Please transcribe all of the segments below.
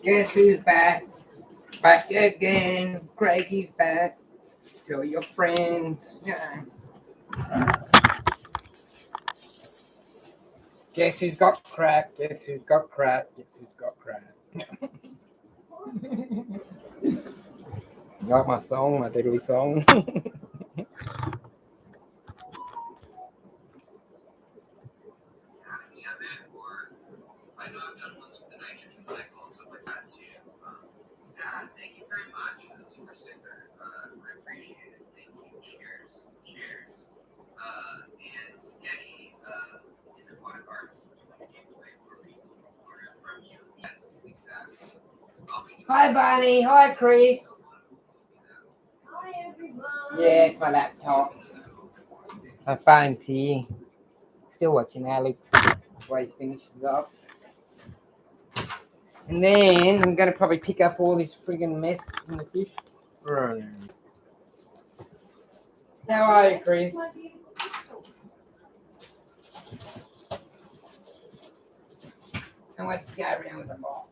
Guess who's back? Back again. Craigie's back. Tell your friends. Yeah. Guess who's got crack? Guess who's got crack? Guess who's got crack? Got my song, my diddly song. Hi, Bunny. Hi, Chris. Hi everyone. Yeah, it's my laptop. My phone's here. Still watching Alex while he finishes up. And then I'm gonna probably pick up all this friggin' mess from the fish room. How are you, Chris? And let's go around with the box.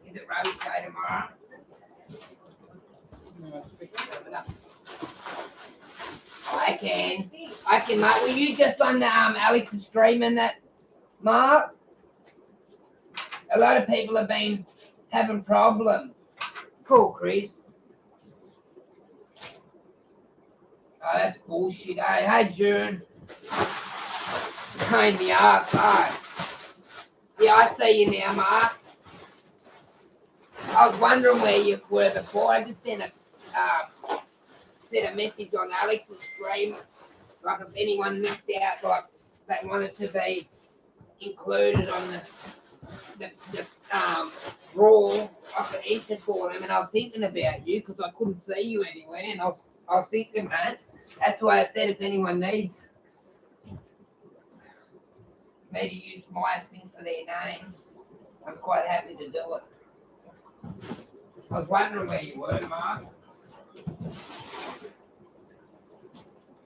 Is it rubbish day tomorrow? I can, Mark. Were you just on Alex's stream and that, Mark? A lot of people have been having problems. Cool, Chris. Oh, that's bullshit, eh? Hey, June. Pain in the ass, eh? Yeah, I see you now, Mark. I was wondering where you were before. I just sent a message on Alex's stream, like if anyone missed out, like they wanted to be included on the draw. I could enter for them, and I was thinking about you because I couldn't see you anywhere, and I was thinking, man, that's why I said if anyone needs me to use my thing for their name, I'm quite happy to do it. I was wondering where you were, Mark.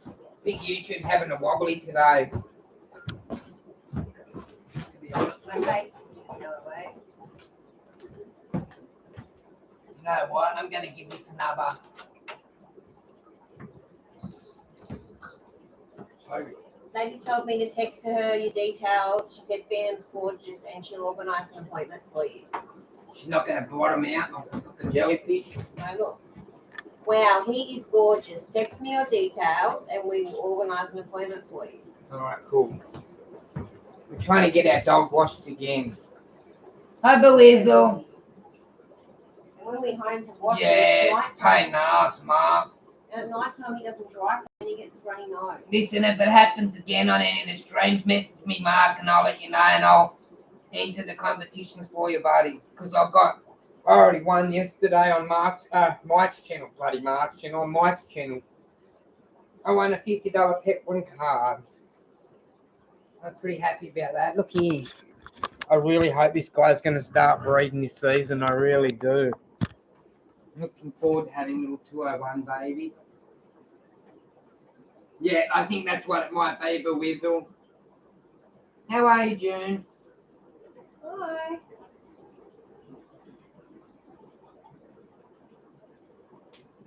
I think YouTube's having a wobbly today. To be honest with you. You know what? I'm going to give this another. Lady told me to text her your details. She said Ben's gorgeous and she'll organise an appointment for you. She's not going to bottom out like the jellyfish. No, look. Wow, he is gorgeous. Text me your details and we will organise an appointment for you. Alright, cool. We're trying to get our dog washed again. Hi, Weasel. And when we're home to wash Yeah, him, it's a pain in the ass, Mark. And at night time he doesn't dry and he gets runny nose. Listen, if it happens again on any of the streams, message me, Mark, and I'll let you know, and I'll enter the competitions for you, buddy. Because I already won yesterday on Mike's channel, bloody Mark's channel, on Mike's channel. I won a $50 Pet1 card. I'm pretty happy about that. Look here. I really hope this guy's going to start breeding this season. I really do. Looking forward to having little 201 babies. Yeah, I think that's what it might be, but Weasel. How are you, June? Hi.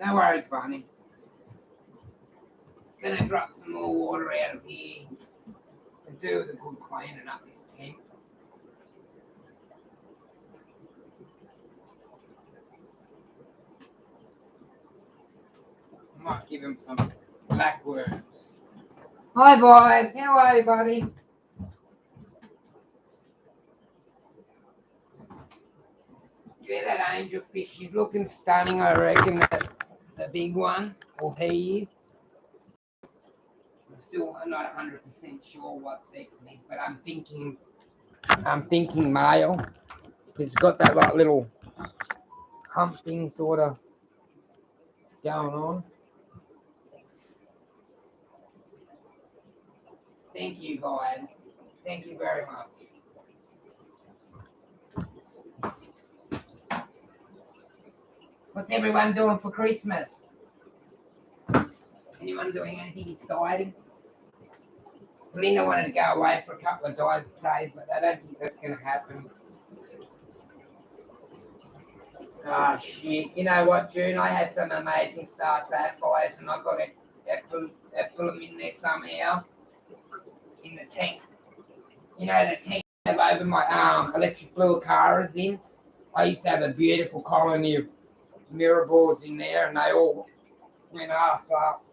No worries, Bunny. Gonna drop some more water out of here and do the good cleaning up this tank. I might give him some black worms. Hi, Vibes. How are you, buddy? Yeah, that angelfish. She's looking stunning, I reckon. The big one, or he is. I'm not 100% sure what sex it is, but I'm thinking male. It's got that like little hump thing sort of going on. Thank you, guys. Thank you very much. What's everyone doing for Christmas? Anyone doing anything exciting? Linda wanted to go away for a couple of days, but I don't think that's going to happen. Ah, shit. You know what, June? I had some amazing star sapphires and I got to put them in there somehow. In the tank. You know, the tank I have over my electric fluid car is in. I used to have a beautiful colony of mirror in there and they all went ass up.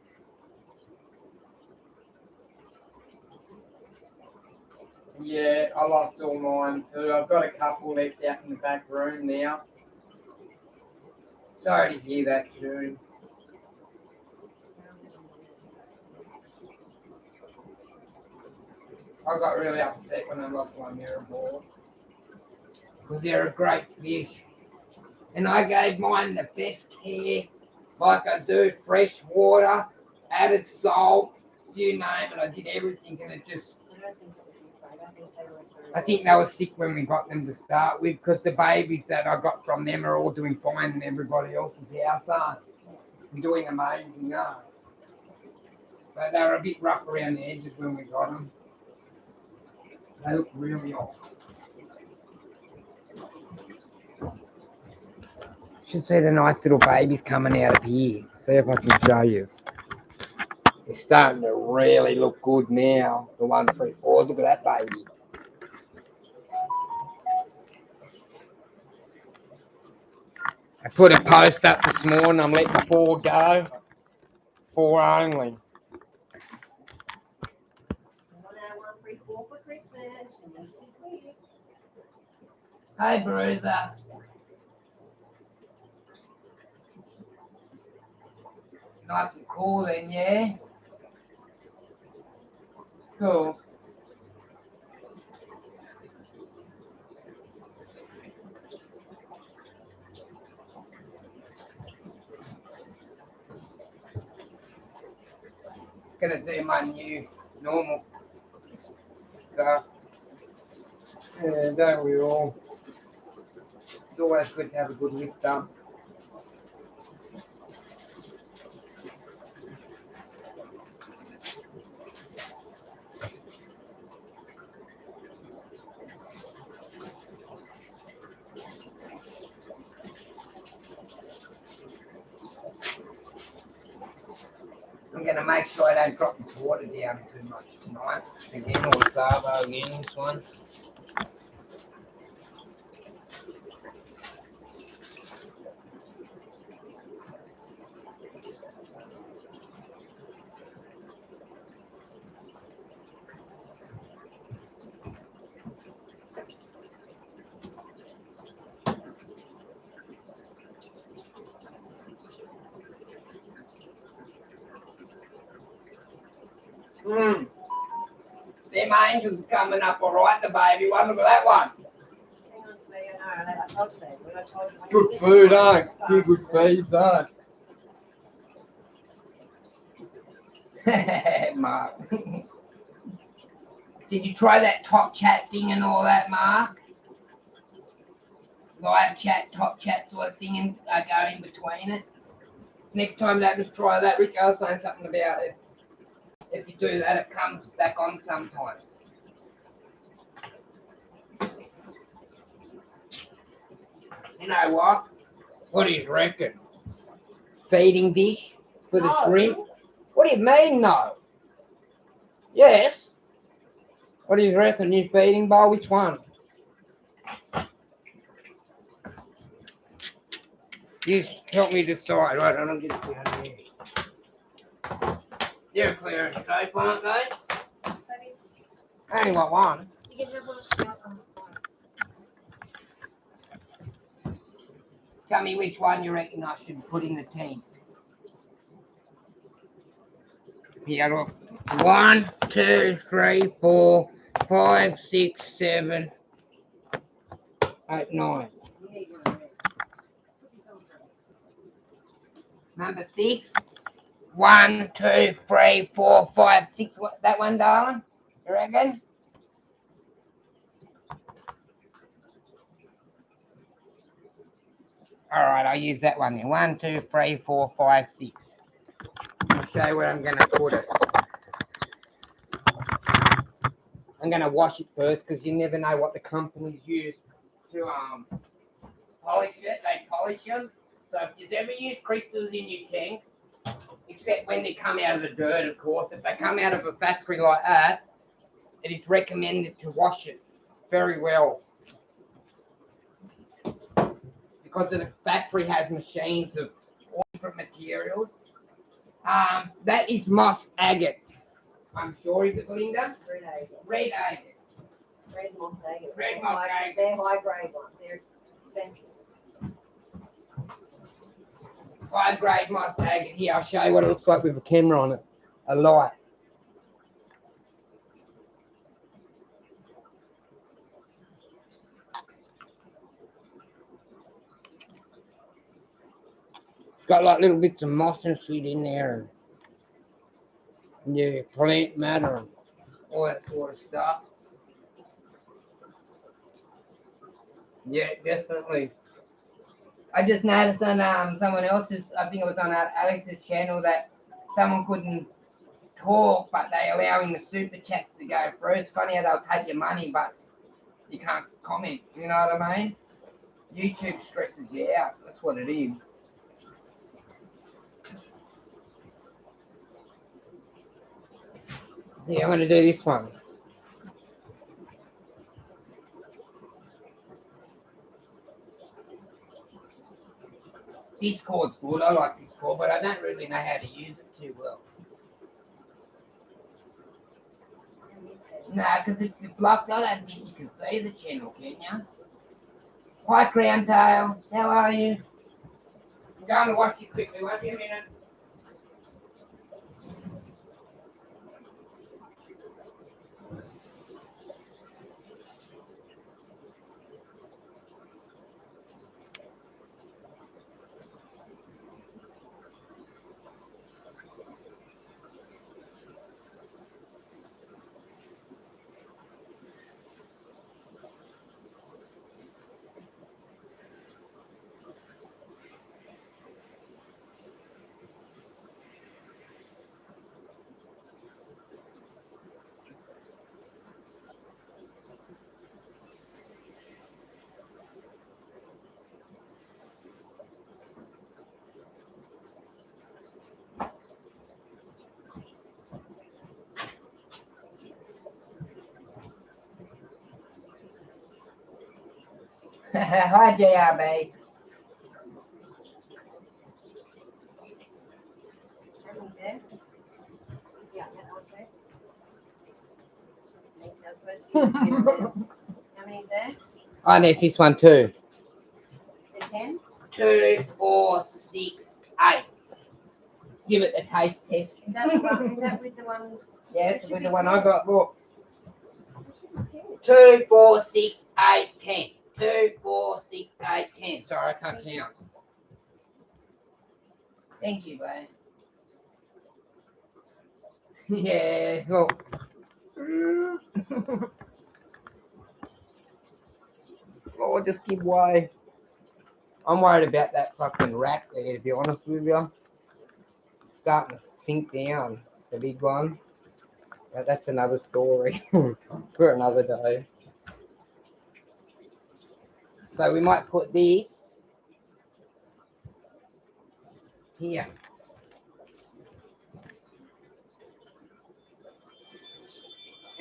Yeah, I lost all mine too. I've got a couple left out in the back room now. Sorry to hear that, June. I got really upset when I lost my mirror ball because they're a great fish. And I gave mine the best care, like I do, fresh water, added salt, you name it. I did everything and it just... I think they were sick when we got them to start with because the babies that I got from them are all doing fine in everybody else's house, aren't they? Doing amazing, aren't they? But they were a bit rough around the edges when we got them. They look really old. Should see the nice little babies coming out of here. See if I can show you. They're starting to really look good now. The 1, 3, 4. Look at that baby. I put a post up this morning. I'm letting 4 go. 4 only. 1, 3, 4 for Christmas. You need to be quick. Hey, Bruiser. Nice and cool then, yeah? Cool. Gonna do my new normal stuff. Yeah, don't we all? It's always good to have a good lift up. I'm going to make sure I don't drop this water down too much tonight. Again, or Savo again, this one. Them angels are coming up all right, the baby one. Look at that one. Hang on to me, I know, I told you that. When I told you when Good you get food, the aren't phone, Few good feeds, aren't Mark. Did you try that top chat thing and all that, Mark? Live chat, top chat sort of thing and go in between it. Next time that, just try that. Rick, I was saying something about it. If you do that, it comes back on sometimes. You know what? What do you reckon? Feeding dish for the No. shrimp? What do you mean, no? Yes. What do you reckon? New feeding bowl? Which one? You help me decide. Right, I don't get it down here. They're clear and safe, aren't they? Baby, I only want one. you can have one. Tell me which one you reckon I should put in the team. Here, look. 1, 2, 3, 4, 5, 6, 7, 8, 9. You need one. Number 6. 1, 2, 3, 4, 5, 6. What, that one, darling? You reckon? All right, I'll use that one then. 1, 2, 3, 4, 5, 6. I'll show you where I'm going to put it. I'm gonna wash it first because you never know what the companies use to polish it. They polish them. So if you ever use crystals in your tank, except when they come out of the dirt, of course, if they come out of a factory like that, it is recommended to wash it very well. Because the factory has machines of all different materials. That is moss agate. I'm sure, is it, Linda? Red agate. Red agate. Red moss agate. Red moss agate. They're high grade ones. They're expensive. High grade moss agate. Here, I'll show you what it looks like with a camera on it. A light. Got like little bits of moss and shit in there. And yeah, plant matter and all that sort of stuff. Yeah, definitely. I just noticed on someone else's, I think it was on Alex's channel, that someone couldn't talk, but they allowing the super chats to go through. It's funny how they'll take your money, but you can't comment. You know what I mean? YouTube stresses you out. That's what it is. Yeah, I'm going to do this one. Discord's good. I like Discord, but I don't really know how to use it too well. Nah, because if you're blocked, I don't think you can see the channel, can you? Hi, Crown Tail. How are you? I'm going to watch you quickly. Won't be a minute. Hi, JRB. Yeah, that one's there. How many is there? Oh, there's this one too. The 10? 2, 4, 6, 8. Give it a taste test. Is that the one? Is that with the one? Yes, It with should the be one 10. I got. Look. It should be 10. 2, 4, 6, 8, 10. 2, 4, 6, 8, 10. Sorry, I can't count. Thank you, babe. Yeah, look. Oh, just give way. I'm worried about that fucking rat there, to be honest with you. It's starting to sink down, the big one. But that's another story for another day. So we might put this here.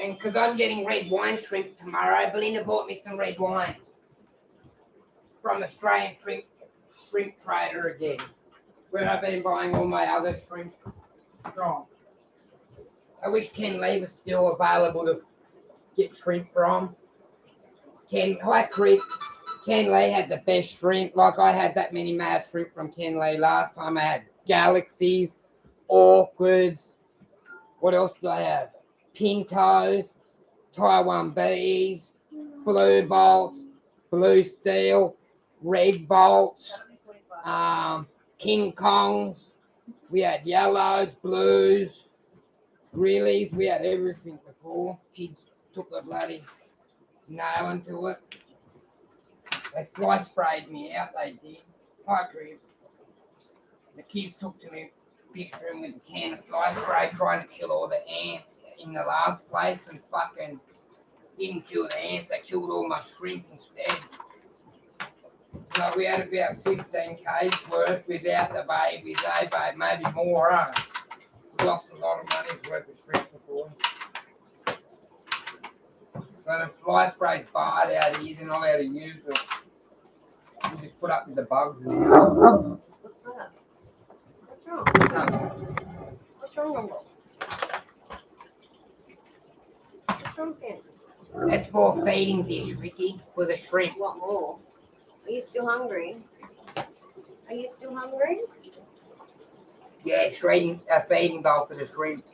And because I'm getting red wine shrimp tomorrow, Belinda bought me some red wine from Australian shrimp trader again, where I've been buying all my other shrimp from. I wish Ken Lee was still available to get shrimp from. Hi Chris. Ken Lee had the best shrimp. Like I had that many mad shrimp from Ken Lee last time. I had galaxies, orchids. What else do I have? Pintos, Taiwan bees, blue bolts, blue steel, red bolts, King Kongs. We had yellows, blues, greelies. We had everything before. Kids took the bloody nail into it. They fly sprayed me out, they did. Hi, Chris. The kids took to me picture him with a can of fly spray trying to kill all the ants in the last place and fucking didn't kill the ants, they killed all my shrimp instead. So we had about 15K's worth without the babies, babe? Maybe more, huh? We lost a lot of money's worth of shrimp before. So the fly spray's barred out here, they're not allowed to use it. You just put up with the bugs. What's that? What's wrong? What's wrong, Rumble? What's wrong, Ben? That's for feeding dish, Ricky, for the shrimp. What more? Are you still hungry? Are you still hungry? Yeah, feeding bowl for the shrimp.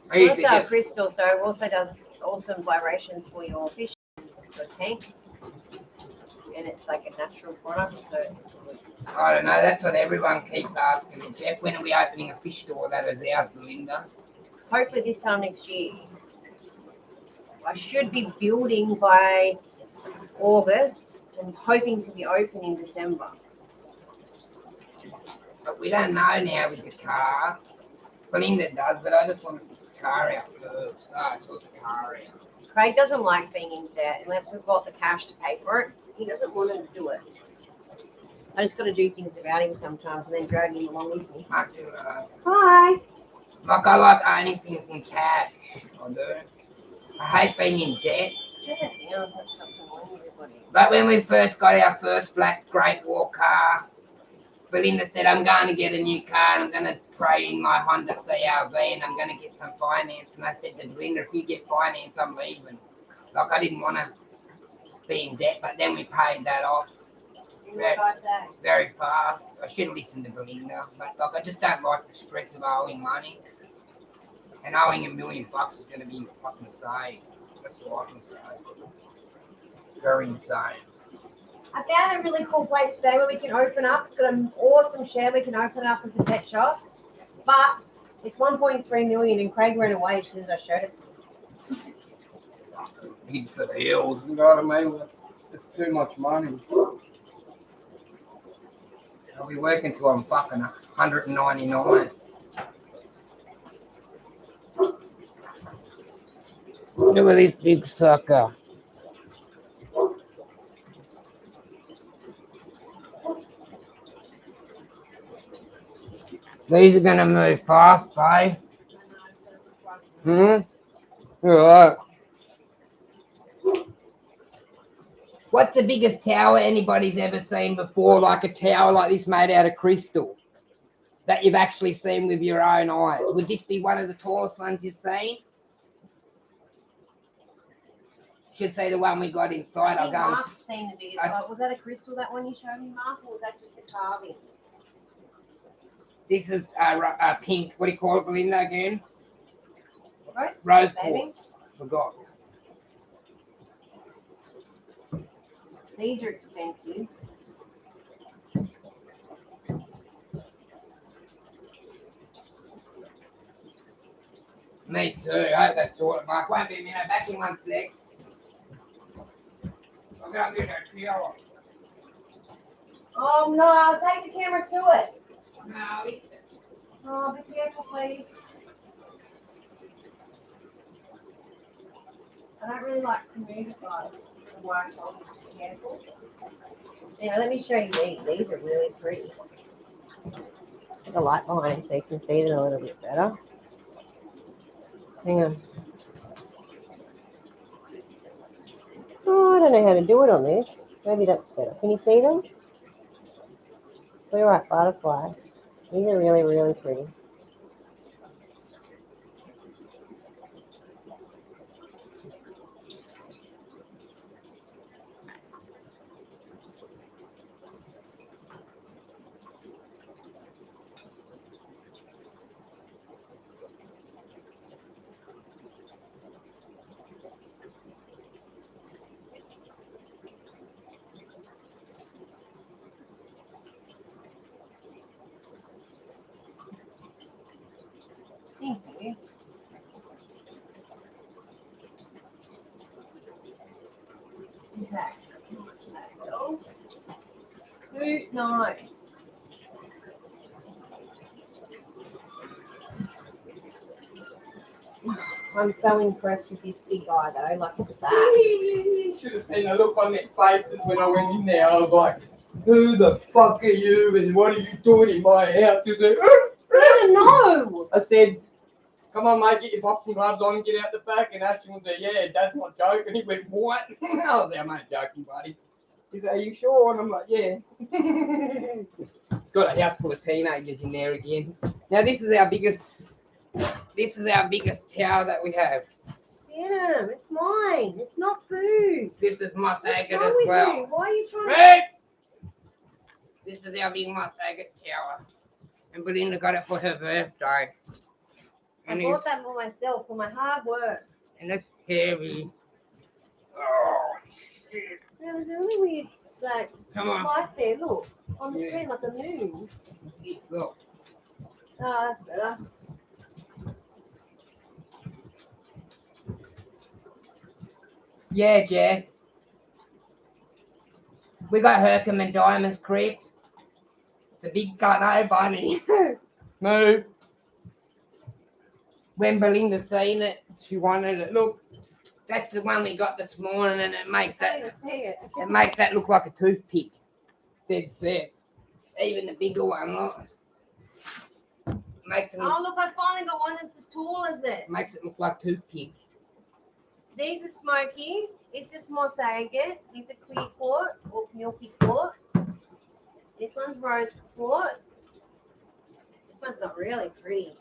I usually Also, just, Crystal, so it also does awesome vibrations for your fish, your tank. And it's like a natural product, so it's good. I don't know, that's what everyone keeps asking me. Jeff, when are we opening a fish store? That is ours, Belinda. Hopefully this time next year. I should be building by August and hoping to be open in December. But we don't know now with the car. Belinda does, but I just want to put the car out first. Sort the car out. Craig doesn't like being in debt unless we've got the cash to pay for it. He doesn't want to do it. I just got to do things about him sometimes and then drag him along with me. Hi. Like I like owning things in cash. I do. I hate being in debt. Like when we first got our first black Great Wall car, Belinda said, I'm going to get a new car and I'm going to trade in my Honda CRV and I'm going to get some finance. And I said to Belinda, if you get finance, I'm leaving. Like I didn't want to be in debt, but then we paid that off very fast. I should listen to Belinda, but like I just don't like the stress of owing money. And owing $1 million is going to be fucking insane. That's what I can say. Very insane. I found a really cool place today where we can open up. It's got an awesome shed. We can open up as a pet shop. But it's 1.3 million and Craig ran away as soon as I showed it. He's for the hills, you know what I mean? It's too much money. I'll be working till I'm fucking 199. Look at this big sucker. These are gonna move fast, babe. You're right. What's the biggest tower anybody's ever seen before? Like a tower like this made out of crystal that you've actually seen with your own eyes. Would this be one of the tallest ones you've seen? Should say the one we got inside. I think Mark's seen the biggest one. Was that a crystal, that one you showed me, Mark, or was that just a carving? This is a pink. What do you call it, Belinda, again? Rose quartz. Forgot. These are expensive. Me too. I hope they sort it, Mark. Won't be a minute. Back in 1 sec. I'm going to get that tower. Oh no, I'll take the camera to it. No, Oh, be careful, please. I don't really like to move guys. Be careful. Anyway, let me show you these. These are really pretty. Put the light behind it so you can see it a little bit better. Hang on. Oh, I don't know how to do it on this. Maybe that's better. Can you see them? Blue white butterflies. These are really, really pretty. Thank you. Okay. Who knows? I'm so impressed with this big guy though. Like, look at that. Should have seen the look on their faces when I went in there. I was like, who the fuck are you and what are you doing in my house? He was like, I don't know. I said, come on, mate, get your boxing gloves on and get out the back. And Ashton was like, yeah, Dad's not joking. He went, what? I was like, I'm not joking, buddy. He's like, are you sure? And I'm like, yeah. Got a house full of teenagers in there again. Now, this is our biggest tower that we have. Yeah, it's mine. It's not food. This is moss What's agate wrong as with well. you? Why are you trying to... Right. This is our big moss agate tower. And Belinda got it for her birthday. I And bought that for myself for my hard work. it's heavy. Oh, shit. There was a really weird, like, Come on. light there. Look, on the Yeah. screen, like a moon. Look. Oh, that's better. Yeah, Jack. We got Herkimer and Diamonds Creek. The big gun bunny. Move. When Belinda seen it, she wanted it. Look, that's the one we got this morning, and it makes I can't that even see it. it makes that look like a toothpick. Dead set. Even the bigger one, look. Makes it look, Oh, look, I finally got one that's as tall as it. makes it look like toothpick. These are smoky. It's just moss agate. These are clear quartz or milky quartz. This one's rose quartz. This one's not really pretty.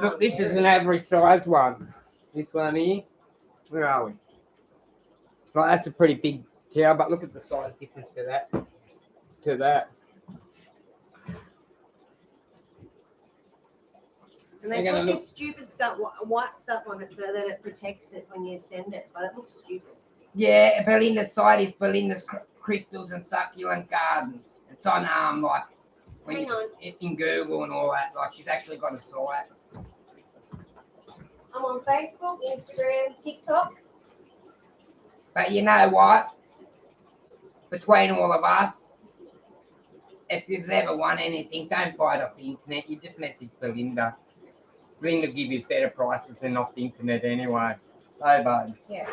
Look, this there is it an average size one. This one here. Where are we? Like, that's a pretty big tower, but look at the size difference to that. To that. And they They're put gonna this stupid stuff, white stuff on it so that it protects it when you send it, but it looks stupid. Yeah, Belinda's site is Belinda's Crystals and Succulent Garden. It's on like when Hang on. in Google and all that. Like, she's actually got a site. I'm on Facebook, Instagram, TikTok. But you know what? Between all of us, if you've ever won anything, don't buy it off the internet. You just message Belinda. Belinda will give you better prices than off the internet anyway. Hey, bud. Yeah.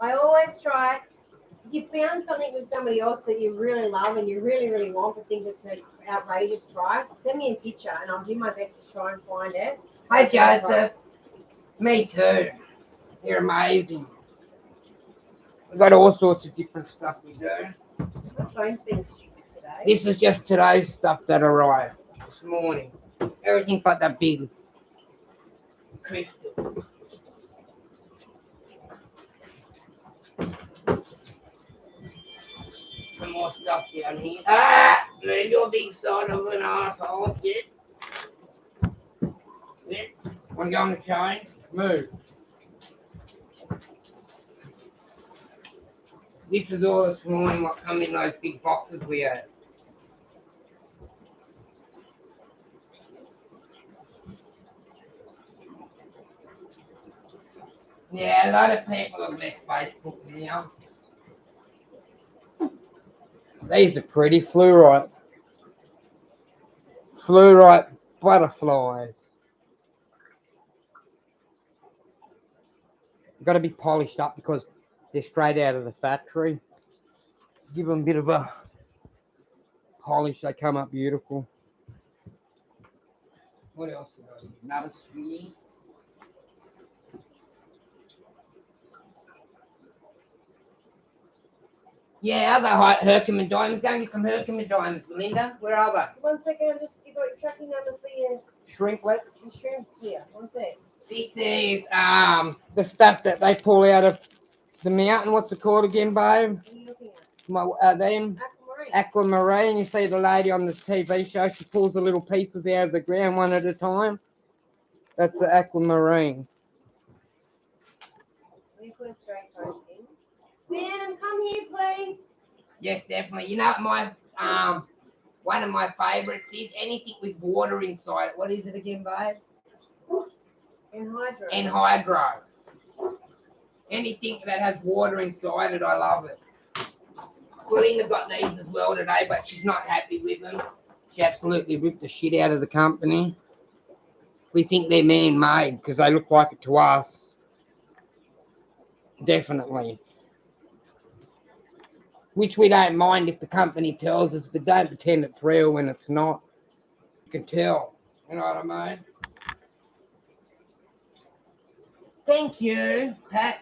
I always try. If you found something with somebody else that you really love and you really, really want but think it's an outrageous price, send me a picture and I'll do my best to try and find it. Hey, Joseph. Me too. You're amazing. We've got all sorts of different stuff we do. My phone's being stupid today. This is just today's stuff that arrived this morning. Everything but that big crystal. Some more stuff down here. Ah! Man, you're a big son of an asshole, kid. Yeah. Want to go on the chain? Move. This is all this morning what come in those big boxes we had. Yeah, a lot of people have left Facebook now. These are pretty fluorite. Fluorite butterflies. Got to be polished up because they're straight out of the factory. Give them a bit of a polish, they come up beautiful. What else we got here? Another sphere. Yeah, other Herkimer diamonds. Go and get some Herkimer diamonds, Belinda. Where are they? 1 second, I just got your tracking number for your Shrinklets. shrimp here. 1 sec. This is the stuff that they pull out of the mountain. What's it called again, babe? What are you looking at? Them Aquamarine. aquamarine. You see the lady on the TV show. She pulls the little pieces out of the ground one at a time. That's the aquamarine. Let me put a straight post in. Ben, come here, please. Yes, definitely. You know what my one of my favorites is? Anything with water inside it. What is it again, babe? Anhydrous. Anhydro. Anything that has water inside it, I love it. Belinda got these as well today, but she's not happy with them. She absolutely ripped the shit out of the company. We think they're man-made because they look like it to us. Definitely. Which we don't mind if the company tells us, but don't pretend it's real when it's not. You can tell. You know what I mean? Thank you, Pat.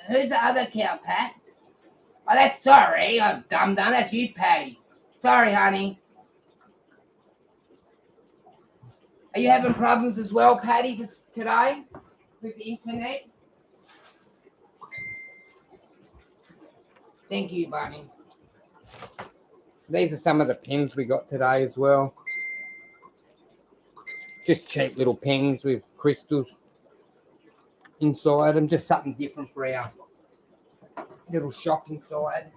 Who's the other cow, Pat? Oh, that's sorry. I'm dumb. That's you, Patty. Sorry, honey. Are you having problems as well, Patty, today with the internet? Thank you, Bunny. These are some of the pens we got today as well. Just cheap little pens with crystals inside them. Just something different for our little shop inside.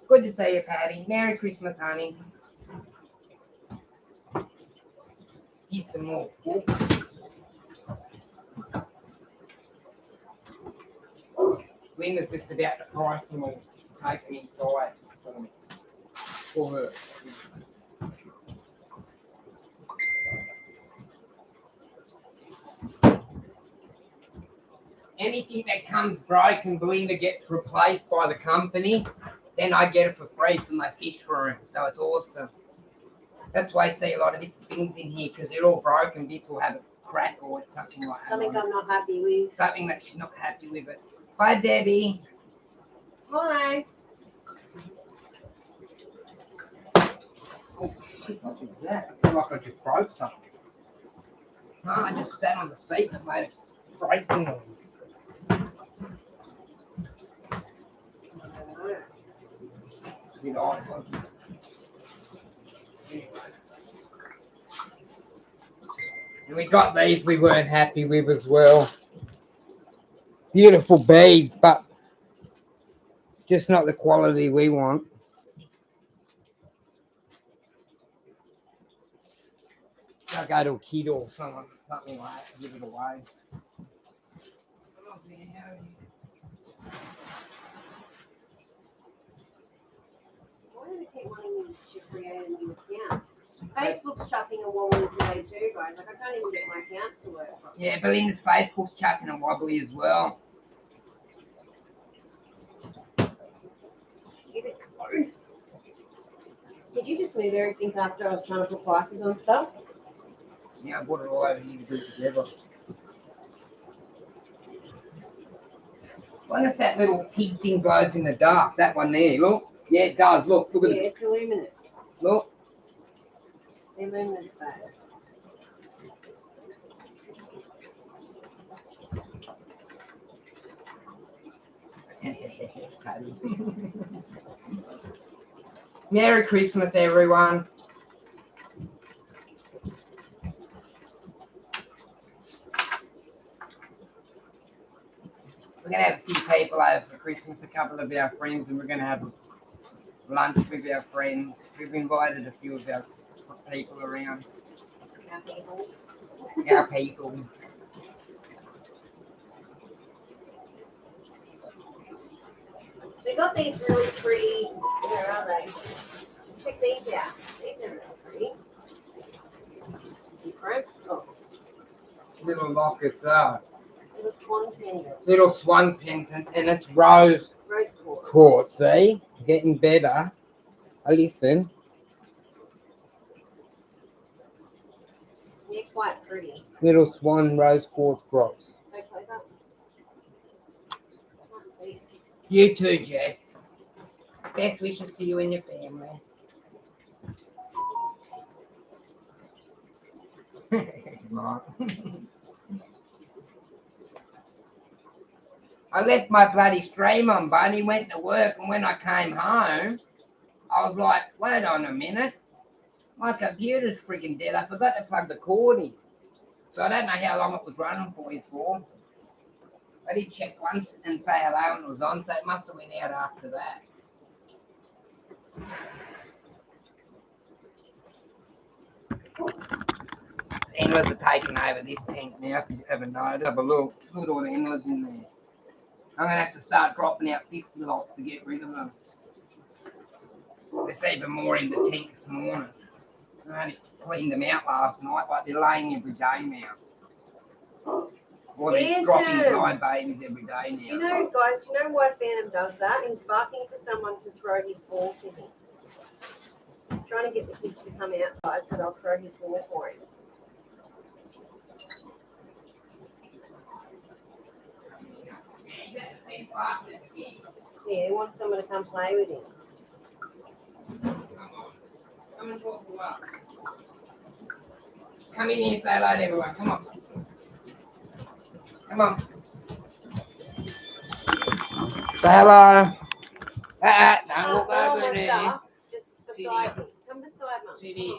Good to see you, Patty. Merry Christmas, honey. Here's some more books. Linda's just about to price them all. Take them inside for her. Anything that comes broken, Belinda gets replaced by the company. Then I get it for free from my fish room. So it's awesome. That's why I see a lot of different things in here because they're all broken bits will have a crack or something like that. Something I'm not happy with. Something that she's not happy with it. Bye, Debbie. Hi. Oh, shit, what was that? I feel like I just broke something. No, I just sat on the seat and made a breaking noise. You know, and we got these we weren't happy with as well. Beautiful beads, but just not the quality we want. I'll go to a kid or something like that, give it away. Why do they keep wanting me to create a new account? Facebook's chucking a wobbly today too, guys. Like I can't even get my account to work. Yeah, Belinda's Facebook's chucking a wobbly as well. Did you just move everything after I was trying to put prices on stuff? Yeah, I brought it all over here to do it together. Wonder if that little pig thing glows in the dark. That one there, look. Yeah, it does. Look at Yeah, it's luminous. Look. They're luminous, babe. Merry Christmas, everyone. We're going to have a few people over for Christmas, a couple of our friends, and we're going to have lunch with our friends. We've invited a few of our people around. Our people. Our people. They got these really pretty, where are they? Check these out. These are really pretty. Different. Oh. Little lockets are. Little swan pendant. Little swan pendant, and it's rose quartz. See? Getting better. Listen. They're quite pretty. Little swan rose quartz drops. Okay, that. You too, Jack. Best wishes to you and your family. I left my bloody stream on, Bunny, went to work, and when I came home, I was like, wait on a minute. My computer's freaking dead. I forgot to plug the cord in. So I don't know how long it was running for. I did check once and say hello and it was on, so it must have went out after that. The endless are taking over this tank now, if you haven't noticed. Have a look. Look at all the endless in there. I'm going to have to start dropping out 50 lots to get rid of them. There's even more in the tank this morning. I only cleaned them out last night, like they're laying every day now. Or they're dropping Phantom. live babies every day now. You know, guys, you know why Phantom does that? He's barking for someone to throw his ball to him. He's trying to get the kids to come outside so they'll throw his ball for him. Yeah, he wants someone to come play with him. Come and talk to us. Come in here and say hello to everyone. Come on. Come on. Say hello. Don't look We're over almost there. up. Just beside me. Come beside Mum. Sit here.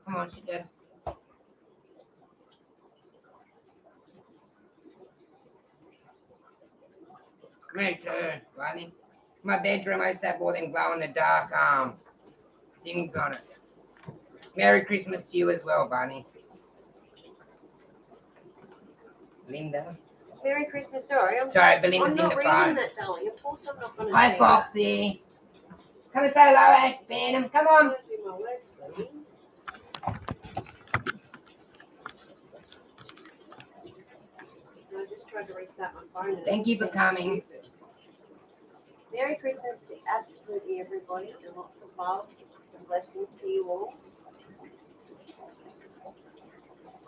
Come on, sit down. Me too, Bunny. My bedroom, I used to have all them glow in the dark things on it. Merry Christmas to you as well, Bunny. Linda. Merry Christmas. Sorry, Sorry, I'm Belinda's in not the reading phone. that, darling. Of course I'm not going to Hi, say Foxy. Come and say hello, Ash Phantom. Come on. that. Do my work, sweetie. I just tried to restart my phone. And Thank you for it's coming. stupid. Merry Christmas to absolutely everybody and lots of love and blessings to you all.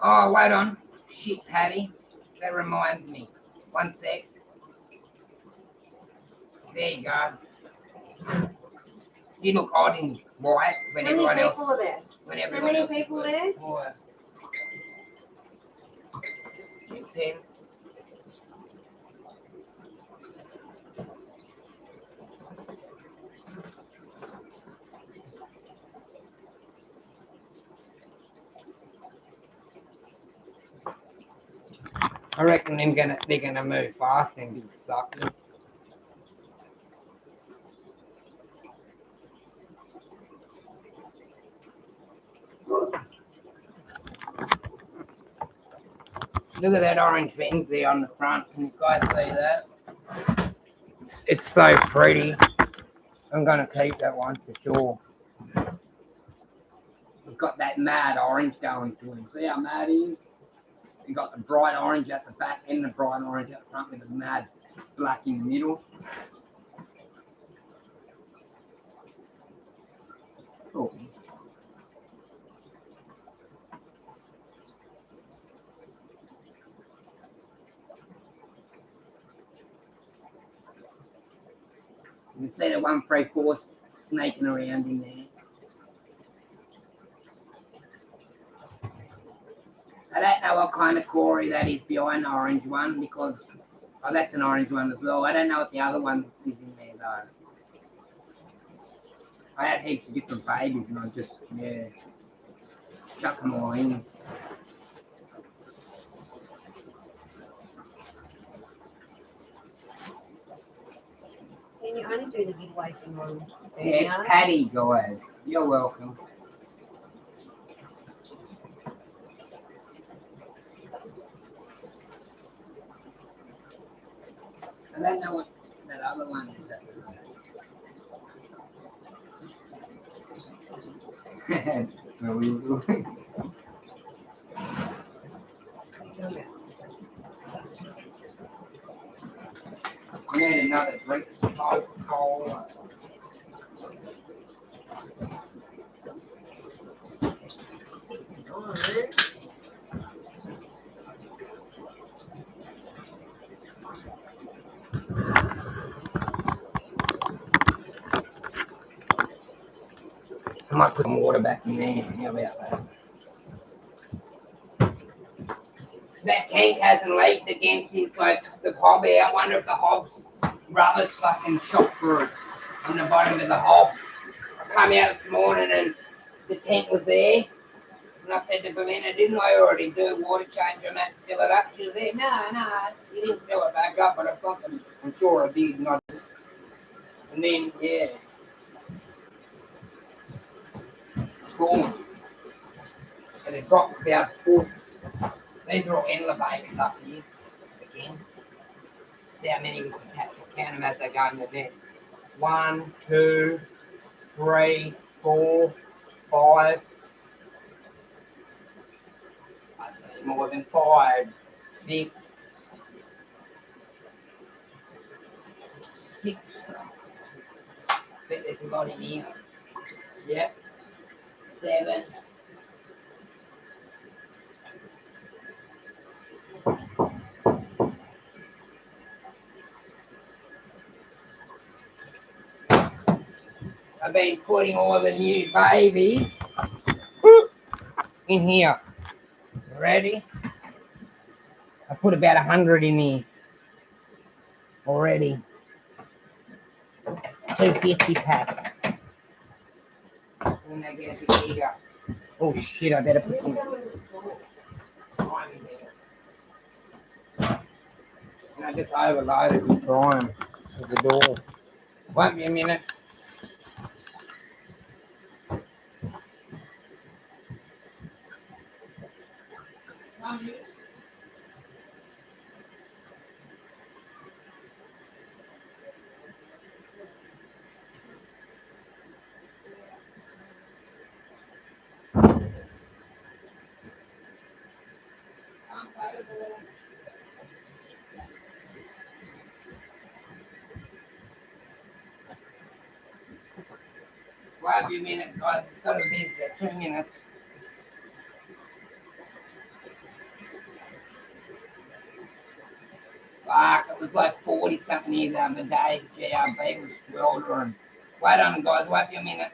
Oh, wait on. Shit, Patty. That reminds me. One sec. There you go. You look odd in white when How many everyone else. people are there? When So everyone many else is people wearing there? more. 10. I reckon they're gonna move fast and be suckers. Look at that orange Benzie on the front. Can you guys see that? It's so pretty. I'm gonna keep that one for sure. It's got that mad orange going to him. See how mad he is? You got the bright orange at the back and the bright orange at the front with the mad black in the middle. Cool. You can see the 134 snaking around in there. I don't know what kind of Corey that is behind the orange one because that's an orange one as well. I don't know what the other one is in there though. I had heaps of different babies and I just chuck them all in. Can you only do the giveaway thing on Yeah, it's Patty, guys. You're welcome. I don't know what that other one is. Where we going? I need another drink. Coca-Cola. I might put some water back in there. How about that? That tank hasn't leaked again since I took the hob out. I wonder if the hob's rubber's fucking shot through on the bottom of the hob. I come out this morning and the tank was there. And I said to Belinda, didn't I already do water change on that to fill it up? She was there, no, you didn't fill it back up, but I'm sure I did. And then, yeah. Gone. And it dropped about a foot. These are all elevators up here. Again. See how many we can count them as they go in the net. 1, 2, 3, 4, 5. I say more than 5. 6. 6. I think there's a lot in here. Yep. 7. I've been putting all the new babies in here. Ready? I put about 100 in here already. 250 packs. When they get a bit bigger. Oh shit, I better put some time in there. And I just overloaded with time to the door. Wait me a minute. Wait me a minute, guys. Got to be there. 2 minutes. Fuck, it was like 40 something here the other day. GRB was sweltering. Wait on, guys. Wait me a minute.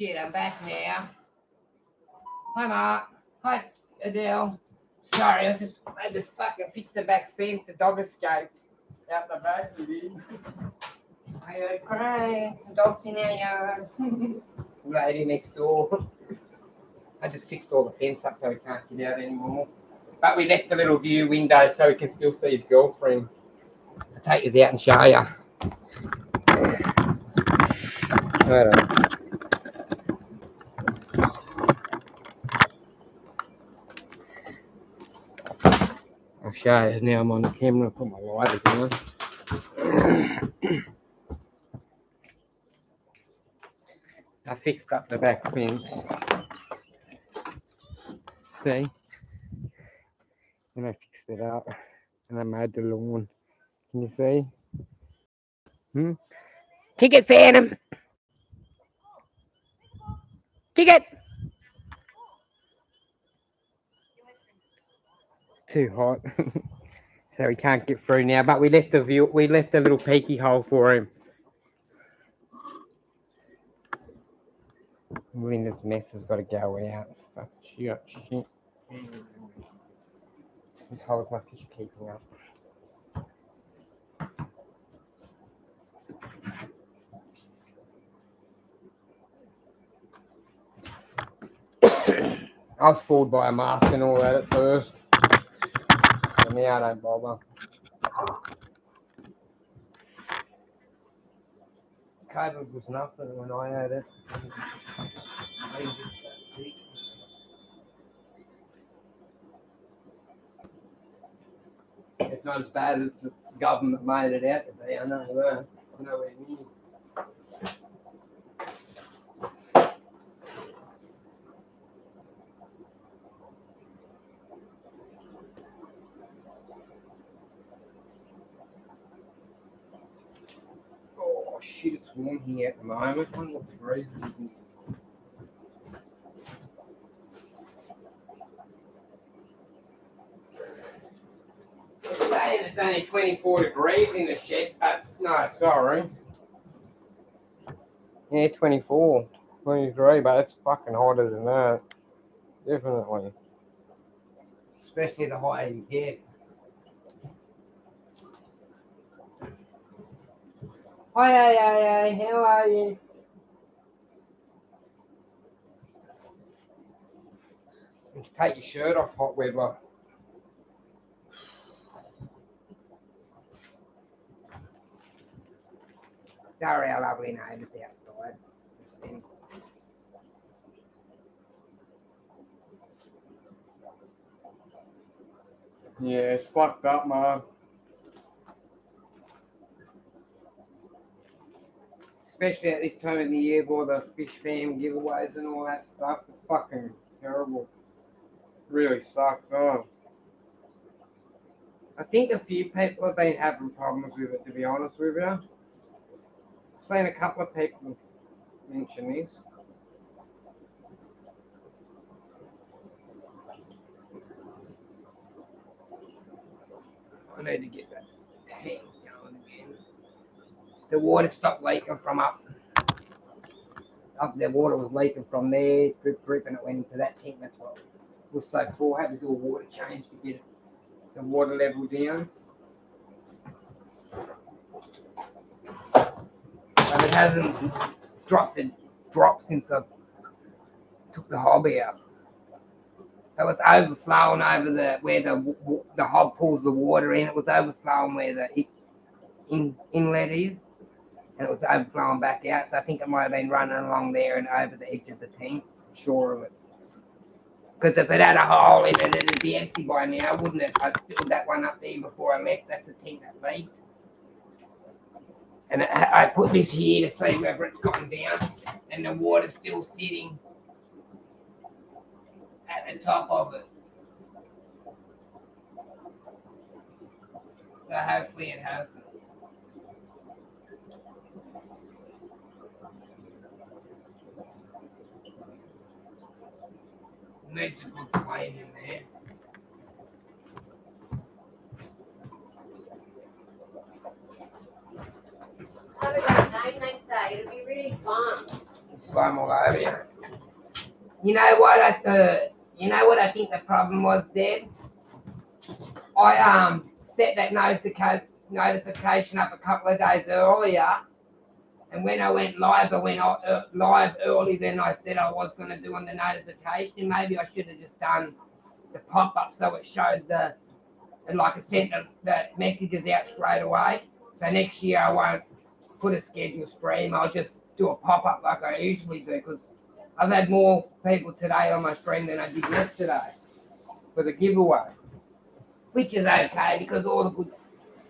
shit, I'm back now. Hi, Mark. Hi, Adele. Sorry, I had to fucking fix the back fence. The dog escaped out the back. I heard crying. Dog's in our yard. Lady next door. I just fixed all the fence up so he can't get out anymore. But we left the little view window so he can still see his girlfriend. I'll take you out and show you. I'll show you now. I'm on the camera. I'll put my light down. I fixed up the back fence. See? And I fixed it up. And I made the lawn. Can you see? Kick it, Phantom! Kick it! It's too hot. So he can't get through now. But we left a little peeky hole for him. Linda's mess has got to go out. Fuck, shit. This hole's my fish keeping up. I was fooled by a mask and all that at first. But now I don't bother. COVID was nothing when I had it. It's not as bad as the government made it out to be. I know that. I'm nowhere near. Oh shit, it's warm here at the moment. I wonder what's freezing. It's saying it's only 24 degrees in the shed, but no, sorry. Yeah, 24, 23, but it's fucking hotter than that. Definitely. Especially the higher you get. Hi, how are you? Just take your shirt off, hot weather. Sorry, our lovely neighbours outside. Yeah, it's fucked up, man. Especially at this time of the year with all the fish fam giveaways and all that stuff. It's fucking terrible. Really sucks, oh. I think a few people have been having problems with it, to be honest with you. I've seen a couple of people mention this. I need to get that tank going again. The water stopped leaking from up there. Water was leaking from there, drip, and it went into that tank. That's what was so full. I had to do a water change to get the water level down. But it hasn't dropped since I took the hob out. It was overflowing over where the hob pulls the water in. It was overflowing where the inlet is, and it was overflowing back out. So I think it might have been running along there and over the edge of the tank. Sure of it. Because if it had a hole in it, it'd be empty by now, wouldn't it? I filled that one up there before I left. That's a tank that leaked. And I put this here to see whether it's gone down, and the water's still sitting at the top of it. So hopefully it hasn't. Needs a good plane in there. Have a great night, they say. It'll be really fun. It's time all over you. You know what? You know what I think the problem was, Dad? I set that notification up a couple of days earlier, and when I went live, I went live early than I said I was going to do on the notification. Maybe I should have just done the pop-up so it showed like it sent the messages out straight away. So next year I won't put a scheduled stream. I'll just do a pop-up like I usually do, because I've had more people today on my stream than I did yesterday for the giveaway, which is okay because all the good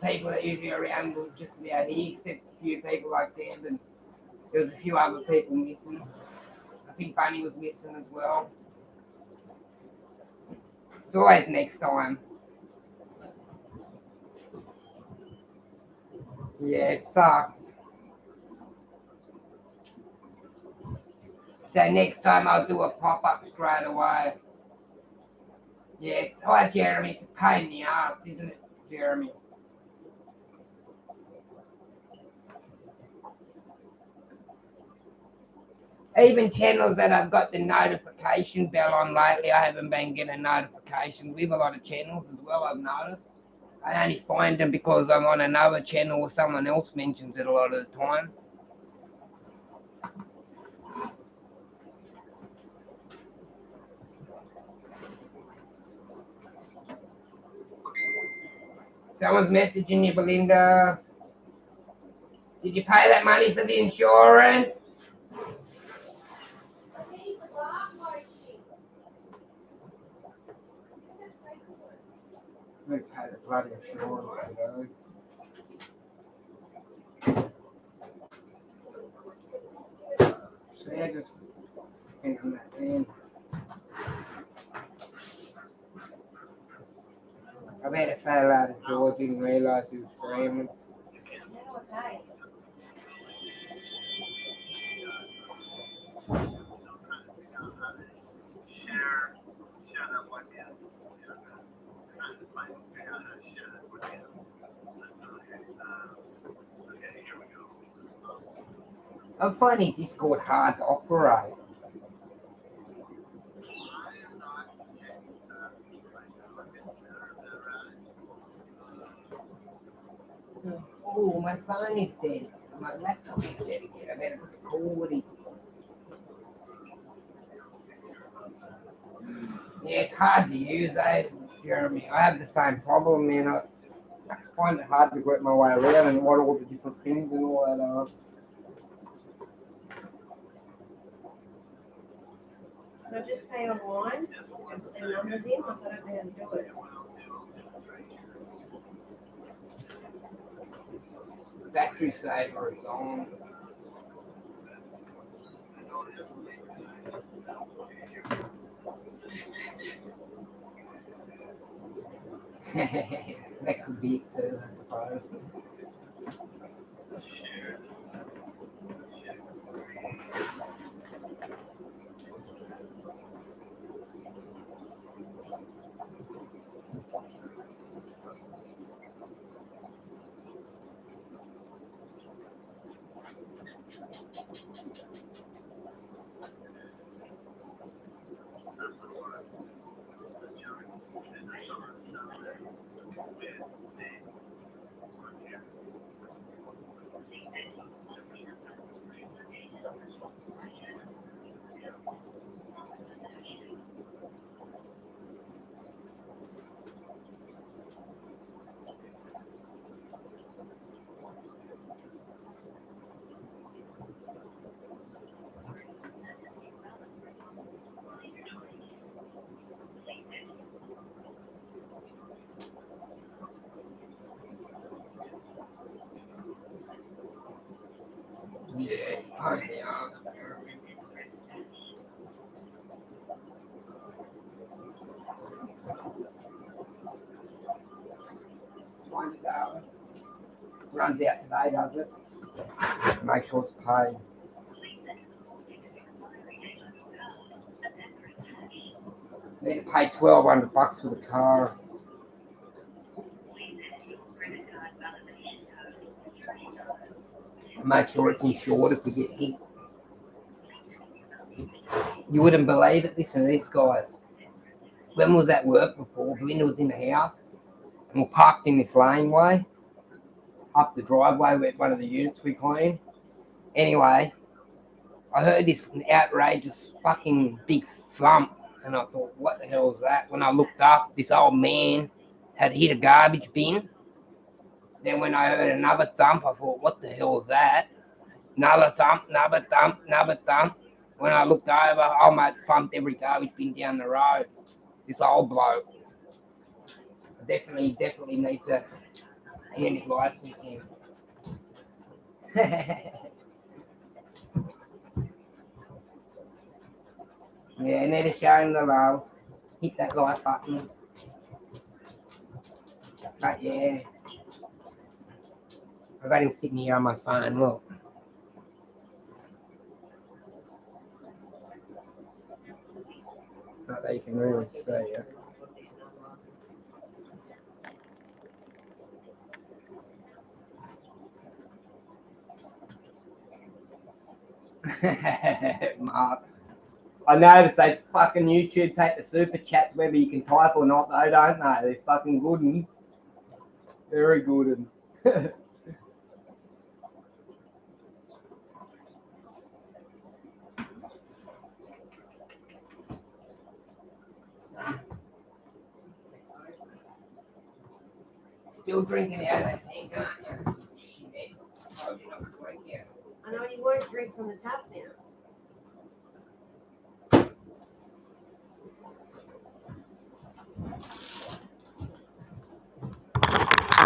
people that usually are around will just about here, except a few people like Deb, and there was a few other people missing. I think Bunny was missing as well. It's always next time. Yeah, it sucks. So next time I'll do a pop-up straight away. Yeah, hi Jeremy, it's a pain in the ass, isn't it, Jeremy? Even channels that I've got the notification bell on lately, I haven't been getting notifications with a lot of channels as well, I've noticed. I only find them because I'm on another channel or someone else mentions it a lot of the time. Someone's messaging you, Belinda. Did you pay that money for the insurance? We pay the bloody insurance, you know. See, I just hang on that then. I better say hello to George, didn't realise he was streaming. Okay. I'm finding Discord hard to operate. Oh, my phone is dead. My laptop is dead again. I better put the cord in. Yeah, it's hard to use, Jeremy. I have the same problem, man. I find it hard to work my way around and what all the different things and all that are. Can I just pay online and put the numbers in? I don't know how to do it. Battery saver is on. That could be it too, I suppose. Yeah, it's fine, yeah. $20. Runs out today, does it? Make sure it's paid. Need to pay $1,200 for the car. Make sure it's insured if we get hit. You wouldn't believe it. Listen to this, guys. When was at work before? Belinda was in the house and we're parked in this laneway up the driveway with one of the units we clean. Anyway, I heard this outrageous fucking big thump and I thought, what the hell was that? When I looked up, this old man had hit a garbage bin. Then when I heard another thump, I thought, what the hell was that? Another thump, another thump, another thump. When I looked over, old mate thumped every garbage bin down the road. This old bloke. I definitely need to hand his license in. Yeah, need to show him the love. Hit that like button. But yeah. I've got him sitting here on my phone, look. Not that you can really see it. Mark. I noticed they fucking YouTube take the super chats whether you can type or not though, don't they? They're fucking good and very good and still drinking out of that tank, aren't you? Shit. Oh, you're not drinking out. I know you won't drink from the tap now.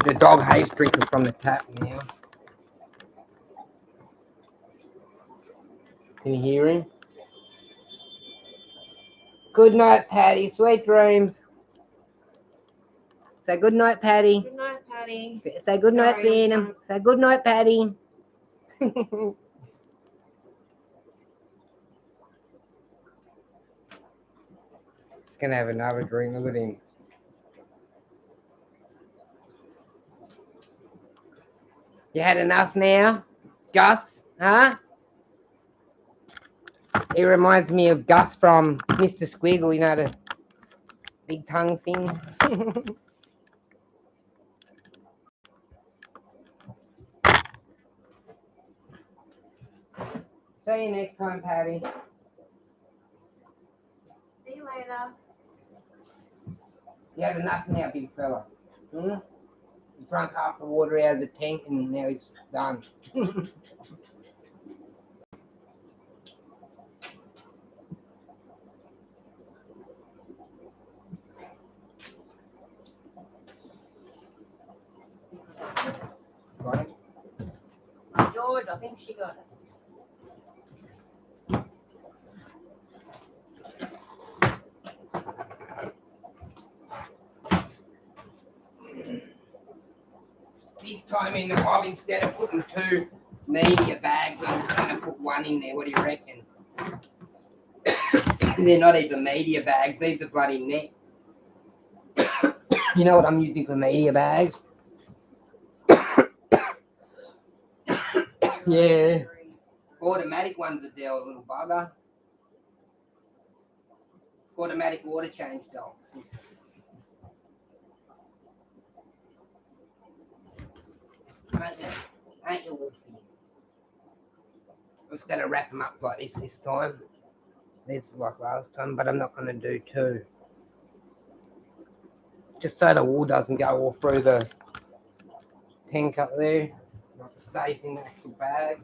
The dog hates drinking from the tap now. Can you hear him? Good night, Patty. Sweet dreams. Say good night, Patty. Good night, Patty. Say good night, Sorry, I'm Phantom. Say good night, Patty. He's gonna have another drink. Look at him. You had enough now, Gus? Huh? He reminds me of Gus from Mr. Squiggle, you know, the big tongue thing. See you next time, Patty. See you later. You had enough now, big fella. Hmm? He drank half the water out of the tank and now he's done. Right? George, I think she got it. This time in the bob, instead of putting 2 media bags, I'm just going to put 1 in there. What do you reckon? They're not even media bags. These are bloody nets. You know what I'm using for media bags? Yeah. Automatic ones are there, a little bugger. Automatic water change doll. Ain't you Wolfie? I'm just going to wrap them up like this time. This is like last time, but I'm not going to do 2. Just so the wool doesn't go all through the tank up there. Like it stays in the actual bag.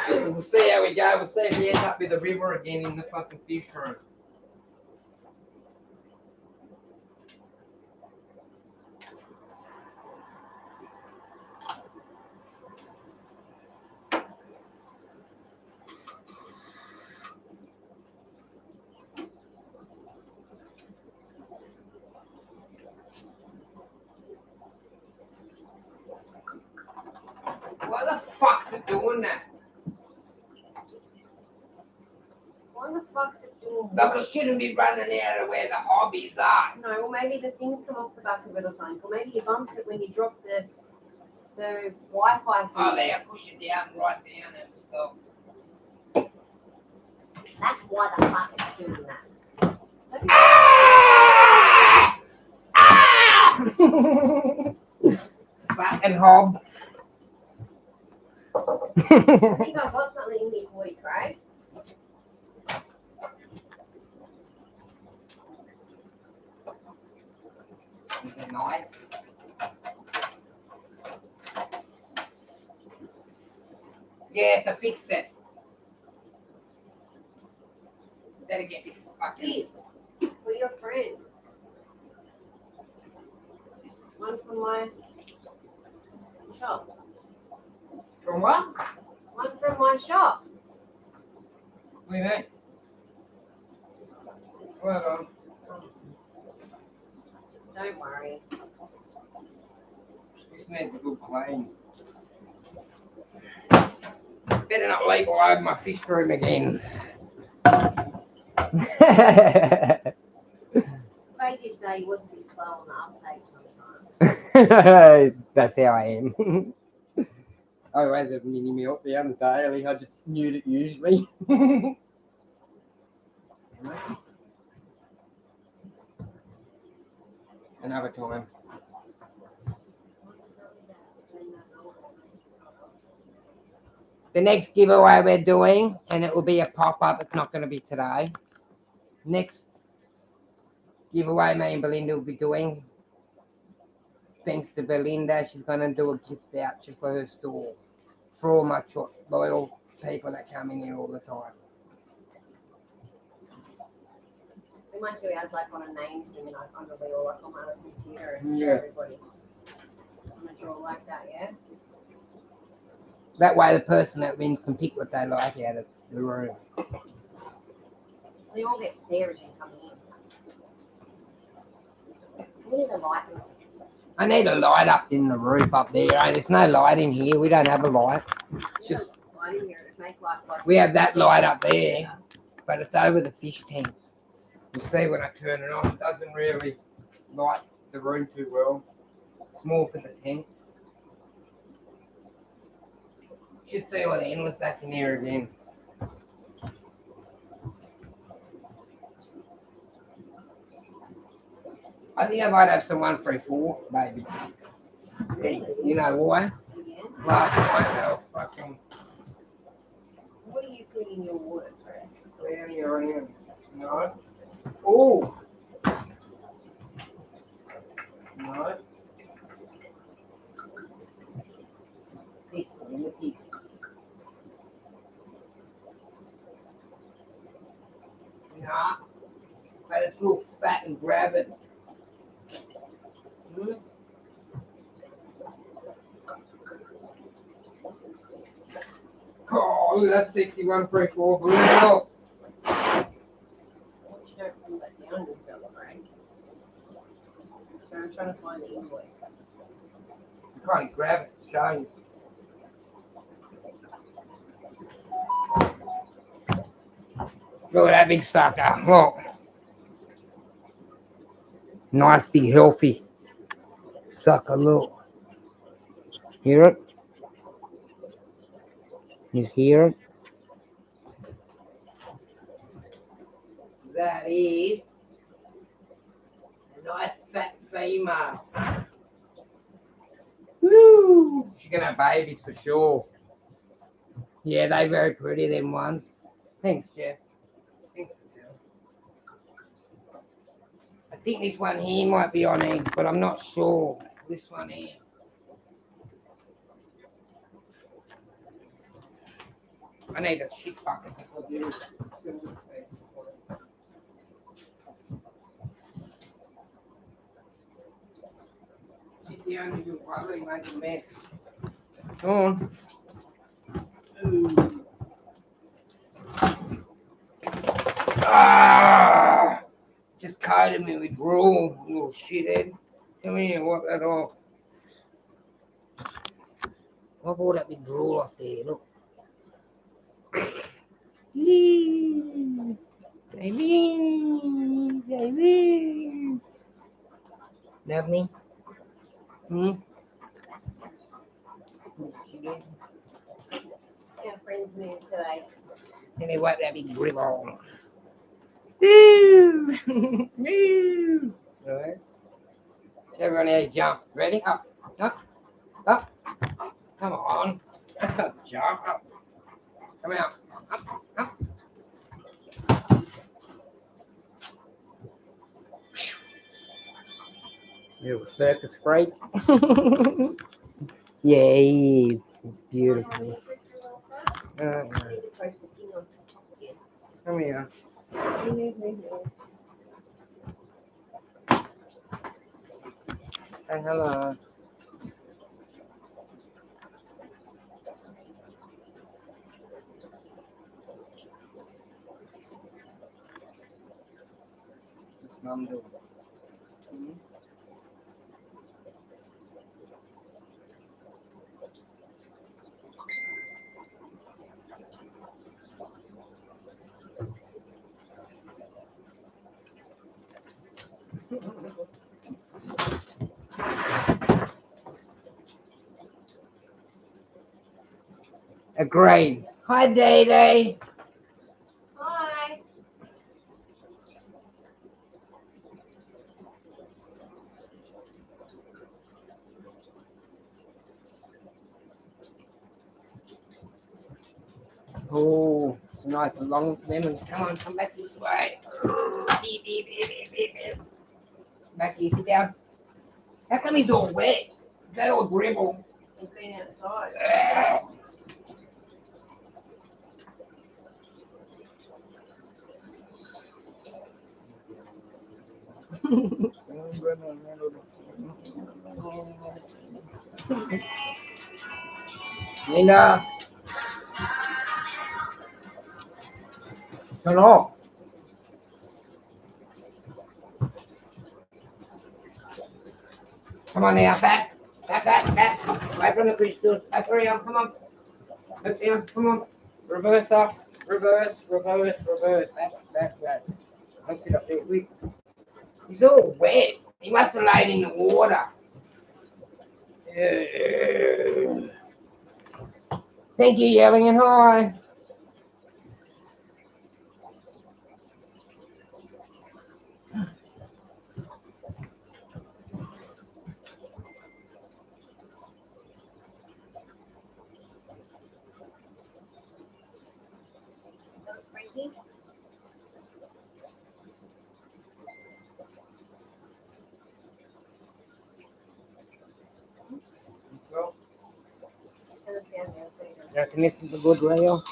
We'll see how we go. We'll see if we end up with the river again in the fucking fish room. Why the fuck's it doing that? Why the fuck's it doing? Like it shouldn't be running out of where the hobbies are. No, well maybe the things come off the back of it or something. Or maybe you bumped it when you dropped the Wi-Fi thing. Oh, there, push it down, right down and stuff. That's why the fuck it's doing that. Fucking hob. I think I've got something here for you, Craig. Is it nice? Yes, I fixed it. Better get this fucking. These for your friends. One from my shop. From what? One from my shop. What do you mean? Well done. Don't worry. This needs a good clean. Better not leave all over my fish room again. Craig did say he wasn't too slow on the uptake sometimes. That's how I am. I always have mini milk the other day. I just knew it usually. Another time. The next giveaway we're doing, and it will be a pop-up, it's not going to be today. Next giveaway me and Belinda will be doing, thanks to Belinda, she's going to do a gift voucher for her store for all my loyal people that come in here all the time. We might do ours like on a name thing and I'm going to be all like on my other computer and show Yeah. everybody. I'm not sure like that, yeah? That way the person that wins can pick what they like out of the room. They all get Sarah's and coming in. We need a light. I need a light up in the roof up there. There's no light in here. We don't have a light. It's just light in here to make like we have that light up there, but it's over the fish tanks. You see when I turn it on, it doesn't really light the room too well. It's more for the tanks. Should see all the endless back in here again. I think I might have some 134, maybe. You know why? Last night they were fucking What are you putting in your water, Fred? clowning around. No. Oh. No. Peaceful in the peace. Nah. But it's real fat and grab it. Hmm? Oh, look at that 6134 blue. You don't pull that down to celebrate. So I'm trying to find the invoice. You can't grab it, show you. Look at that big sucker. Look. Nice, big, healthy sucker. Look. Hear it? You hear it? That is a nice fat female. Woo! She's gonna have babies for sure. Yeah, they're very pretty, them ones. Thanks, Jeff. Thanks, Jeff. I think this one here might be on egg, but I'm not sure. This one here. I need a shit bucket to put you. Sit down and do brother, you make a mess. Go on. Ah! Just coated me with gruel, little shithead. Come here, wipe that off. Wipe all that big gruel off there, look. Love me? Hmm? Our friends moved today. Let me wipe that big grip on. Woo! Woo! Alright. Everyone here jump. Ready? Up, up, up. Come on. Jump up. Come out. Up, up. Little circus freak. Yeah, he is. It's beautiful. Come here. Say hello. What's Mum doing? Agreed. Hi, Day Day. Hi. Oh, nice and long lemons. Come on, come back this way. Back here, sit down. How come he's all wet? Is that all dribble? We've been outside. Linda. Turn off. Come on now, back. Back. Right from the crystals. Back around, come on. Back down, come on. Reverse up. Reverse. Back. Don't sit up there, quick. He's all wet. He must have laid in the water. Thank you, yelling and hi. Frankie? Doesn't sound good, so you know. You reckon this is a good rail?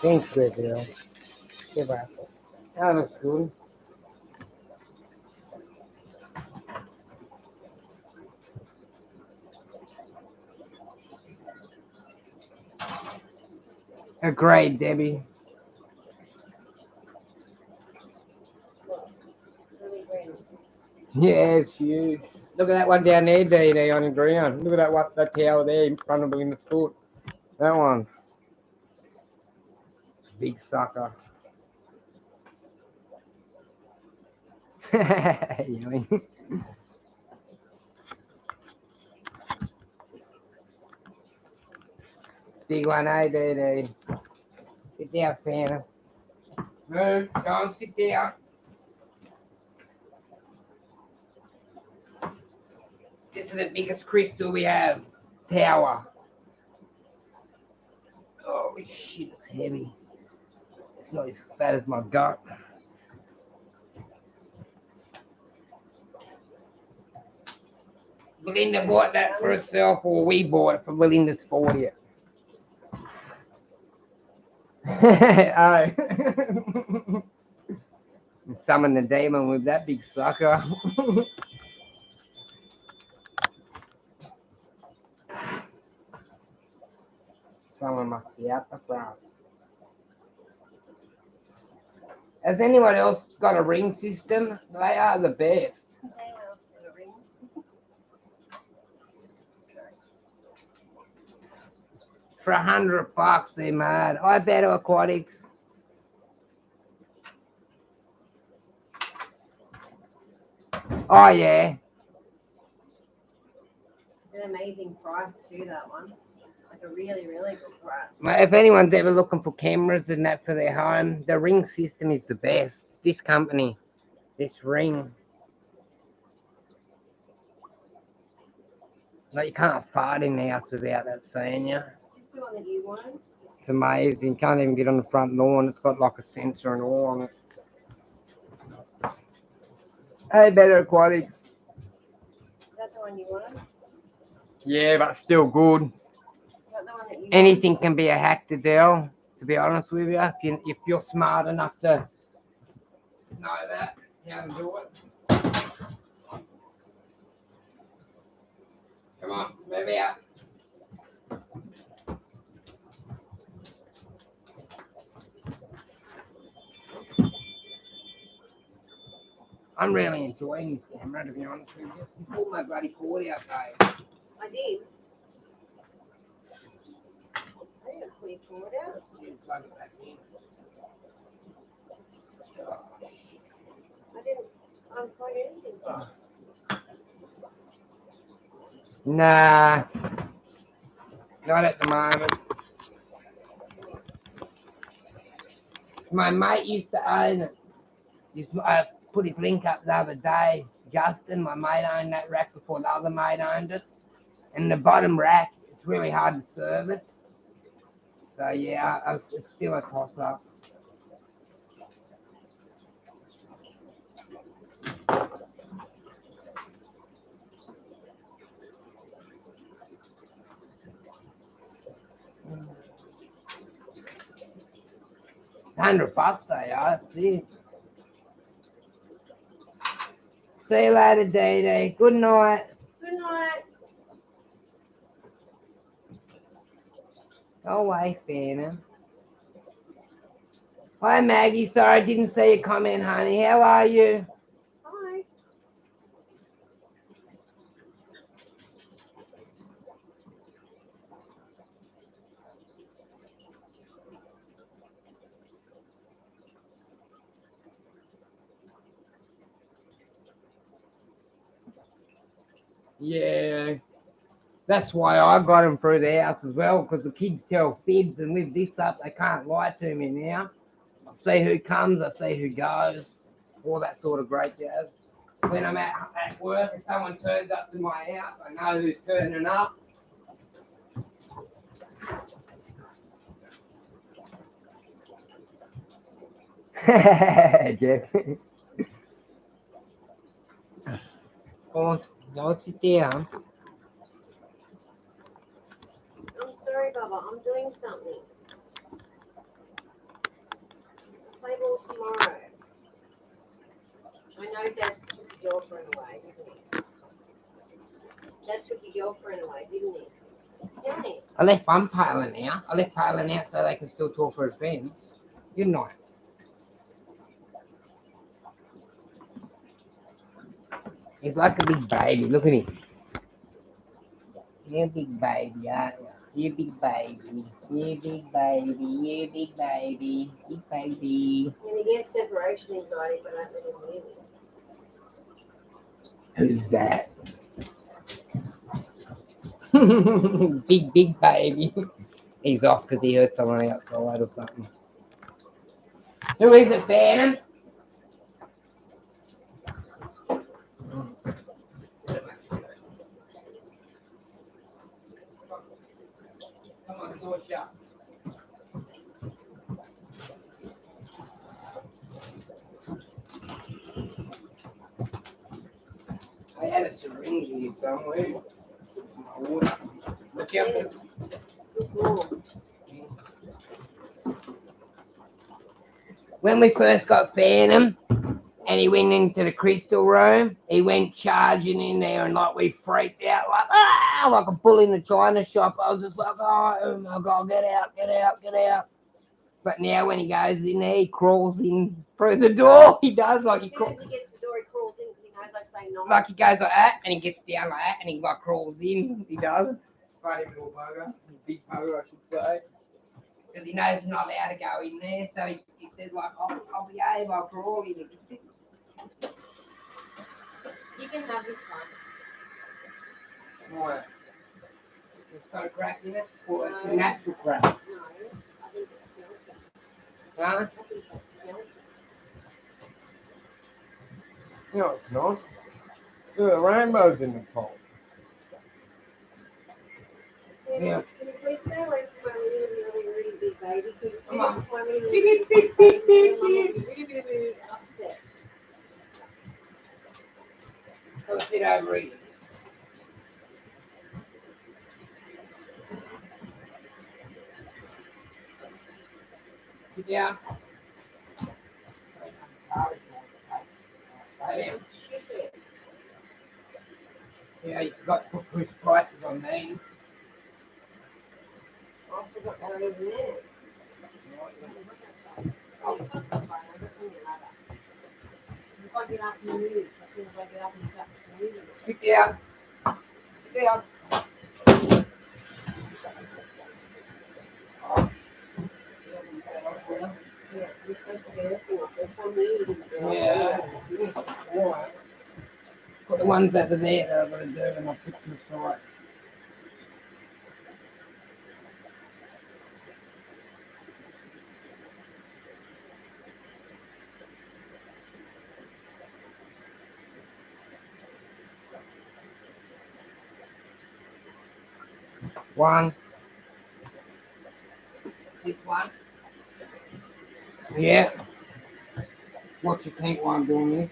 Thanks, good girl. Give back. That was good. Agreed, Debbie. Really great. Yeah, it's huge. Look at that one down there, Day on the ground. Look at that tower there in front of Belinda's foot. That one. It's a big sucker. Yelling. Big one, Day. Sit down, Phantom. Move, go and sit down. This is the biggest crystal we have. Tower. Holy shit, it's heavy. It's not as fat as my gut. Belinda bought that for herself, or we bought it for Belinda's 40th. Oh. Summon the demon with that big sucker. Someone must be out the front. Has anyone else got a ring system? They are the best. They will. for $100, they're mad. I Better Aquatics. Oh yeah. An amazing price too, that one. Like a really, really good price. Well, if anyone's ever looking for cameras and that for their home, the Ring system is the best. This company, this Ring. Like you can't fart in the house without that seeing you. Just the one that you wanted. It's amazing. You can't even get on the front lawn. It's got like a sensor and all on it. Hey, Better Aquatics. Is that the one you wanted? Yeah, but still good. Is that the one that you Anything can be a hack to deal, to be honest with you. If you're smart enough to know that, how to do it. Come on, move out. I'm really enjoying this camera, to be honest with you. You pulled my bloody cord out, Dave. I did. I didn't pull your cord out. You plug it back in. I didn't unplug anything. Nah, not at the moment. My mate used to own it. I put his link up the other day. Justin, my mate, owned that rack before the other mate owned it. And the bottom rack, it's really hard to service. So yeah, it's still a toss-up. $100 they are. See you later, Dee Dee. Good night. Good night. Go away, Phantom. Hi, Maggie. Sorry, I didn't see your comment, honey. How are you? Hi. Yeah. That's why I got him through the house as well, because the kids tell fibs, and with this up, they can't lie to me now. I see who comes, I see who goes, all that sort of great jazz. When I'm at work, if someone turns up to my house, I know who's turning up. Jeff. Go sit down. I'm sorry, Bubba. I'm doing something. Play ball tomorrow. I know Dad took your girlfriend away, didn't he? Dad took your girlfriend away, didn't he? Didn't he? I left one Palin out. I left Palin out so they can still talk for his friends. Good night. He's like a big baby. Look at him. You're a big baby, aren't you? You big baby. You big baby. You big baby. Big baby. And he gets separation anxiety if I don't let him near me. Who's that? big baby. He's off because he hurt someone outside or something. Who is it, Phantom? Come on, door shut. I had a syringe here somewhere. My water. Look out. Good ball. When we first got Phantom and he went into the crystal room, he went charging in there and like we freaked out like a bull in the china shop. I was just like, oh my God, get out, get out, get out. But now when he goes in there, he crawls in through the door. He does like he As soon crawls. as he gets to the door, he crawls in because he knows, like, say no. Like he goes like that and he gets down like that and he like crawls in. He does. funny little bugger, big bugger, I should say. Because he knows he's not allowed to go in there, so he says, like, I'll behave after all. You can have this one. Right. It's got a crack in it, or it's a No. natural crack. No, I think it's smelly. Huh? I think it's smelly. No, it's not. Look, the rainbow's in the pot. Yeah. Can you please stay away from my really big baby? Because Come on. I'm really upset. Go sit over here. Sit down. Lay down. Yeah, you forgot to put push prices on these. I forgot that over there. Oh, that's fine. I'll just send you later. If I get up and move, as soon as I get up and start moving. Sit down. Sit down. Yeah, you're supposed to get airport. There's some meetings. Yeah. Alright. Put the ones that are there that I'm going to do and I'll put to the side. One. This one. Yeah. Watch your tank while I'm doing this.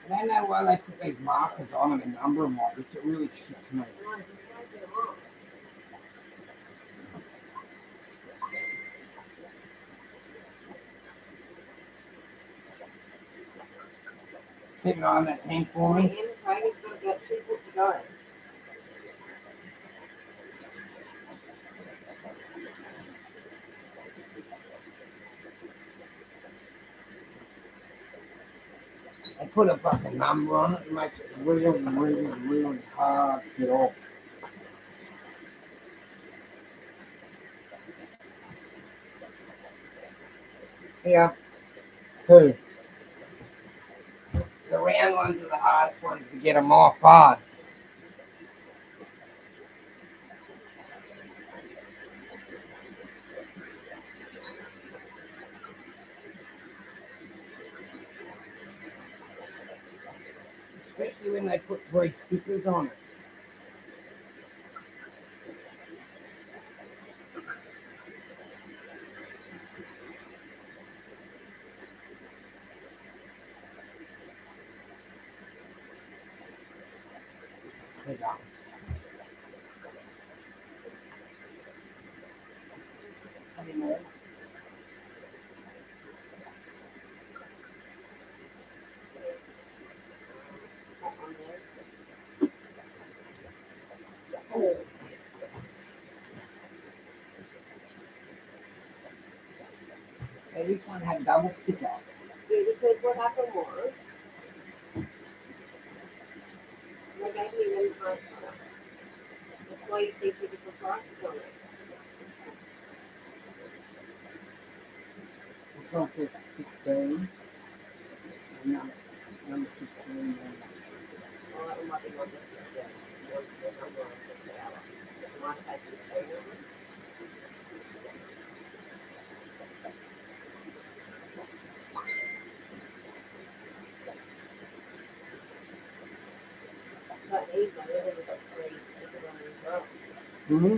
I don't know why they put these markers on them and number them like this. It really shits me. Keep an eye on that tank for me. And Frankie's got 2 foot to go. They put a fucking number on it. It makes it really, really, really hard to get off. Here. 2. The round ones are the hardest ones to get them off hard. Especially when they put 3 stickers on it. There you go. Any more? That one there. Hey, this one had double sticker. Yeah, because what happened was, they gave me really nice one. That's why you see 2 different prices on it. This one says 16. Number 16. Oh, it might be one that's just the number of the hour. It might take 16 of them. But these ones, they've only got 3 stickers on them as well. Mm-hmm.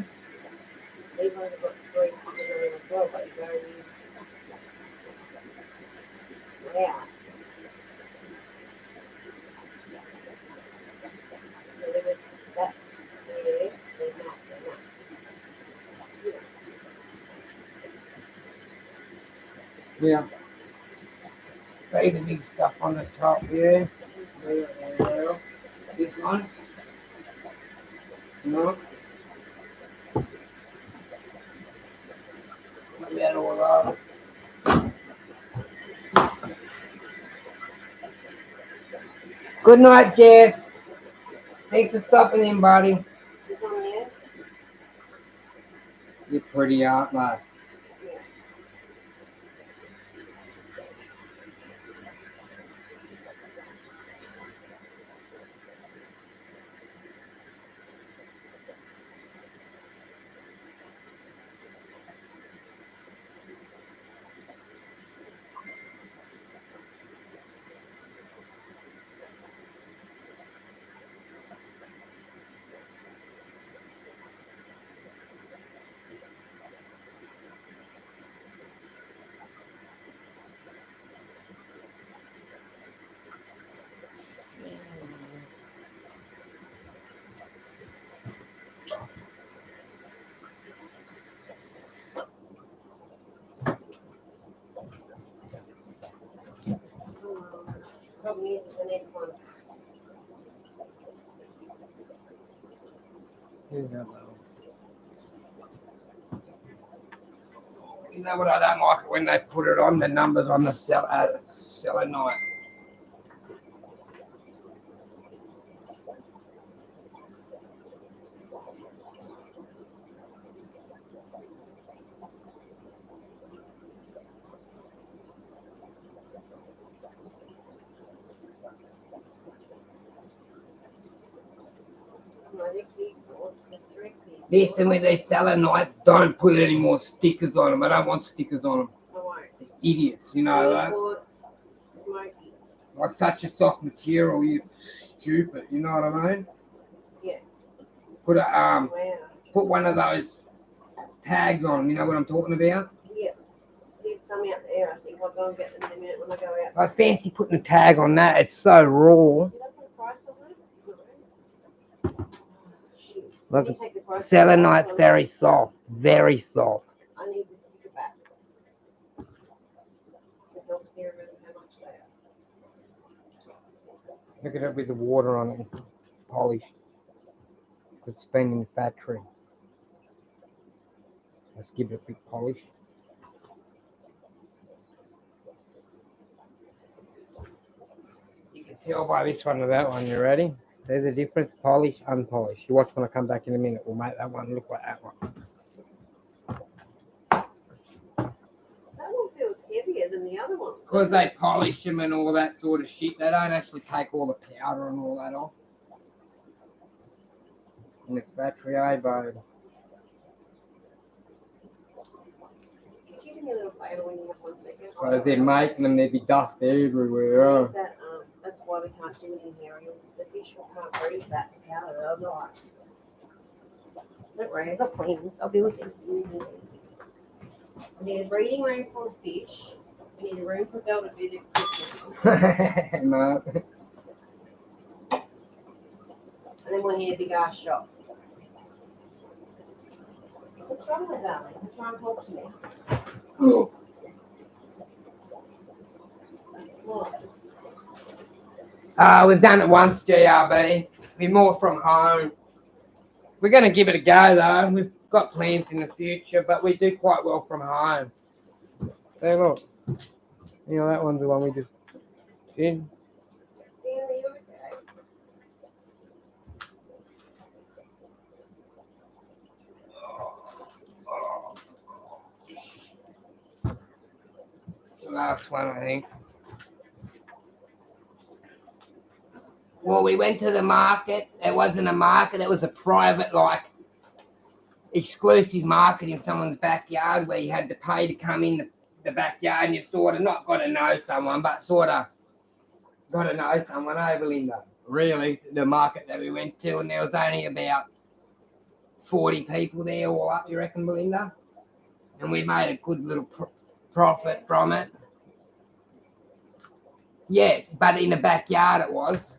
They've only got 3 stickers on them as well, but you go in. Wow. So there was that there, then that, then that. Yeah. Very the big stuff on the top, yeah. Yeah. On? No. Maybe that all over. Good night, Jeff. Thanks for stopping in, buddy. It's on there. You're pretty, aren't they? Problem is, the next one. You know what I don't like it when they put it on the numbers on the selenite. Listen, with these selenites, don't put any more stickers on them. I don't want stickers on them. I won't. Idiots, you know that. Smoky. Like such a soft material, you stupid. You know what I mean? Yeah. Put a Wow. put one of those tags on them. You know what I'm talking about? Yeah. There's some out there. I think I'll go and get them in a minute when I go out. I fancy putting a tag on that. It's so raw. Did I put a price on that? No. Shoot. Look, Can you take the price selenite's off? very soft, very soft. I need the sticker back. It helps me remember how much they are. Look at it with the water on it, polished. It's been in the factory. Let's give it a big polish. You can tell by this one to that one. You ready? There's the difference: polish, unpolished. You watch when I come back in a minute. We'll make that one look like that one. That one feels heavier than the other one. Because they polish them and all that sort of shit, they don't actually take all the powder and all that off. In the factory, babe. Could you do me a little favour when you have 1 second? So as they're making them, there'd be dust everywhere. Oh. That, that's why we can't do it in here. The fish can't breathe that powder. They'll die. Don't worry, I've got plans. I'll be with this. We need a breeding room for the fish. We need a room for Belle to do the cooking. No. And then we need a big ass shop. What's wrong with that? What's wrong with talk to me? Oh. What? We've done it once, GRB. We're more from home. We're going to give it a go, though. We've got plans in the future, but we do quite well from home. Hey, look. You know, that one's the one we just did. Yeah, you're okay. The last one, I think. Well, we went to the market. It wasn't a market. It was a private, like, exclusive market in someone's backyard where you had to pay to come in the backyard and you sort of not got to know someone, but sort of got to know someone, Belinda. Really, the market that we went to, and there was only about 40 people there all up, you reckon, Belinda? And we made a good little profit from it. Yes, but in the backyard it was.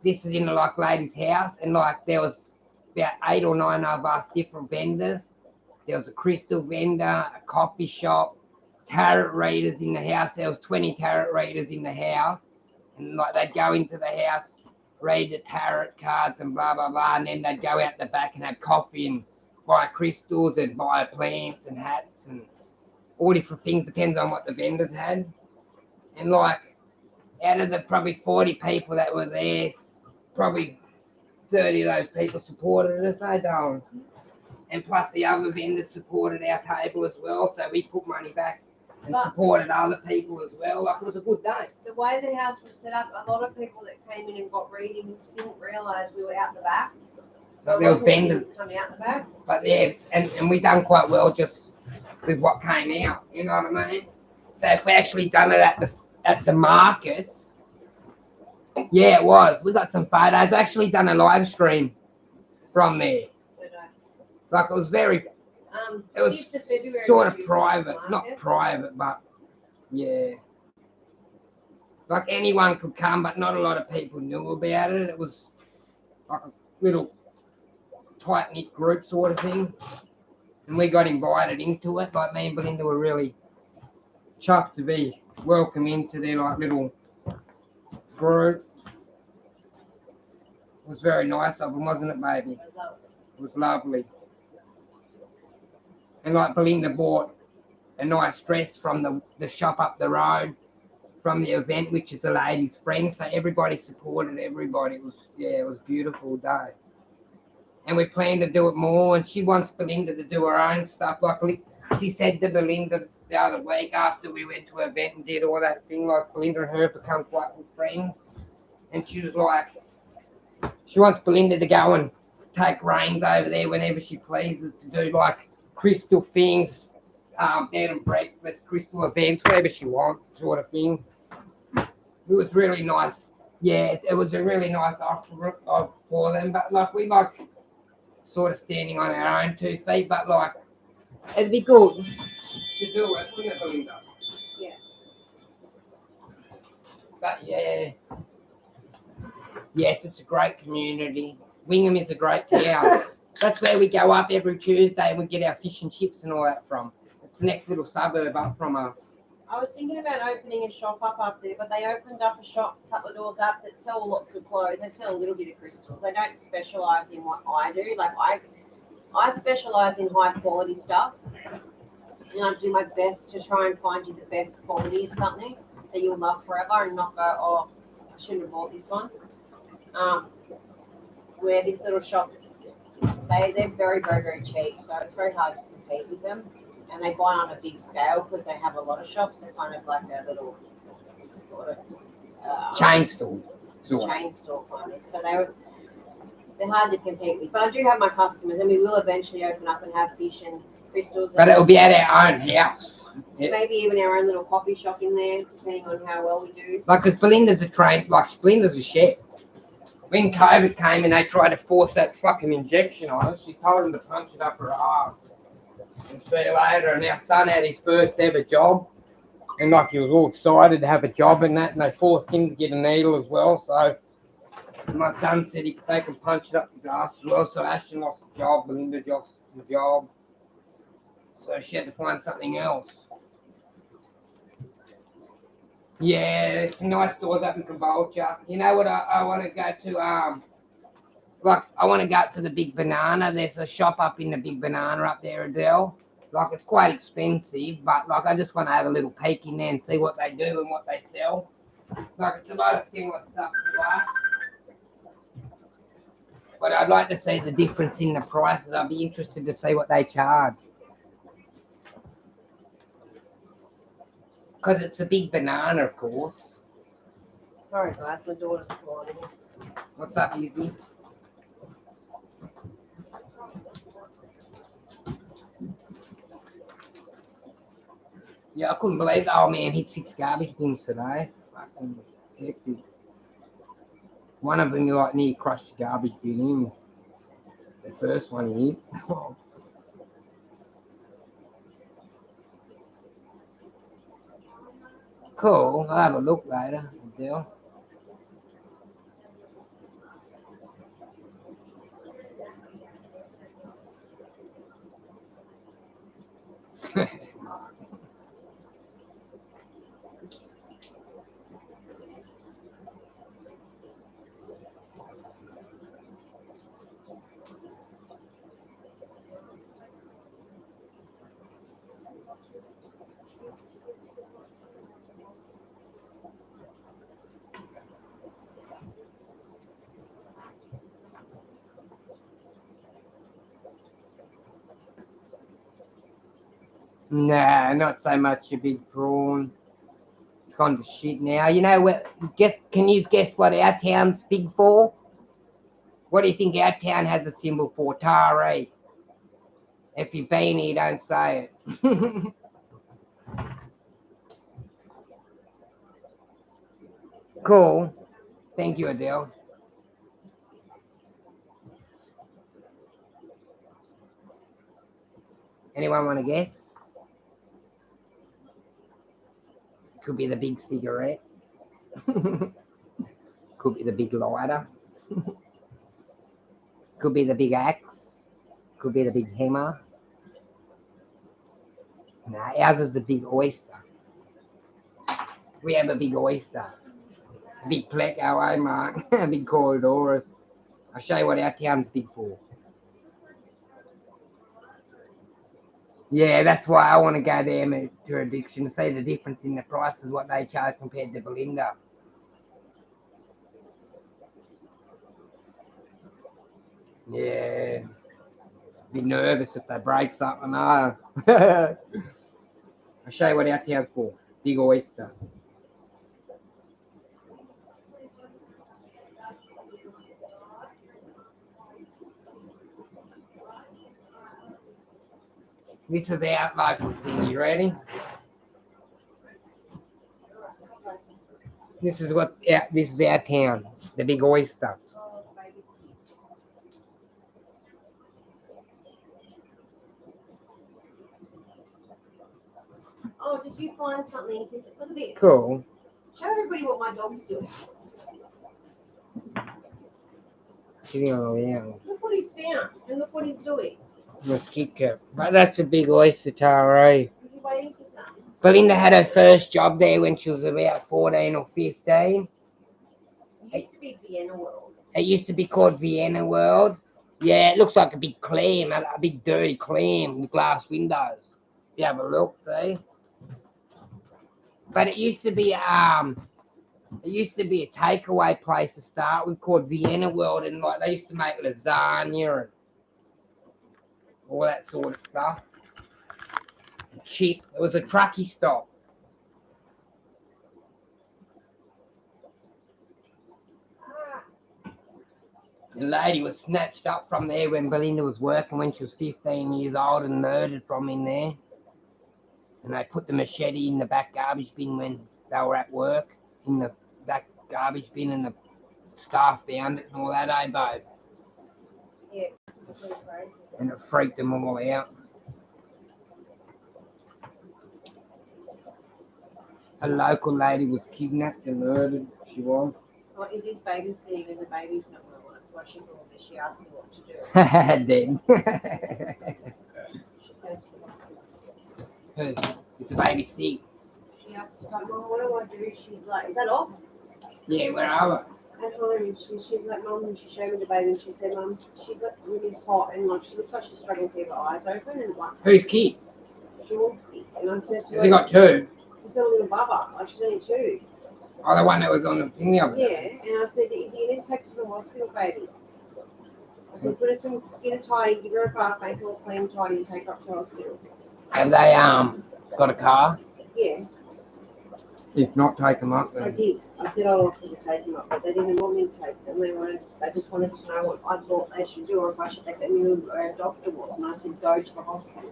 This is in the like lady's house, and like there was about 8 or 9 of us different vendors. There was a crystal vendor, a coffee shop, tarot readers in the house. There was 20 tarot readers in the house, and like they'd go into the house, read the tarot cards and blah, blah, blah. And then they'd go out the back and have coffee and buy crystals and buy plants and hats and all different things, depends on what the vendors had. And like, out of the probably 40 people that were there, probably 30 of those people supported us, eh, Darwin? And plus the other vendors supported our table as well, so we put money back and But- supported other people as well. Like, it was a good day. The way the house was set up, a lot of people that came in and got readings didn't realise we were out the back. But there was vendors, coming out the back. but yeah, and we done quite well just with what came out. You know what I mean? So if we actually done it at the markets, yeah, it was. We got some photos. I actually done a live stream from there. Like, it was very, it was 5th of February sort was of your private, first not market. private, but yeah. Like, anyone could come, but not a lot of people knew about it. It was like a little tight-knit group sort of thing. And we got invited into it. Like, me and Belinda were really chuffed to be welcomed into their like little group. It was very nice of them, wasn't it, baby? It was lovely. And like, Belinda bought a nice dress from the shop up the road from the event, which is a lady's friend. So everybody supported everybody. It was a beautiful day. And we plan to do it more. And she wants Belinda to do her own stuff. Like, she said to Belinda the other week after we went to an event and did all that thing, like, Belinda and her become quite good friends. And she was like, she wants Belinda to go and take reins over there whenever she pleases to do like crystal things, bed and breakfast, crystal events, whatever she wants, sort of thing. It was really nice. Yeah, it was a really nice offer for them. But like, we like sort of standing on our own 2 feet, but like, it'd be good to do it, wouldn't it, Belinda? Yeah. But yeah. Yes, it's a great community. Wingham is a great town. That's where we go up every Tuesday and we get our fish and chips and all that from. It's the next little suburb up from us. I was thinking about opening a shop up there, but they opened up a shop a couple of doors up that sell lots of clothes. They sell a little bit of crystals. They don't specialise in what I do. Like, I specialise in high quality stuff. And I do my best to try and find you the best quality of something that you'll love forever and not go, oh, I shouldn't have bought this one. Where this little shop, they're very, very, very cheap. So it's very hard to compete with them. And they buy on a big scale because they have a lot of shops. They're kind of like a little, what's it called? Chain store. Chain store kind of. So they're hard to compete with. But I do have my customers, and we will eventually open up and have fish and crystals. But it'll be at our own house. Yeah. Maybe even our own little coffee shop in there, depending on how well we do. Like, because Belinda's Belinda's a chef. When COVID came and they tried to force that fucking injection on us, she told them to punch it up her ass. And see you later. And our son had his first ever job. And like, he was all excited to have a job and that. And they forced him to get a needle as well. So my son said they can punch it up his ass as well. So Ashton lost the job. Belinda lost the job. So she had to find something else. Yeah, there's some nice stores up in Caboolture. You know what I want to go to? Like, I want to go up to the Big Banana. There's a shop up in the Big Banana up there, Adele. Like, it's quite expensive, but like, I just want to have a little peek in there and see what they do and what they sell. Like, it's a lot of similar stuff to us. But I'd like to see the difference in the prices. I'd be interested to see what they charge. Because it's a Big Banana, of course. Sorry, guys, my daughter's calling. What's up, Izzy? Yeah, I couldn't believe the old man hit 6 garbage bins today. Fucking hectic. One of them, like, near crushed the garbage bin in. The first one he hit. Cool. I'll have a look later, Adele. Nah, not so much a big prawn. It's gone to shit now. You know what? Can you guess what our town's big for? What do you think our town has a symbol for? Taree. If you've been here, don't say it. Cool. Thank you, Adele. Anyone want to guess? Could be the big cigarette. Could be the big lighter. Could be the big axe. Could be the big hammer. No, ours is the big oyster. We have a big oyster. A big pleco, eh, Mark? A big corridors. I'll show you what our town's big for. Yeah, that's why I want to go there, my jurisdiction, to see the difference in the prices, what they charge compared to Belinda. Yeah. Be nervous if they break something. No. I'll show you what our town's for. Big oyster. This is our local thing. You ready? This is our town. The big oyster. Oh, did you find something? Look at this. Cool. Show everybody what my dog's doing. Sitting on the ground. Look what he's found and look what he's doing. Mosquito. But that's a big oyster, Tara. Is he waiting for something? Belinda had her first job there when she was about 14 or 15. It used to be Vienna World. It used to be called Vienna World. Yeah, it looks like a big clam, a big dirty clam with glass windows. You have a look, see? But it used to be a takeaway place to start with called Vienna World, and like they used to make lasagna and all that sort of stuff. Chips. It was a truckie stop. The lady was snatched up from there when Belinda was working when she was 15 years old and murdered from in there. And they put the machete in the back garbage bin when they were at work, in the back garbage bin, and the staff found it and all that, eh, babe? Yeah. That's really crazy. And it freaked them all out. A local lady was kidnapped and murdered. She was. Oh, is his babysitting and the baby's not well? That's why she called me. She asked me what to do. Dead. She goes to the hospital. Who? Is the baby sick? She asked, like, Mum, what do I do? She's like, is that off? Yeah, where are I told her, and she's like, Mum, and she showed me the baby, and she said, Mum, she's like really hot, and like she looks like she's struggling to keep her eyes open, and like they? Whose kid? Sean's kid. And I said to her, Has he got two? she's got a little bubba, like she's only 2. Oh, the one that was on the thing the other day. Yeah, and I said, you need to take her to the hospital, baby. I said, put her get her tidy, give her a bath, make her all clean and tidy, and take her up to the hospital. Have they got a car? Yeah, If not, take them up I then. did. I said I wanted to take them up, but they didn't want me to take them. They just wanted to know what I thought they should do, or if I should take them to where a doctor was. And I said, go to the hospital.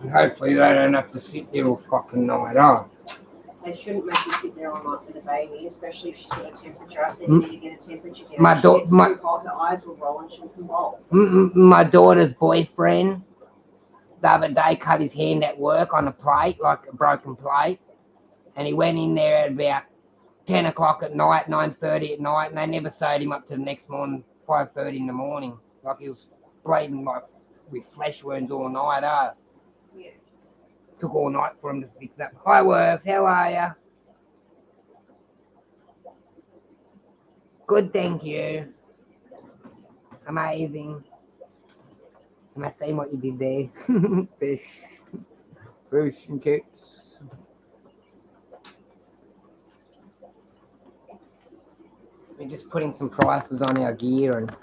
And hopefully they don't have to sit there all fucking night off. They shouldn't make you sit there all night with a baby, especially if she's got a temperature. I said you need to get a temperature down. My If she gets daughter- too hot, her eyes will roll and she'll convulse. My daughter's boyfriend the other day cut his hand at work on a plate, like a broken plate. And he went in there at about 10 o'clock at night, 9:30 at night, and they never sewed him up to the next morning, 5:30 in the morning. Like he was bleeding like with flesh wounds all night, Yeah. Took all night for him to fix that. Hi, Worth. How are ya? Good, thank you. Amazing. Am I saying what you did there? Fish. Fish and chips. We're just putting some prices on our gear and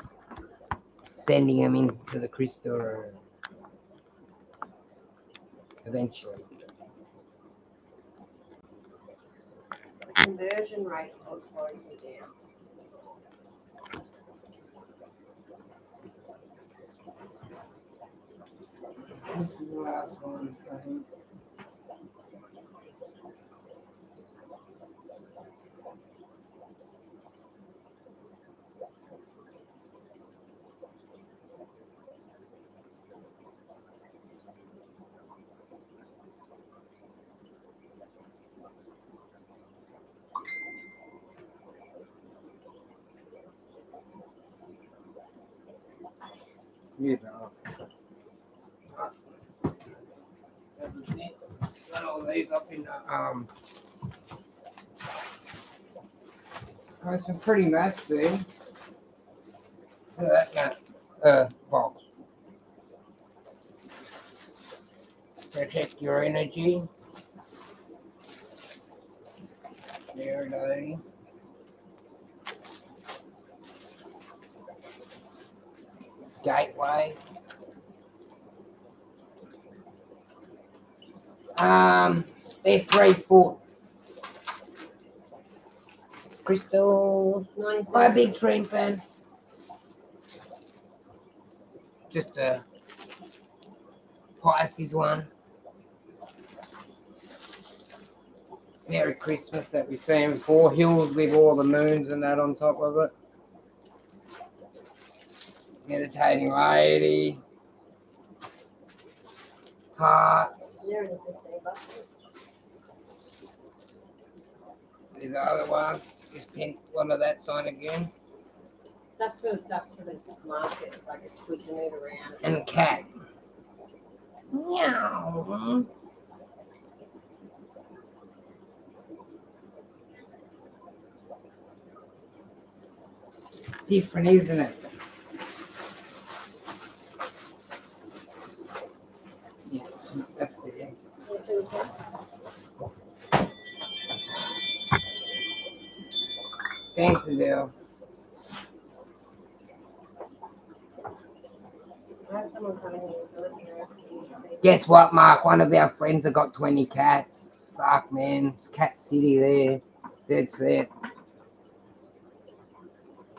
sending them into the crystal eventually. The conversion rate slows me down. This is the last one, I think. Yeah, got all these up in the got some pretty mats there. Look at that box. Protect your energy. There, lady. Gateway. They're 3 foot. Crystal. My big dream fan. Just a Pisces one. Merry Christmas that we've seen before. Hills with all the moons and that on top of it. Meditating lady. Hearts. They're in the 15 bucks. There's the other one. Just pink one of that sign again. Stuff's for the market. It's like it's good to move around. And cat. Meow. Different, isn't it? Yeah, that's it. Thanks, Adele. I had someone come in here looking around. Guess what, Mark? One of our friends have got 20 cats. Fuck, man. It's Cat City there. That's it.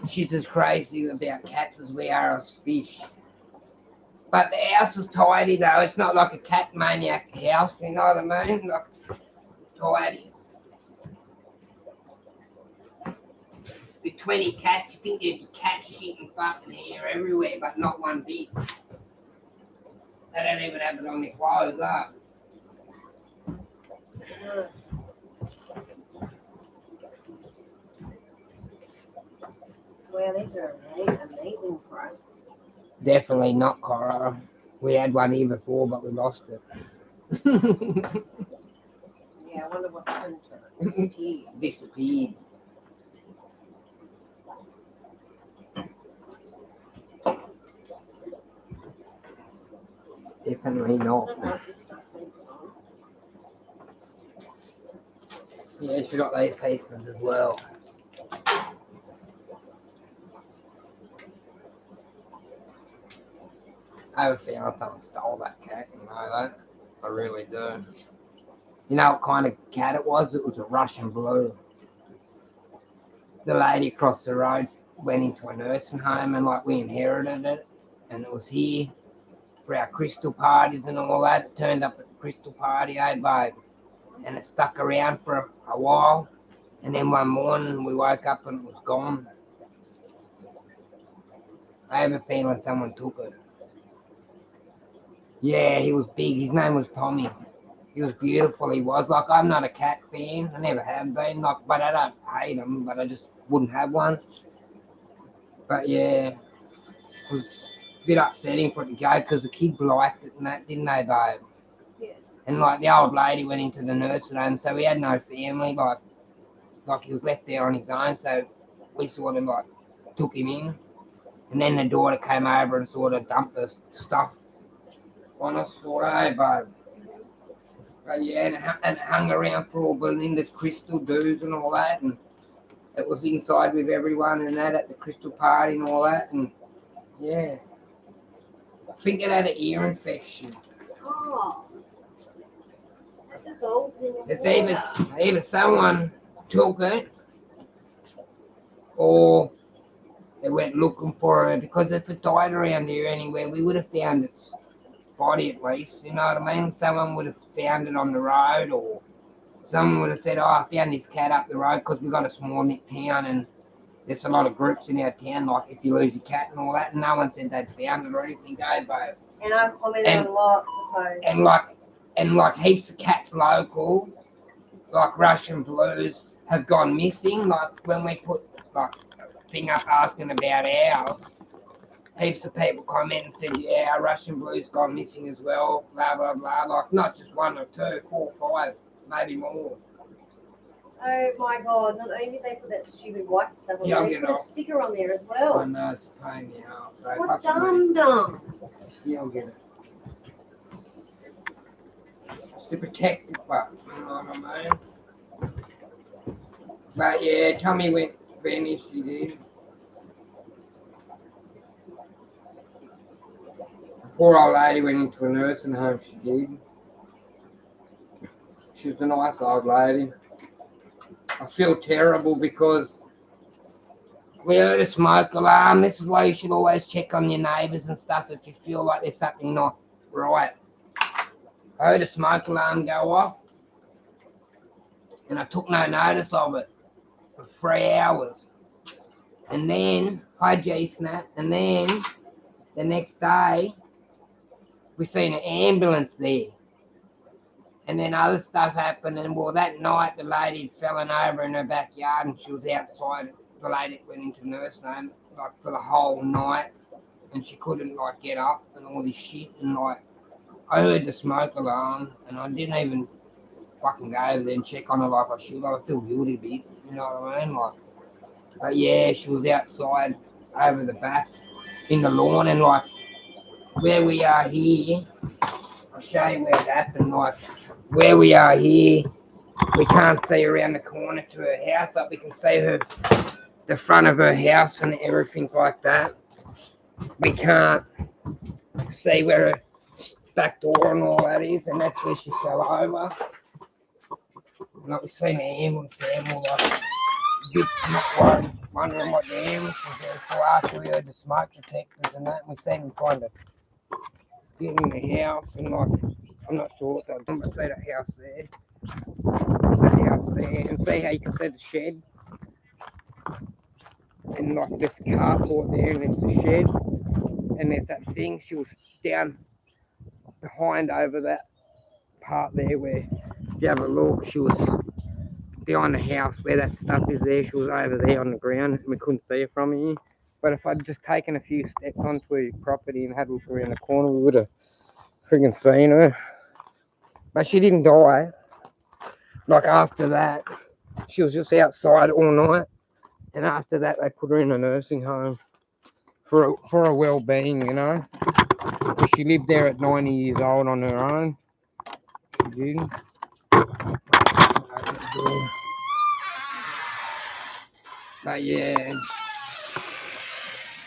She's as crazy about cats as we are as fish. But the house is tidy, though. It's not like a cat maniac house, you know what I mean? Like, it's tidy. With 20 cats, you think there'd be cat shit and fucking hair everywhere, but not one bit. They don't even have it on their clothes, huh? Well, these are amazing price. Definitely not Cora. We had one here before, but we lost it. Yeah, I wonder what happened to it. Disappeared. Disappeared. Definitely I not. don't like this stuff. Yeah, she got these pieces as well. I have a feeling someone stole that cat, you know that? I really do. You know what kind of cat it was? It was a Russian blue. The lady across the road went into a nursing home and like we inherited it. And it was here for our crystal parties and all that. It turned up at the crystal party, eh, babe? And it stuck around for a while. And then one morning we woke up and it was gone. I have a feeling someone took it. Yeah, he was big. His name was Tommy. He was beautiful. He was. Like, I'm not a cat fan. I never have been. Like, but I don't hate him. But I just wouldn't have one. But yeah, it was a bit upsetting for it to go because the kids liked it and that, didn't they, babe? Yeah. And like the old lady went into the nursing home, so he had no family. Like he was left there on his own. So we sort of like took him in. And then the daughter came over and sort of dumped the stuff on us, sort of, hey, babe. But yeah, and it hung around for all Belinda's crystal dudes and all that. And It was inside with everyone and that at the crystal party and all that, and yeah, I think it had an ear infection. Oh, that dissolves in the It's water. either someone took it or they went looking for her, because if it died around here anywhere, we would have found its body at least. You know what I mean? Someone would have found it on the road, or someone would have said, "Oh, I found this cat up the road," because we got a small knit town and there's a lot of groups in our town. Like if you lose your cat and all that, and no one said they'd found it or anything. But And I've commented And- on a lot, I suppose. and like heaps of cats local, like Russian Blues, have gone missing. Like when we put like a thing up asking about ours, heaps of people comment and said, "Yeah, our Russian Blues gone missing as well." Blah blah blah. Like not just one or two, 4, 5, maybe more. Oh my god, not only did they put that stupid white stuff on Yeah, I'll there, they get put it a off. sticker on there as I well. know it's a pain in the ass. So What fuck me. dum-dums. Yeah, I'll get it. It's to protect it, but you know what I mean. But yeah, Tommy went vanished. He did. The poor old lady went into a nursing home. She did. She was a nice old lady. I feel terrible because we heard a smoke alarm. This is why you should always check on your neighbours and stuff if you feel like there's something not right. I heard a smoke alarm go off and I took no notice of it for 3 hours. And then, hi G-Snap, and then the next day we seen an ambulance there. And then other stuff happened, and well, that night the lady had fallen over in her backyard and she was outside. The lady went into nursing home like for the whole night, and she couldn't like get up and all this shit. And like, I heard the smoke alarm, and I didn't even fucking go over there and check on her like I should. I feel guilty a bit, you know what I mean? Like, but yeah, she was outside over the back in the lawn, and like where we are here, I'll show you where it happened. Like where we are here, we can't see around the corner to her house, but we can see the front of her house and everything like that. We can't see where her back door and all that is, and that's where she fell over. And like we seen the ambulance there, and we're like a bit not wondering what the ambulance was there for after we heard the smoke detectors and that. And we seen them trying to get in the house, and like I'm not sure what they're doing, but see that house there. That house there, and see how you can see the shed. And like this carport there, and there's the shed, and there's that thing. She was down behind over that part there where, if you have a look, she was behind the house where that stuff is there. She was over there on the ground, and we couldn't see her from here. But if I'd just taken a few steps onto her property and had a look around the corner, we would have friggin' seen her. But she didn't die. Like after that, she was just outside all night, and after that they put her in a nursing home for her well-being, you know. Because she lived there at 90 years old on her own. She did. But yeah.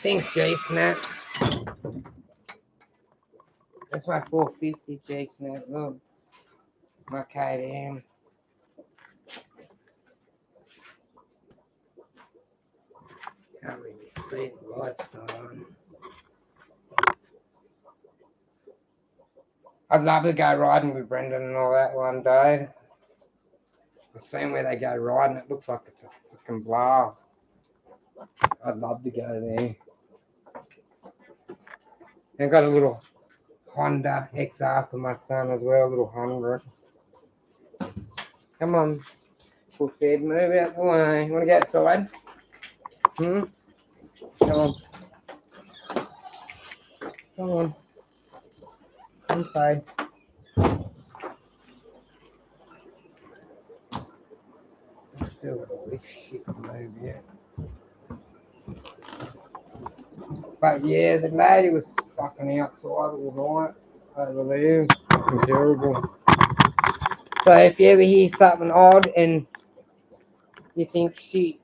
Thanks, G-Snap. That's my 450 G-Snap. Look. My KTM. Can't really see the lights on. I'd love to go riding with Brendan and all that one day. I've seen where they go riding. It looks like it's a fucking blast. I'd love to go there. I've got a little Honda XR for my son as well, a little Honda. Come on, full fed, move out the way. You want to go outside? Come on. Come on. Inside. Still got all this shit to move yet. But yeah, the lady was fucking outside all night over there. Fucking terrible. So if you ever hear something odd and you think, shit,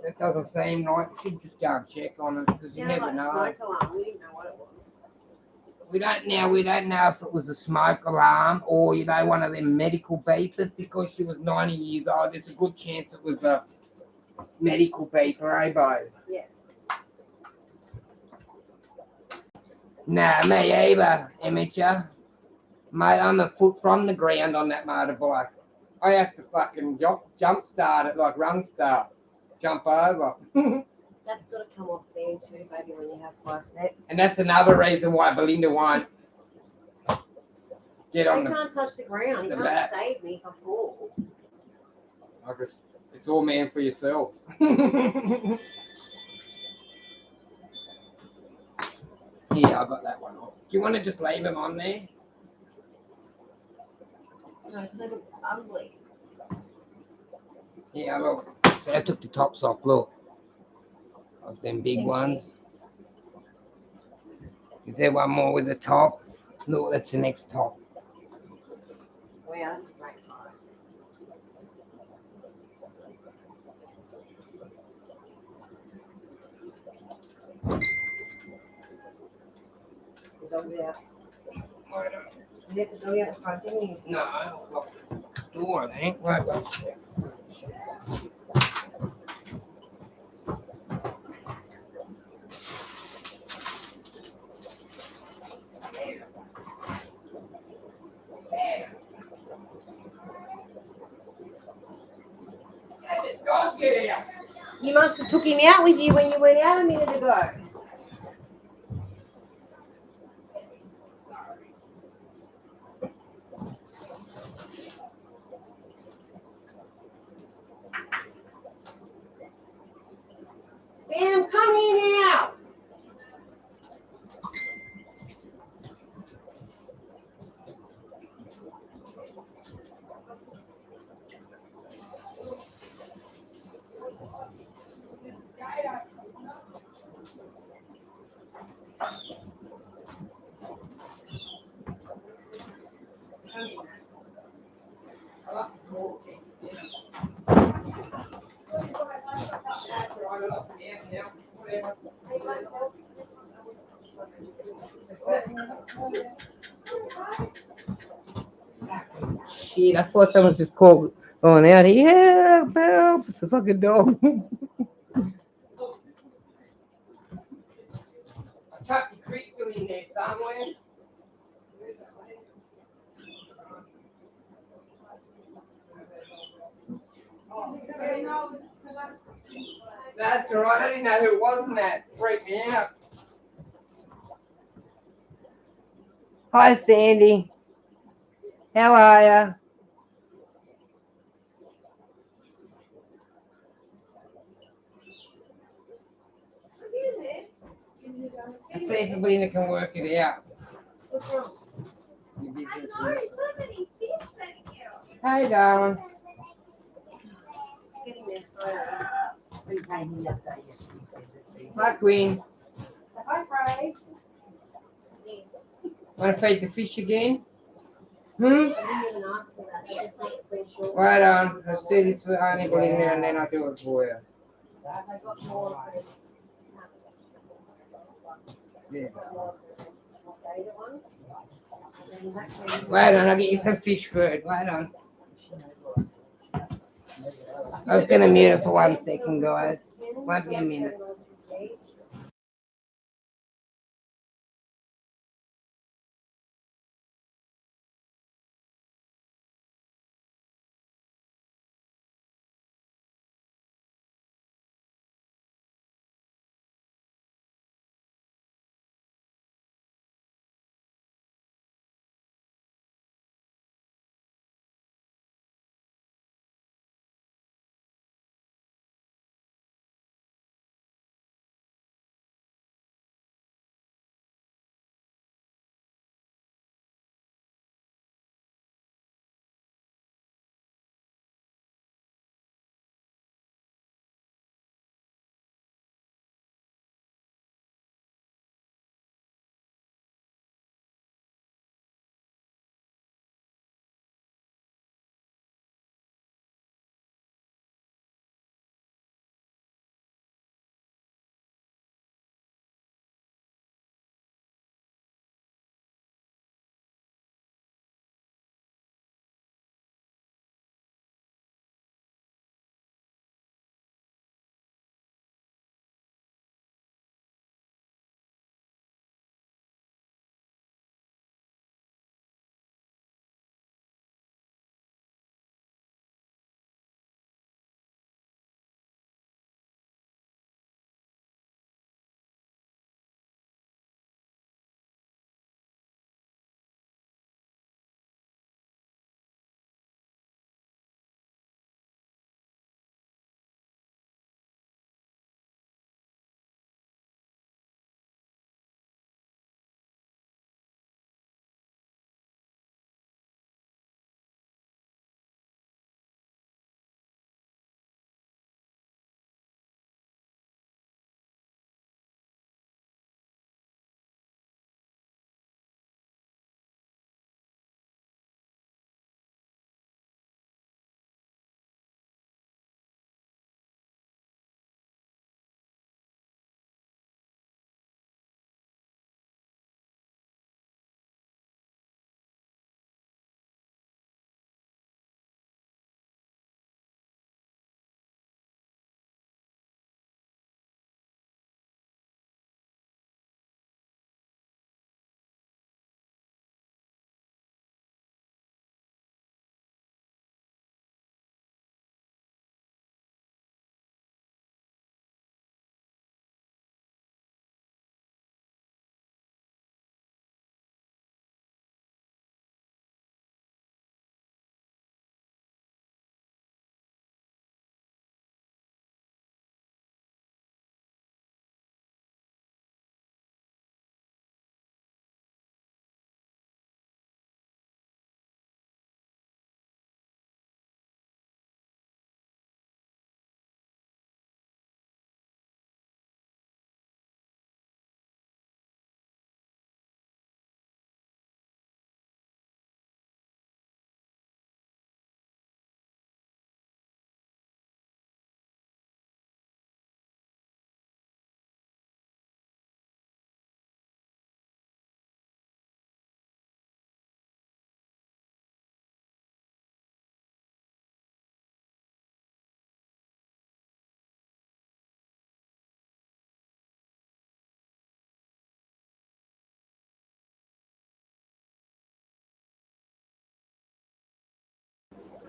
That doesn't seem right. You should just go and check on it because you Sounded never like a know. smoke alarm. We didn't know what it was. We don't know if it was a smoke alarm or one of them medical beepers because she was 90 years old. There's a good chance it was a medical beeper, eh, Bo? Yeah. Nah, me either, amateur. Mate, I'm a foot from the ground on that motorbike. I have to fucking jump start it like run start. Jump over. That's got to come off there too, baby, when you have 5 sec. And that's another reason why Belinda won't get on I can't touch the ground. You the can't back. save me if I fall. I guess it's all man for yourself. Yeah, I got that one off. Do you want to just leave them on there? No, they look ugly. Yeah, look. So I took the tops off, look. Of them big Thank you. ones. Is there one more with a top? Look, that's the next top. Wow, that's a great price. The dog's out. You let the dog out the front, didn't you? No, I don't lock the door, I think. Wait. Dog, get out. You must have took him out with you when you went out a minute ago. Bam, come here now. Shit, I thought someone just called going out here. Help! It's a fucking dog. I chucked the crystal in there somewhere. That's all right. I didn't know who it was, and that freaked me out. Hi, Sandy. How are ya? Let's see if Belinda can work it out. What's wrong? Your business with it. Hey, darling. Getting there slowly. Hi, Queen. Hi, Frey. Want to feed the fish again? I didn't even ask for that. I just make pretty sure. Right on. Let's do this with Honey Belinda and then I'll do it for you. I got more of it. Yeah. Potato one. And then that Right on. I'll get you some fish food. Right on. I was going to mute it for 1 second, guys. Won't be a minute.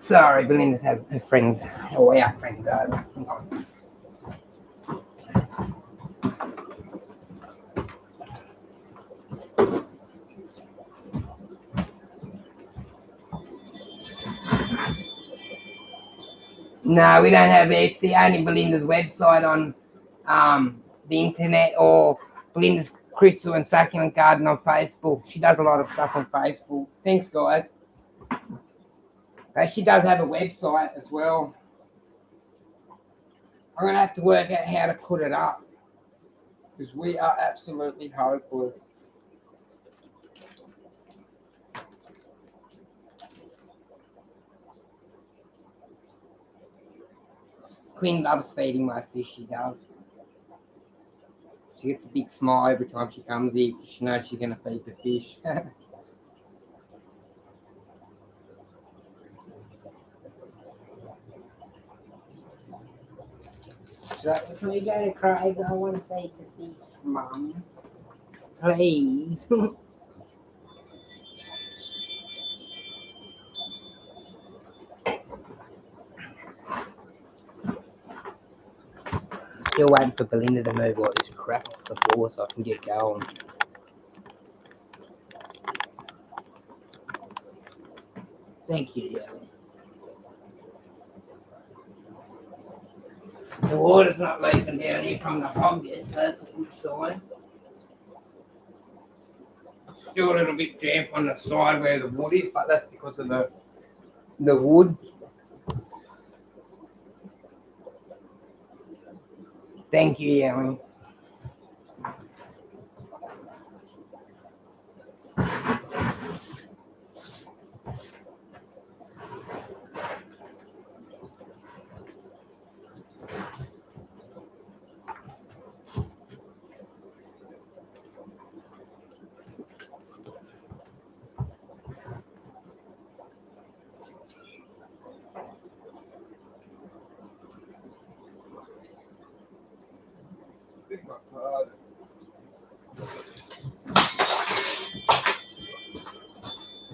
Sorry, Belinda's had her friends, or our friends over. Hang on. No, we don't have it. It's the only Belinda's website on the internet, or Belinda's Crystal and Succulent Garden on Facebook. She does a lot of stuff on Facebook. Thanks, guys. She does have a website as well. I'm going to have to work out how to put it up, because we are absolutely hopeless. Quinn loves feeding my fish, she does. She gets a big smile every time she comes here, because she knows she's going to feed the fish. So, can we go to Craig? I want to feed the fish, Mum. Please. Still waiting for Belinda to move all this crap off the floor so I can get going. Thank you, yeah. The water's not leaking down here from the hog yet, so that's a good sign. Still a little bit damp on the side where the wood is, but that's because of the wood. Thank you, Ellen.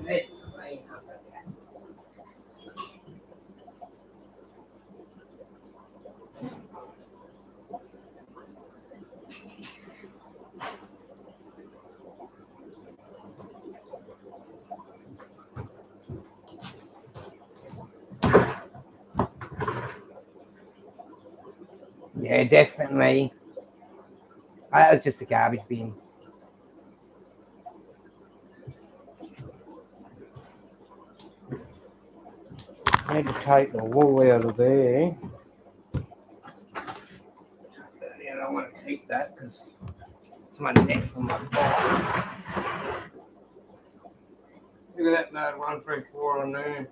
Let's clean up that. Yeah, definitely. That was just a garbage bin. I need to take the wool out of there. Yeah, I don't want to keep that because it's my neck from my bike. Look at that note 134 on there.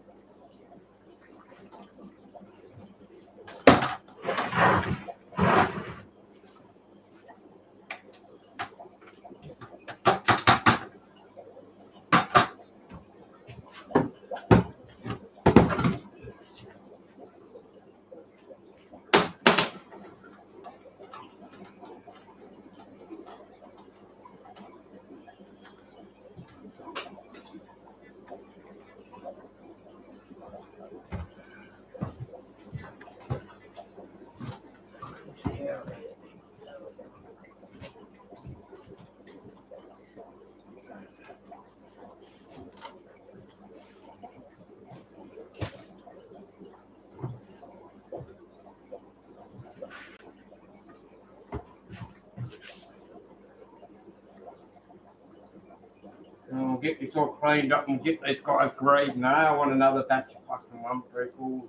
And we'll get this all cleaned up and get these guys grading. No, I want another batch of fucking 134.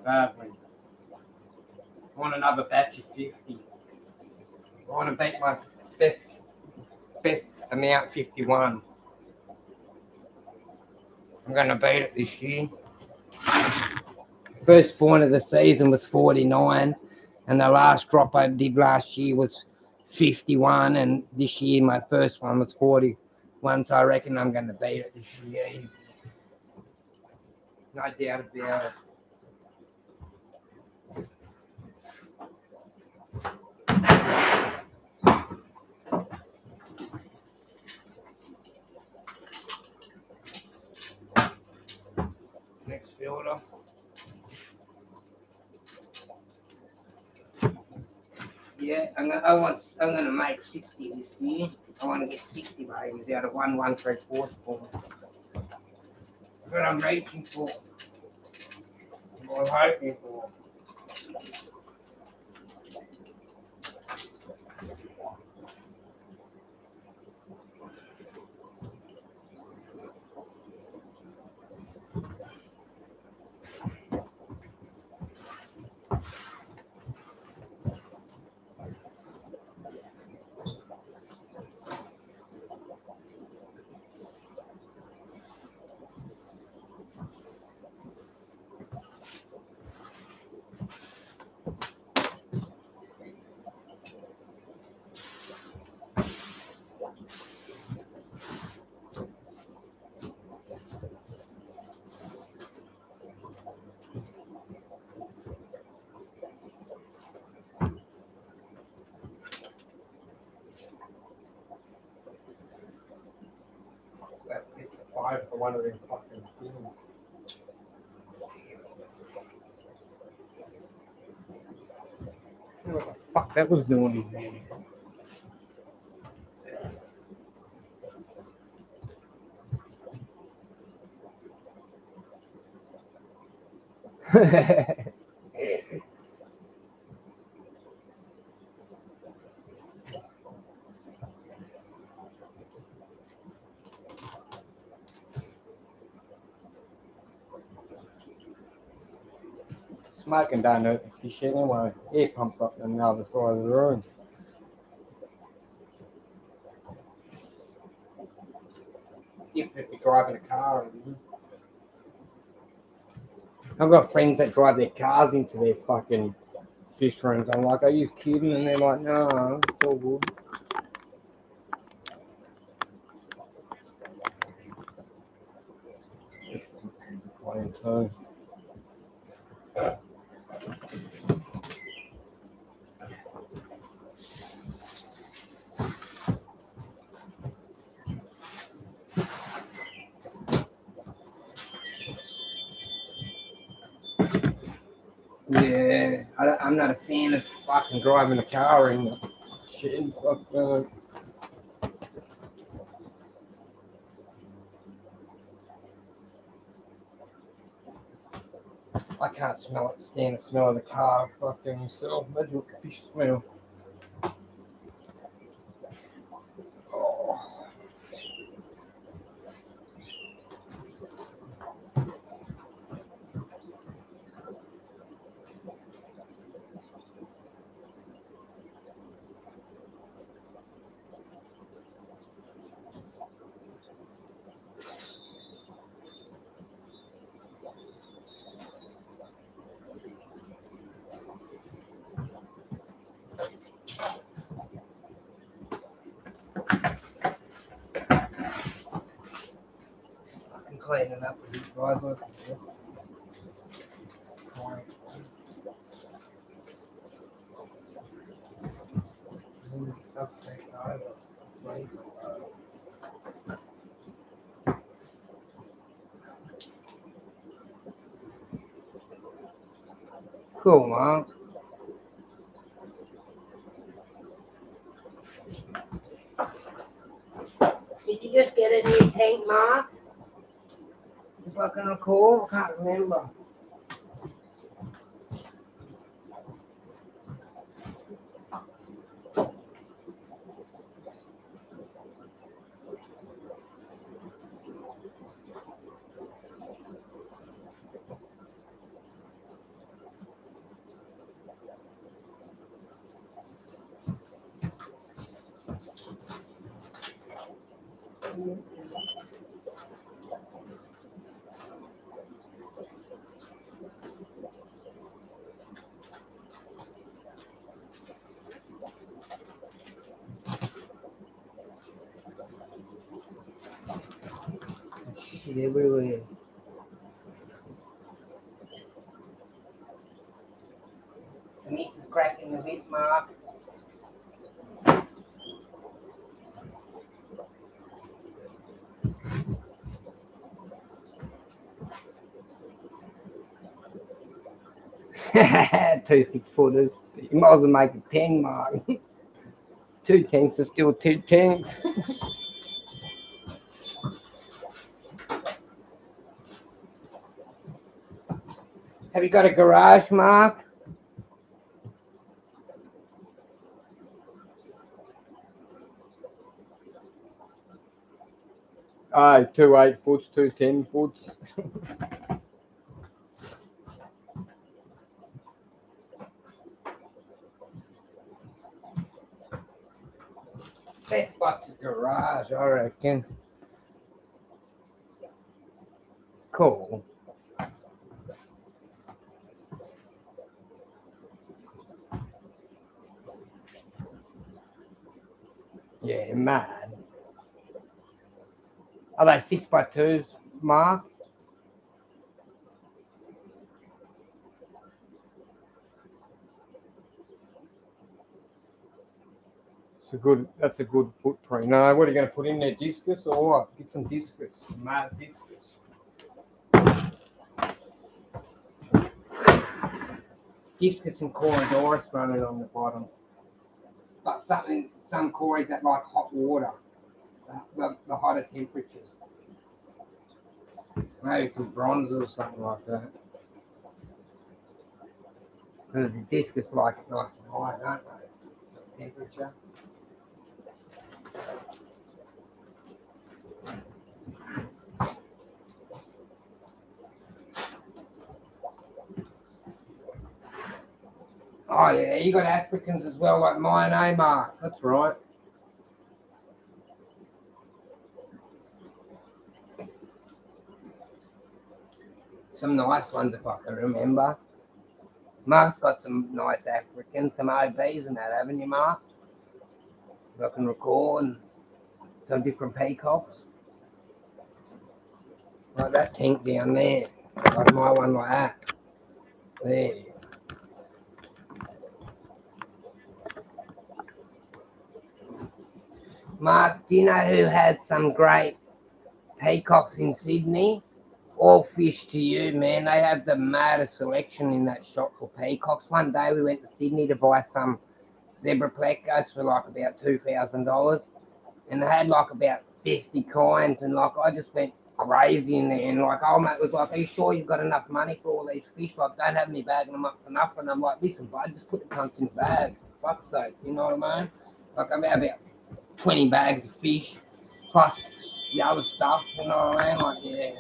Badly. I want another batch of 50. I want to beat my best amount 51. I'm going to beat it this year. First spawn of the season was 49, and the last drop I did last year was 51, and this year my first one was 41, so I reckon I'm going to beat it this year. No doubt about it. Next filter. Yeah, I'm gonna make 60 this year. I want to get 60 babies out of 1 1 3 4 spawn. That's what I'm reaching for. What I'm hoping for. That it's a 5 for one of them fucking things. What the fuck that was doing in there? Smoking don't hurt the fish anyway. Air pumps up on the other side of the room. If you're driving a car. I've got friends that drive their cars into their fucking fish rooms. I'm like, are you kidding? And they're like, no, it's all good. It's playing too. Yeah, I'm not a fan of fucking driving a car in the shit. Fuck that. I can't stand the smell of the car fucking myself. Imagine what the fish smell. Oh. I'm cleaning up with these guys. Look. Cool, man. Did you just get a new tank, Mark? If I can recall, I can't remember. Shit everywhere. The mix is cracking a bit, Mark. Two 6-footers. You might as well make it 10, Mark. Two tanks are still two tanks. Have you got a garage, Mark? Aye, 2 8-foots, 2 10-foots. Best spot's a garage, I reckon. Cool. Yeah, mad. Are they 6x2s, Mark? That's a good footprint. No, what are you going to put in there? Discus or what? Get some discus. Mad discus. Discus and Corydoris running on the bottom. But some Corys that like hot water. The hotter temperatures. Maybe some bronzes or something like that. Because the discus like it nice and high, don't they? Temperature. Oh yeah, you got Africans as well, like mine, eh, Mark? That's right. Some nice ones if I can remember. Mark's got some nice Africans, some OBs and that, haven't you, Mark? If I can recall, and some different peacocks. Like that tank down there. Like my one like that. There. Mark, do you know who had some great peacocks in Sydney? All fish to you, man. They have the maddest selection in that shop for peacocks. One day we went to Sydney to buy some zebra plecos for like about $2,000, and they had like about 50 kinds, and like I just went crazy in there, and like old mate was like, "Are you sure you've got enough money for all these fish? Like, don't have me bagging them up for nothing." I'm like, "Listen, bud, just put the cunts in the bag. Fuck's sake, you know what I mean?" Like I'm about 20 bags of fish plus the other stuff, you know what I mean? Like, yeah.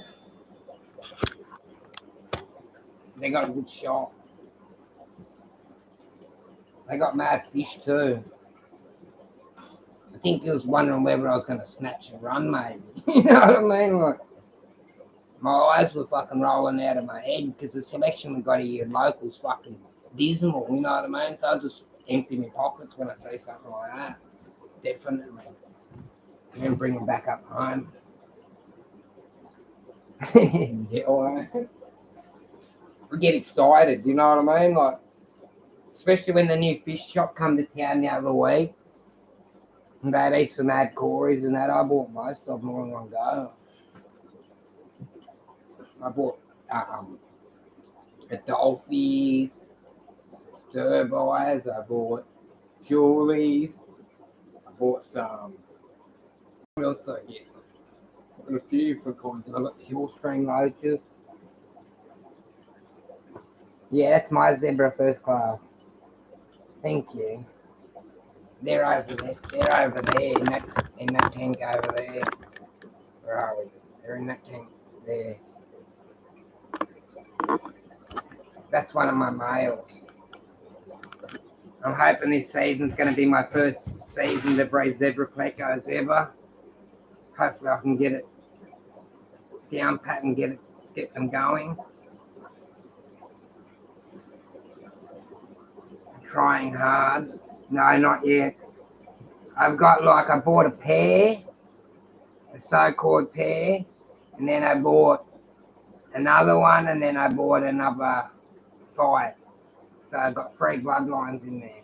They got a good shot. They got mad fish too. I think he was wondering whether I was going to snatch and run, maybe. You know what I mean? Like, my eyes were fucking rolling out of my head because the selection we got here local's fucking dismal, you know what I mean? So I just empty my pockets when I say something like that. Definitely. And then bring them back up home. Yeah, all right. We get excited, you know what I mean? Like, especially when the new fish shop come to town the other week. And they had some mad Corys and that. I bought most of them all in one go. I bought the Dolphies, some Stir-Buys, I bought Julies, I bought some. What else did I get? I got a few different kinds. I got the Hillstring Loaches. Yeah, that's my Zebra first class. Thank you. They're over there. They're over there in that tank over there. Where are we? They're in that tank there. That's one of my males. I'm hoping this season's going to be my first season to breed zebra plecos ever. Hopefully I can get it down pat and get them going. I'm trying hard. No, not yet. I bought a pair, a so-called pair, and then I bought another one, and then I bought another 5. So I've got 3 bloodlines in there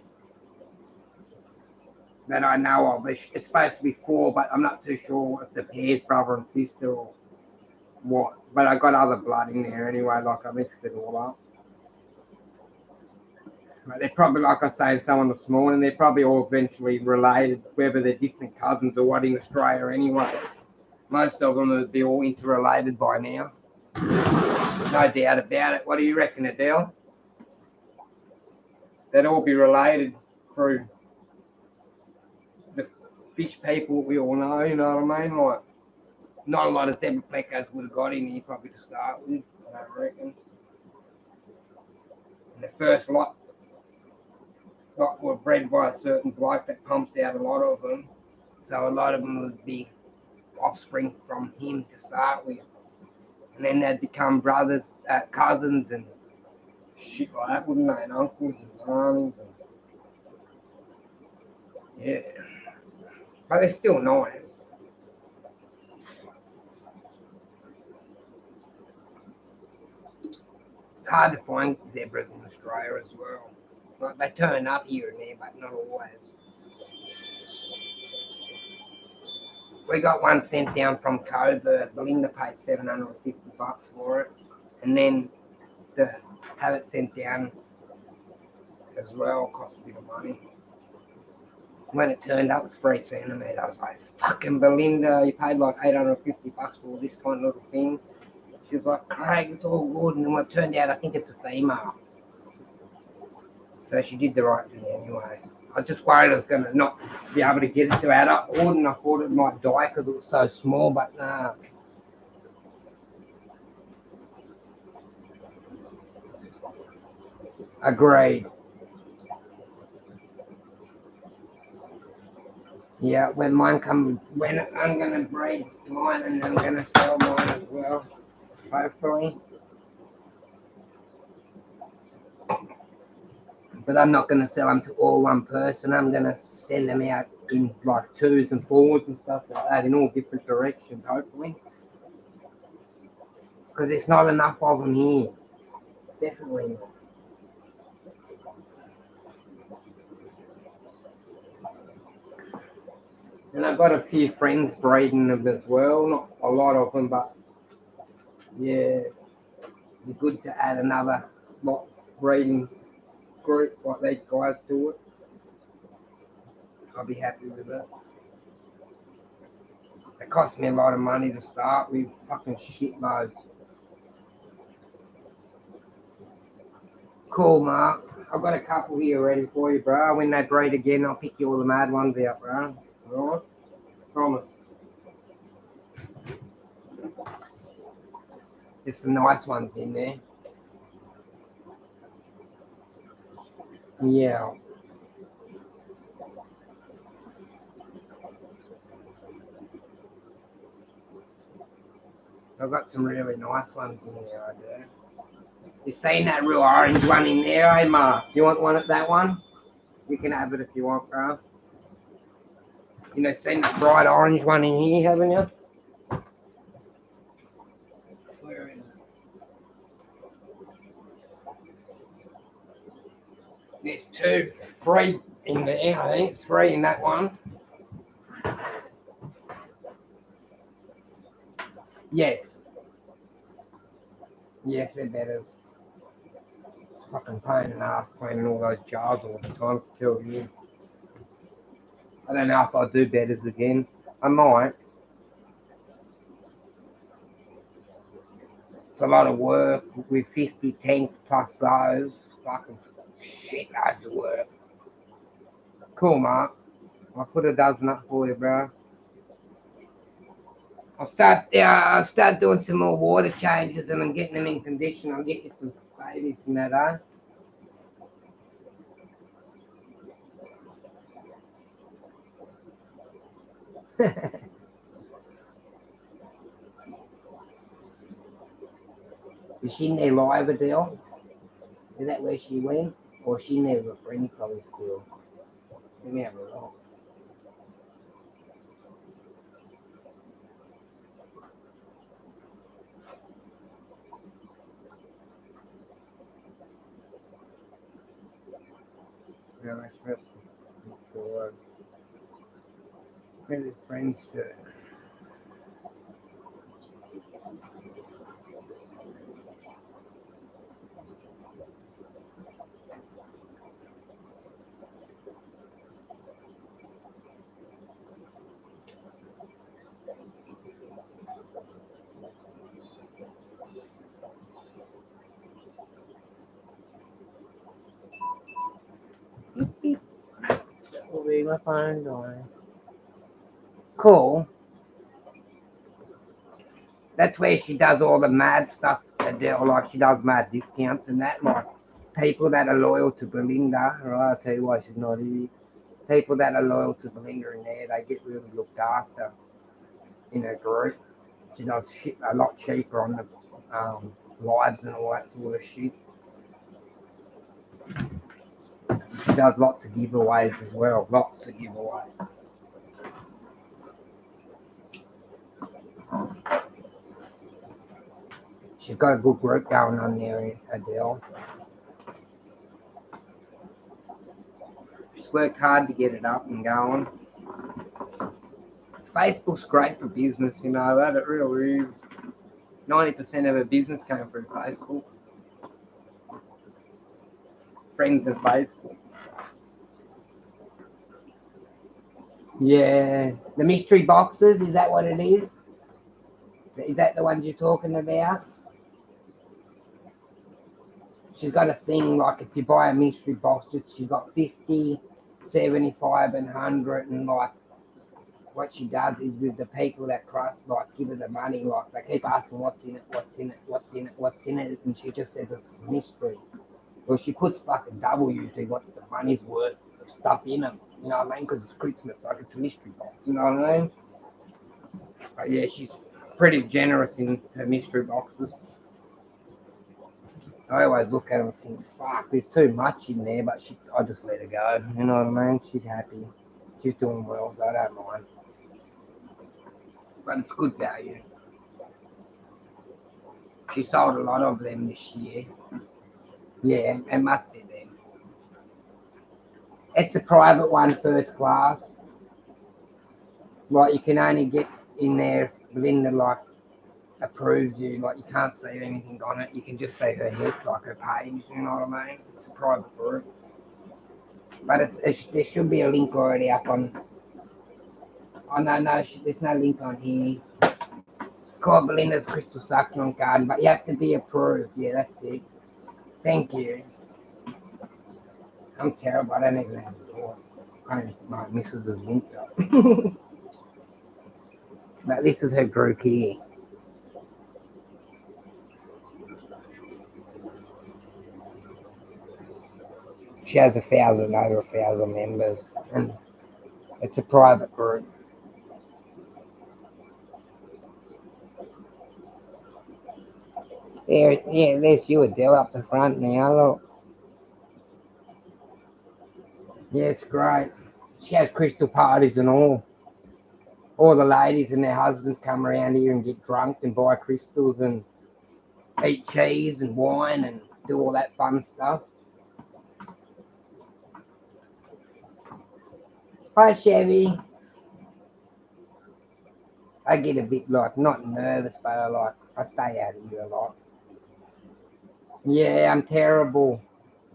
that I know of. It's supposed to be 4, but I'm not too sure if the pair's brother and sister or what. But I got other blood in there anyway, like I mixed it all up. But they're probably, like I say, someone this morning, they're probably all eventually related, whether they're distant cousins or what in Australia anyway. Most of them would be all interrelated by now. No doubt about it. What do you reckon, Adele? They'd all be related through the fish people we all know, you know what I mean? Like, not a lot of Zebra-plecos would have got in here probably to start with, I reckon. And the first lot were bred by a certain bloke that pumps out a lot of them. So a lot of them would be offspring from him to start with. And then they'd become brothers, cousins and shit like that, wouldn't they? And uncles and aunties. Yeah. But they're still nice. It's hard to find zebras in Australia as well. Like, they turn up here and there, but not always. We got one sent down from Coburg. Belinda paid $750 for it. And then to have it sent down as well cost a bit of money. When it turned up, it was 3 centimetres. I was like, fucking Belinda, you paid like $850 for this kind of little thing. She was like, Craig, it's all good. And then when it turned out, I think it's a female. So she did the right thing anyway. I was just worried I was going to not be able to get it to adulthood, and I thought it might die because it was so small, but nah. Agreed. Yeah, when I'm going to breed mine and I'm going to sell mine as well, hopefully. But I'm not going to sell them to all one person. I'm going to send them out in like 2s and 4s and stuff like that in all different directions, hopefully. Because there's not enough of them here. Definitely not. And I've got a few friends breeding them as well. Not a lot of them, but yeah, it'd be good to add another lot breeding group like these guys do it. I'll be happy with it. It cost me a lot of money to start with, fucking shitloads. Cool, Mark. I've got a couple here ready for you, bro. When they breed again, I'll pick you all the mad ones out, bro. Alright? Promise. There's some nice ones in there. Yeah. I've got some really nice ones in there, I do. You've seen that real orange one in there, eh, Mark? You want one of that one? You can have it if you want, bro. You know, seen that bright orange one in here, haven't you? Where is it? There's 3 in there, I think. 3 in that one. Yes. Yes, they're betters. Fucking pain in the ass cleaning all those jars all the time, to tell you. I don't know if I'll do betters again. I might. It's a lot of work with 50 tanks plus those. Fucking shitloads of work. Cool, Mark. I'll put a dozen up for you, bro. I'll start doing some more water changes and I'm getting them in condition. I'll get you some babies and that, Is she in there live, Adele? Is that where she went? Or is she in there with a friend probably still? Let me have a look. Yeah, that's best. Where the friends to? Beep, beep. That will be my phone going. Cool. That's where she does all the mad stuff. Like she does mad discounts and that. Like people that are loyal to Belinda, right? I'll tell you why she's not here. People that are loyal to Belinda in there, they get really looked after in her group. She does shit a lot cheaper on the lives and all that sort of shit. She does lots of giveaways as well. Lots of giveaways. She's got a good group going on there, Adele. She's worked hard to get it up and going. Facebook's great for business, you know that it really is. 90% of her business came through Facebook. Friends of Facebook. Yeah. The mystery boxes, is that what it is? Is that the ones you're talking about? She's got a thing like if you buy a mystery box, she's got 50, 75 and 100 and like what she does is with the people that trust, like give her the money, like they keep asking what's in it, what's in it, what's in it, what's in it, and she just says it's a mystery. Well, she puts fucking double usually what the money's worth of stuff in them. You know what I mean? Because it's Christmas, like it's a mystery box. You know what I mean? But yeah, she's pretty generous in her mystery boxes. I always look at them and think, fuck, there's too much in there, but I just let her go. You know what I mean? She's happy. She's doing well, so I don't mind. But it's good value. She sold a lot of them this year. Yeah, it must be them. It's a private one, first class. Like you can only get in there Belinda like approves you. Like you can't see anything on it. You can just see her head, like her page. You know what I mean? It's a private group. But there should be a link already up on. Oh no, there's no link on here. It's called Belinda's Crystal Succulent Garden, but you have to be approved. Yeah, that's it. Thank you. I'm terrible. I don't even have a door. My missus is linked up. But this is her group here. She has over 1,000 members, and it's a private group. There's you, Adele, up the front now. Look. Yeah, it's great. She has crystal parties and all. All the ladies and their husbands come around here and get drunk and buy crystals and eat cheese and wine and do all that fun stuff. Hi, Chevy. I get a bit like not nervous, but I stay out of here a lot. Yeah, I'm terrible.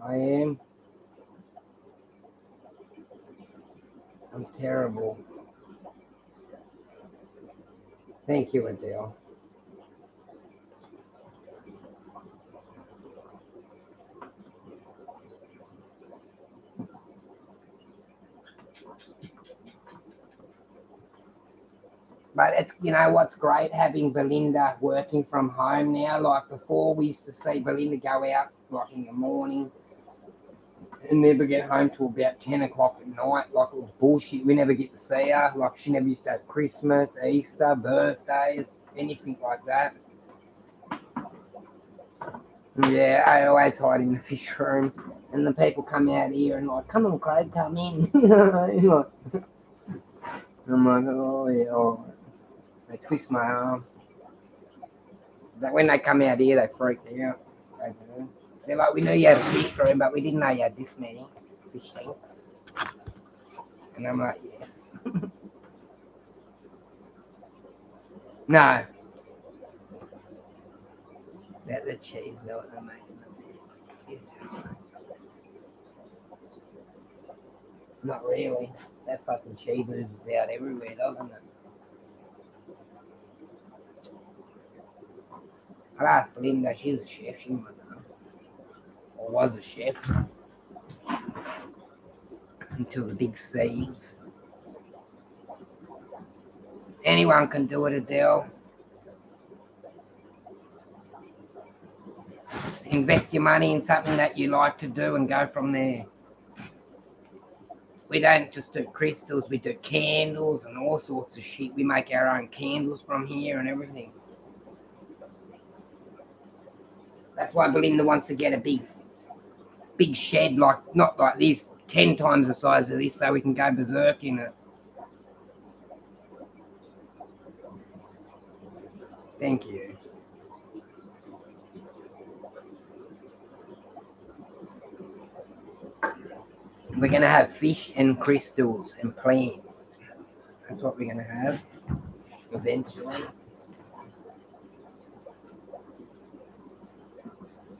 I am. I'm terrible. Thank you, Adele. But it's what's great having Belinda working from home now. Like before, we used to see Belinda go out like in the morning and never get home till about 10 o'clock at night. Like it was bullshit. We never get to see her. Like she never used to have Christmas, Easter, birthdays, anything like that. Yeah, I always hide in the fish room, and the people come out here and like, come on, Craig, come in. I'm like, oh yeah, all right. They twist my arm. But when they come out here, they freak out. They're like, we knew you had a fish room, but we didn't know you had this many fish tanks. And I'm like, yes. No. That the cheese, know what they're making of this. Not really. That fucking cheese oozes out everywhere, doesn't it? I'll ask Belinda, she's a chef, she might know. Or was a chef. until the big seeds. Anyone can do it, Adele. Invest your money in something that you like to do and go from there. We don't just do crystals, we do candles and all sorts of shit. We make our own candles from here and everything. That's why Belinda wants to get a big shed, like not like this, 10 times the size of this, so we can go berserk in it. Thank you. We're going to have fish and crystals and plants. That's what we're going to have eventually.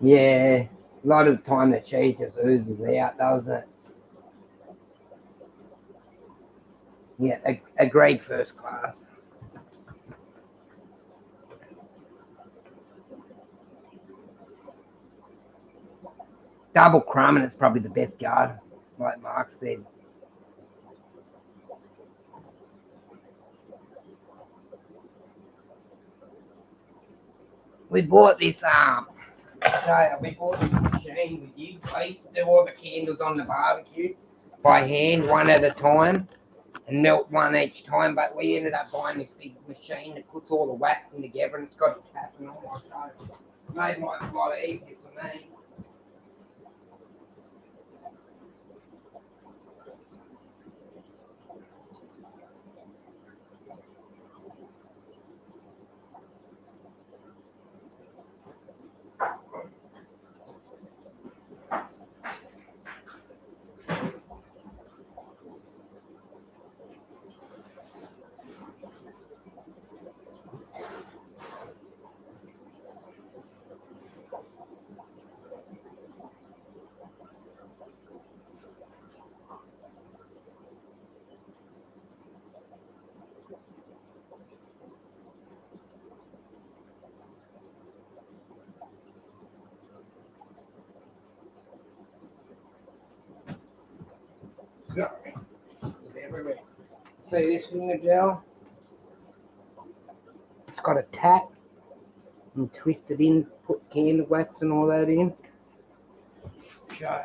Yeah, a lot of the time the cheese just oozes out, doesn't it? Yeah, agreed, first class. Double crumb, and it's probably the best guard, like Mark said. We bought this we bought this machine with you. I used to do all the candles on the barbecue by hand, one at a time, and melt one each time. But we ended up buying this big machine that puts all the wax in together, and it's got a tap and all. So it made life a lot easier for me. Sorry. See this finger gel? It's got a tap and twist it in, put candle wax and all that in. So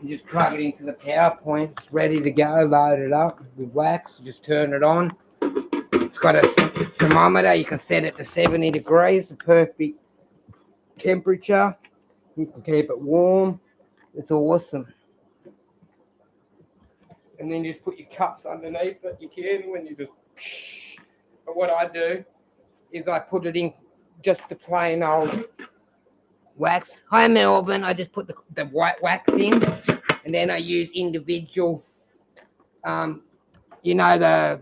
you just plug it into the power point, it's ready to go, load it up with wax, just turn it on. It's got a thermometer, you can set it to 70 degrees, the perfect temperature. You can keep it warm. It's awesome. And then you just put your cups underneath it, you can, when you just. But what I do is I put it in just the plain old wax. Hi Melbourne, I just put the white wax in, and then I use individual, the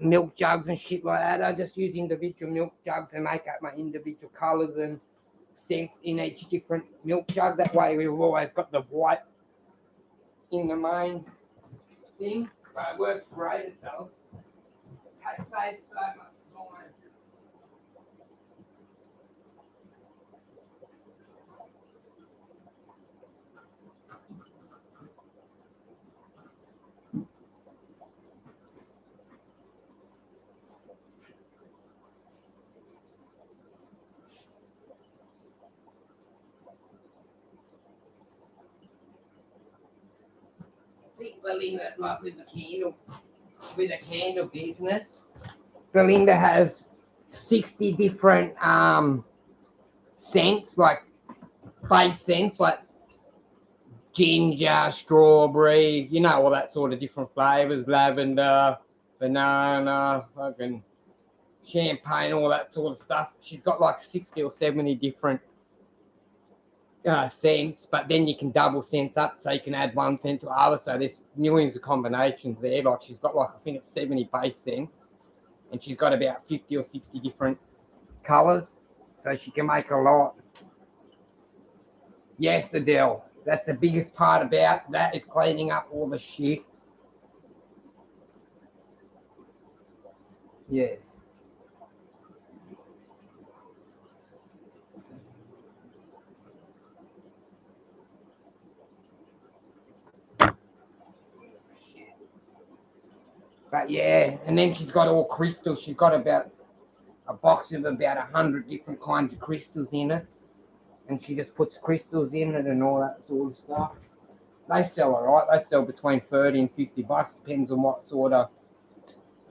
milk jugs and shit like that. I just use individual milk jugs and make up my individual colours and scents in each different milk jug. That way we've always got the white in the main thing. But it works great, it does. It saves so much time. I think Belinda, like with a candle business, Belinda has 60 different scents, like base scents, like ginger, strawberry, all that sort of different flavors, lavender, banana, fucking champagne, all that sort of stuff. She's got like 60 or 70 different scents, but then you can double scents up, so you can add one scent to other. So there's millions of combinations there. Like she's got I think it's 70 base scents, and she's got about 50 or 60 different colors, so she can make a lot. Yes, Adele. That's the biggest part about that, is cleaning up all the shit. Yes. But yeah, and then she's got all crystals. She's got about a box of about 100 different kinds of crystals in it, and she just puts crystals in it and all that sort of stuff. They sell alright. They sell between 30 and $50. Depends on what sort of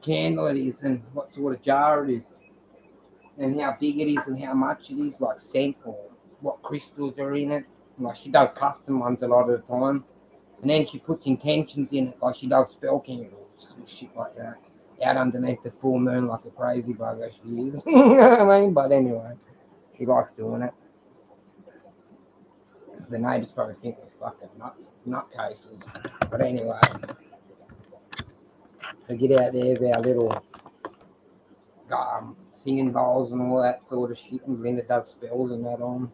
candle it is and what sort of jar it is, and how big it is and how much it is, like scent or what crystals are in it. Like she does custom ones a lot of the time, and then she puts intentions in it, like she does spell candles and shit like that, out underneath the full moon like a crazy bugger she is. You know what I mean? But anyway, she likes doing it. The neighbours probably think we're fucking nutcases. But anyway, we get out there with our little singing bowls and all that sort of shit, and Linda does spells and that on.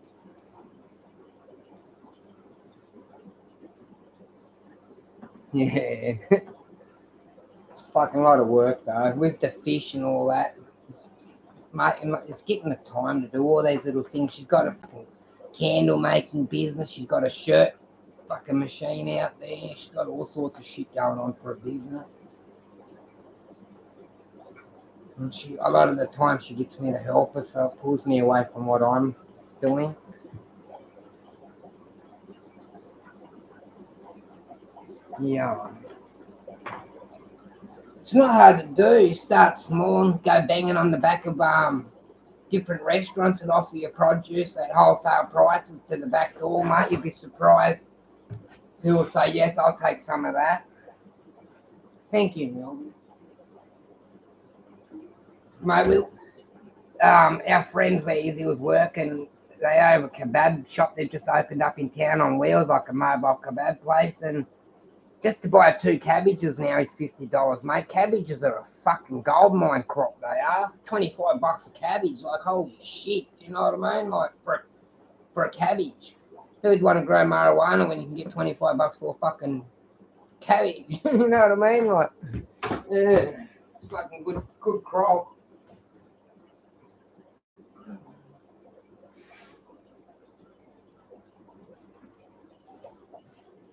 Yeah. It's fucking a lot of work though, with the fish and all that. It's getting the time to do all these little things. She's got a candle making business. She's got a shirt fucking machine out there. She's got all sorts of shit going on for a business. And a lot of the time she gets me to help her, so it pulls me away from what I'm doing. Yeah. It's not hard to do. You start small, go banging on the back of different restaurants and offer your produce at wholesale prices to the back door, mate. You'd be surprised who will say, yes, I'll take some of that. Thank you, Neil. Mate, our friends where Izzy was working, they have a kebab shop they've just opened up in town on wheels, like a mobile kebab place, and just to buy 2 cabbages now is $50, mate. Cabbages are a fucking gold mine crop, they are. $25 a cabbage, like holy shit, you know what I mean? Like for a cabbage. Who'd want to grow marijuana when you can get $25 for a fucking cabbage? You know what I mean? Like, yeah, fucking good crop.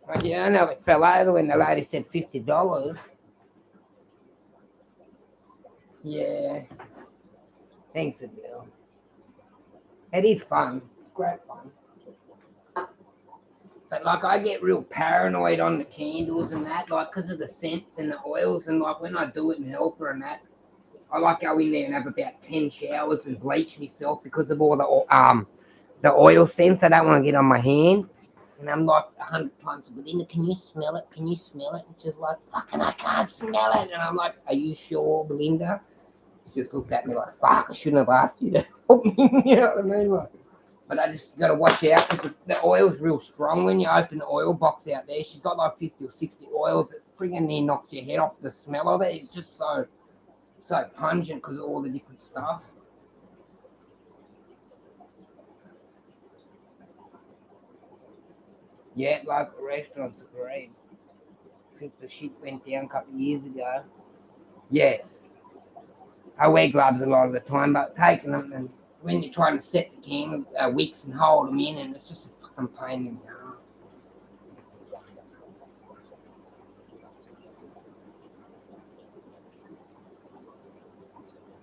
But yeah, I know it fell over when the lady said $50. Yeah, thanks, Adele. It is fun. It's great fun. But like, I get real paranoid on the candles and that, like, because of the scents and the oils. And like, when I do it and help her and that, I like go in there and have about 10 showers and bleach myself because of all the oil scents I don't want to get on my hand. And I'm like 100 times, Belinda, can you smell it? Can you smell it? And she's like, fucking, I can't smell it. And I'm like, are you sure, Belinda? She just looked at me like, fuck, I shouldn't have asked you to help me. You know what I mean? Like, but I just got to watch out because the oil's real strong when you open the oil box out there. She's got like 50 or 60 oils. It friggin' near knocks your head off the smell of it. It's just so pungent because of all the different stuff. Yeah, local restaurants are great. Since the shit went down a couple of years ago. Yes. I wear gloves a lot of the time, but taking them and when you're trying to set the can wicks and hold them in, and it's just a fucking pain in the ass.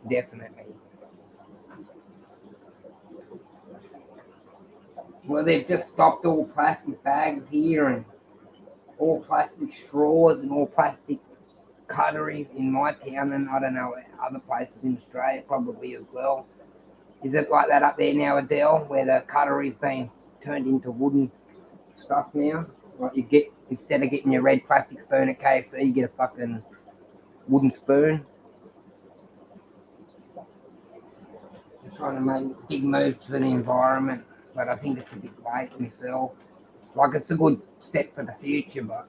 Definitely. Well, they've just stopped all plastic bags here and all plastic straws and all plastic cutlery in my town, and I don't know, other places in Australia probably as well. Is it like that up there now, Adele, where the cutlery's been turned into wooden stuff now? Like you get, instead of getting your red plastic spoon at KFC, you get a fucking wooden spoon. They're trying to make big moves for the environment, but I think it's a bit late myself. Like it's a good step for the future, but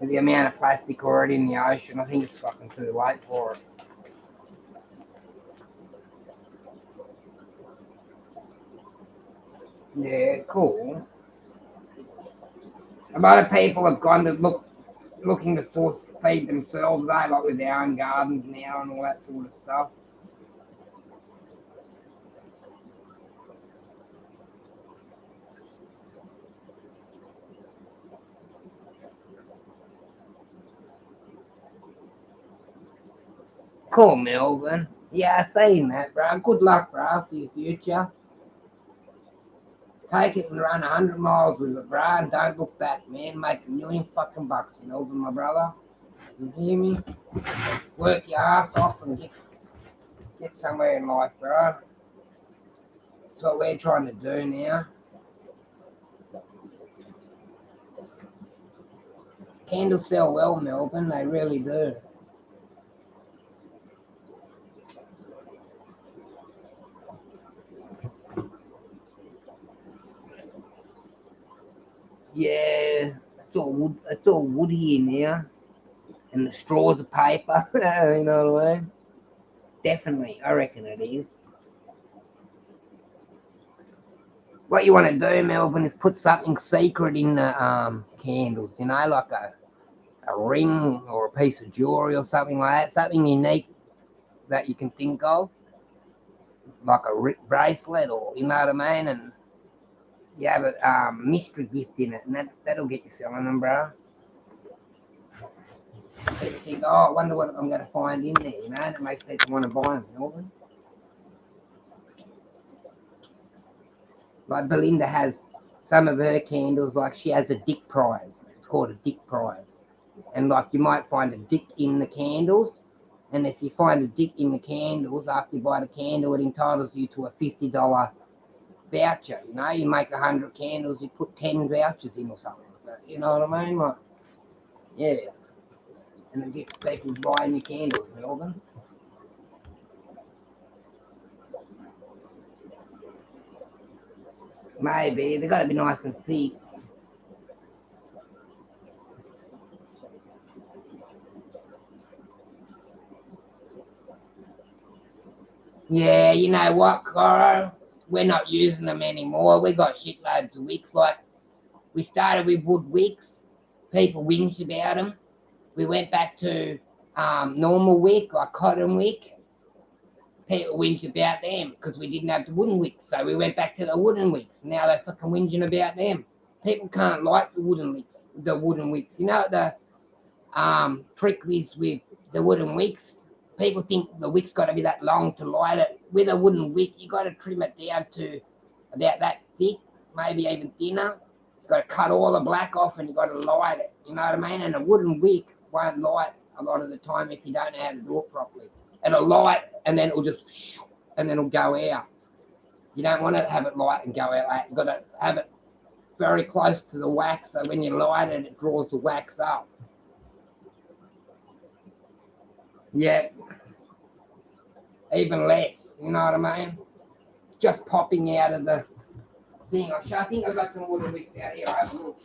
with the amount of plastic already in the ocean, I think it's fucking too late for it. Yeah, cool. A lot of people have gone to looking to source feed themselves, like with their own gardens now and all that sort of stuff. Cool, Melbourne. Yeah, saying that, bro. Good luck, bro, for your future. Take it and run 100 miles with it, bro, and don't look back, man. Make $1,000,000 in Melbourne, my brother. You hear me? Work your ass off and get somewhere in life, bro. That's what we're trying to do now. Candles sell well, Melbourne. They really do. Yeah, it's all woody in here, and the straws of paper. You know what I mean? Definitely, I reckon it is. What you want to do, Melbourne, is put something secret in the candles. You know, like a ring or a piece of jewelry or something like that. Something unique that you can think of, like a bracelet, or you know what I mean, and you have a mystery gift in it, and that'll get you selling them, bro. People think, oh, I wonder what I'm going to find in there, you know, and it makes people want to buy them, Melbourne. Like Belinda has some of her candles, like she has a dick prize. It's called a dick prize. And like you might find a dick in the candles, and if you find a dick in the candles after you buy the candle, it entitles you to a $50 voucher. You know, you make 100 candles, you put 10 vouchers in or something like that. You know what I mean? Like, yeah. And it gets people buying your candles, Melbourne. Maybe they got to be nice and thick. Yeah, you know what, Coro? We're not using them anymore. We got shitloads of wicks. Like we started with wood wicks. People whinged about them. We went back to normal wick, like cotton wick. People whinged about them because we didn't have the wooden wicks. So we went back to the wooden wicks. Now they're fucking whinging about them. People can't light the wooden wicks. You know the trick is with the wooden wicks. People think the wick's got to be that long to light it. With a wooden wick, you got to trim it down to about that thick, maybe even thinner. You got to cut all the black off and you got to light it. You know what I mean? And a wooden wick won't light a lot of the time if you don't know how to do it properly. It'll light and then it'll just and then it'll go out. You don't want to have it light and go out. You got to have it very close to the wax, so when you light it, it draws the wax up. Yeah, even less. You know what I mean? Just popping out of the thing. I think I've got some wooden wicks out here. I have a look.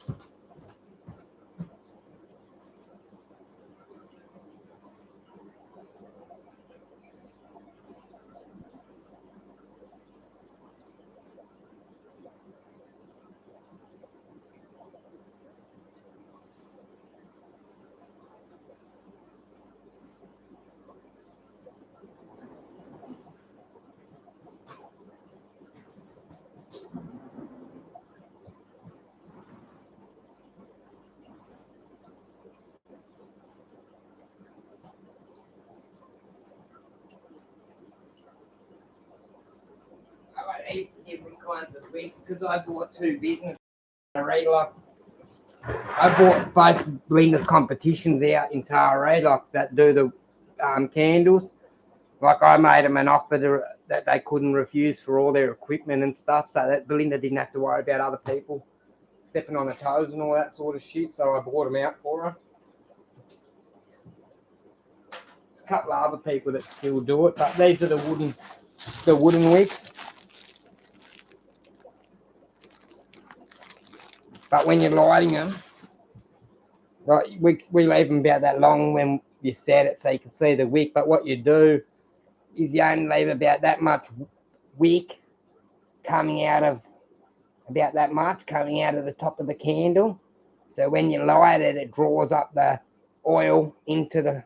I got heaps of different kinds of wicks because I bought two businesses. I bought both Linda's competitions out in Taree, like that do the candles. Like I made them an offer that they couldn't refuse for all their equipment and stuff, so that Belinda didn't have to worry about other people stepping on her toes and all that sort of shit. So I bought them out for her. There's a couple of other people that still do it, but these are the wooden wicks. But when you're lighting them, right, we leave them about that long when you set it so you can see the wick. But what you do is you only leave about that much wick coming out of the top of the candle. So when you light it, it draws up the oil into the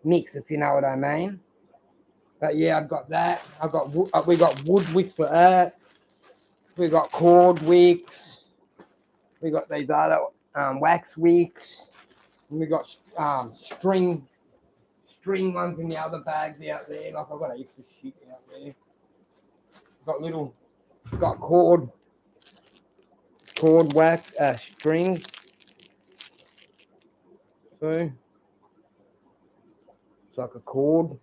mix, if you know what I mean. But yeah, I've got that. We got wood wicks for that. We got cord wicks. We got these other wax wicks. And we got string string ones in the other bags out there. Like I've got heaps of shit out there. Got cord wax string. See? It's like a cord.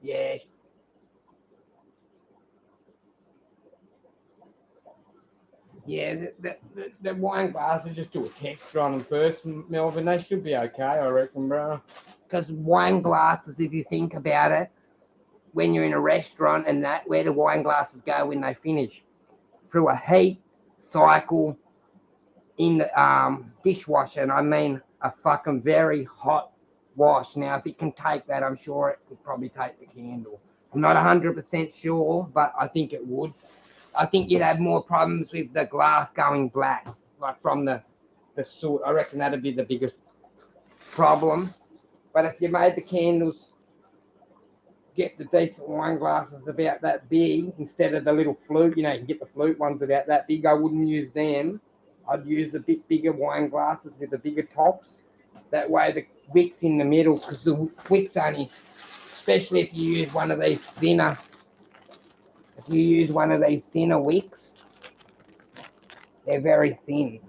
Yeah. Yeah, the wine glasses, just do a test on them first, Melvin. They should be okay, I reckon, bro. Because wine glasses, if you think about it, when you're in a restaurant and that, where do wine glasses go when they finish? Through a heat cycle in the dishwasher, and I mean a fucking very hot wash. Now, if it can take that, I'm sure it could probably take the candle. I'm not 100% sure, but I think it would. I think you'd have more problems with the glass going black, like from the soot. I reckon that'd be the biggest problem. But if you made the candles, get the decent wine glasses about that big instead of the little flute, you can get the flute ones about that big. I wouldn't use them. I'd use the bit bigger wine glasses with the bigger tops. That way the wick's in the middle, because the wick's only, especially if you use one of these thinner, wicks, they're very thin.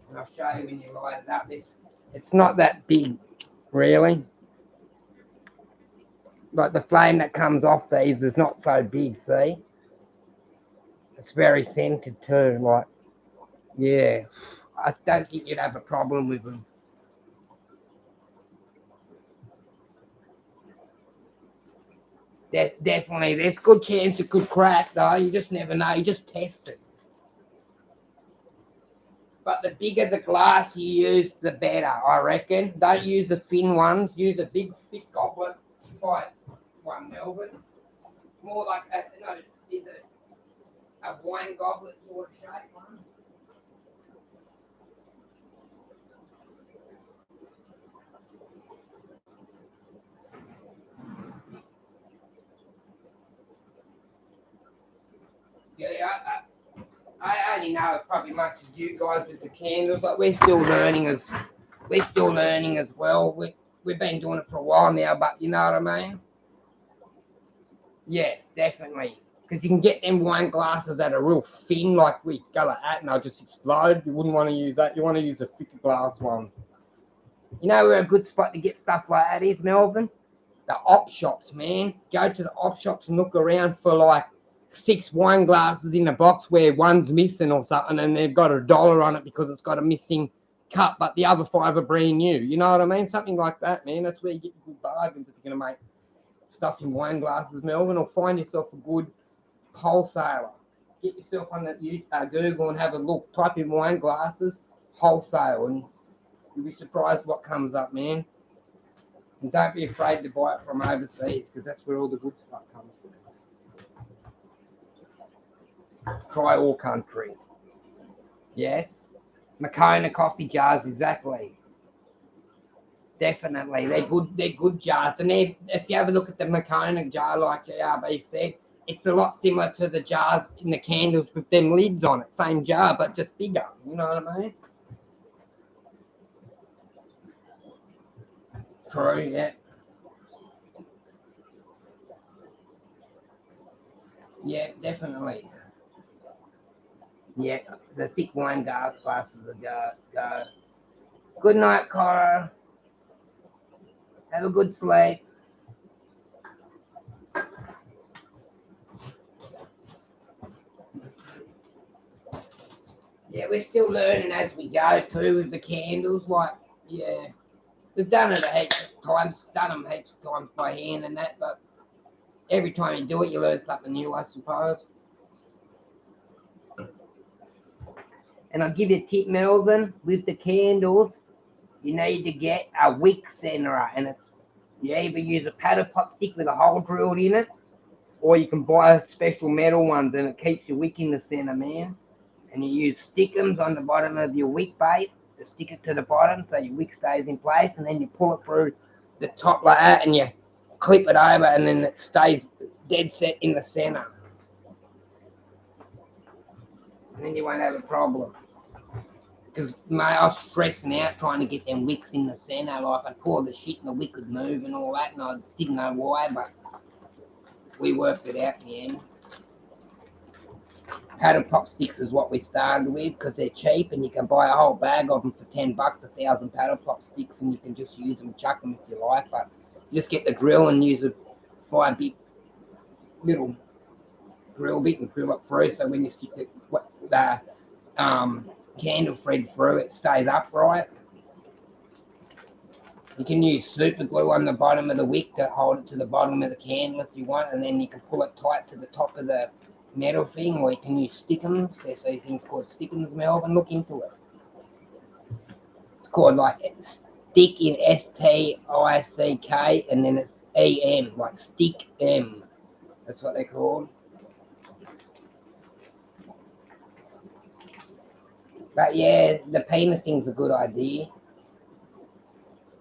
And I'll show you when you light it up. It's not that big, really. Like the flame that comes off these is not so big, see? It's very centered too, like, yeah. I don't think you'd have a problem with them. Definitely, there's good chance it could crack though. You just never know. You just test it. But the bigger the glass you use, the better, I reckon. Don't use the thin ones. Use a big, thick goblet type one, Melvin. More like a wine goblet sort of shape one. Yeah, I only know as probably much as you guys with the candles. Like we're still learning as well. We've been doing it for a while now, but you know what I mean? Yes, definitely. Because you can get them wine glasses that are real thin, like we go like that, and they'll just explode. You wouldn't want to use that. You want to use the thicker glass ones. You know where a good spot to get stuff like that is, Melvin? The op shops, man. Go to the op shops and look around for like 6 wine glasses in a box where one's missing or something, and they've got $1 on it because it's got a missing cup, but the other 5 are brand new. You know what I mean? Something like that, man. That's where you get good bargains if you're going to make stuff in wine glasses, Melvin, or find yourself a good wholesaler. Get yourself on the Google and have a look. Type in wine glasses wholesale, and you'll be surprised what comes up, man. And don't be afraid to buy it from overseas, because that's where all the good stuff comes from. Try all country. Yes. Moccona coffee jars, exactly. Definitely. They're good jars. And if you have a look at the Moccona jar, like JRB said, it's a lot similar to the jars in the candles with them lids on it. Same jar, but just bigger. You know what I mean? True, yeah. Yeah, definitely. Yeah, the thick wine glasses are go. Good night, Cora. Have a good sleep. Yeah, we're still learning as we go too with the candles. Like, yeah, we've done it a heap of times, done them heaps of times by hand and that, but every time you do it, you learn something new, I suppose. And I'll give you a tip, Melvin, with the candles, you need to get a wick centerer, and you either use a paddle pop stick with a hole drilled in it, or you can buy special metal ones, and it keeps your wick in the center, man. And you use stickums on the bottom of your wick base to stick it to the bottom so your wick stays in place, and then you pull it through the top like that, and you clip it over, and then it stays dead set in the center. then you won't have a problem. Because, mate, I was stressing out trying to get them wicks in the centre. Like, I'd pour the shit and the wick would move and all that, and I didn't know why, but we worked it out in the end. Paddle pop sticks is what we started with because they're cheap and you can buy a whole bag of them for $10, 1,000 paddle pop sticks, and you can just use them and chuck them if you like. But you just get the drill and use a 5-bit little drill bit and drill it through, so when you stick the candle thread through, it stays upright. You can use super glue on the bottom of the wick to hold it to the bottom of the candle if you want, and then you can pull it tight to the top of the metal thing, or you can use stickums. There's these things called stickums, Melbourne. Look into it. It's called like stick in STICK, and then it's EM, like stick M. That's what they're called. But yeah, the penis thing's a good idea.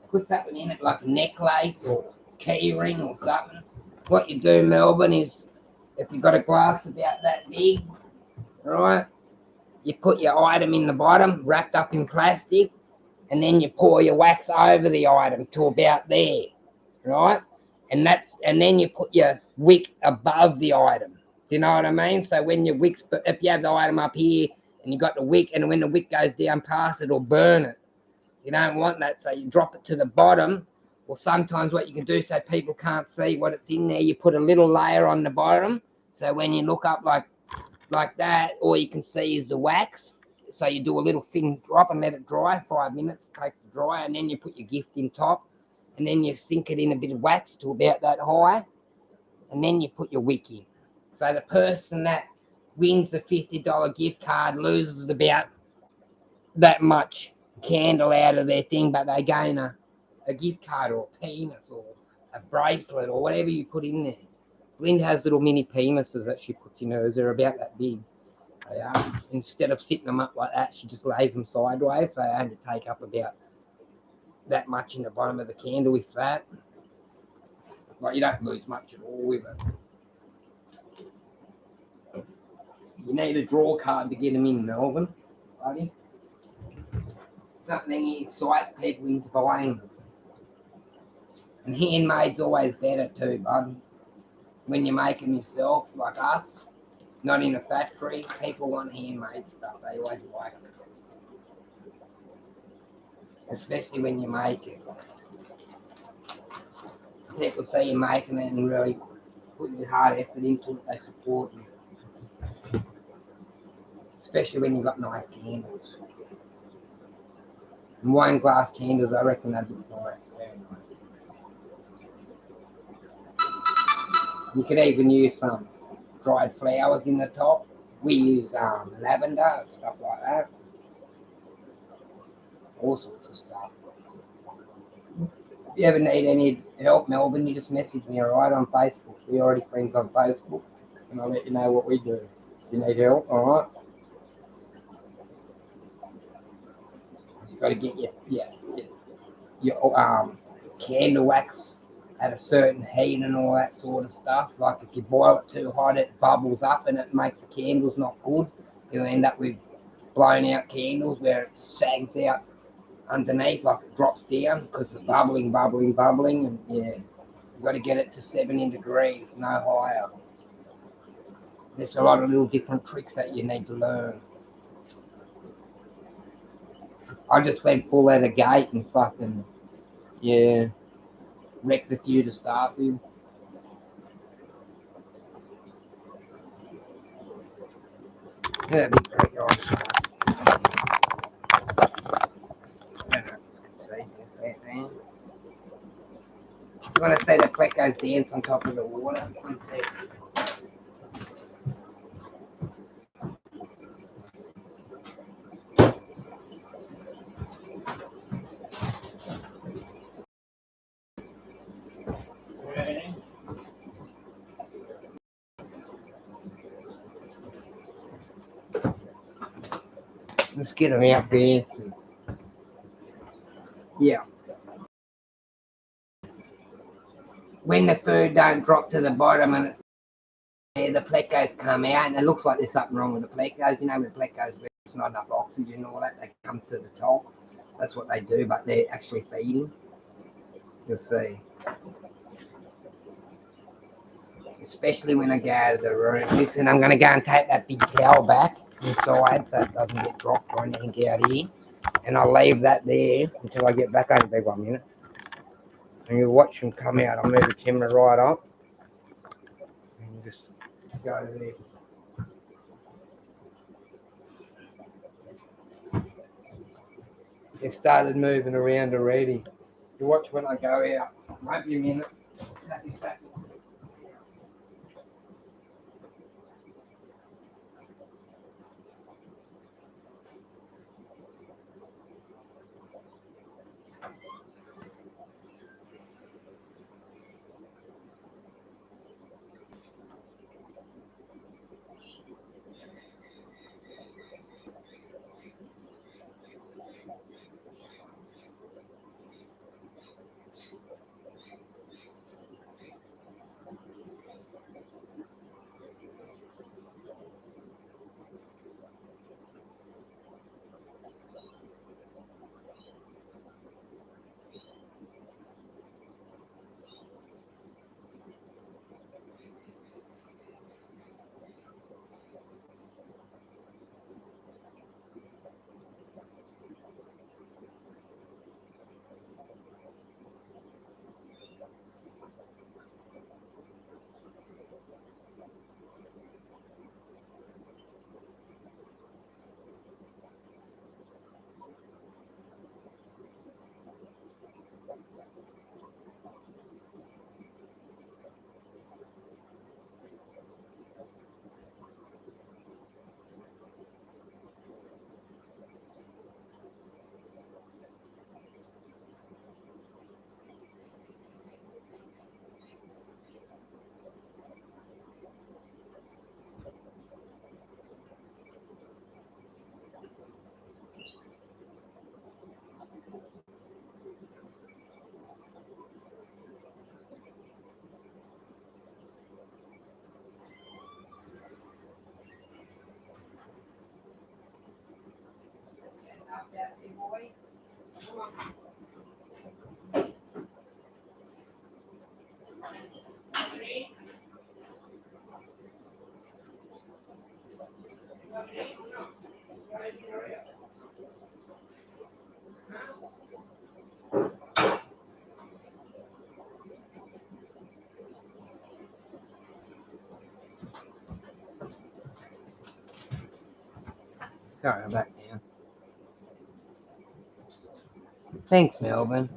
Put something in it like a necklace or key ring or something. What you do, Melbourne, is if you've got a glass about that big, right, you put your item in the bottom, wrapped up in plastic, and then you pour your wax over the item to about there, right? And then you put your wick above the item. Do you know what I mean? So when your wick's, if you have the item up here and you got the wick, and when the wick goes down past it, it'll burn it. You don't want that, so you drop it to the bottom. Or sometimes what you can do so people can't see what it's in there, you put a little layer on the bottom. So when you look up like that, all you can see is the wax. So you do a little thin drop and let it dry, 5 minutes, takes to dry, and then you put your gift in top, and then you sink it in a bit of wax to about that high, and then you put your wick in. So the person that wins the $50 gift card loses about that much candle out of their thing, but they gain a gift card or a penis or a bracelet or whatever you put in there. Linda has little mini penises that she puts in hers. They're about that big. Instead of sitting them up like that, she just lays them sideways, so I had to take up about that much in the bottom of the candle with that. Like, you don't lose much at all with it. You need a draw card to get them in, Melbourne, buddy. Something that excites people into buying them. And handmade's always better too, bud. When you make them yourself, like us, not in a factory, people want handmade stuff. They always like it. Especially when you make it. People see you making it and really putting your hard effort into it, they support you. Especially when you've got nice candles. And wine glass candles, I reckon they look nice, very nice. You could even use some dried flowers in the top. We use lavender and stuff like that. All sorts of stuff. If you ever need any help, Melbourne, you just message me, alright, on Facebook. We're already friends on Facebook, and I'll let you know what we do. If you need help, alright? You've got to get your candle wax at a certain heat and all that sort of stuff. Like if you boil it too hot, it bubbles up and it makes the candles not good. You'll end up with blown out candles where it sags out underneath, like it drops down because it's bubbling, and yeah, you've got to get it to 70 degrees, no higher. There's a lot of little different tricks that you need to learn. I just went full out of gate and fucking, yeah, wrecked a few to start with. That'd be great, guys. You want to see the plecos dance on top of the water? Let's get them out there. Yeah. When the food don't drop to the bottom and it's Yeah, the plecos come out, and it looks like there's something wrong with the plecos. You know, with plecos, there's not enough oxygen and all that. They come to the top. That's what they do, but they're actually feeding. You'll see. Especially when I go out of the room. Listen, I'm going to go and take that big towel back inside so it doesn't get dropped or anything out here. And I'll leave that there until I get back. Only be 1 minute. And you'll watch them come out. I'll move the camera right up. And just go there. They've started moving around already. You watch when I go out. Won't be a minute. Sorry about that. Thanks, Melbourne.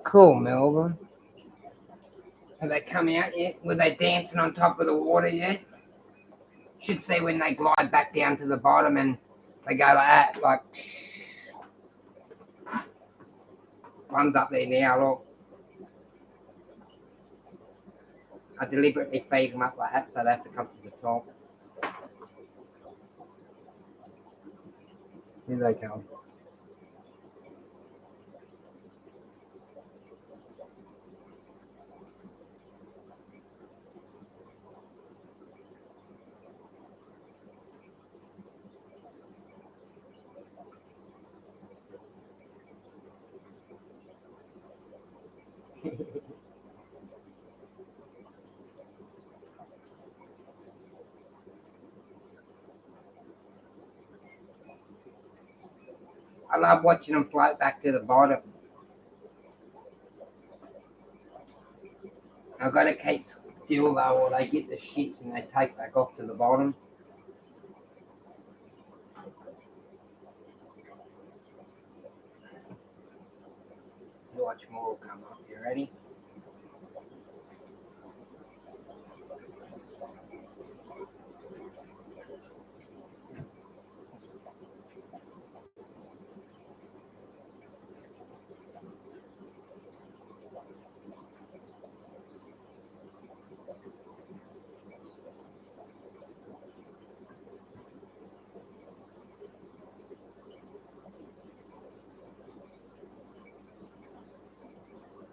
Cool, Melbourne. Have they come out yet? Were they dancing on top of the water yet? Should see when they glide back down to the bottom and they go like that, like one's up there now, look. I deliberately feed them up like that so they have to come to the top. Here they come. I love watching them float back to the bottom. I've got to keep still though, or they get the shits and they take back off to the bottom. Watch more will come up. You ready?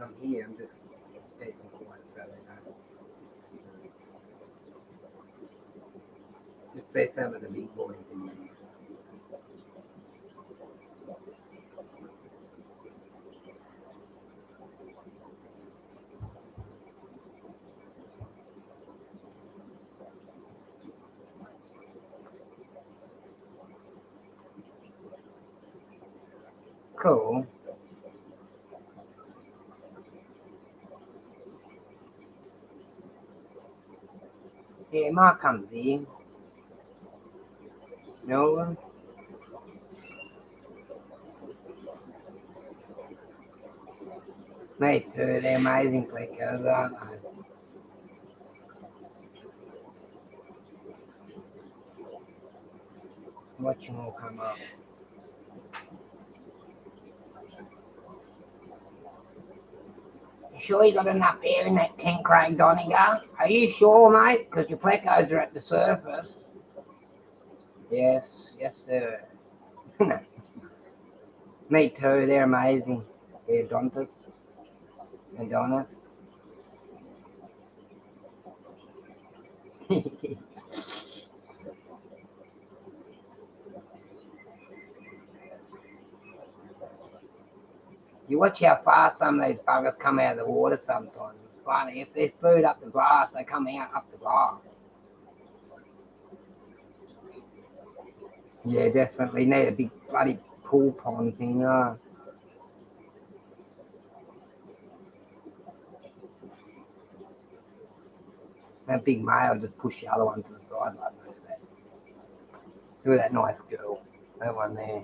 I'm here. I'm just taking one so they know. Just say some of the big boys in there. Cool. Yeah, Mark comes in. No. Mate, they're amazing clickers, aren't they? Watch them all come up. You sure you got enough air in that tank, Craig Doniger? Are you sure, mate? Because your plecos are at the surface. Yes, yes, sir. Me too, they're amazing. They're Dontas and Donas. You watch how fast some of these buggers come out of the water sometimes. It's funny. If there's food up the glass, they come out up the glass. Yeah, definitely. Need a big bloody pool pond thing. That big male just push the other one to the side like that. Look at that nice girl. That one there.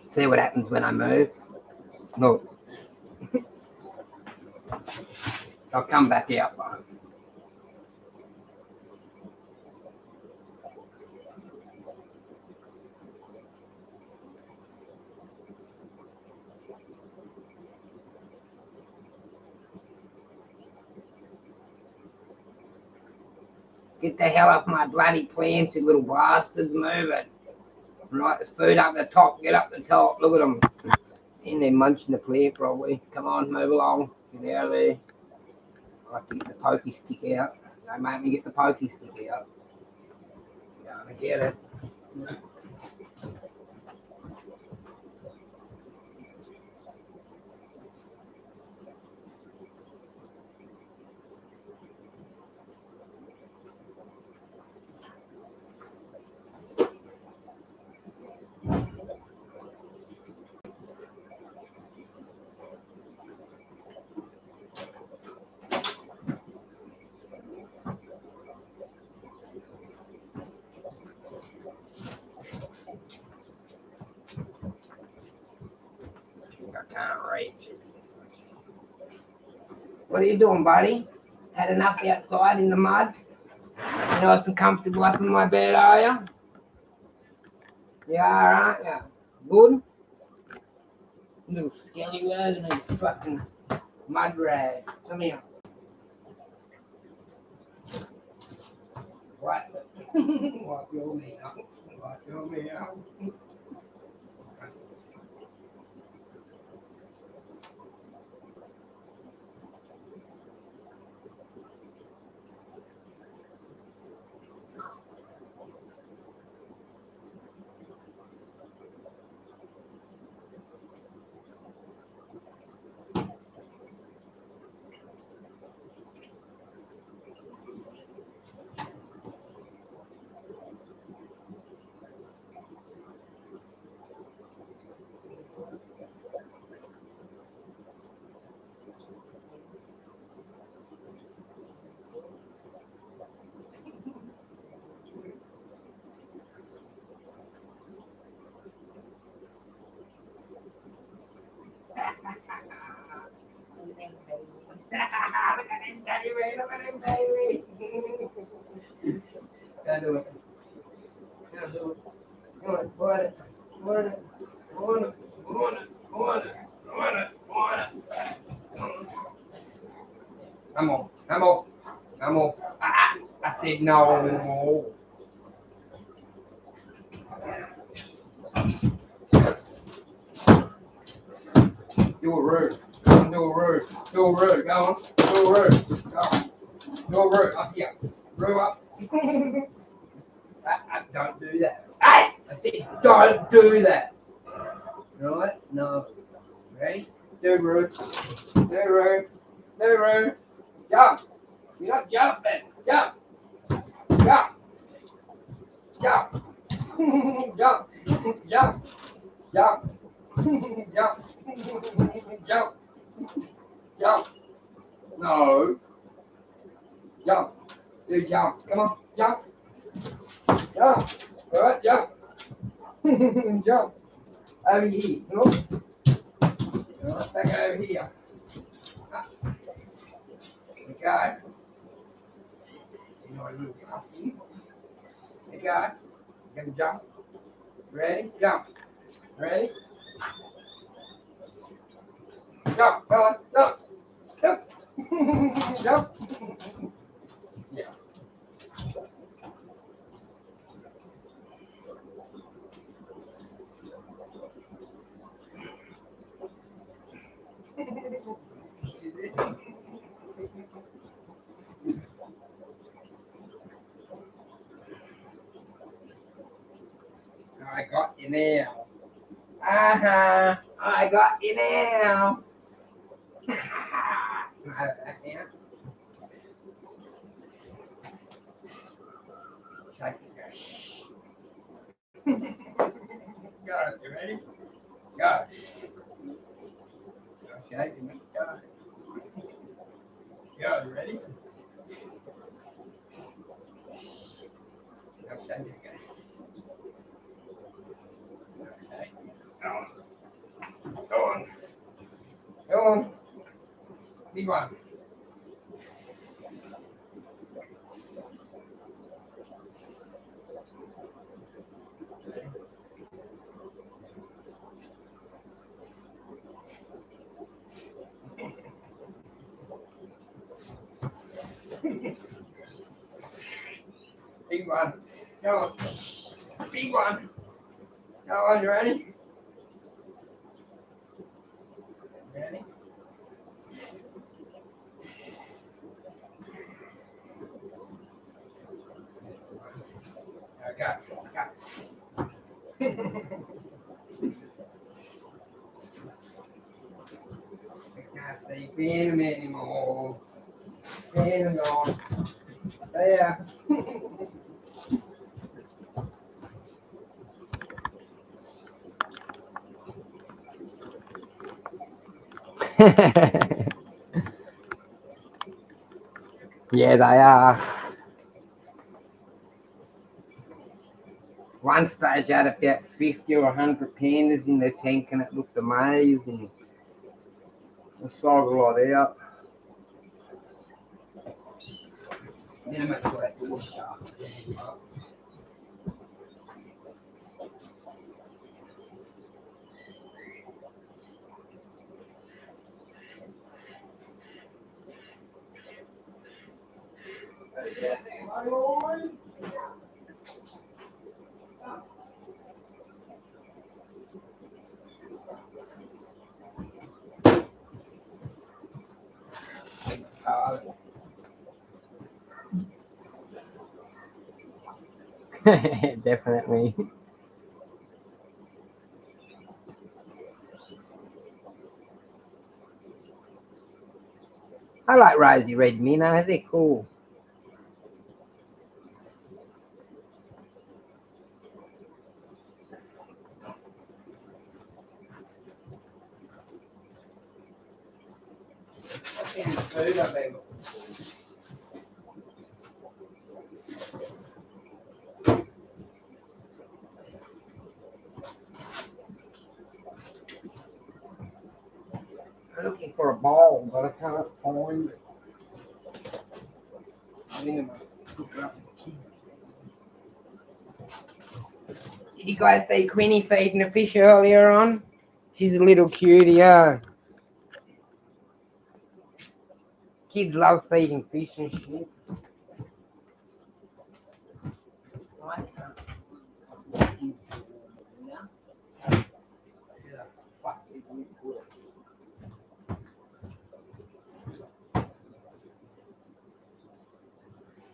See what happens when I move. Look. I'll come back out, though. Get the hell off my bloody plants, you little bastards. Move it. Right, there's food up the top. Get up the top. Look at them. In there munching the plant, probably. Come on, move along. Get out of there. I have to get the pokey stick out. They make me get the pokey stick out. Gonna get it. I can't reach it. What are you doing, buddy? Had enough outside in the mud? You nice and comfortable up in my bed, are you? You are, aren't you? Good? Little skelly rag and a fucking mud rag. Come here. What? Wipe your me out. Wipe your me out. Look at him, baby. Look at him, baby. Gotta do it. Gotta do it. Do it. Put it. Put it. Put it. Put it. Put it. Put it. Put it. Come on. Come on. Come on. I said no. Do a root. Go on, do a root. Do a root. Go on. Do a root. Go on. Do a root up here. Root up. Don't do that. Hey! I said don't do that. Right? No. Ready? Do root. Do root. Do root. Jump. You're not jumping. Jump. Jump. Jump. Jump. Jump. Jump. Jump. Jump. Jump. No. Jump. Do jump. Come on. Jump. Jump. All right. Jump. Jump. Over here. Look. All right. Back over here. Okay. You know, a little puffy. Okay. You can jump. Ready? Jump. Ready? Jump. Come on. Jump. Jump. Jump. Yeah. I got you now. I got you now. That now. Shake it. Go. You ready? Go. Go shake it. Go. Go. You ready? Go shake it. Go. Okay. Go on. Go on. Go on. Big one. Big one. Go on. Big one. Go on, you ready? Ready? I got you. I got you. I can't see him anymore. Hang on. There. Yeah, they are. One stage I had about 50 or 100 pandas in the tank and it looked amazing. I sold a lot out. Now make sure that door shut. Definitely. I like rosy red minnows, they're cool. Food, I think. I'm looking for a ball, but I can't find it. Did you guys see Queenie feeding the fish earlier on? She's a little cutie, yeah. Kids love feeding fish and shit.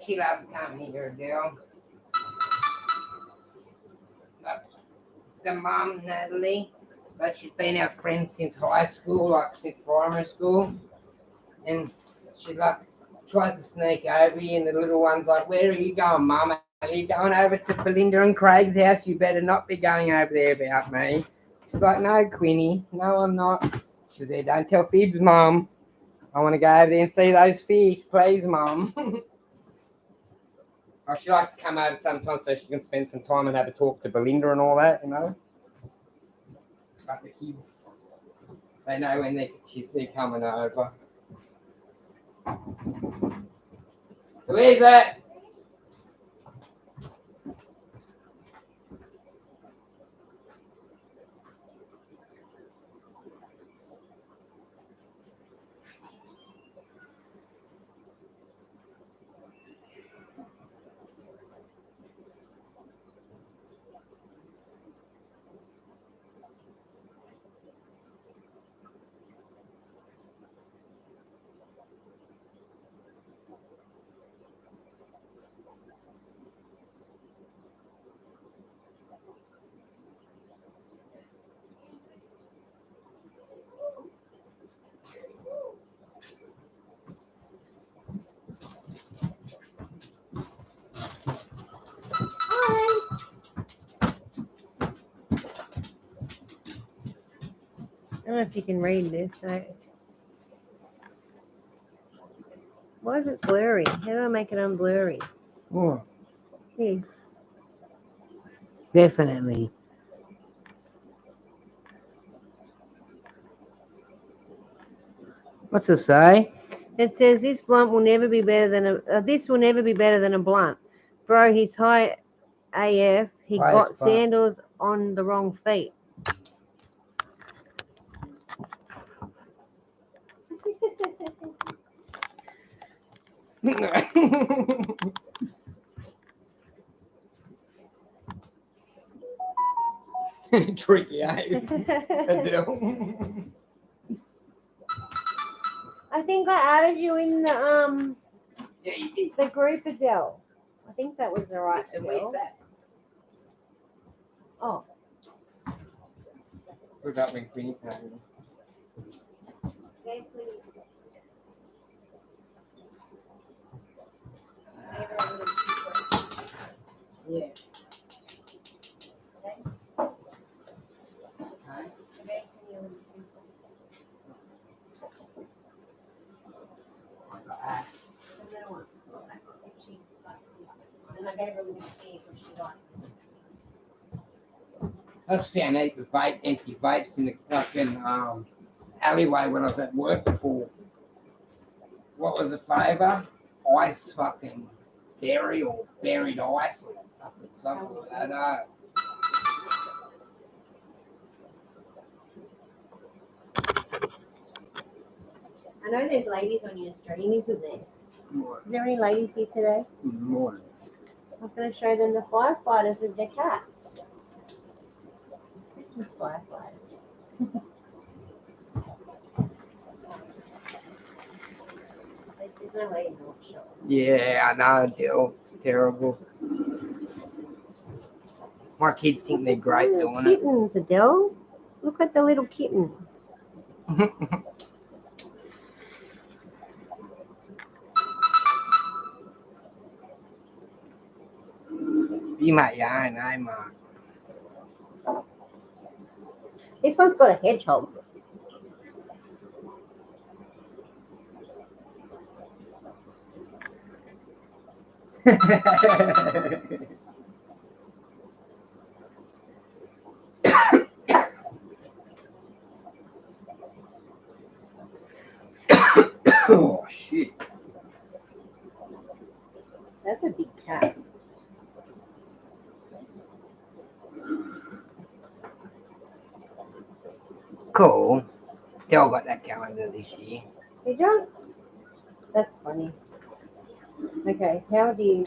she loves coming here, Dale. The mum, Natalie, but she's been our friend since high school, like since primary school. And she like tries to sneak over here, and the little one's like, "Where are you going, Mum? Are you going over to Belinda and Craig's house? You better not be going over there without me." She's like, "No, Quinny, no, I'm not." She said, "Don't tell Fibs, Mum. I want to go over there and see those fish, please, Mum." Oh, she likes to come over sometimes so she can spend some time and have a talk to Belinda and all that, you know. But the kids, they know when they're coming over. Who is it? Hi. I don't know if you can read this. Why is it blurry? How do I make it unblurry? Oh, Yes. definitely. What's it say? It says this blunt will never be better than this will never be better than a blunt. Bro, he's high AF. He High got as fuck. sandals on the wrong feet. Tricky, eh? Adele. I think I added you in Yeah, you did. the group, Adele. I think that was the right And where's Adele. that? Oh, What about when Queenie came? Yeah. And I gave her a little stick if she liked. I just found heaps of empty vapes in the fucking alleyway when I was at work before. What was the flavour? Ice fucking berry or buried ice or fucking something like that. I know there's ladies on your stream, isn't there? More. Is there any ladies here today? More. I'm going to show them the firefighters with their cats. Christmas firefighters. There's no way to not show them. Yeah, I know, Dill. It's terrible. My kids think they're great Little doing it. kittens, Adele. Look at the little kitten. Be my yarn, I'm This one's got a hedgehog. Oh shit. That's a big cat. Cool. They all got that calendar this year. Did you? That's funny. Okay, how do you...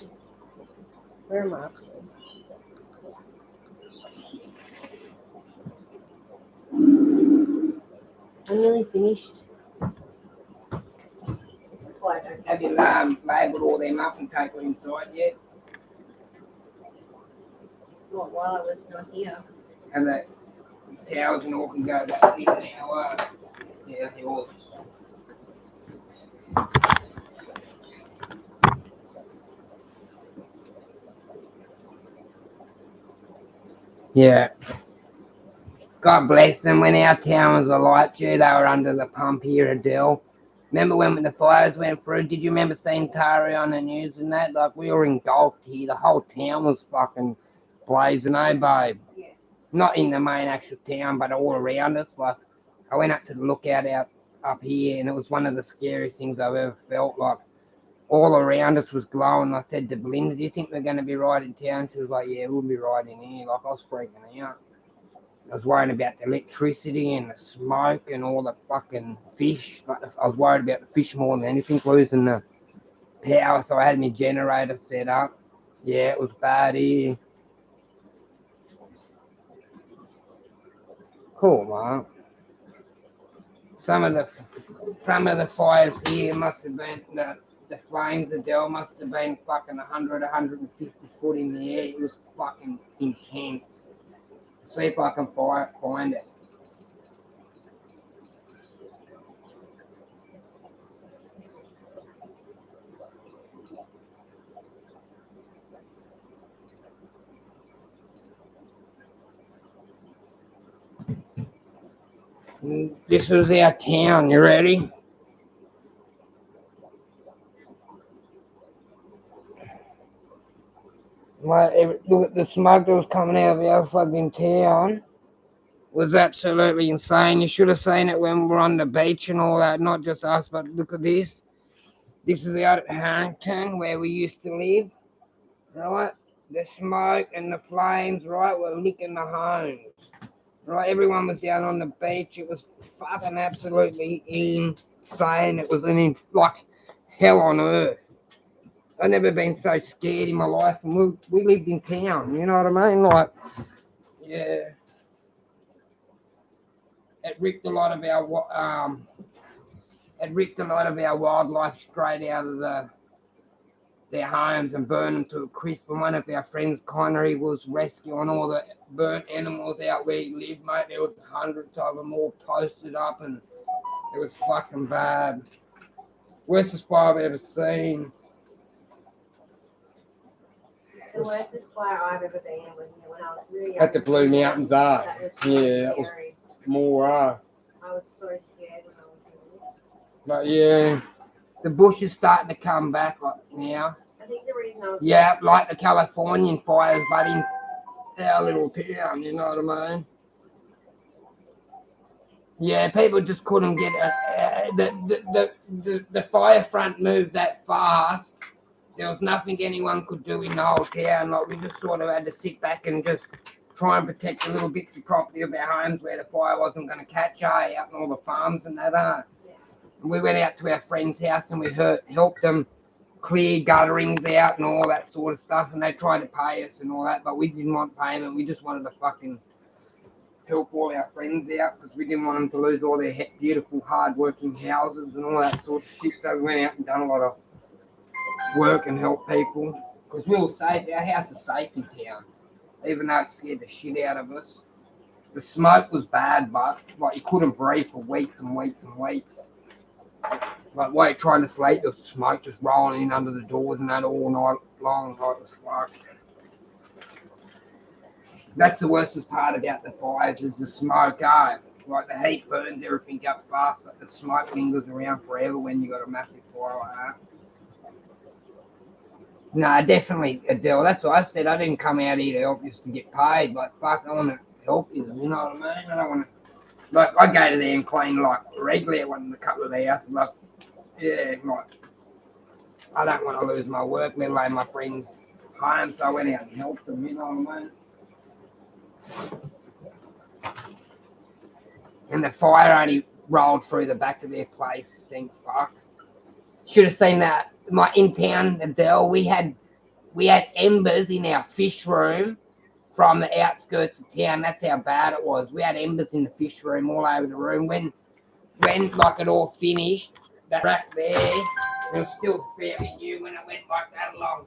Where am I up to? I'm nearly finished. This is why I don't Have you labelled all them up and taken them inside yet? Well, while I was not here. Have the towels and all can go that big now? Yeah, yours. Yeah. God bless them. When our town was alight, Jew, they were under the pump here at Dell. Remember when the fires went through? Did you remember seeing Tari on the news and that? Like, we were engulfed here. The whole town was fucking blazing, eh, babe? Yeah. Not in the main actual town, but all around us. Like, I went up to the lookout out up here, and it was one of the scariest things I've ever felt. Like, all around us was glowing. I said to Belinda, do you think we're going to be right in town? She was like, yeah, we'll be right in here. Like, I was freaking out. I was worrying about the electricity and the smoke and all the fucking fish. Like, I was worried about the fish more than anything, losing the power. So I had my generator set up. Yeah, it was bad here. Cool, man. Some of the fires here must have been the flames of Dell must have been fucking 100, 150 foot in the air. It was fucking intense. See if I can find it. This was our town. You ready? Look at the smoke that was coming out of our fucking town. It was absolutely insane. You should have seen it when we were on the beach and all that. Not just us, but look at this. This is out at Harrington where we used to live. Right? The smoke and the flames, right, were licking the homes. Right, everyone was down on the beach. It was fucking absolutely insane. It was like hell on earth. I've never been so scared in my life, and we lived in town. You know what I mean? Like, yeah, it ripped a lot of our wildlife straight out of their homes and burned them to a crisp. And one of our friends, Connery, was rescuing all the burnt animals out where he lived, mate. There was hundreds of them all posted up, and it was fucking bad. Worst fire I've ever seen. The worst fire I've ever been in was when I was really young. At the Blue Mountains, That was really that was scary. more. I was so scared when I was little. But yeah, the bush is starting to come back now. I think the reason I was Like the Californian fires, but in our little town, you know what I mean? Yeah, people just couldn't get the fire front moved that fast. There was nothing anyone could do in the whole town. Like, we just sort of had to sit back and just try and protect the little bits of property of our homes where the fire wasn't going to catch out in all the farms and that. And we went out to our friend's house and we helped them clear gutterings out and all that sort of stuff. And they tried to pay us and all that, but we didn't want payment. We just wanted to fucking help all our friends out because we didn't want them to lose all their beautiful, hard-working houses and all that sort of shit. So we went out and done a lot of work and help people because we were safe. Our house is safe in town, even though it scared the shit out of us. The smoke was bad, but like, you couldn't breathe for weeks and weeks and weeks. Like, while you're trying to sleep, the smoke just rolling in under the doors and that all night long. Like, it was fucked. That's the worst part about the fires is the smoke. Like, the heat burns everything up fast, but the smoke lingers around forever when you got a massive fire like that. No, definitely, Adele. That's what I said. I didn't come out here to help just to get paid. Like, fuck, I want to help you. You know what I mean? I don't want to. Like, I go to there and clean, like, regularly. I went in a couple of the houses. Like, yeah, like, I don't want to lose my work, let alone my friends' home. So I went out and helped them. You know what I mean? And the fire only rolled through the back of their place. Thank fuck. Should have seen that. In town, Adele, we had embers in our fish room from the outskirts of town. That's how bad it was. We had embers in the fish room all over the room. When like it all finished, that rack there, it was still fairly new when it went like that along.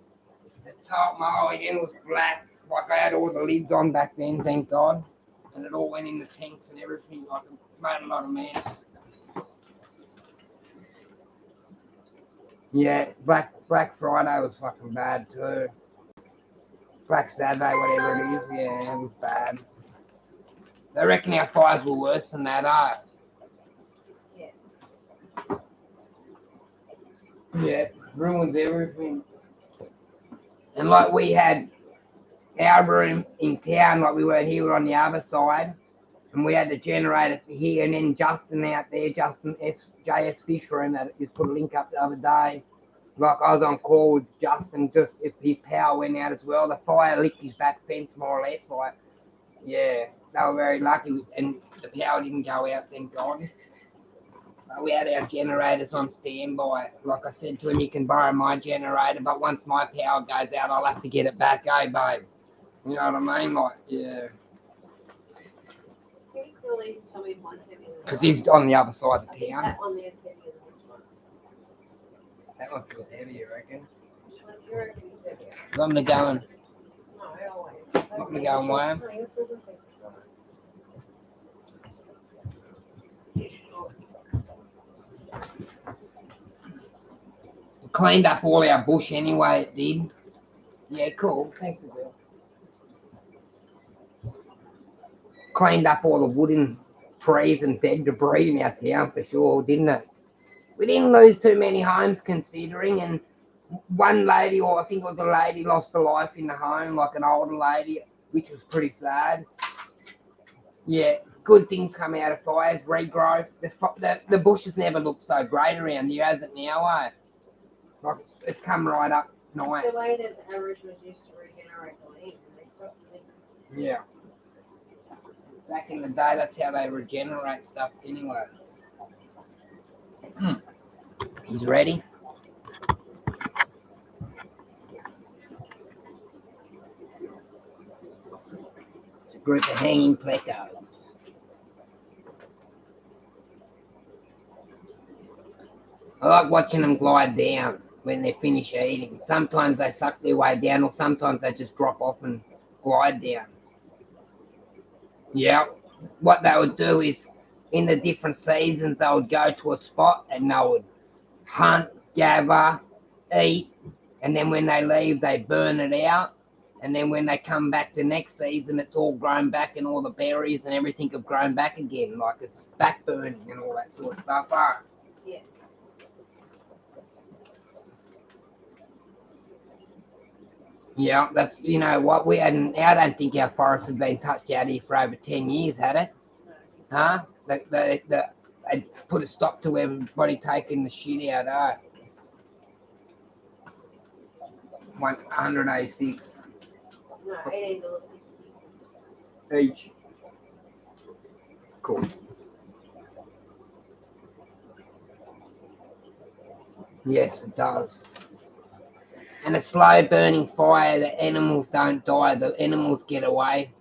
The top, my whole again was black. Like I had all the lids on back then, thank God. And it all went in the tanks and everything. Like it made a lot of mess. Yeah, Black Friday was fucking bad too. Black Saturday, whatever it is, yeah, it was bad. They reckon our fires were worse than that, Yeah, ruins everything. And like we had our room in town, like we weren't here, we were on the other side, and we had the generator for here, and then Justin out there, JS Fish room that just put a link up the other day. Like I was on call with Justin, just if his power went out as well, the fire licked his back fence more or less. Like, yeah, they were very lucky, and the power didn't go out, thank God. But we had our generators on standby. Like I said to him, you can borrow my generator, but once my power goes out, I'll have to get it back, babe? You know what I mean? Like, yeah. Can you cool these and tell me if one's heavier than Because he's on the other side of I think town. that one there's heavier than this one. That one feels heavy, you reckon? Which one do you reckon is heavier? I'm going to go and No, always. I'm gonna go and weigh 'em. No, you're cool with it. cleaned up all our bush anyway, it did. Yeah, cool. Thanks, Will. Cleaned up all the wooden trees and dead debris in our town for sure, didn't it? We didn't lose too many homes considering, and one lady, or I think it was a lady, lost her life in the home, like an older lady, which was pretty sad. Yeah, good things come out of fires, regrowth. The bushes never looked so great around here as it now, Like it's come right up nice. It's the way that the Aboriginals used to regenerate the land, and they stopped doing it. Yeah. Back in the day, that's how they regenerate stuff anyway. He's ready. It's a group of hanging plecos. I like watching them glide down when they finish eating. Sometimes they suck their way down, or sometimes they just drop off and glide down. Yeah. What they would do is, in the different seasons, they would go to a spot and they would hunt, gather, eat, and then when they leave, they burn it out. And then when they come back the next season, it's all grown back and all the berries and everything have grown back again. Like it's back burning and all that sort of stuff. Yeah. Yeah, that's, you know what, I don't think our forest has been touched out here for over 10 years, had it? Huh? They put a stop to everybody taking the shit out, 186 No, $18.60. each. Cool. Yes, it does. And a slow burning fire, the animals don't die, the animals get away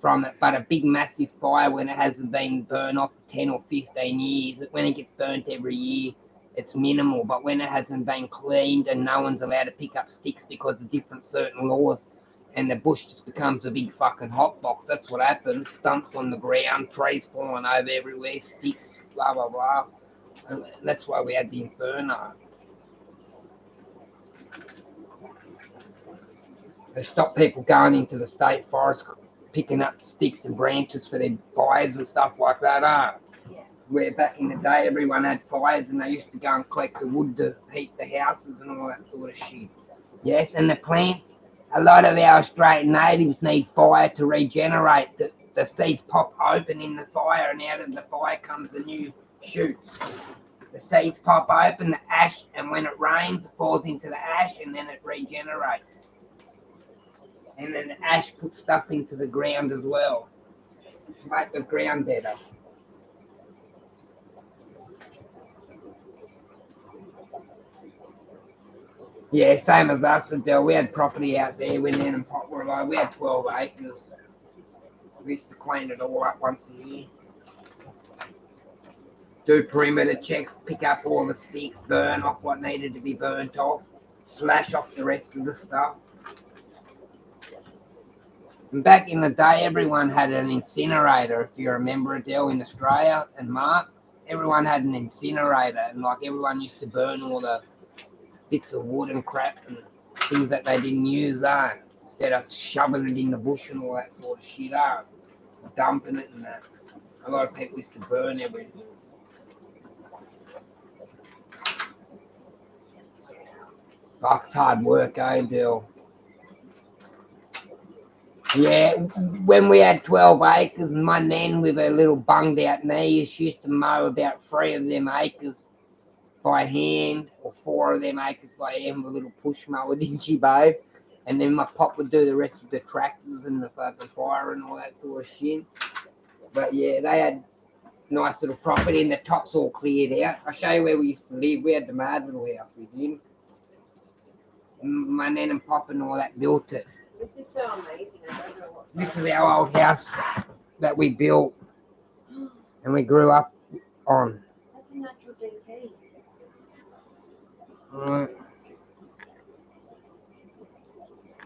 from it. But a big massive fire, when it hasn't been burned off for 10 or 15 years, when it gets burnt every year, it's minimal. But when it hasn't been cleaned and no one's allowed to pick up sticks because of different certain laws, and the bush just becomes a big fucking hot box, that's what happens. Stumps on the ground, trees falling over everywhere, sticks, blah, blah, blah. And that's why we had the inferno. They stop people going into the state forest, picking up sticks and branches for their fires and stuff like that. Yeah. Where back in the day, everyone had fires and they used to go and collect the wood to heat the houses and all that sort of shit. Yes, and the plants, a lot of our Australian natives need fire to regenerate. The seeds pop open in the fire, and out of the fire comes a new shoot. The seeds pop open, the ash, and when it rains, it falls into the ash, and then it regenerates. And then the ash puts stuff into the ground as well to make the ground better. Yeah, same as us, Adele. We had property out there, we in Potwell. We had 12 acres. We used to clean it all up once a year. do perimeter checks, pick up all the sticks, burn off what needed to be burnt off, slash off the rest of the stuff. And back in the day, everyone had an incinerator. If you remember, Adele, in Australia and Mark, everyone had an incinerator, and like everyone used to burn all the bits of wood and crap and things that they didn't use, instead of shoving it in the bush and all that sort of shit, dumping it and that. A lot of people used to burn everything. Like, it's hard work, Bill? Yeah, when we had 12 acres, my nan with her little bunged out knees, she used to mow about 3 of them acres by hand, or 4 of them acres by hand with a little push mower, didn't she, babe? And then my pop would do the rest of the tractors and the fucking fire and all that sort of shit. But yeah, they had nice little property and the top's all cleared out. I'll show you where we used to live. We had the mad little house we did. My nan and pop and all that built it. This is so amazing. I don't know what's This is our old house that we built and we grew up on. That's a natural DT.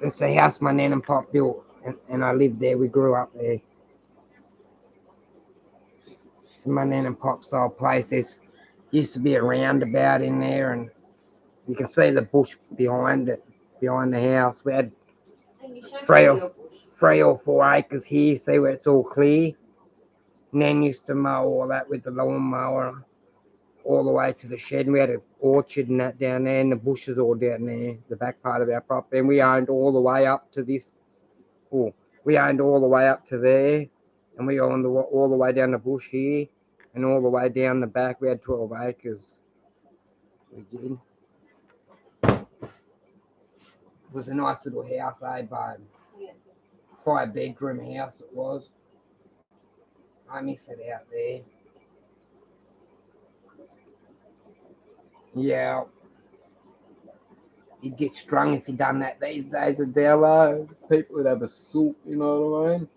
It's the house my nan and pop built, and I lived there. We grew up there. It's my nan and pop's old place. There used to be a roundabout in there, and you can see the bush behind it, behind the house. We had 3 or 4 acres here. See where it's all clear? Nan used to mow all that with the lawnmower all the way to the shed. And we had an orchard and that down there, and the bushes all down there, the back part of our property. And we owned all the way up to this. Oh, we owned all the way up to there, and we owned all the way down the bush here, and all the way down the back. We had 12 acres. We did. It was a nice little house, babe? Yeah. 5-bedroom house it was. I miss it out there. Yeah. You'd get strung if you done that these days, Adela. People would have a soup, you know what I mean?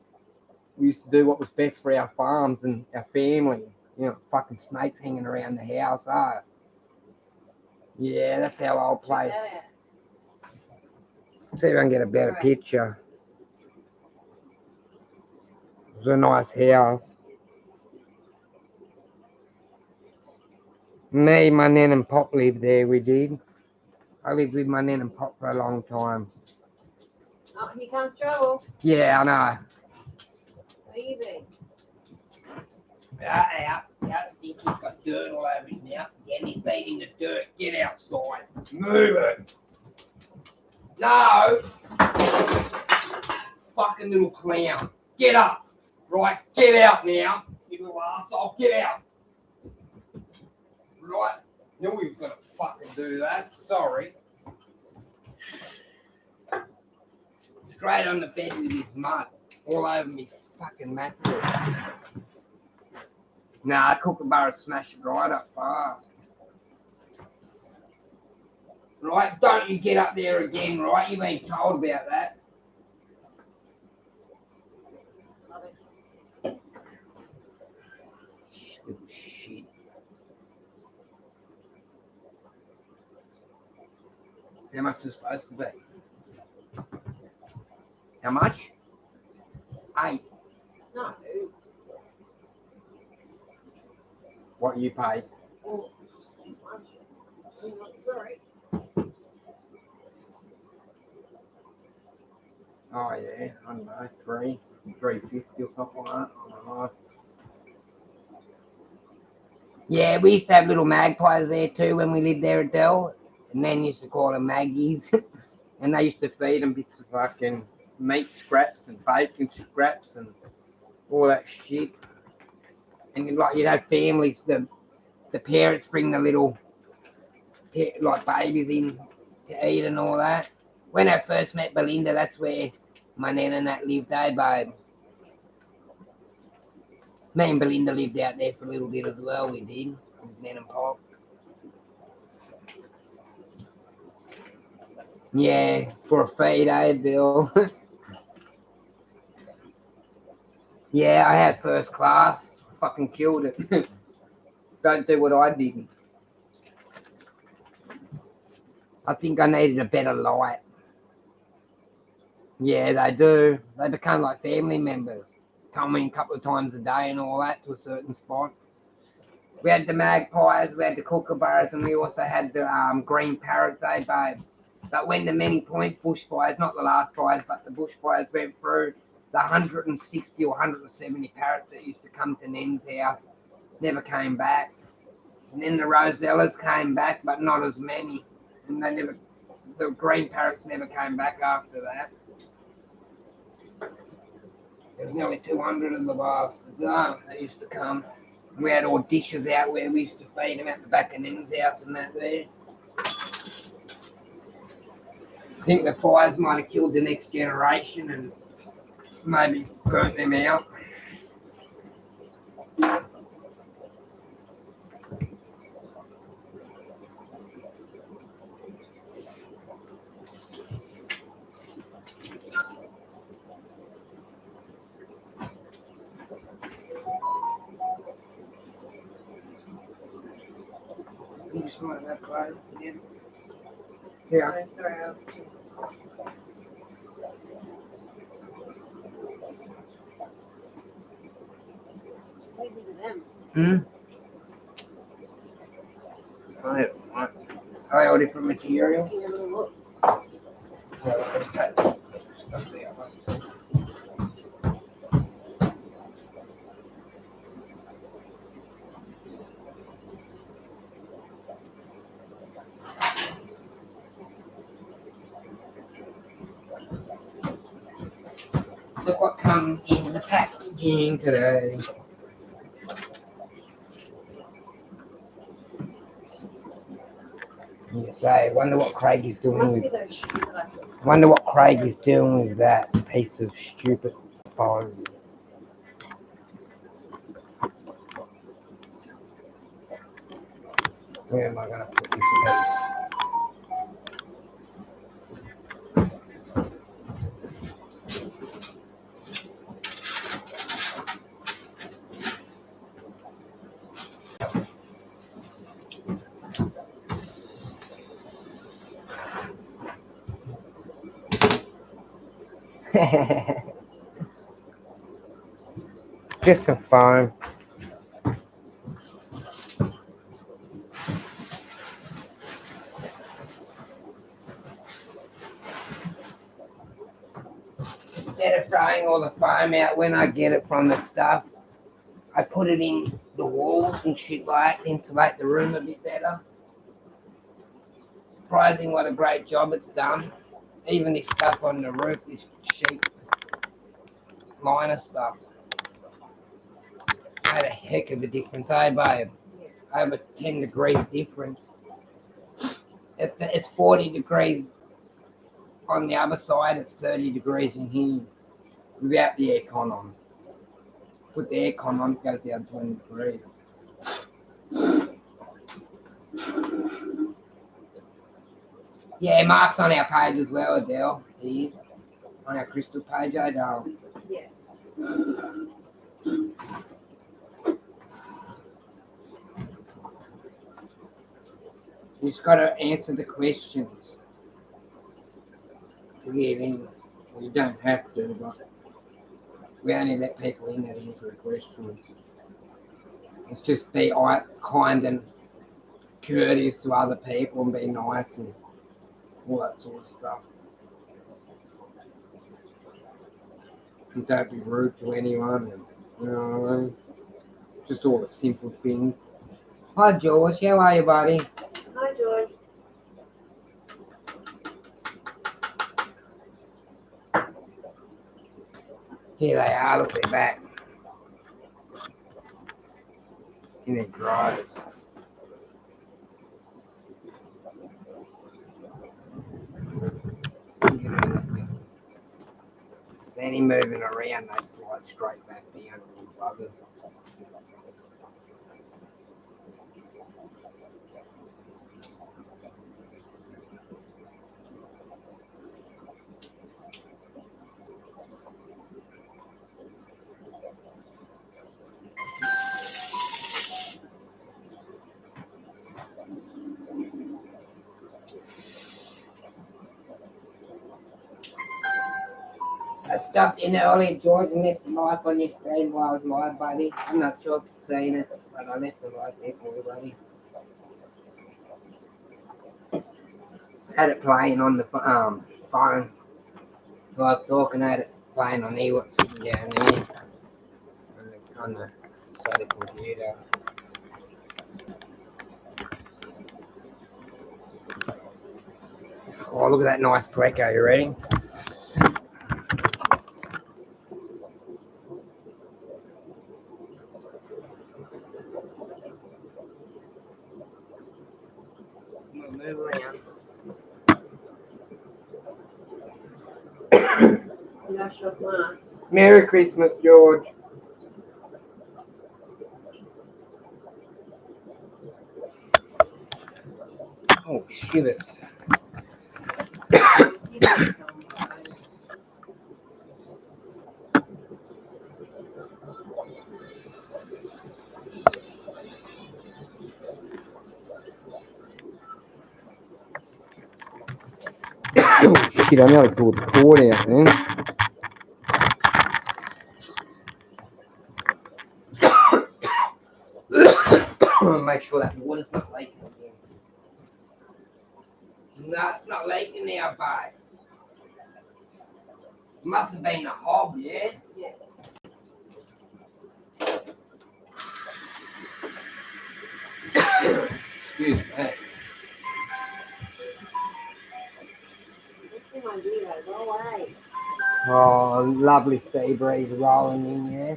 We used to do what was best for our farms and our family. You know, fucking snakes hanging around the house, Yeah, that's our old place. See if I can get a better picture. It was a nice house. Me, my nan and pop lived there, we did. I lived with my nan and pop for a long time. Oh, here comes trouble. Yeah, I know. Where you been? Out, stinky, got dirt all over his mouth. Again, he's been in the dirt. Get outside. Move it. No. Fucking little clown. Get up. Right, get out now. You little arsehole, get out. Right. Knew he was gonna fucking do that. Sorry. Straight on the bed with his mud. All over me fucking mattress. Nah, a kookaburra smashed it right up fast. Right, don't you get up there again, right? You've been told about that. Little shit. How much is it supposed to be? How much? 8. No. What you paid? Oh, this one's not sorry. Oh yeah, I don't know, 350 or something like that. I don't know. Yeah, we used to have little magpies there too when we lived there at Dell. And then used to call them Maggies. And they used to feed them bits of fucking meat scraps and bacon scraps and all that shit. And you'd have families, the parents bring the little like babies in to eat and all that. When I first met Belinda, that's where my nan and that lived, babe. Me and Belinda lived out there for a little bit as well, we did, with Nan and Pop. Yeah, for a feed, Bill? Yeah, I had first class. Fucking killed it. Don't do what I did. I think I needed a better light. Yeah, they do. They become like family members. Coming a couple of times a day and all that to a certain spot. We had the magpies, we had the kookaburras, and we also had the green parrots, babe. But when the many point bushfires, not the last fires, but the bushfires went through, the 160 or 170 parrots that used to come to Nen's house never came back. And then the Rosellas came back, but not as many. And the green parrots never came back after that. There was nearly 200 of the bastards that used to come. We had all dishes out where we used to feed them at the back of Nen's house and that there. I think the fires might have killed the next generation and maybe burnt them out. You just want that close again? Yeah. I'm sorry. What do you do to them? I don't know. Are they all different material? Give them a look. Look what come in the packaging today. You say, wonder what Craig is doing Must with. be those shoes that I just. Wonder what Craig is doing with that piece of stupid phone. Where am I going to put this piece? Just some fun. Instead of throwing all the foam out when I get it from the stuff, I put it in the walls and shit like that, insulate the room a bit better. Surprising what a great job it's done. Even this stuff on the roof, this sheet liner stuff, made a heck of a difference, babe? Over 10 degrees difference. It's 40 degrees on the other side, it's 30 degrees in here without the aircon on. Put the aircon on, it goes down 20 degrees. Yeah, Mark's on our page as well, Adele. He is on our crystal page, Adele. Yeah. You just got to answer the questions to get in. Well, you don't have to, but we only let people in that answer the questions. It's just be kind and courteous to other people and be nice and all that sort of stuff. And don't be rude to anyone, and you know what I mean? Just all the simple things. Hi George, how are you, buddy? Hi, George. Here they are, look, they're back. In their drives. Any moving around, they slide straight back down to the buggers. I stopped in early, George, and left the light on your screen while I was live, buddy. I'm not sure if you've seen it, but I left the light there for you, buddy. Had it playing on the phone. While I was talking, I had it playing on here, sitting down there on the side of the computer. Oh, look at that nice Greco, you ready? We'll move around. Merry Christmas, George. Oh, shivers. Oh, shit, I nearly pulled the cord out then. Make sure that water's not leaking again. No, it's not leaking now, babe. Must have been a hob, yeah? Yeah. Excuse me. Go away. Oh, lovely sea breeze rolling in, yeah?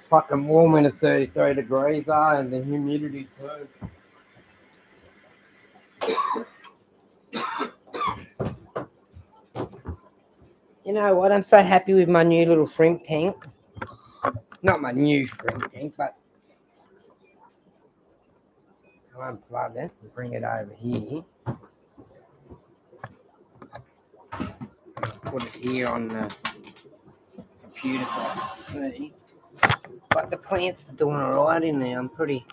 Fucking warm when it's 33 degrees, and the humidity too. You know what? I'm so happy with my new little shrimp tank. Not my new shrimp tank, but I'll unplug it and bring it over here. Put it here on the computer so I can see. But the plants are doing alright in there. I'm pretty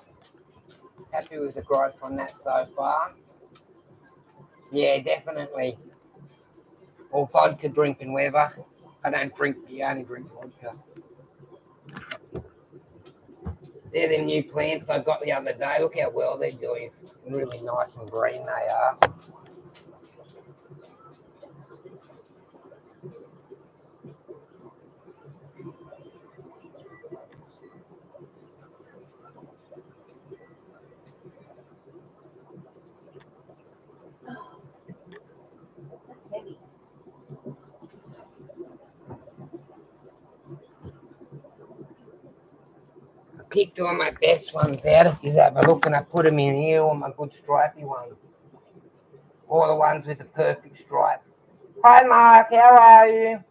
happy with the growth on that so far. Yeah, definitely. Or vodka drinking weather. I don't drink beer, I only drink vodka. They're the new plants I got the other day. Look how well they're doing. Really nice and green they are. That's heavy. I picked all my best ones out. If you have a look, and I put them in here, all my good stripy ones. All the ones with the perfect stripes. Hi Mark, how are you?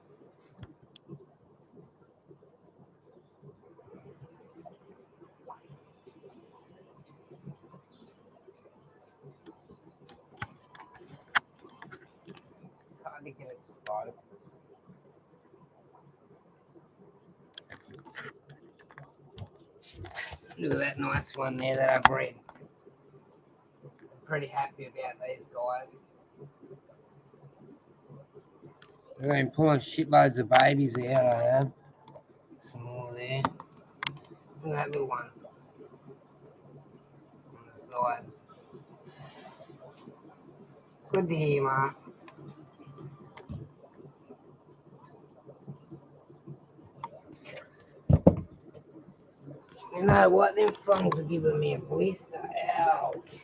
Hardly get it to bottom. Look at that nice one there that I bred. Pretty happy about these guys. I've been pulling shitloads of babies out, I have. Some more there. Look at that little one on the side. Good to hear, Mark. You know what? Them frogs are giving me a blister. Ouch.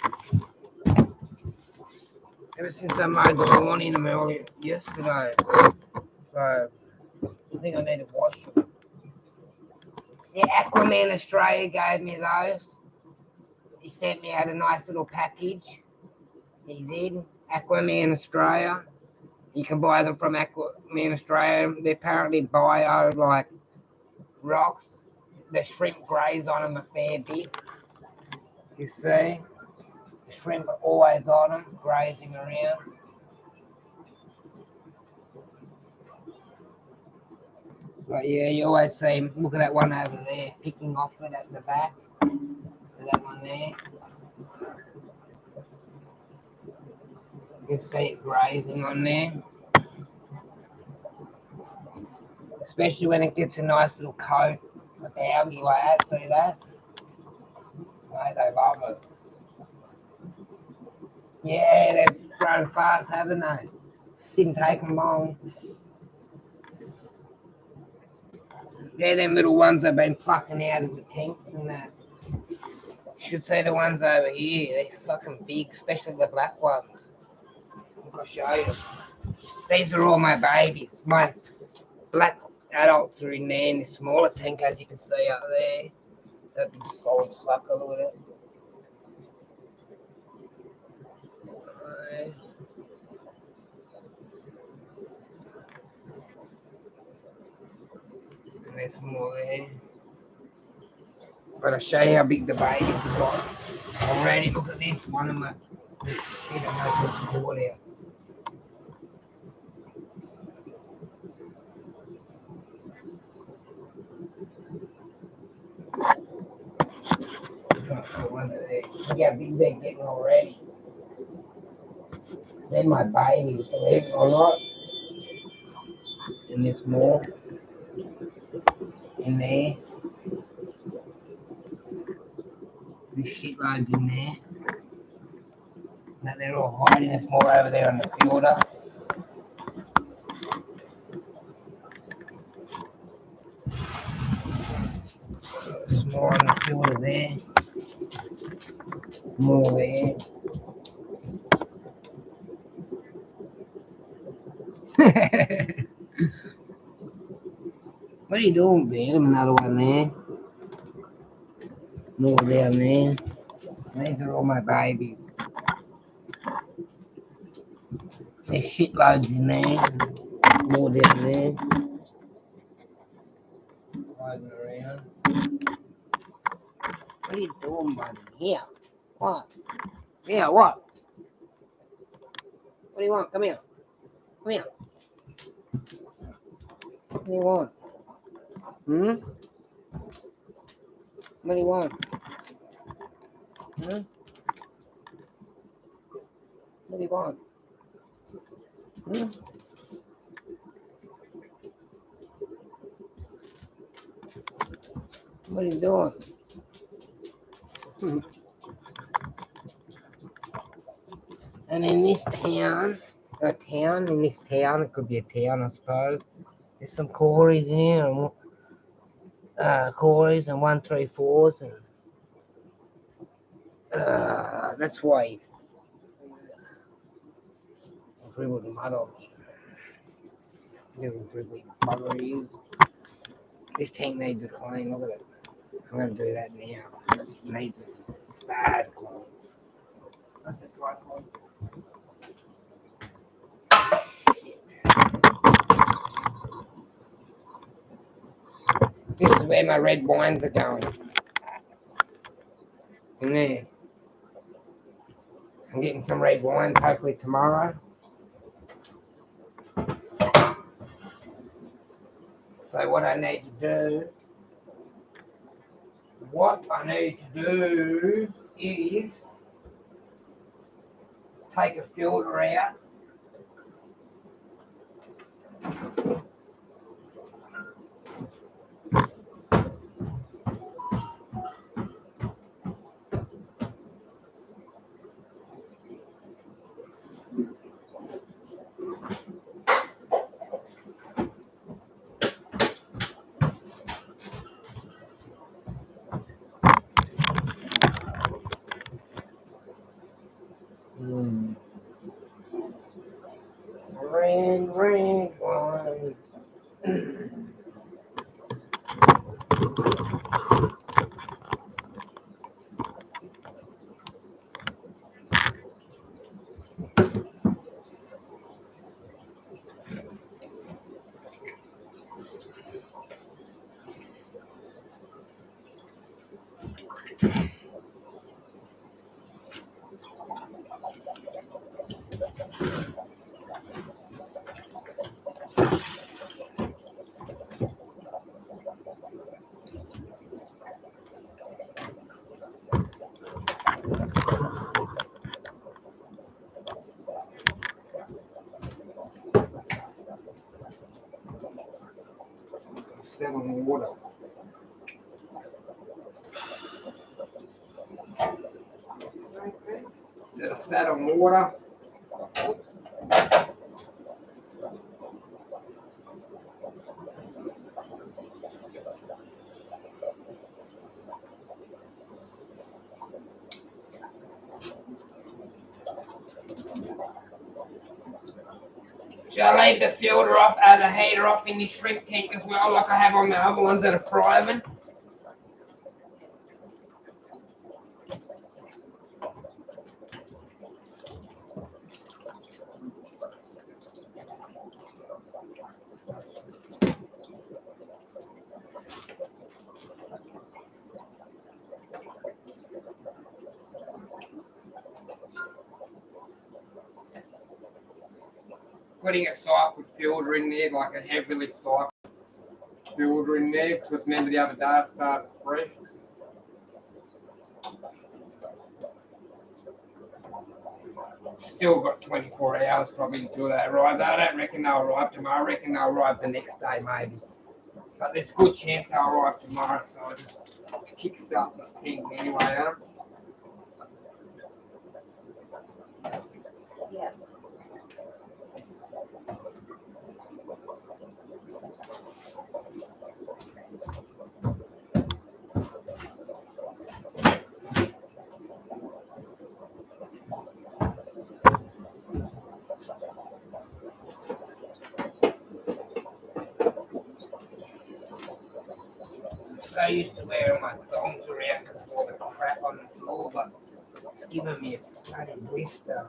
Ever since I mowed the lawn in them earlier yesterday. So, I think I need to wash them. Yeah, Aquaman Australia gave me those. He sent me out a nice little package. He did. Aquaman Australia. You can buy them from Aquaman Australia. They're apparently bio, like rocks. The shrimp graze on them a fair bit. You see? The shrimp are always on them, grazing around. But yeah, you always see him. Look at that one over there, picking off it at the back. That one there. You can see it grazing on there. Especially when it gets a nice little coat of algae like that. See that? Mate, they love it. Yeah, they've grown fast, haven't they? Didn't take them long. They're them little ones I've been plucking out of the tanks and that. You should see the ones over here. They're fucking big, especially the black ones. Look, I'll show you. These are all my babies. My black adults are in there in the smaller tank, as you can see up there. That big solid sucker, look at it. And there's more there. But I'll show you how big the babies have got. Already, look at this. One of them. Shit, I know what's caught out. Look how big they're getting already. They're my babies, believe it or not. And there's more in there. There's shitloads in there. Now they're all hiding. There's more over there on the filter. There's more on the filter there. More there. What are you doing, Ben? Another one there. More down there. These are all my babies. There's shitloads in there. More down there. Riding around. What are you doing, buddy? Here. What? Yeah, what? What do you want? Come here. Come here. What do you want? Hmm? What do you want? Hmm? What do you want? Hmm? What are you doing? Hmm. And in this town, it could be a town, I suppose. There's some Corys in here, and Corys and 134s, and that's why I dribbled the mud off. Little dribbly bugger he is. This tank needs a clean. Look at it. I'm going to do that now. It needs a bad clean. That's a dry clean. This is where my red wines are going. In there. I'm getting some red wines hopefully tomorrow. So what I need to do is take a filter out. Red wine. set on water. Set on water. Shall I leave the filter off, the heater off in the shrimp tank as well, like I have on the other ones that are thriving? Putting a cycle filter in there, like a heavily cycle filter in there, because remember the other day I started fresh. Still got 24 hours probably until they arrive. I don't reckon they'll arrive tomorrow. I reckon they'll arrive the next day maybe. But there's a good chance they'll arrive tomorrow, so I just kickstart this thing anyway, huh? Yeah. So used to wearing my thongs around because of all the crap on the floor, but it's giving me a bloody blister.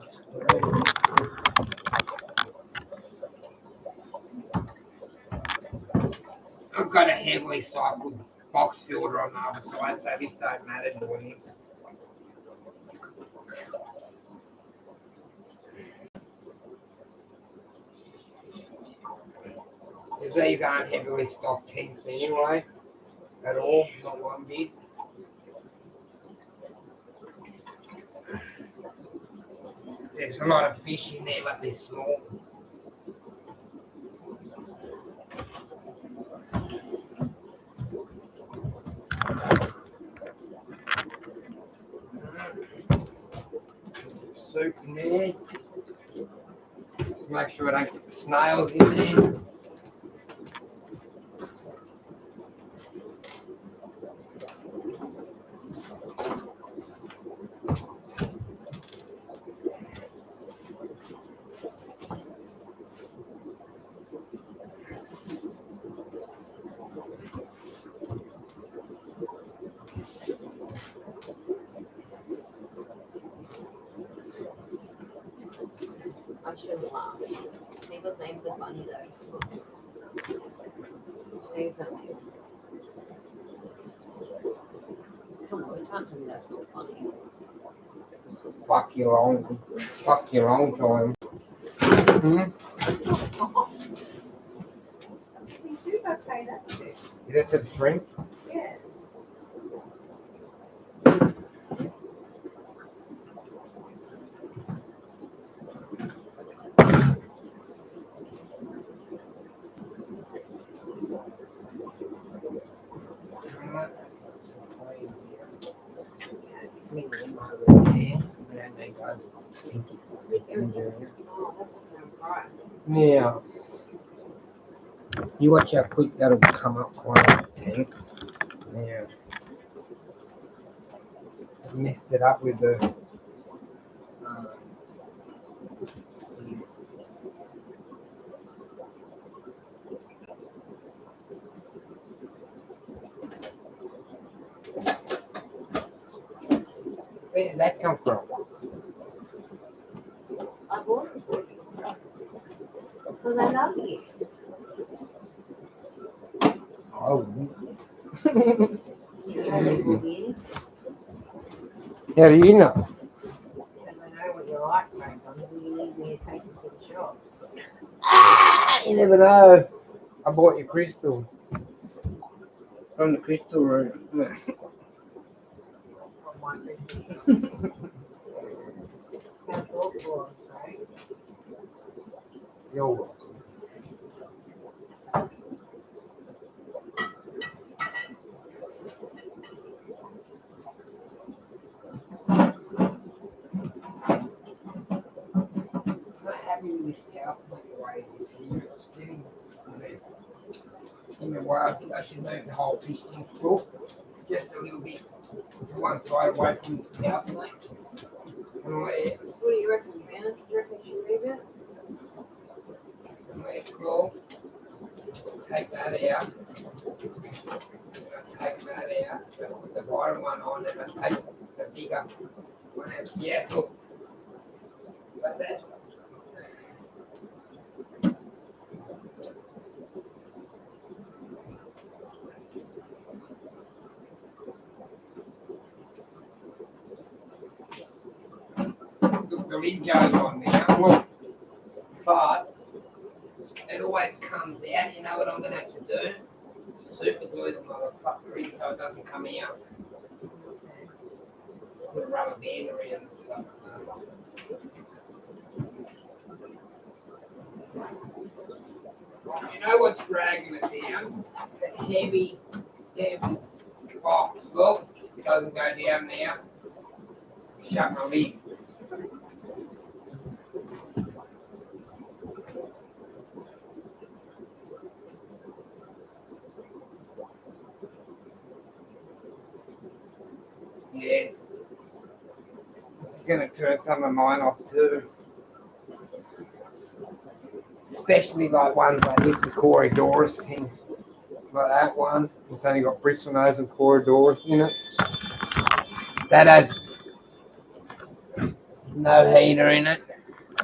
I've got a heavily cycled box filter on the other side, so this don't matter doing this. These aren't heavily stocked tanks anyway, at all, not one bit. There's a lot of fish in there, but they're small. Soup in there. Just make sure I don't get the snails in there. I shouldn't laugh. People's names are funny though. These are names. Come on, can't tell me that's not funny. Fuck your own time. You do okay, that too. Is that to the shrimp? Yeah. Yeah. You watch how quick that'll come up quite a tank. Yeah. I messed it up with the where did that come from? I bought it for you. Because I love you. Oh. You know they will be. How do you know? Because I know what you're like, Frank. I mean, you need me to take you to the shop. You never know. I bought you crystal. From the crystal room. From my Christmas. How thoughtful, right? You're welcome. might move this power point away this here. It's getting in the way. I think I should move the whole piston through just a little bit to one side away from this power point. Unless, What do you reckon, man? Do you reckon you should leave it? unless go. Take that out. Take that out. Put the bottom one on and I take the bigger one out. Yeah, look. Like that. Look, the lid goes on now. Look. But it always comes out. You know what I'm going to have to do? Super glue the motherfucker in so it doesn't come out. Put a rubber band around it or something. You know what's dragging it down? The heavy box. Look, it doesn't go down now. Shut my lid. Yes. I'm gonna turn some of mine off too. Especially like ones like this, the Corridorus things. Like that one. It's only got bristle nose and Corridorus in it. That has no heater in it.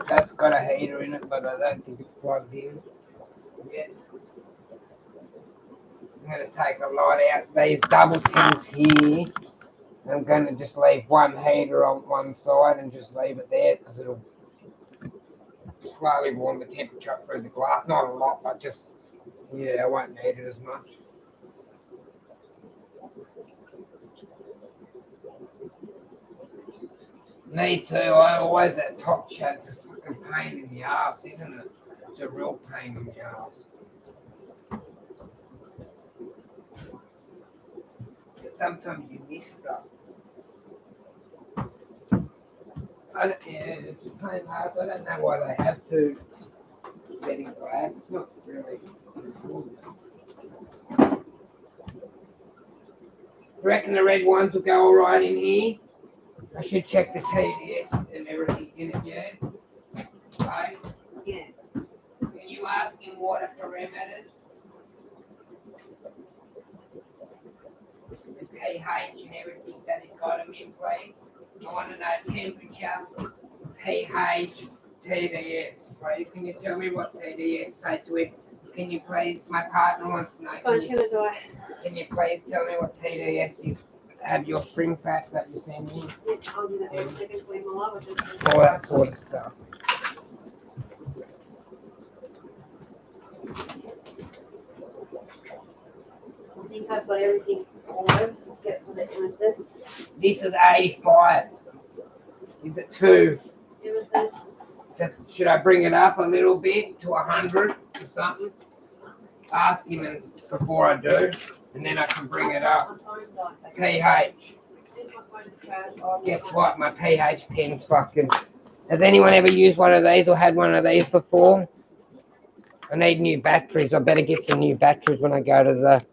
That's got a heater in it, but I don't think it's plugged in yet. I'm gonna take a lot out. These double tanks here. I'm going to just leave one heater on one side and just leave it there because it'll slowly warm the temperature up through the glass. Not a lot, but just, yeah, I won't need it as much. Me too. I always, that top chat's a fucking pain in the arse, isn't it? It's a real pain in the arse. Sometimes you miss stuff. Yeah, it's a pain in the ass. I don't know why they have two settings like that. It's not really good. You reckon the red ones will go all right in here? I should check the TDS and everything in it, yeah? Right? Yeah. Can you ask him water parameters? The pH and everything that he's got them in place. I want to know temperature, pH, TDS, please. Can you tell me what TDS say to him? Can you please, my partner wants to know. Can you please tell me what TDS you have your spring fat that you send me? Yeah, I'll do that in a second for you, my love. All that sort of stuff. I think I've got everything almost except for with this. This is 85. Is it 2? With this. Should I bring it up a little bit to 100 or something? Ask him before I do, and then I can bring it up. pH. Guess what? My pH pen's fucking. Has anyone ever used one of these or had one of these before? I need new batteries. I better get some new batteries when I go to the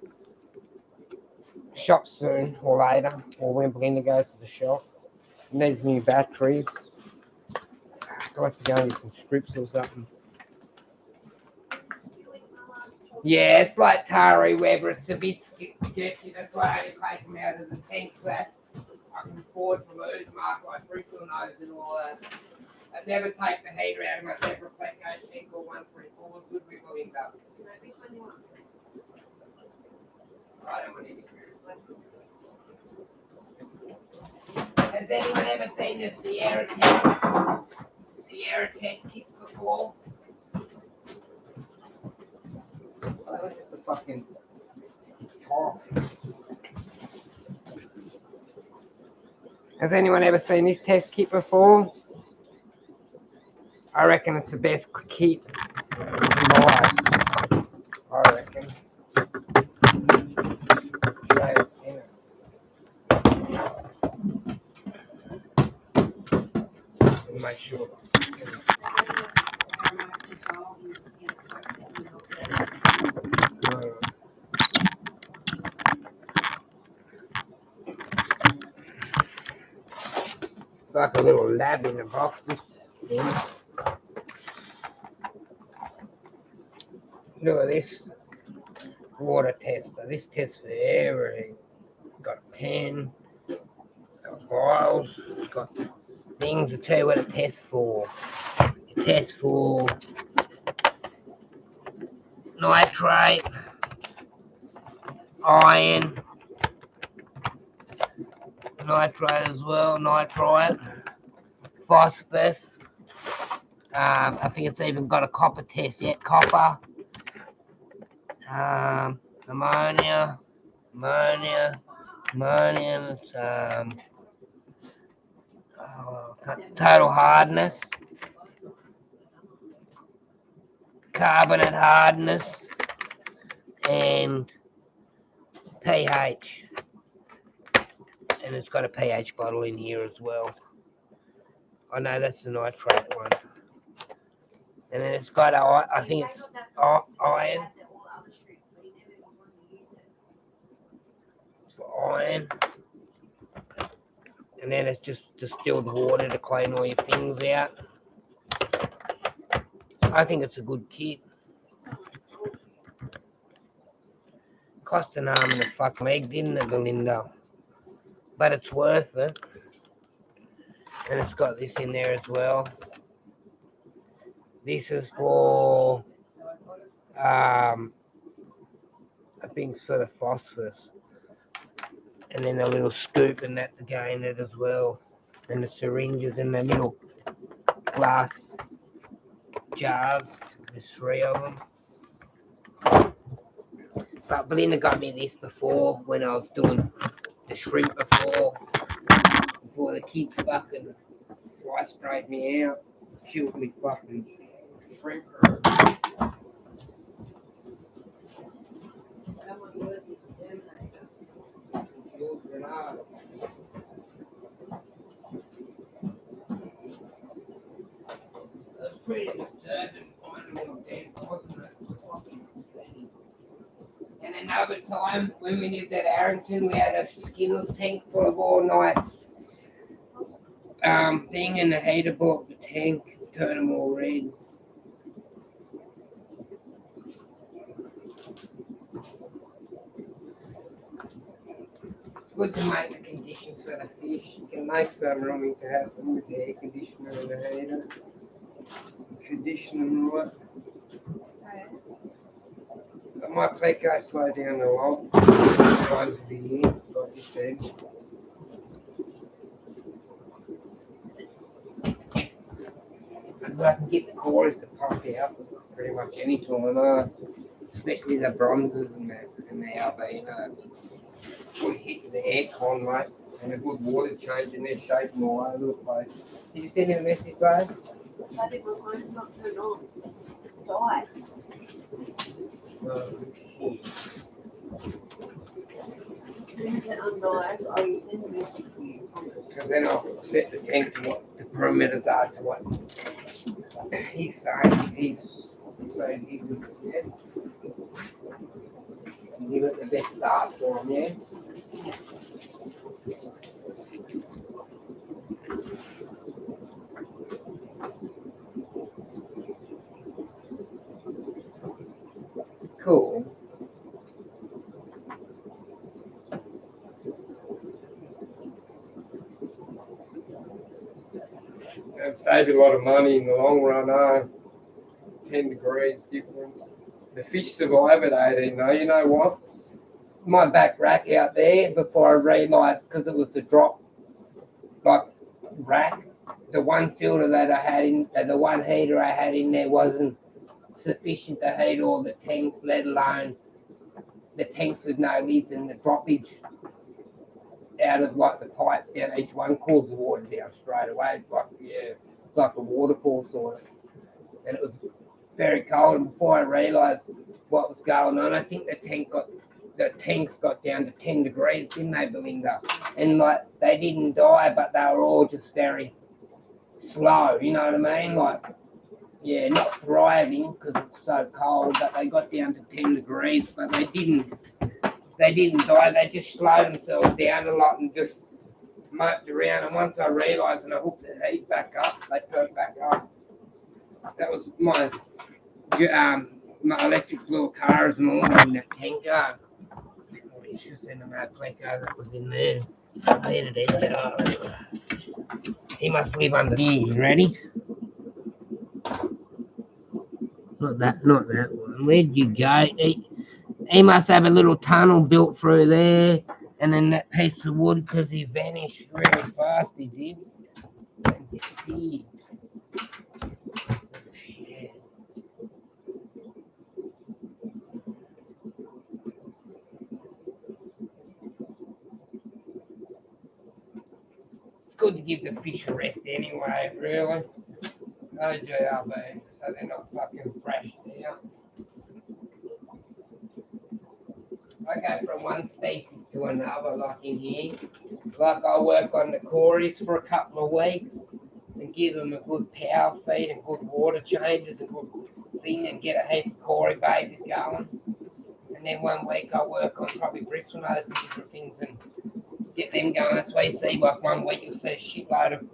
shop soon or later, or when Belinda goes to the shop. I need new batteries. Do I have to go and get some strips or something? Yeah, it's like Tari Weber. It's a bit sketchy. That's why I only take them out of the tanks that I can afford to lose, mark like bristle nose and all that. I'd never take the heater out of my separate Pleco tank or 134. Good wiggle in up. I don't want anything. Has anyone ever seen the Sierra test kit before? Oh, this is the fucking top. Has anyone ever seen this test kit before? I reckon it's the best kit in the life. I reckon. Show it in it. Make sure. like a little lab in a box. This thing. Look at this water tester. This tests for everything. Got a pen, got vials, got things to tell you what it tests for. It tests for nitrate, iron, nitrate as well, nitrite, phosphorus. I think it's even got a copper test yet. Copper, ammonia, total hardness, carbonate hardness, and pH. And it's got a pH bottle in here as well. I know that's the nitrate one. And then it's got, I think it's iron. It's for iron. And then it's just distilled water to clean all your things out. I think it's a good kit. Cost an arm and a fuck leg, didn't it, Belinda? But it's worth it. And it's got this in there as well. This is for, I think it's for the phosphorus. And then a little scoop and that to go in it as well. And the syringes and the little glass jars. There's 3 of them. But Belinda got me this before when I was doing the shrimp before the kids fucking fly sprayed me out. Killed me fucking shrimp. That's pretty disturbing finding them dead, wasn't it? And another time when we lived at Arrington, we had a Skittles tank full of all nice thing, and the heater bought the tank, turned them all red. It's good to make the conditions for the fish. You can make some running to have them with the air conditioner and the heater. Condition them right. I might play go slow down the log. Close the end, like you said. And I can get the cores to pop out pretty much any time, especially the bronzes and the albino. We hit the aircon, mate, and a good water change in there, shaking all over the place. Did you send him a message, babe? I think my phone's not turned on. Died. Because then I'll set the tank to what the perimeters are to what he's saying. He's saying he's understand. Give it the best start for him, yeah? Cool. It'll save you a lot of money in the long run, 10 degrees difference. The fish survive at 18 though, you know what? My back rack out there before I realised, because it was the drop like rack, the one filter that I had in, the one heater I had in there wasn't sufficient to heat all the tanks, let alone the tanks with no lids, and the droppage out of like the pipes down each one cools the water down straight away. It's like, yeah, it's like a waterfall sort of. And it was very cold, and before I realised what was going on, I think the tanks got down to 10 degrees, didn't they, Belinda? And like they didn't die, but they were all just very slow, you know what I mean? Like, yeah, not thriving because it's so cold, but they got down to 10 degrees, but they didn't die. They just slowed themselves down a lot and just moped around, and once I realised and I hooked the heat back up, they perked back up. That was my electric blue cars and all in that tanker. You should send them that tanker that was in there. Where did he go? He must live under here. You ready? Not that one. Where'd you go? He must have a little tunnel built through there, and then that piece of wood because he vanished really fast. He did. And disappeared. Shit. It's good to give the fish a rest anyway, really. OJRB, so they're not fucking thrashed out. I go from one species to another, like in here. Like I work on the cories for a couple of weeks and give them a good power feed and good water changes and good thing and get a heap of cory babies going. And then 1 week I work on probably bristle nose and different things and get them going. That's why you see like 1 week you'll see a shitload of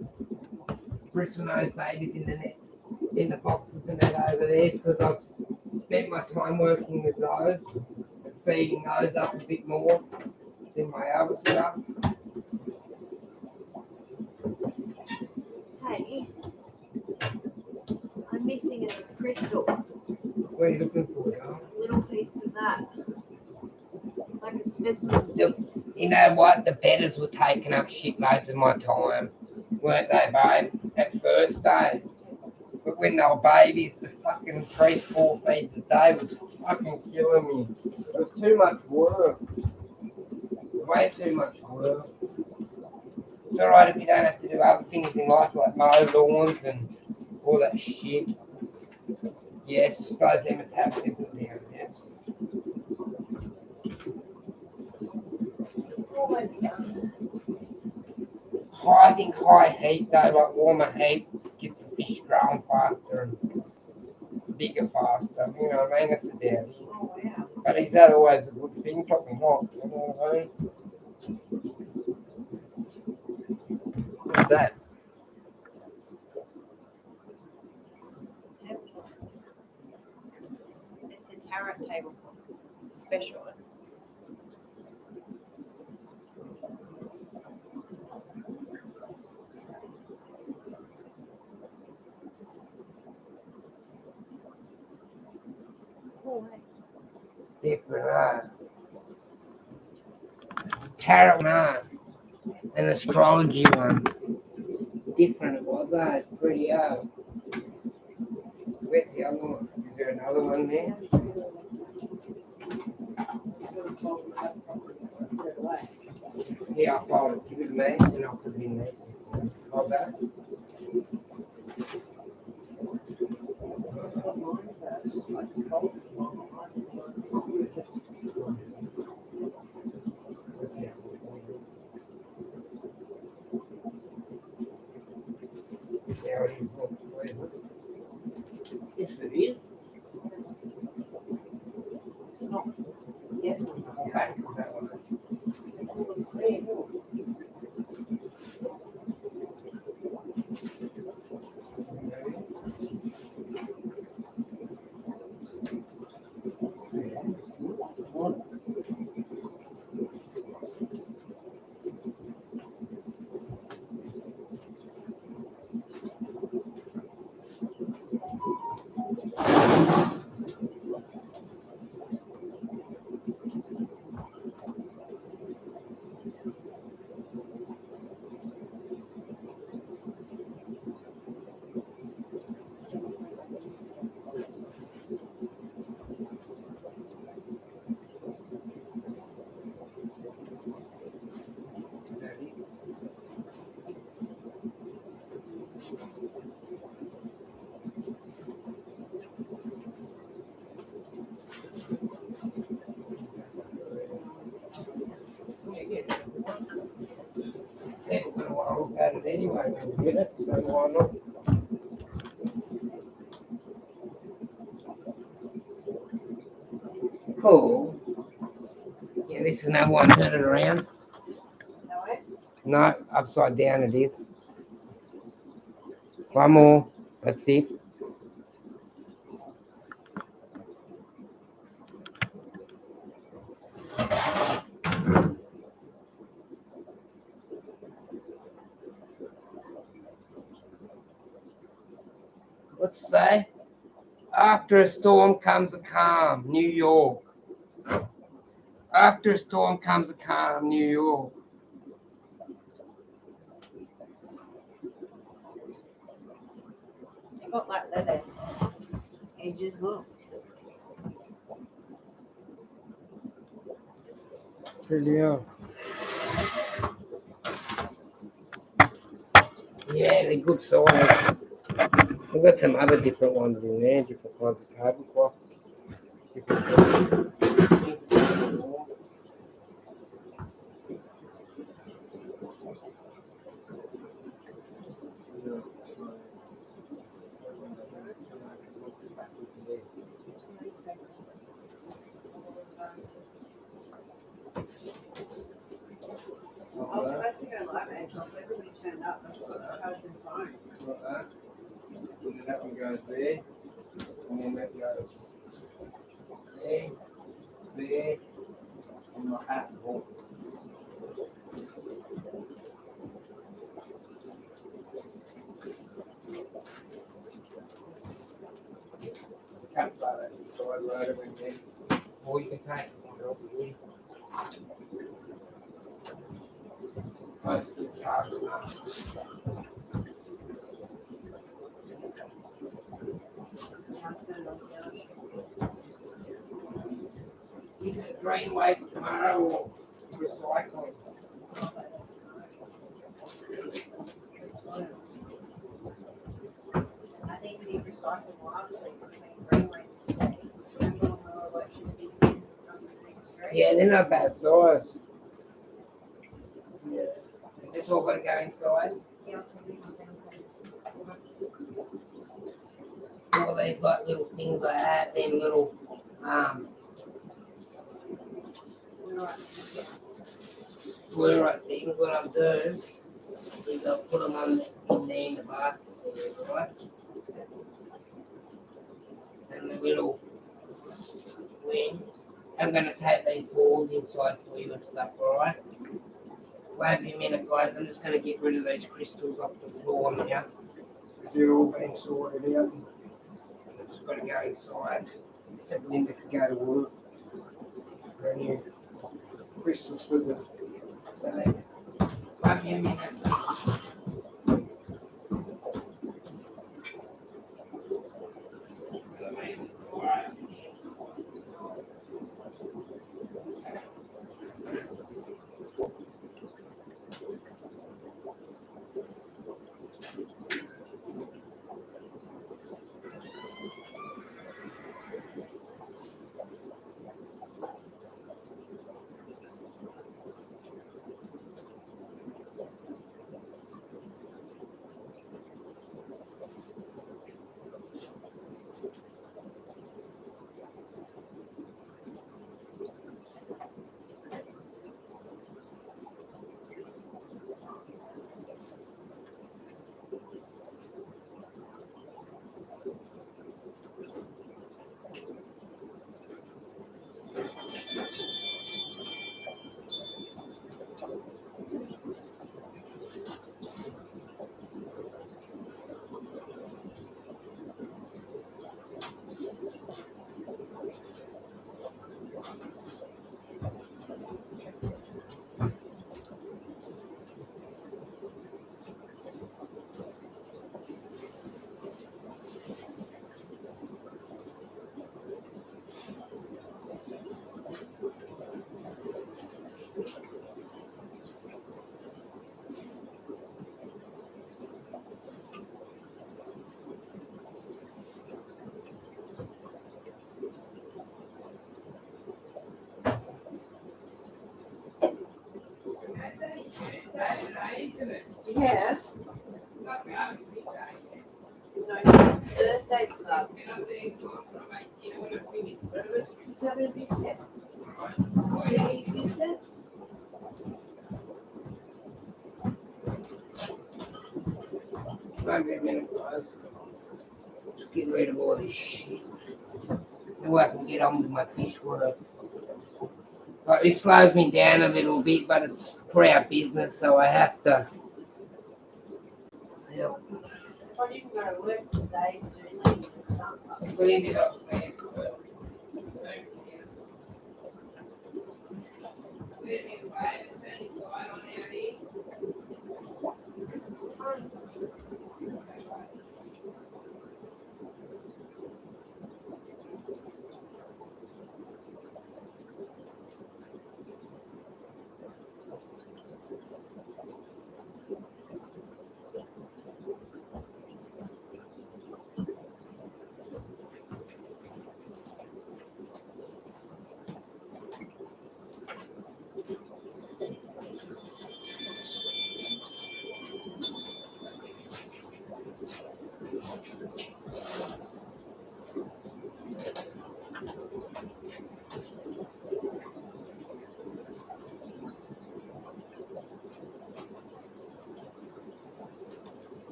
bristle nose babies in the nets, in the boxes and that over there because I've spent my time working with those and feeding those up a bit more than my other stuff. Hey, I'm missing a crystal. What are you looking for, y'all? A little piece of that. Like a specimen piece. You know what? The bedders were taking up shitloads of my time, weren't they, babe? At first, day. But when they were babies, the fucking 3-4 feeds a day was fucking killing me. It was too much work. Way too much work. It's alright if you don't have to do other things in life like mow lawns and all that shit. Yes, slows their metabolism down, yes. Almost done. I think high heat though, like warmer heat, gets the fish growing faster and bigger faster. You know what I mean? That's a dowdy. Oh, wow. But is that always a good thing? Probably not. You know what I mean? What's that? It's a tarot table special. Oh, hey. Different, tarot, an astrology one. Different it was, pretty, where's the other one? Is there another one there? Yeah, I'll follow it. Give it to me and I'll put it in there. Hold that. There it is. Where is it? Yes, it is. It's not. It's definitely not. Okay, is that one? It's a little square. People gonna want to look at it anyway when you get it, so why not? Cool. Yeah, this is another one. Turn it around. No way. No, upside down it is. One more. That's it. Let's say, after a storm comes a calm, New York. After a storm comes a calm, New York. They got like leather edges, look. Brilliant. Yeah, they're good size. We've got some other different ones in there, different kinds of tablecloths. I was supposed to go live at 12, but everybody turned up. I just charged my phone. Like that. And that one goes there, and then that goes there, there, and my hat. Can't buy that inside loader in there. Or you can take one off here. Most of the cars are not. Is it green waste tomorrow or recycling? I think we recycled last week, which made green waste today. Remember when we were watching the video on the next street? Yeah, they're not bad size. Yeah. Is this all going to go inside? Yeah, I'll tell you what they All these like little things like that, them little fluorite things. What I'll do is I'll put them on in there in the basket there, right? And the little wing. I'm going to take these balls inside for you and stuff, alright? Wait a minute, guys. I'm just going to get rid of these crystals off the floor now. They're all being sorted out. I've just got to go inside. Except Linda to go to work. So new crystals for the. Wait a minute. Alright. Yeah. No, birthday club. Is that a biscuit? Do you eat biscuit? Maybe a minute, guys. Just get rid of all this shit. Now I can get on with my fish water. Like, this slows me down a little bit, but it's for our business, so I have to. Yeah. Well, you can go to work today. Clean it up, man.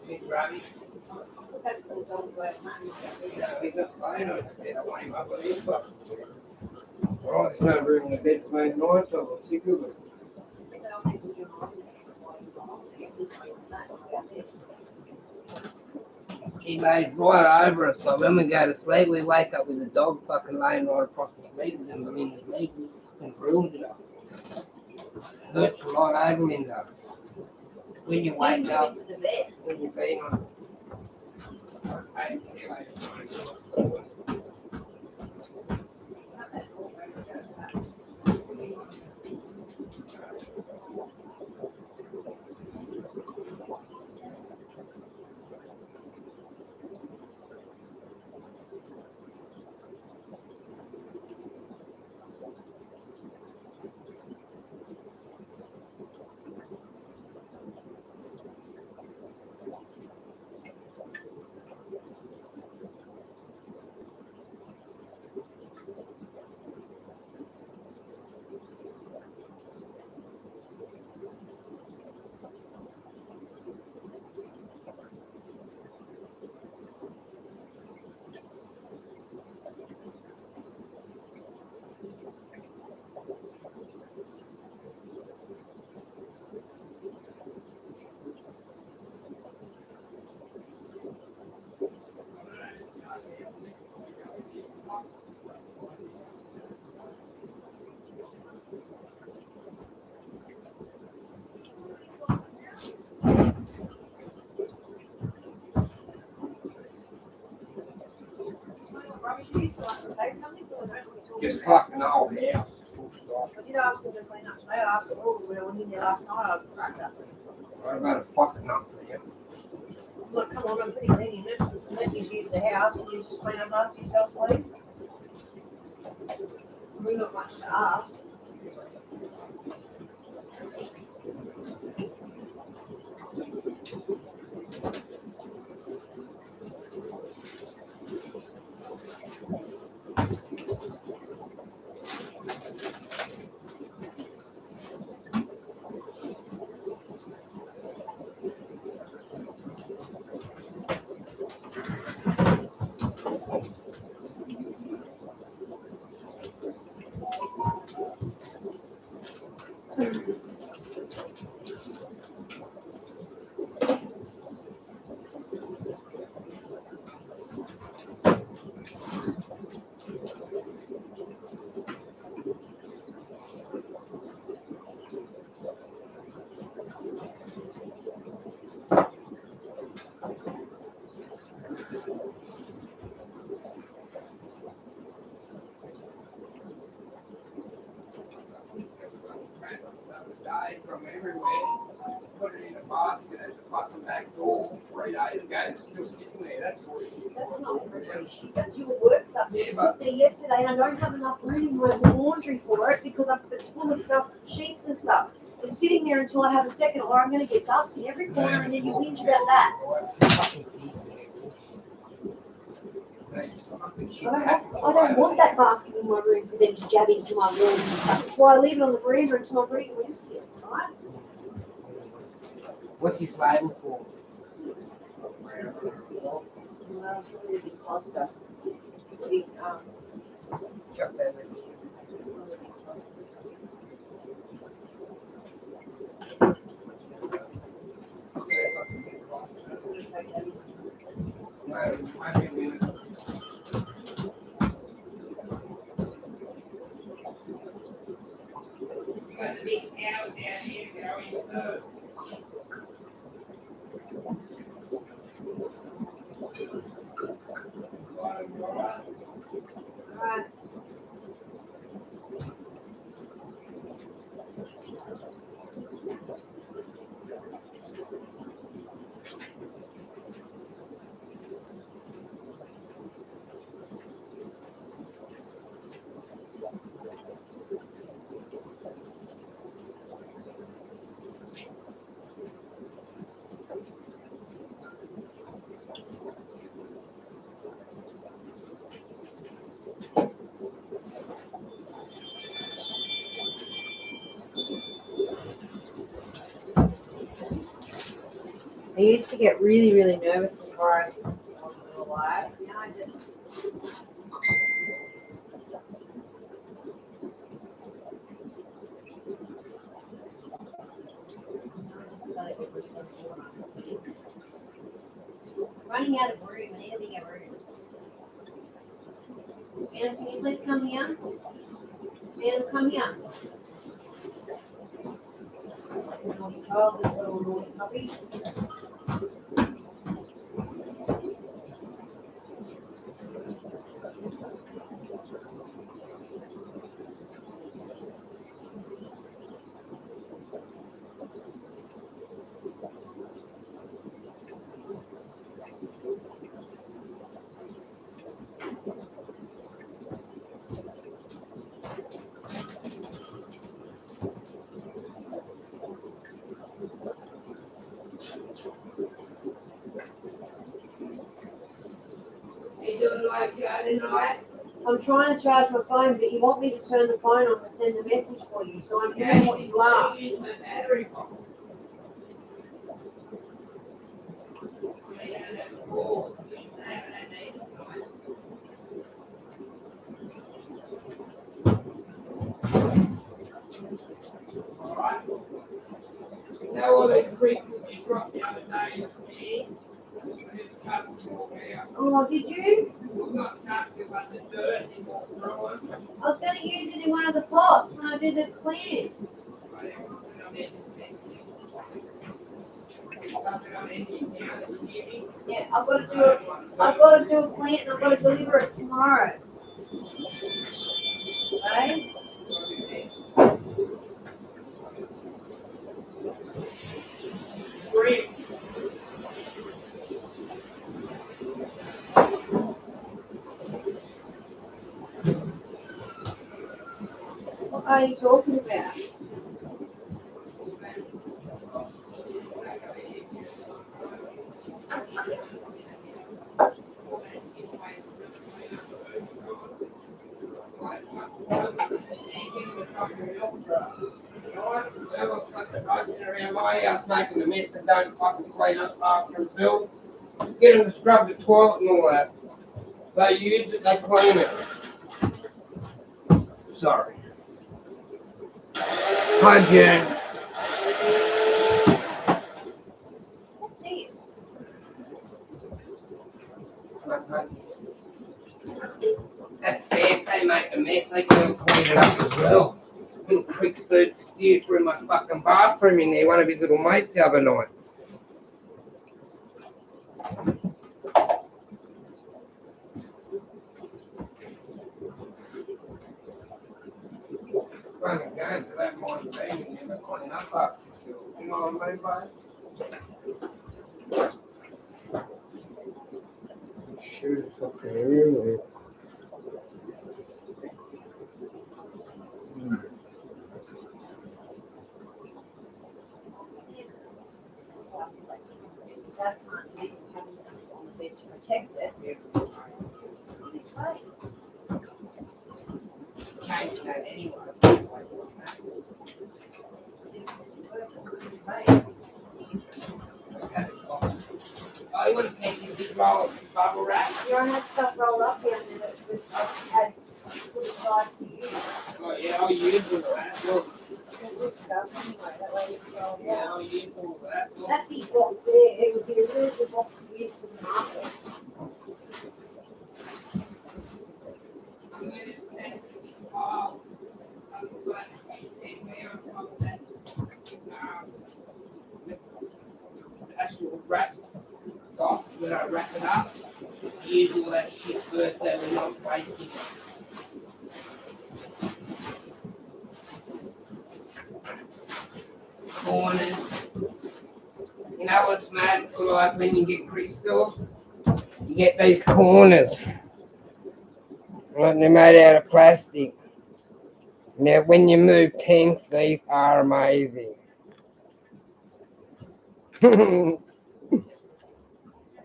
Hey, Robbie. Oh, it's not bringing the bed to my north, so we'll see good. He lays right over us, so when we go to sleep, we wake up with a dog fucking laying right across his legs and within his legs and bruised it up. Hurts a lot over him though. When you wake up, when you're being on. Just fucking all house. I did ask them to clean up today. I asked them all when I went in there last night. I cracked up. What about a fucking up for you? I'm like, come on, I'm pretty clean in it. Let me use the house and you just clean up after yourself, please. We're not much to ask. Died from everywhere. Put it in a basket at the fucking back door 3 days ago. It's still sitting there. That's bullshit. That's not bullshit. That's your work stuff. Yeah, I but put there yesterday and I don't have enough room in my laundry for it because it's full of stuff, sheets and stuff. It's sitting there until I have a second or I'm going to get dust in every corner and then you whinge about that. Thanks, fuck. I don't want that basket in my room for them to jab into my room and stuff. That's why I leave it on the veranda until I'm ready to empty it, right? What's this label for? Well, it's really a big cluster. Big, Chuck that in. really big clusters. No, I think we would. Got a big house down here going. Alright. I used to get really, really nervous before I was alive. Now I just. Running out of room. I need a bigger room. Madam, can you please come here? Madam, come here. Oh, this little naughty puppy. You doing like Friday night? I'm trying to charge my phone, but you want me to turn the phone on to send a message for you, so I'm doing what you asked. Use my battery phone. Alright. Now all those creeks that you dropped the other day is me. I just cut them all out. Oh, did you? Well, not cut it, but the dirt is all growing. I was going to use it in one of the pots when I did the plant. Yeah, I've got to do it. I've got to do a plant and I've got to deliver it tomorrow. Right? Great. What are you talking about? Around my house making a mess and don't fucking clean up after themselves. Get them to scrub the toilet and all that. They use it, they clean it. Sorry. Hi, Jen. What's this? That's it. They make a mess. They can clean it up as well. Little prick spewed through my fucking bathroom in there. One of his little mates the other night. Running going to that mind being in there, cleaning up after yourself. You know what I mean, babe? Shoot, fucking really. That can't be having something on the bed to protect it. This way. I want to paint a big roll of bubble wrap. You don't have stuff rolled up here and then I've had put aside to use. Oh yeah, I'll use all that. Look, Good stuff anyway, that way you can roll it yeah, out. I'll use all that. Look. That big box there, it would be a really good box to use for the market. Actual wrap stuff, when I wrap it up, I use all that shit first so we're not wasting it. Corners. You know what's mad for like when you get crystals? You get these corners. Right, they're made out of plastic. Now when you move tanks, these are amazing.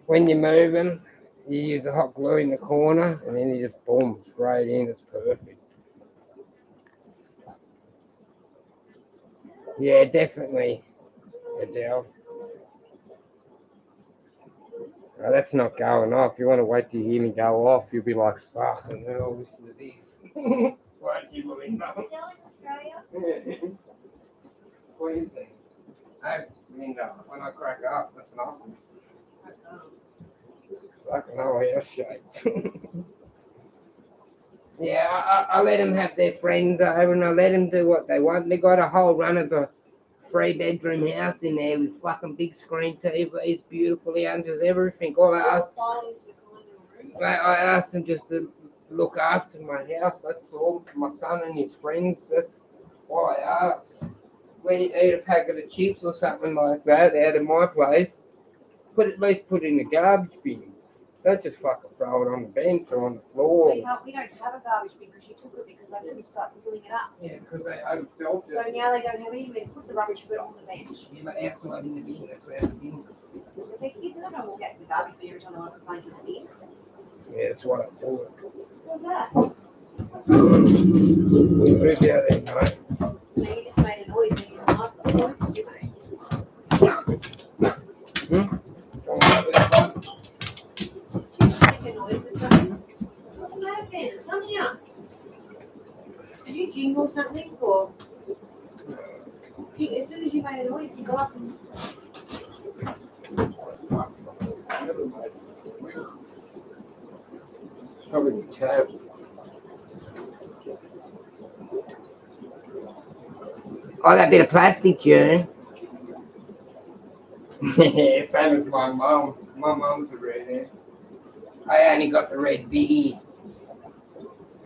When you move them, you use a hot glue in the corner and then you just boom straight in. It's perfect. Yeah, definitely, Adele. Oh, that's not going off. You want to wait till you hear me go off, you'll be like, fuck, and then I'll listen to this. Won't you, Melinda? Still in Australia? What do you think? Hey, Melinda, when I crack up, that's nothing. Like an old house shaped. Yeah, I let them have their friends over and I let them do what they want. They got a whole run of a 3-bedroom house in there with fucking big screen TVs, beautiful lounges, everything. All I asked them just to look after my house, that's all. My son and his friends, that's all I asked. When you eat a packet of chips or something like that out of my place, at least put it in the garbage bin. Don't just fucking throw it on the bench or on the floor. Sweetheart, we don't have a garbage bin because she took it because they didn't start filling it up. Yeah, because they overfilled So it. now they don't have anywhere to put the rubbish bin on the bench. Yeah, but outside in the bin, that's where the bin is. If they're kids, I don't know, walk out to the garbage bin every time they want to put something in the bin. Yeah, that's what I do. What's that? Move out there, mate. No, you just made a noise when you were not the noise that you made. Don't worry about that. Did you make a noise or something? What's happening? Come here. Did you jingle something or? As soon as you made a noise, you got up and. It's probably the tab. Oh, that bit of plastic, June. Yeah, same as my mum. My mum's a redhead. I only got the red biggie.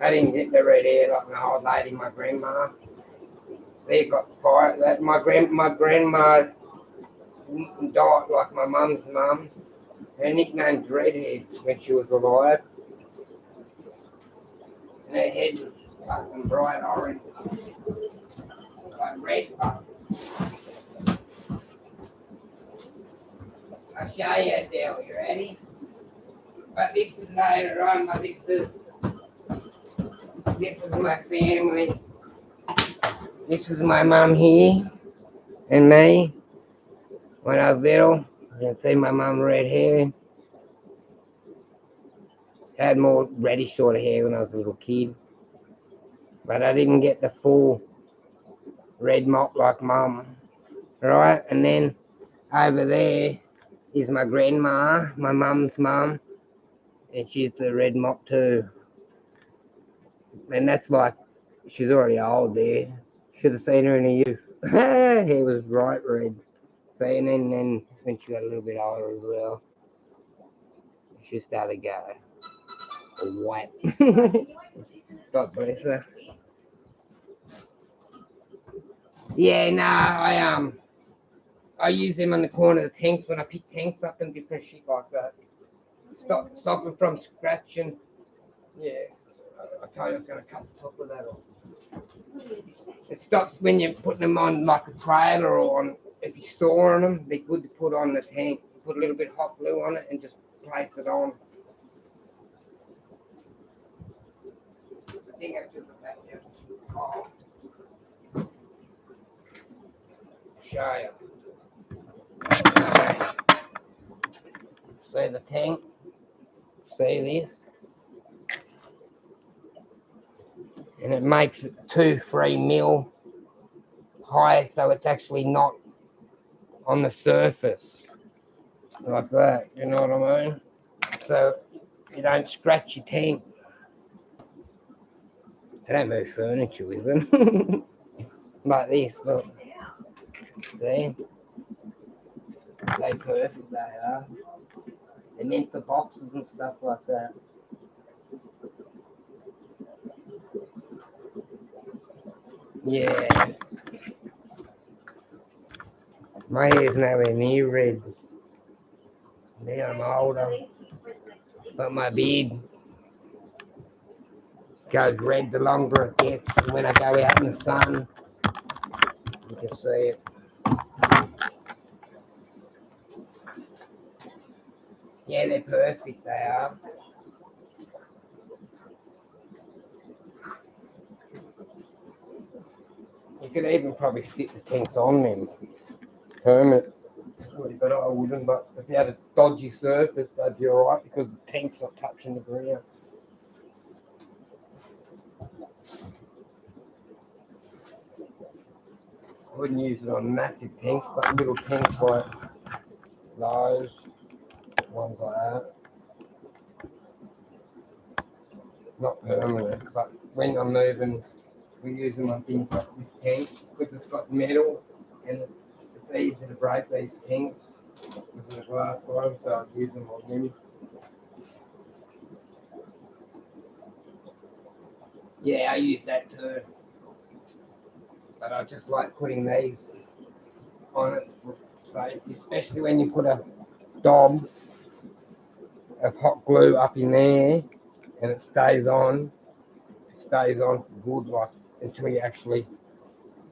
I didn't get the red hair like my old lady, my grandma. They got fired. That my grandma died like my mum's mum. Her nickname's Redhead when she was alive. And her head was fucking bright orange. Like red. I'll show you, Adele. You ready? But this is later on, but this is my family. This is my mum here and me. When I was little, you can see my mum red hair. Had more reddish short hair when I was a little kid. But I didn't get the full red mop like mum. Right? And then over there is my grandma, my mum's mum. And she's the red mop too. And that's like, she's already old there. Should have seen her in her youth. Her hair was bright red. So, and then when she got a little bit older as well, she started to go white. God bless her. Yeah, no, I use them on the corner of the tanks when I pick tanks up and different shit like that. Stop them from scratching. Yeah, I told you I was going to cut the top of that off. It stops when you're putting them on like a trailer or on, if you're storing them, they're good to put on the tank. Put a little bit of hot glue on it and just place it on. I think I took it back there. Oh. show you. See the tank? See this? And it makes it 2-3 mil high, so it's actually not on the surface like that. You know what I mean? So you don't scratch your tank. I don't move furniture with them. Like this, look. See? They perfect, they are. They're meant for boxes and stuff like that. Yeah. My hair's nowhere near red. Now I'm older. But my beard goes red the longer it gets. And when I go out in the sun, you can see it. Yeah, they're perfect, they are. You could even probably sit the tanks on them. Permit. But I wouldn't, but if you had a dodgy surface, they'd be alright because the tank's not touching the ground. I wouldn't use it on massive tanks, but little tanks like those, ones like that. Not permanent, but when I'm moving, we use them on things like this tank because it's got metal and it's easy to break these tanks because of the glass bottom, so I use them on them. Yeah, I use that too. But I just like putting these on it for safety, especially when you put a dog of hot glue up in there and it stays on for good, like until you actually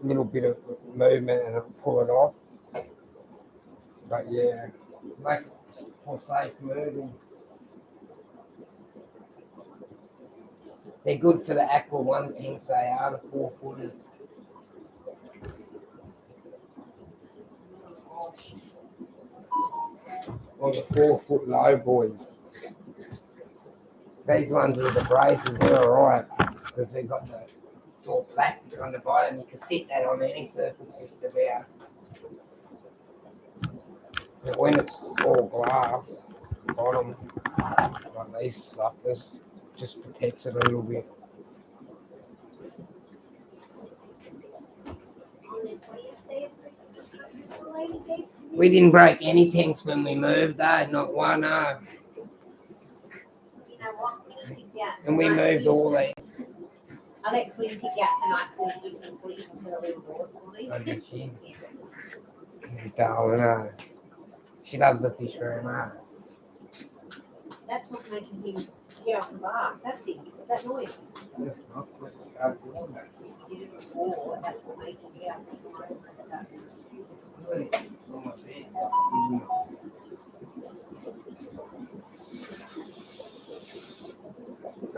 a little bit of movement and it'll pull it off. But yeah, it makes it for safe moving. They're good for the Aqua One tanks, they are, the 4-footers. Or the 4-foot low boys. These ones with the braces, they're alright because they've got it's all plastic on the bottom. You can sit that on any surface just about. But when it's all glass bottom, like these suckers, just protects it a little bit. We didn't break any tanks when we moved, though, not one. And we moved all these. I'll let Queen pick you up tonight so you can put it into the little boards for me. Oh, did she? Darling, she loves the fish very much. That's what's making him get off the bar. That thing, that noise. He did it before, that's what made him get up.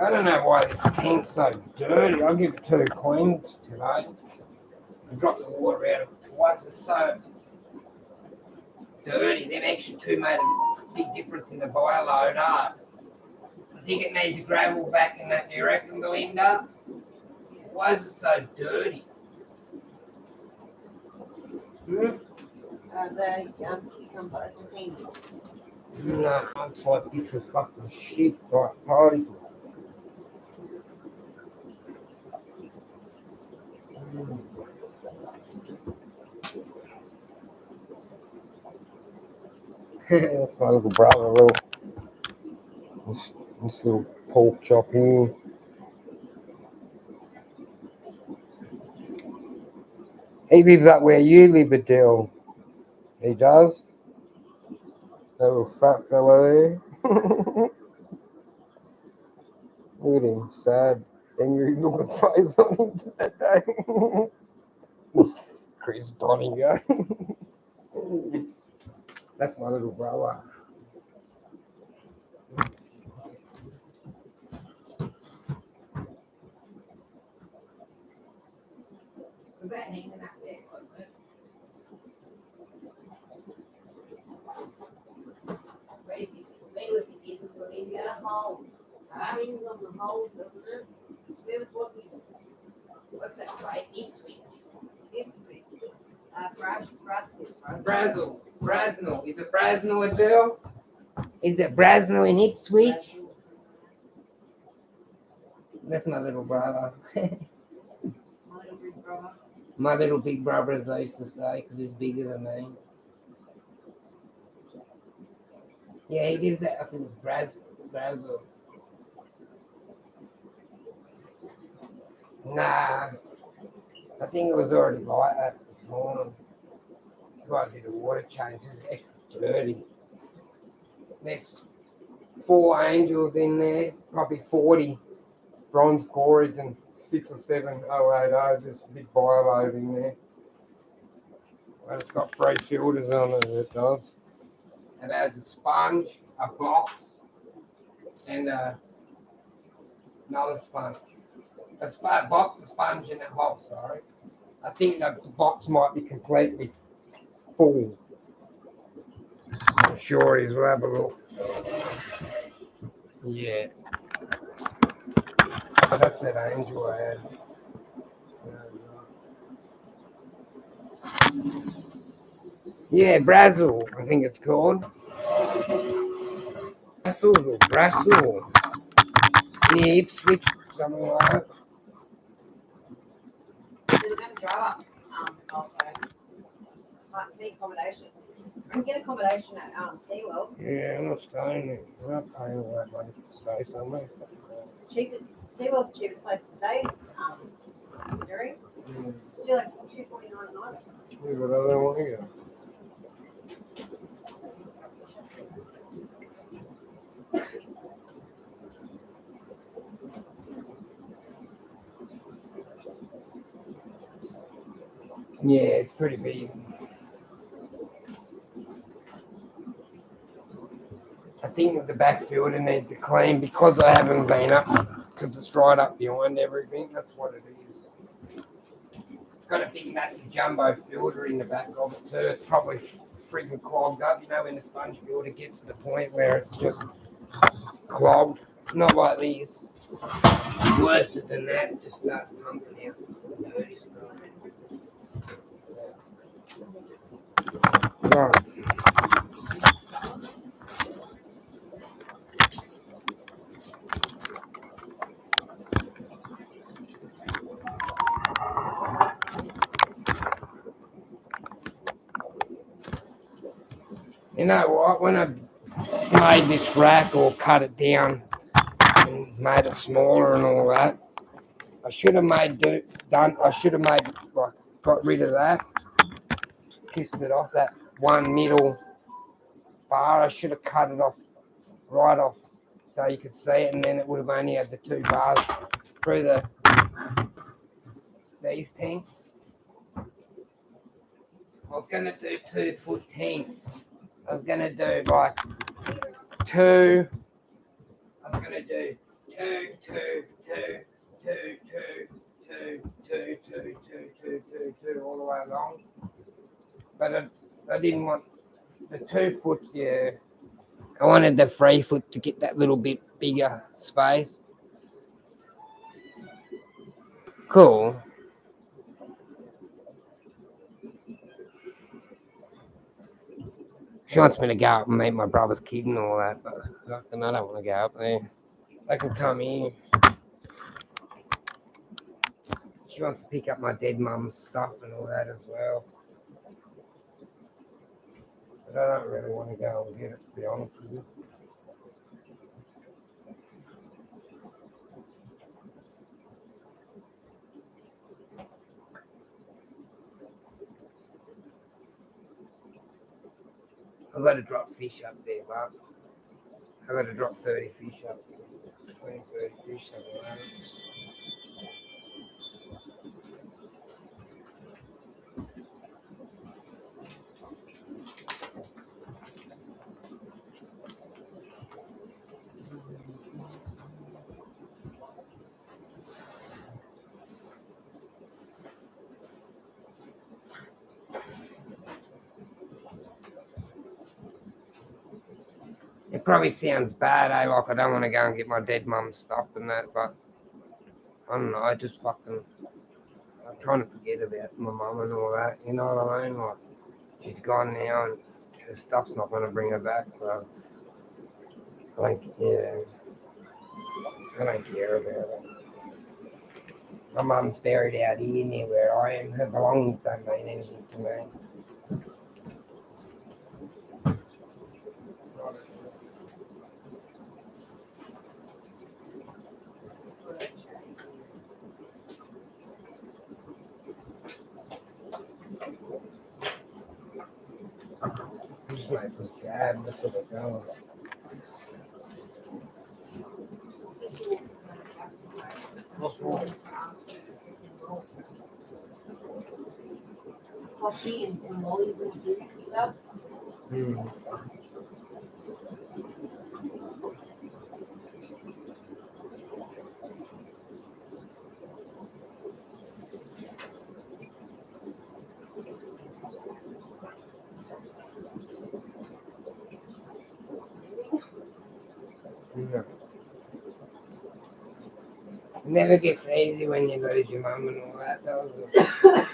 I don't know why this tank's so dirty. I'll give it 2 cleans today. I dropped the water out of it twice. It's so dirty. Them extra 2 made a big difference in the bio load. I think it needs gravel back in that. Do you reckon, Belinda? Why is it so dirty? The cucumbers and things. No, it's like bits of fucking shit, like particles. That's my little brother, this little pork chop here. He lives up where you live, Adele. He does. That little fat fella there. Look at him, sad, angry looking face on him that day. Chris Donninger. That's my little brother. Was that hanging up there, was it? holes. Huh? Rings on the holes, doesn't it? Where was what we What's that say? Ipswich. Ipswich. Brussels. Brazel. Braznell. Is it Braznell a deal? Is it Braznell in Ipswich? That's my little brother. My little big brother. My little big brother, as I used to say, because he's bigger than me. Yeah, he lives at, I think it's Brazel. Nah, I think it was already like that this morning. That's why I did a water change. It's extra dirty. There's 4 angels in there, probably 40 bronze Corys and 6 or 7 080s. There's a big bio load in there. And it's got 3 filters on it, it does. It has a sponge, a box, and another sponge. A box, a sponge, and a hop, sorry. I think that the box might be completely full. I'm sure it is. We'll have a look. Yeah. But that's that angel I had. Yeah, Brazel, I think it's called. Brazel or Brazel. Yeah, Ipswich, something like that. We're going to drive up Gold Coast. Might need accommodation. I can get accommodation at SeaWorld. Yeah, I'm not staying there. I'm not paying all that money to stay somewhere. It's cheapest. SeaWorld's the cheapest place to stay. Considering. Yeah. It's like $2.49 a night. Yeah, but I don't want to go. Yeah, it's pretty big. I think the backfield needs to clean because I haven't been up, because it's right up behind everything. That's what it is. It's got a big, massive jumbo filter in the back of it too. It's probably freaking clogged up. You know, when the sponge filter gets to the point where it's just clogged. Not like these. Worse than that, just start pumping out dirty stuff. Right. You know what? When I made this rack or cut it down and made it smaller and all that, I should have made like got rid of that, pissed it off that one middle bar. I should have cut it off right off so you could see it, and then it would have only had the 2 bars through these tanks. I was gonna do 2-foot tanks. I was gonna do like 2. I was gonna do 2, 2, 2, 2, 2, 2, 2, 2, 2, 2, 2, 2 all the way along. But I didn't want the 2 foot. Yeah, I wanted the 3 foot to get that little bit bigger space. Cool. She wants me to go up and meet my brother's kid and all that, but I don't want to go up there. They can come here. She wants to pick up my dead mum's stuff and all that as well. But I don't really want to go and get it, to be honest with you. I've got to drop fish up there, Mark. I've got to drop 30 fish up there. 20, 30 fish up there. probably sounds bad, eh? Like I don't want to go and get my dead mum's stuff and that, but I don't know. I just fucking I'm trying to forget about my mum and all that. You know what I mean? Like she's gone now, and her stuff's not going to bring her back. So like, yeah, I don't care about it. My mum's buried out here near where I am. Her belongings don't mean anything to me. It just makes me sad. Look at it go. Coffee and some lollies and juice and stuff. Hmm. No. It never gets easy when you lose your mum and all that, does it?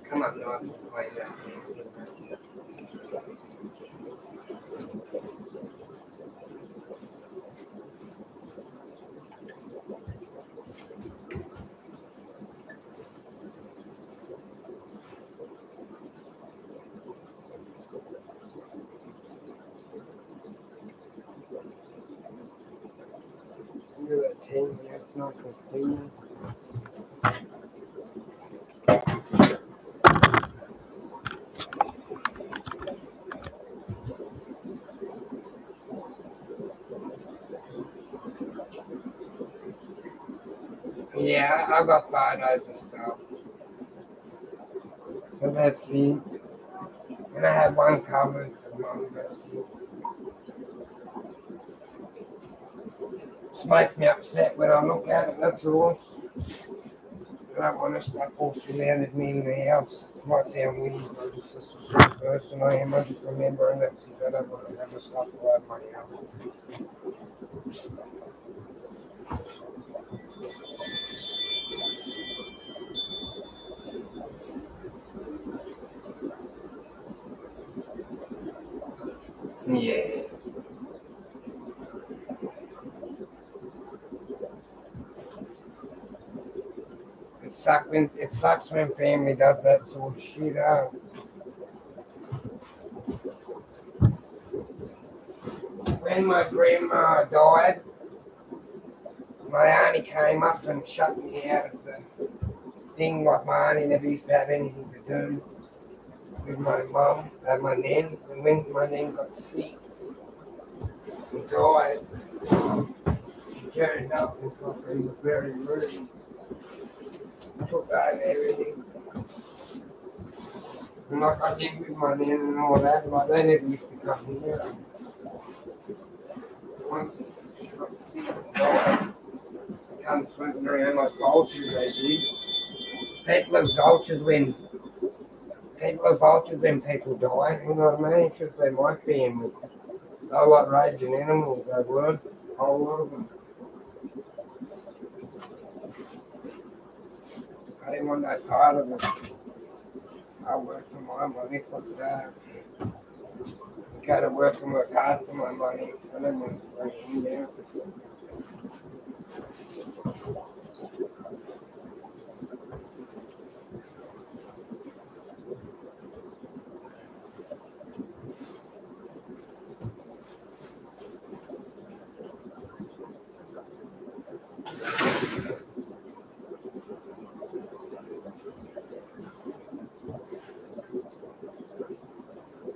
Come up nice and play that. You're at 10 minutes, not complete. Yeah, I got photos and stuff. So that's it. And I have one covered for mum, that's it. Just makes me upset when I look at it, that's all. I don't want to stuff all surrounded me in the house. It might sound weird, but I'm just a sort of person I am. I just remember and that's it. I don't want to have the stuff all over my house. Yeah. It sucks when family does that sort of shit, huh? When my grandma died, my auntie came up and shut me out of the thing. Like my auntie never used to have anything to do with my mum and my nan. And when my nan got sick and died, she turned up and stuff and was very rude. Took over everything. And like I did with my nan and all that, like they never used to come here. Once she got sick and died, they come swimming around like vultures, they did. People are vultures when people die, you know what I mean? Should say my family. They were like raging animals, they were. A whole lot of them. I didn't want no part of it. I worked for my money for that. I gotta work and work hard for my money. I didn't want to bring it in there.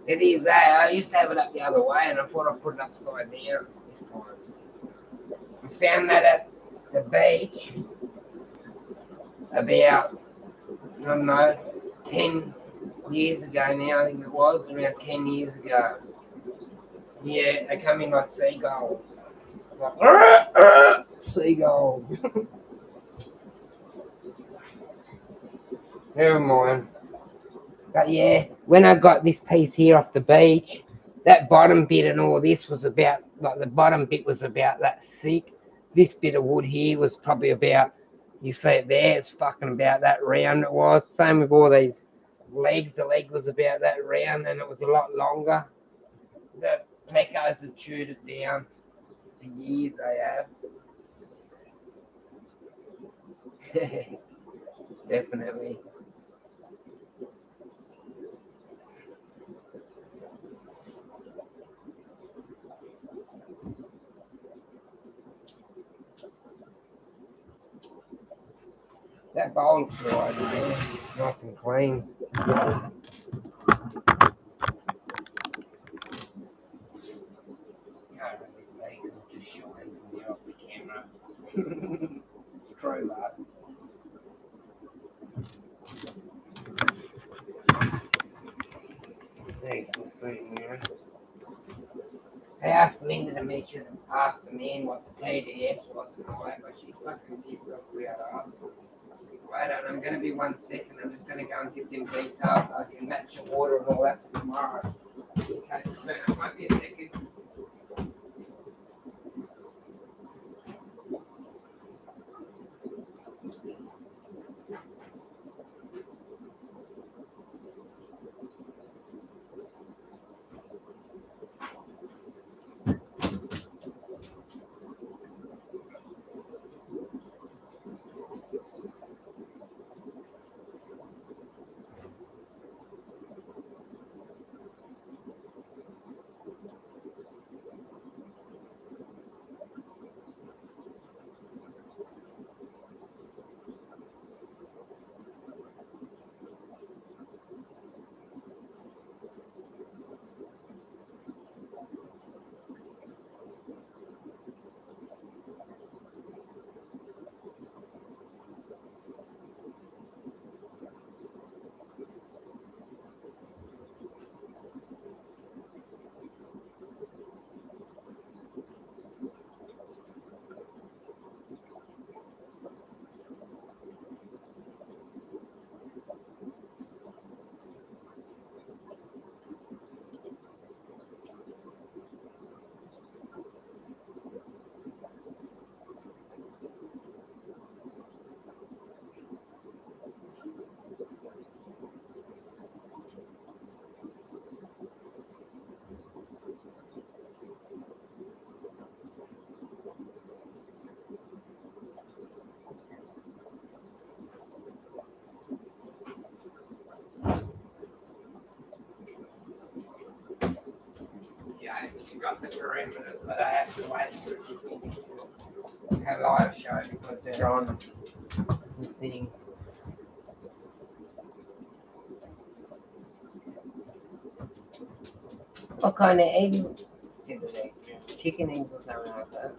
It is that. I used to have it up the other way and I thought I'd put it upside down this time. I found that at the beach. about, I don't know, 10 years ago now, I think it was, around 10 years ago. Yeah, they come in like seagulls. Like, seagulls. Never mind. But yeah, when I got this piece here off the beach, that bottom bit and all this was about, like the bottom bit was about that thick. This bit of wood here was probably about, you see it there, it's fucking about that round it was. Same with all these legs, the leg was about that round and it was a lot longer. The plecos have chewed it down for years, they have. Definitely. That bowl looks alright in there, nice and clean. Just shine from there off the camera. It's true, but there you go, see, mirror. I asked Linda to make sure to ask the man what the TDS was and all that, but she fucking pissed off without asking. Wait on, I'm going to be 1 second. I'm just going to go and give them details so I can match the water and all that for tomorrow. Okay, so it might be a second. Yeah, she got the perimeters, but I have to wait for it to finish her live show because they're on the thing. What kind of egg? Chicken eggs or something like that.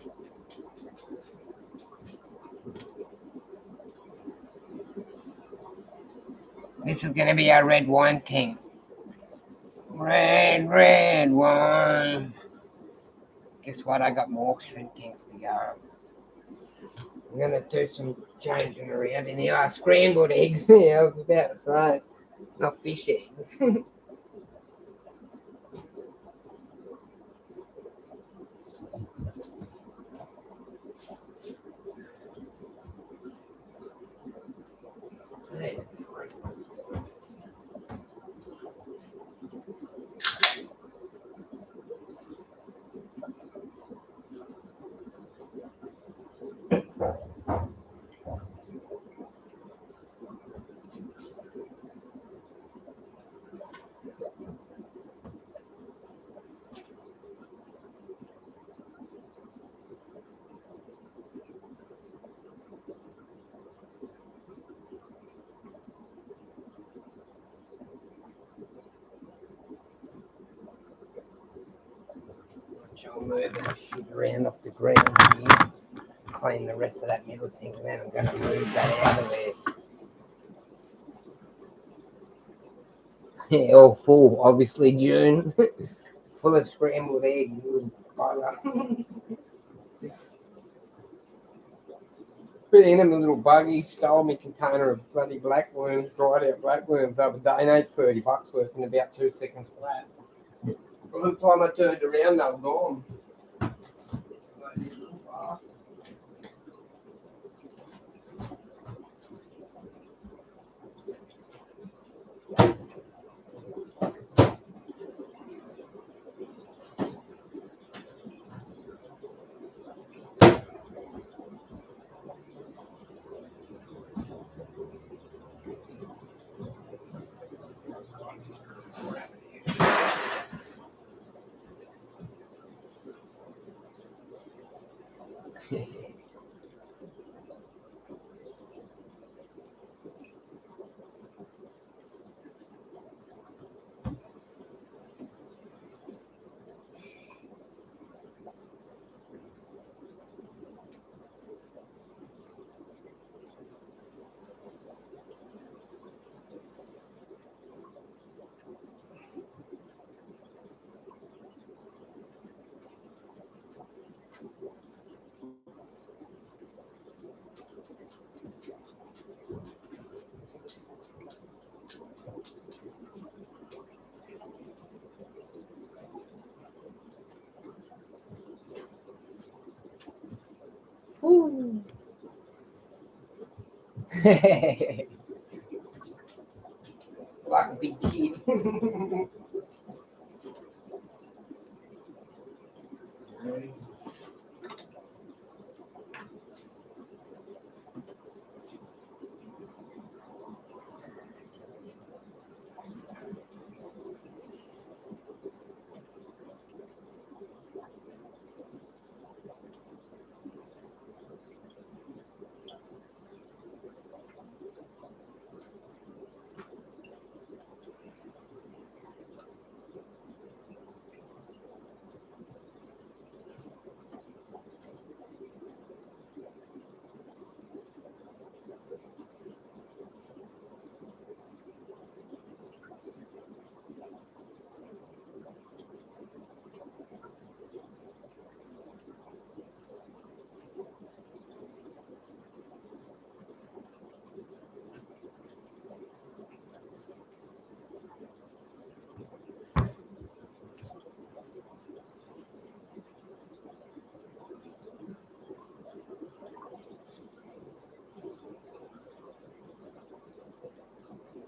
This is going to be our red wine tank. Red wine. Guess what? I got more shrimp tanks to go. I'm going to do some changing around in here. Scrambled eggs. Yeah, I was about to say. Not fish eggs. I'll move that shit around off the ground here. Clean the rest of that middle thing, and then I'm going to move that out of there. Yeah, all full, obviously, June. Full of scrambled eggs. I love Put in them a little buggy, stole me container of bloody blackworms, dried out blackworms the other day, and ate $30 worth in about 2 seconds flat. By the time I turned around, they were gone. Bloody little bastard. Like a big kid.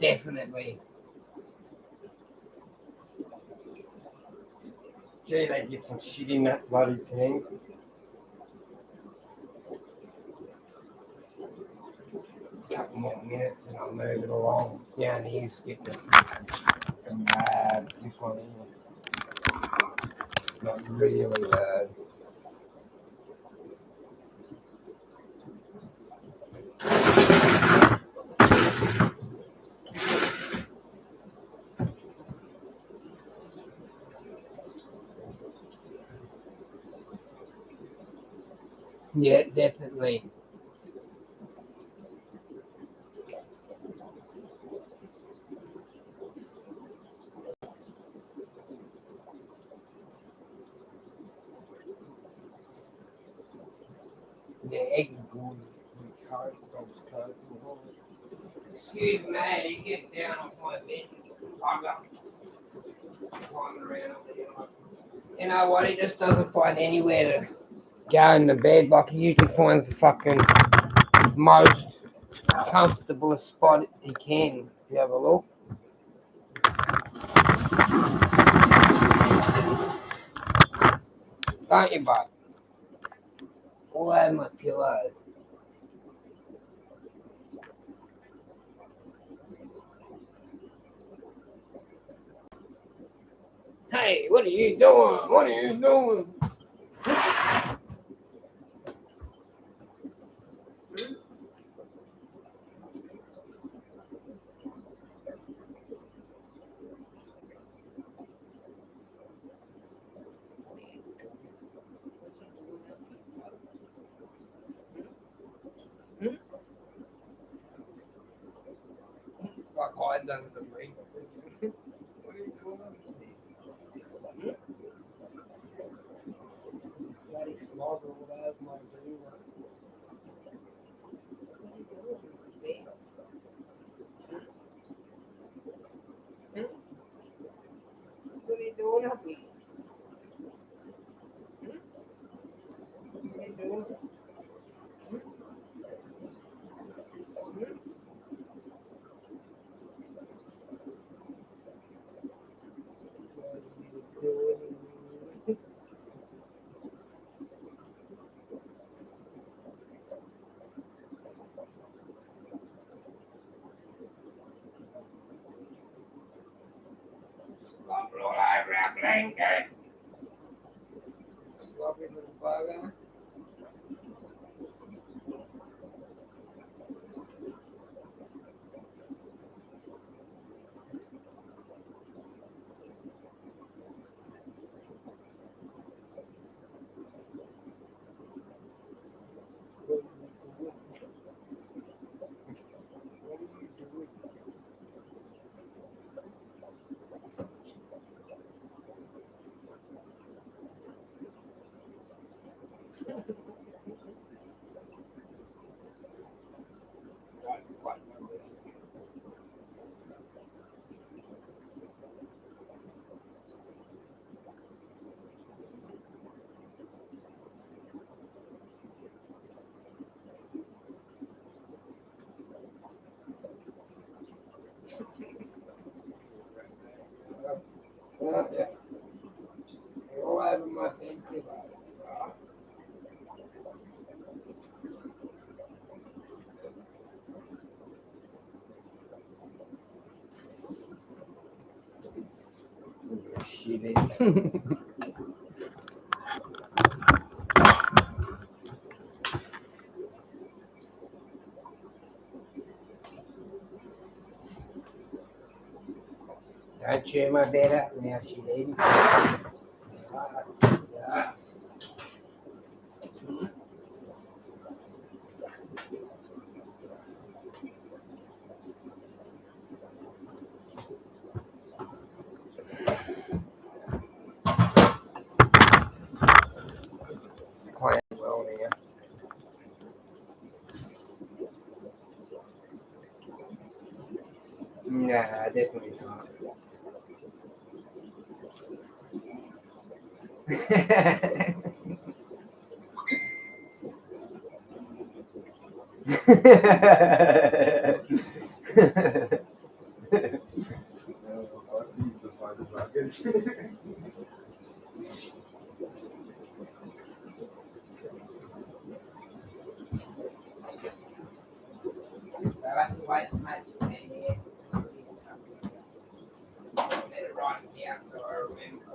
Definitely. Gee, they get some shit in that bloody tank. Couple more minutes and I'll move it along. Down here's getting bad. This one here. Not really bad. Yeah, definitely. The eggs are good. Dog's coat. Excuse me, get down off my bed. I got climbing around up there. You know what? He just doesn't find anywhere to go in the bed. Like he usually finds the fucking most comfortable spot he can. If you have a look. Don't you, bud? All over my pillow. Hey, what are you doing? What are you doing? Like I done to me. Slop all over our blanket. Sloppy little bugger. Yeah. All over my blanket. Shit. Don't chew my bed up now, shit eating. Quite well now. Nah, definitely not. I like to wait much for 10 years. Better write it down so I remember.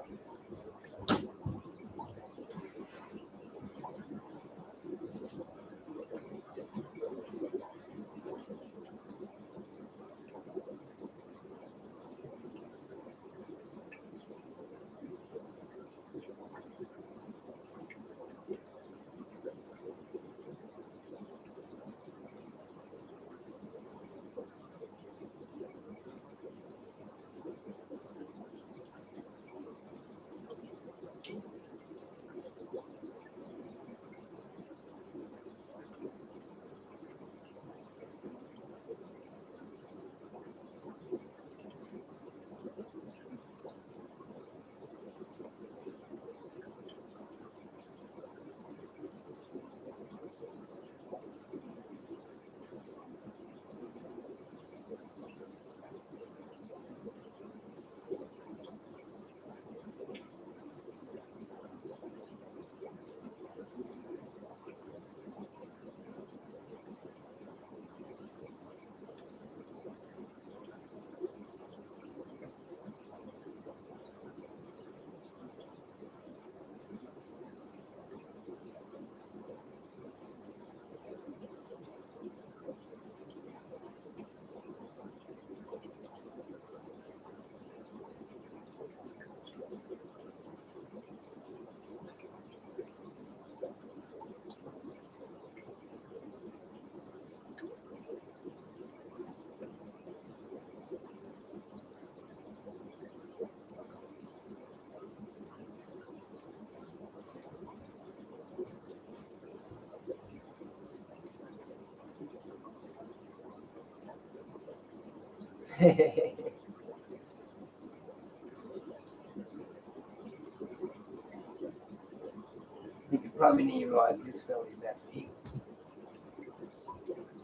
Plumbing here, right? This fella's that big.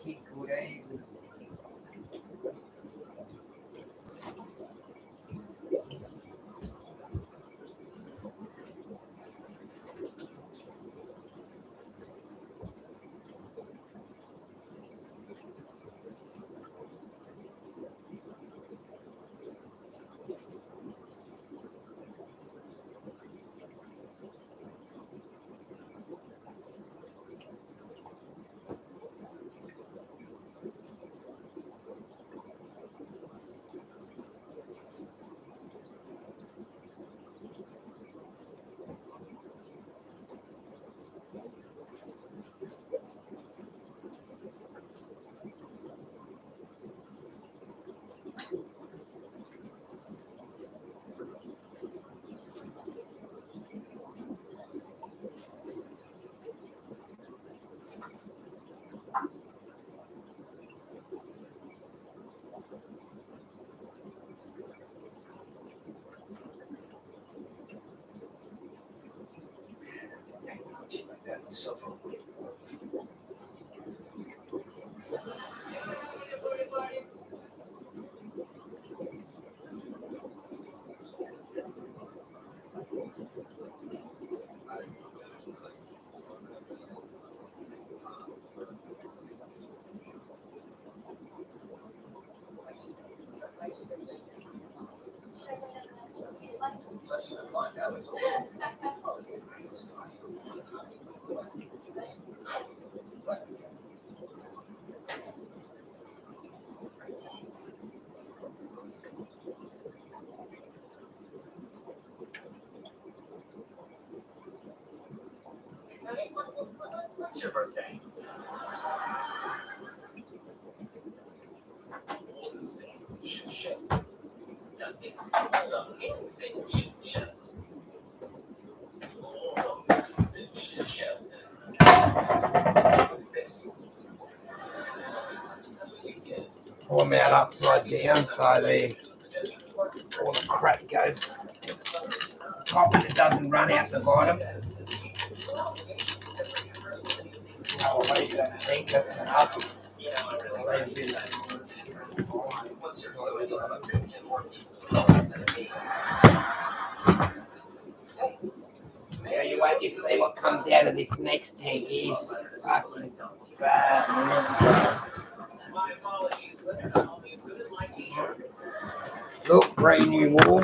Kick good, eh? What's your birthday? Shit. What's this? Pour them out upside down so they all the crap goes top and it doesn't run out the bottom. Oh, wait, I think that's enough. Now you wait, you see what comes out of this next tank is fucking bad, man. Look, brand new wall.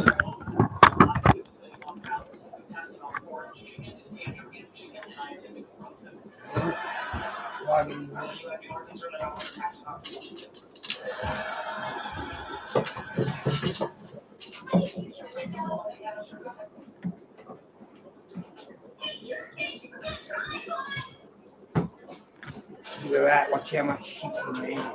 We're at, watch how much shit's in there.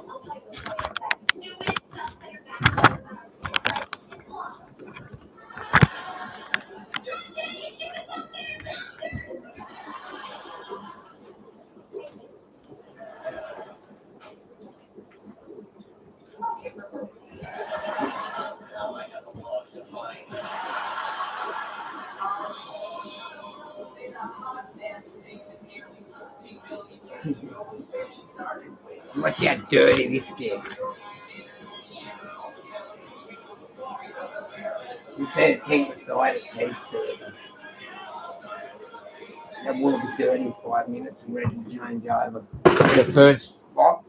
Watch how dirty this gets. You said it takes aside, it tastes dirty. That will be dirty in 5 minutes and ready to change over. The first spot.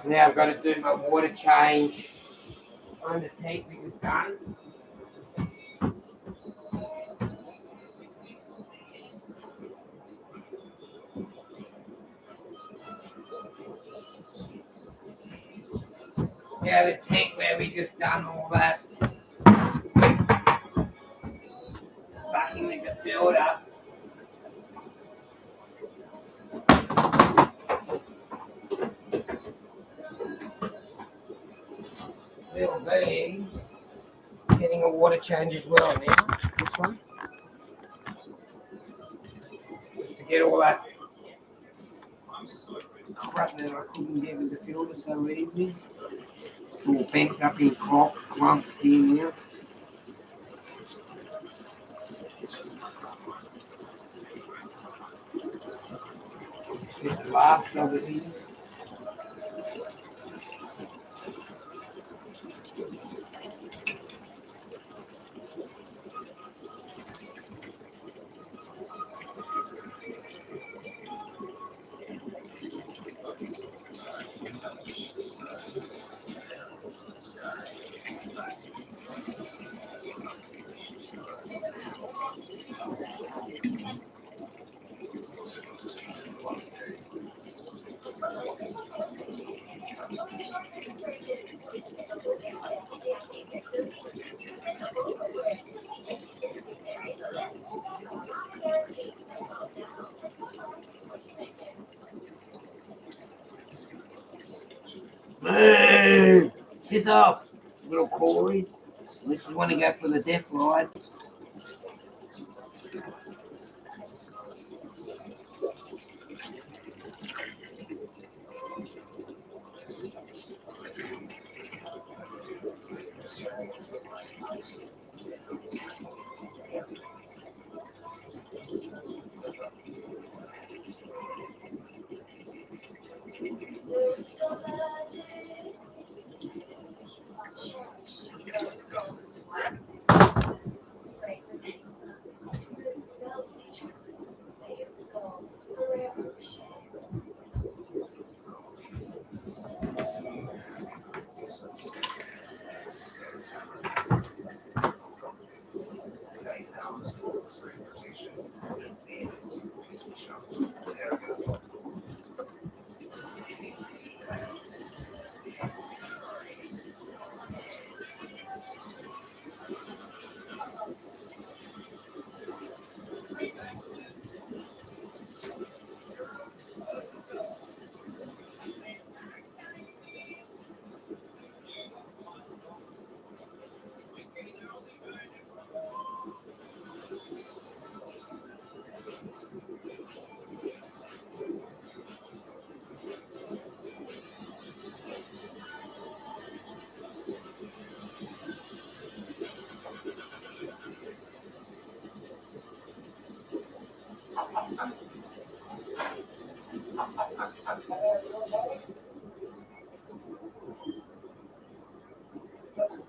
Now I've got to do my water change on the tank that was done. Yeah, the tank where we just done all that. Sucking with the filter. Little bit. Getting a water change as well now. This one. Just to get all that crap that I couldn't get with the filter so easily. It's all bent up in clumps here now. Get the last of it here. Move! Sit up, little Corey. Unless you want to go for the death ride.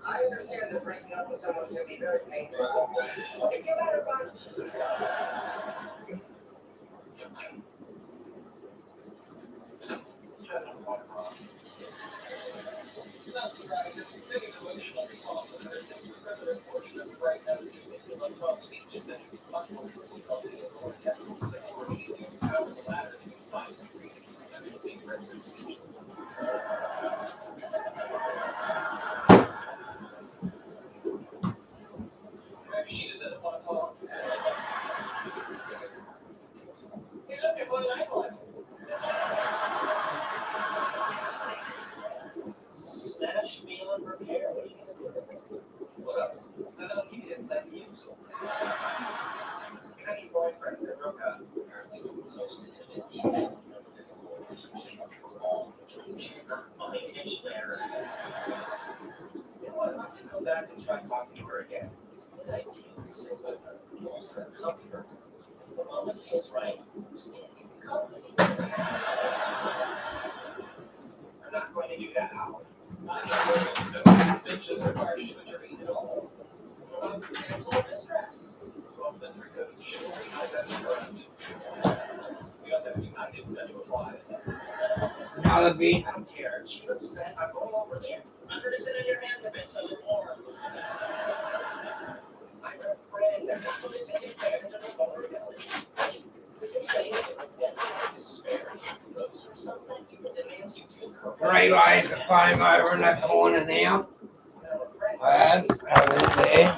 I understand that breaking up with someone can be very painful. If you let her run. Not surprising. Biggest emotional response is that you're further unfortunate right now. Across speeches and much more recently called the vortex. This more easy to power the latter than implies when reading potential being rendered speechless. Maybe she just doesn't want to talk. Hey, look, it's one likewise. Smash, meal, and repair. What are you gonna do? What else? It's not on you, it's not you. Any boyfriends that broke up apparently close to intimate details of their physical relationship for long, which you cannot find anywhere. You know what? I'm going to go back and try talking to her again. The idea is to sit with her, long-term comfort. If the moment feels right, stand in company. I'm not going to do that, Howard. I'm not going to, so bitch requires you to read it all. Cancel distress. 12th-century code of chivalry has that correct. We also have to be united with that to apply. Another beat. I don't care. She's upset. I'm going over there. I'm going to sit on your hands a bit so it's warm. I'm a friend. I'm not going to take advantage of a vulnerability. So you're saying that the depths of despair those for something that demands you take her. Three layers of foam over in that corner now. Over there.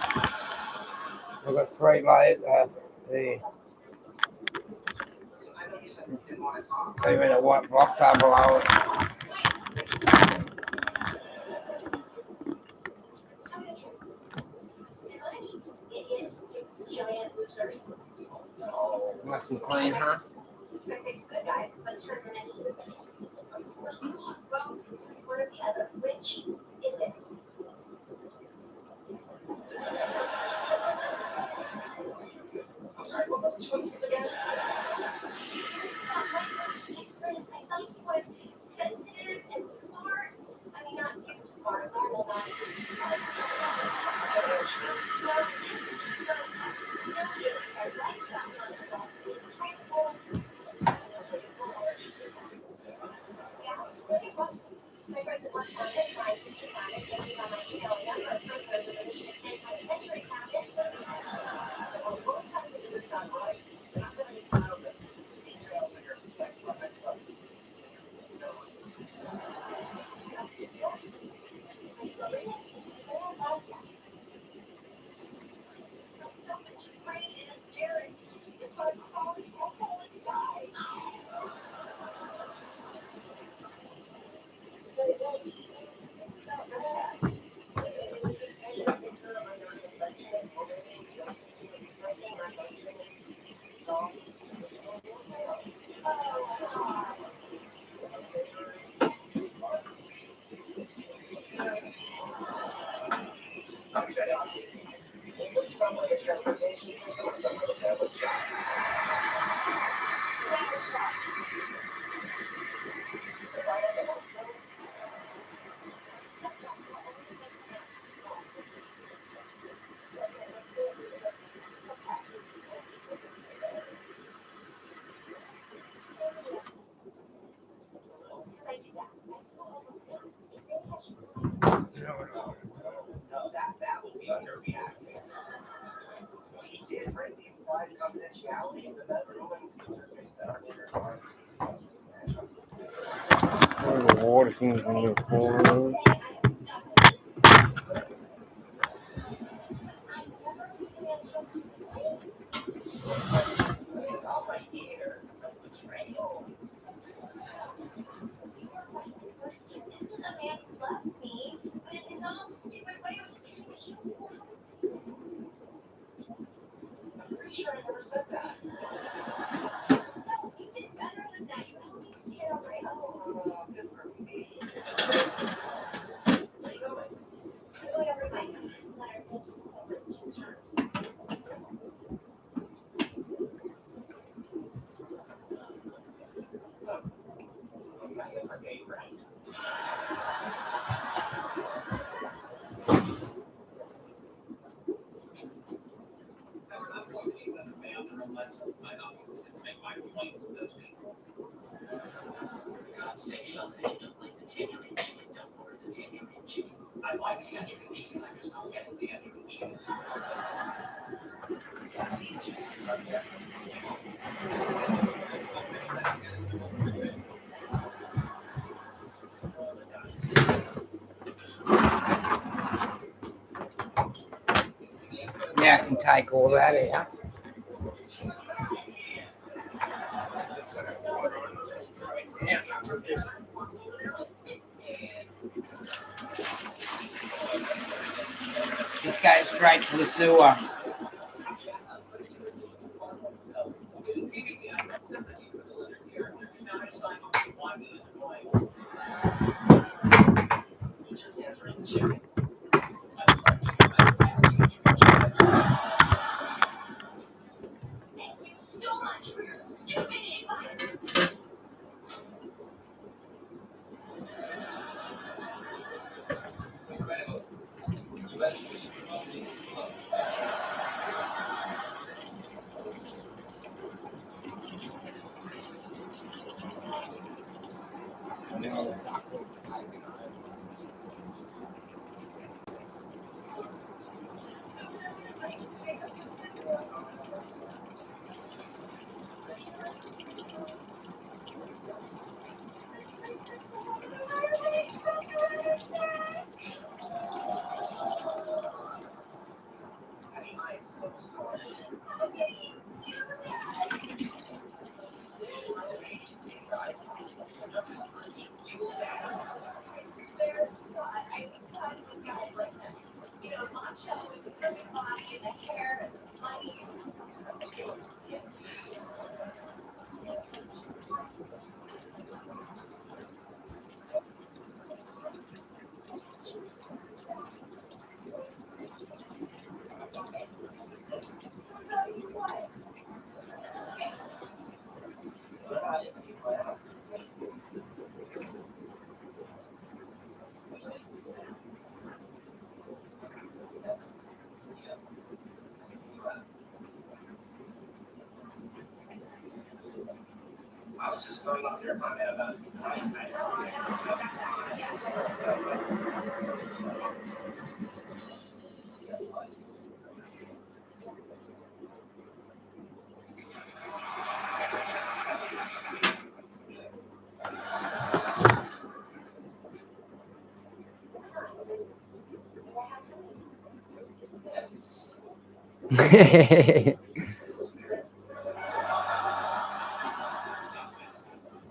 We've got 3 layers there. I know you said you didn't want to talk. Even a white box down below it. Nice and clean, huh? Good guys, but turn them into losers. Of course not. Well, one or the other. Which is it? I'm sorry, what was the choices again? Is this some way of transportation system or some way to have a job? No, that would be underreacting. He did break the implied confidentiality of the bedroom and they set up in her arms. The water seems to be full. It's all right here. Betrayal. This is a man who loves me, but in his own stupid way of stealing me. I'm pretty sure I never said that. No, you did better than that. You helped me see it on my own. Good for me. Where you going? I'm going over to Mike's. Leonard, thank you so much. I'm not here for gay friend. I'm not going to be another man unless I obviously didn't make my point with those people. For God's sake, Shelton, if you don't like the tangerine chicken, don't order the tangerine chicken. I like tangerine chicken, I'm just not getting tangerine chicken. These two subjects. Roll the dice. Yeah, I can take all that out. Yeah. Just go straight to the sewer. Each of tangerine chicken. Thank you so much for your stupid advice. Incredible. You guys should promote this. I am so sorry. I was just going up there finding out about price match. Guess what?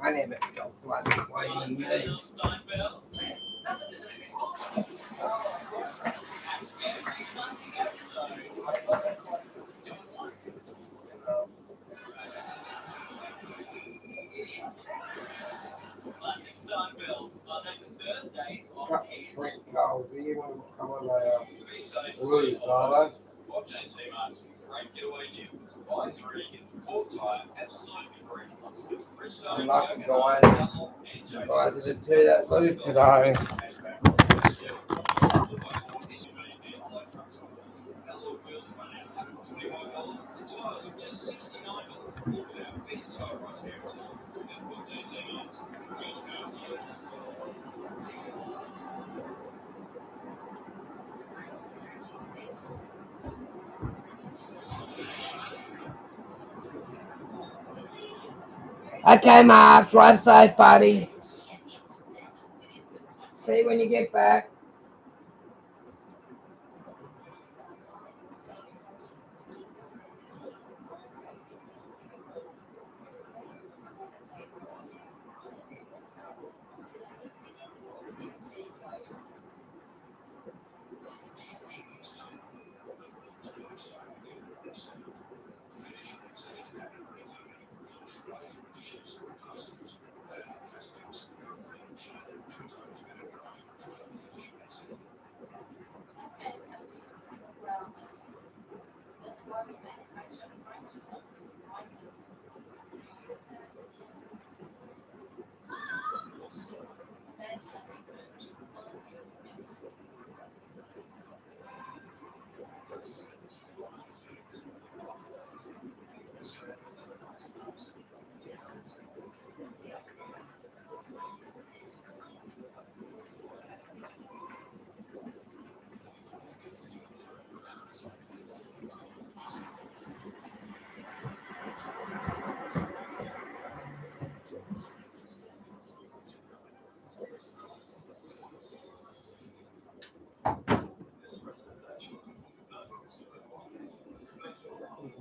I never felt like waiting me. Classic Seinfeld, Mondays and Thursdays on Got Hit. shrimp cold. Do you want to come on later? Be safe. Louis, Lala. Watch T-Mart. Great getaway deals. Buy 3, get the 4th tyre absolutely free. Plus, with Bridgestone, I'm lucky Yoga, guys. Dunlop, and J2. Guys, did do that Louis today. Alloy wheels run out. $25. The tyres are just $69. Look at our best tyre price guarantee. And Watch T-Mart. We'll look after you. Okay, Mark. Drive safe, buddy. See you when you get back.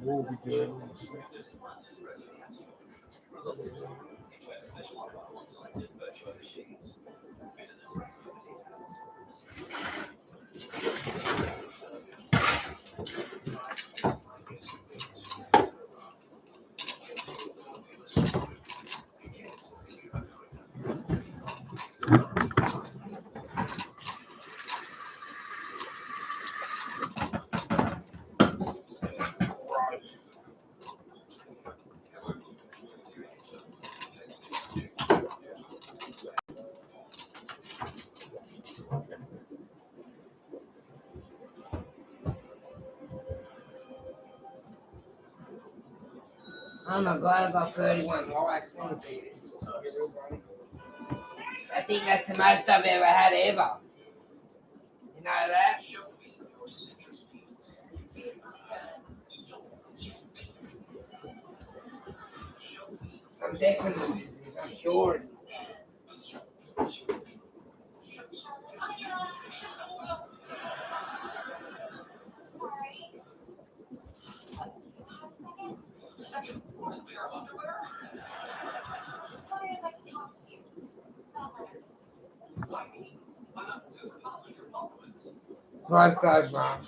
We'll be doing Oh my god, I got 31 likes. I think that's the most I've ever had ever. You know that? I'm definitely, I'm sure. Drive safe, Mark.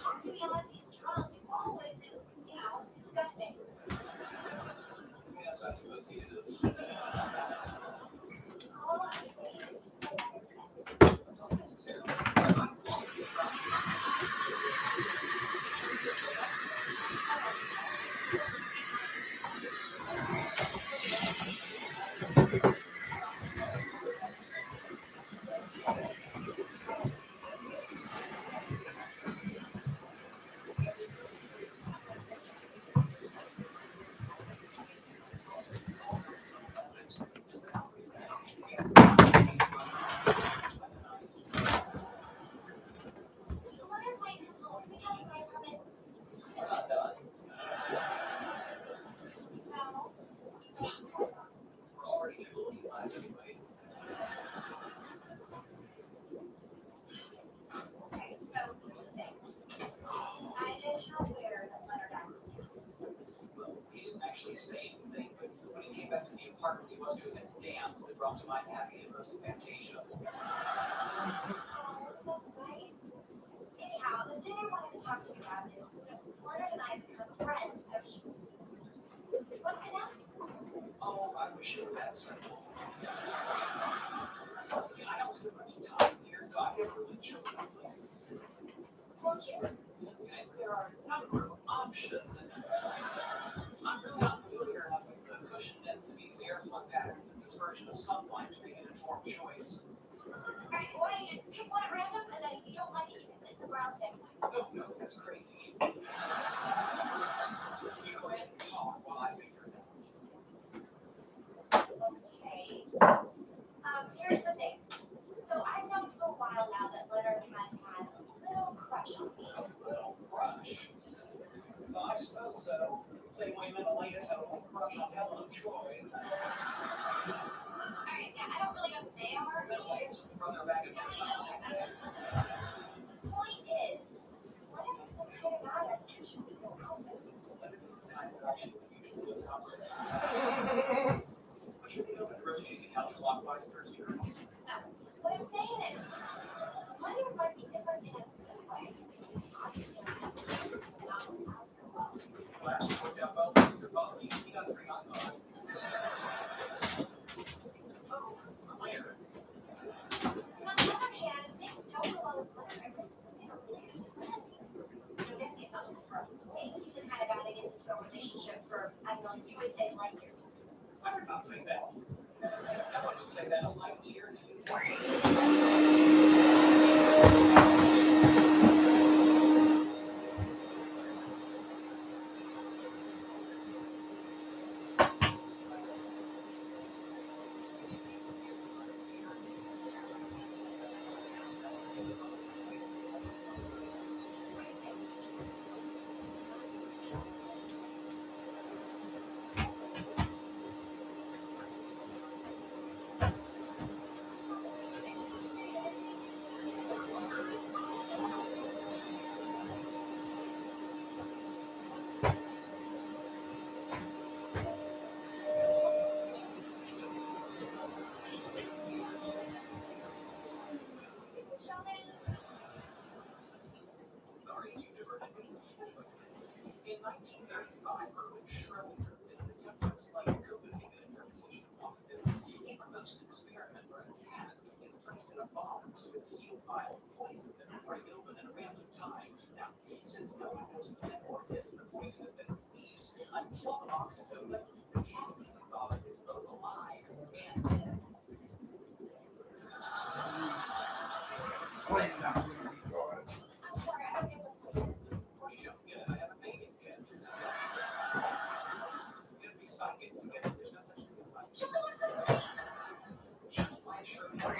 actually say anything, but when he came back to the apartment, he was doing a dance that brought to mind Happy and Rose Fantasia. Oh, that's nice. Anyhow, the thing I wanted to talk to you about is, since Leonard and I have become friends, I was just... Want to sit down? Oh, I wish it were that simple. See, I don't spend much time here, so I never really chosen places. Well, cheers. Guys, there are a number of options, and I'm really not familiar enough with the cushion densities, airflow patterns, and dispersion of sunlight to make an informed choice. Alright, why don't you just pick one at random, and then if you don't like it, you can sit somewhere else next time. No, that's crazy. You go ahead and talk while I figure it out. Okay. Here's the thing. So I've known for a while now that Leonard has had a little crush on me. A little crush. Well, I suppose so. Same way Menelaus had a little crush on Helen of Troy. Alright, yeah, I don't really know who they are. Menelaus was the brother of Agamemnon. The point is, Leonard is the kind of guy that usually go out with. Leonard is the kind of guy that usually goes out with. But you're the open rotating the counterclockwise 30 degrees. No, what I'm saying is, Leonard might be different in a good way. Obviously, not out so well. Last we worked out well, things are both you got 3 on 5. Oh, clear. On the other hand, things don't go well with Leonard. I risk losing a really good friend. In this case, not looking for a date. He's the kind of guy that gets into a relationship for, I don't know, you would say light years. I would not say that. No one would say that a light year to you. Sorry, you never had me. In 1935, Erwin Schrödinger, in an attempt to explain Copenhagen interpretation of quantum physics, he proposed an experiment where a cat is placed in a box with a sealed vial of poison that will break open at a random time. Now, since no one knows when or if the poison has been released, until the box is open, the cat can be thought of as both alive and dead. Explain that to me, God. I'm sorry, I don't get what the point is. Of course you don't get it, I haven't made it yet. You gotta be psychic to get it, there's no such thing as psychic. Just like Schrödinger.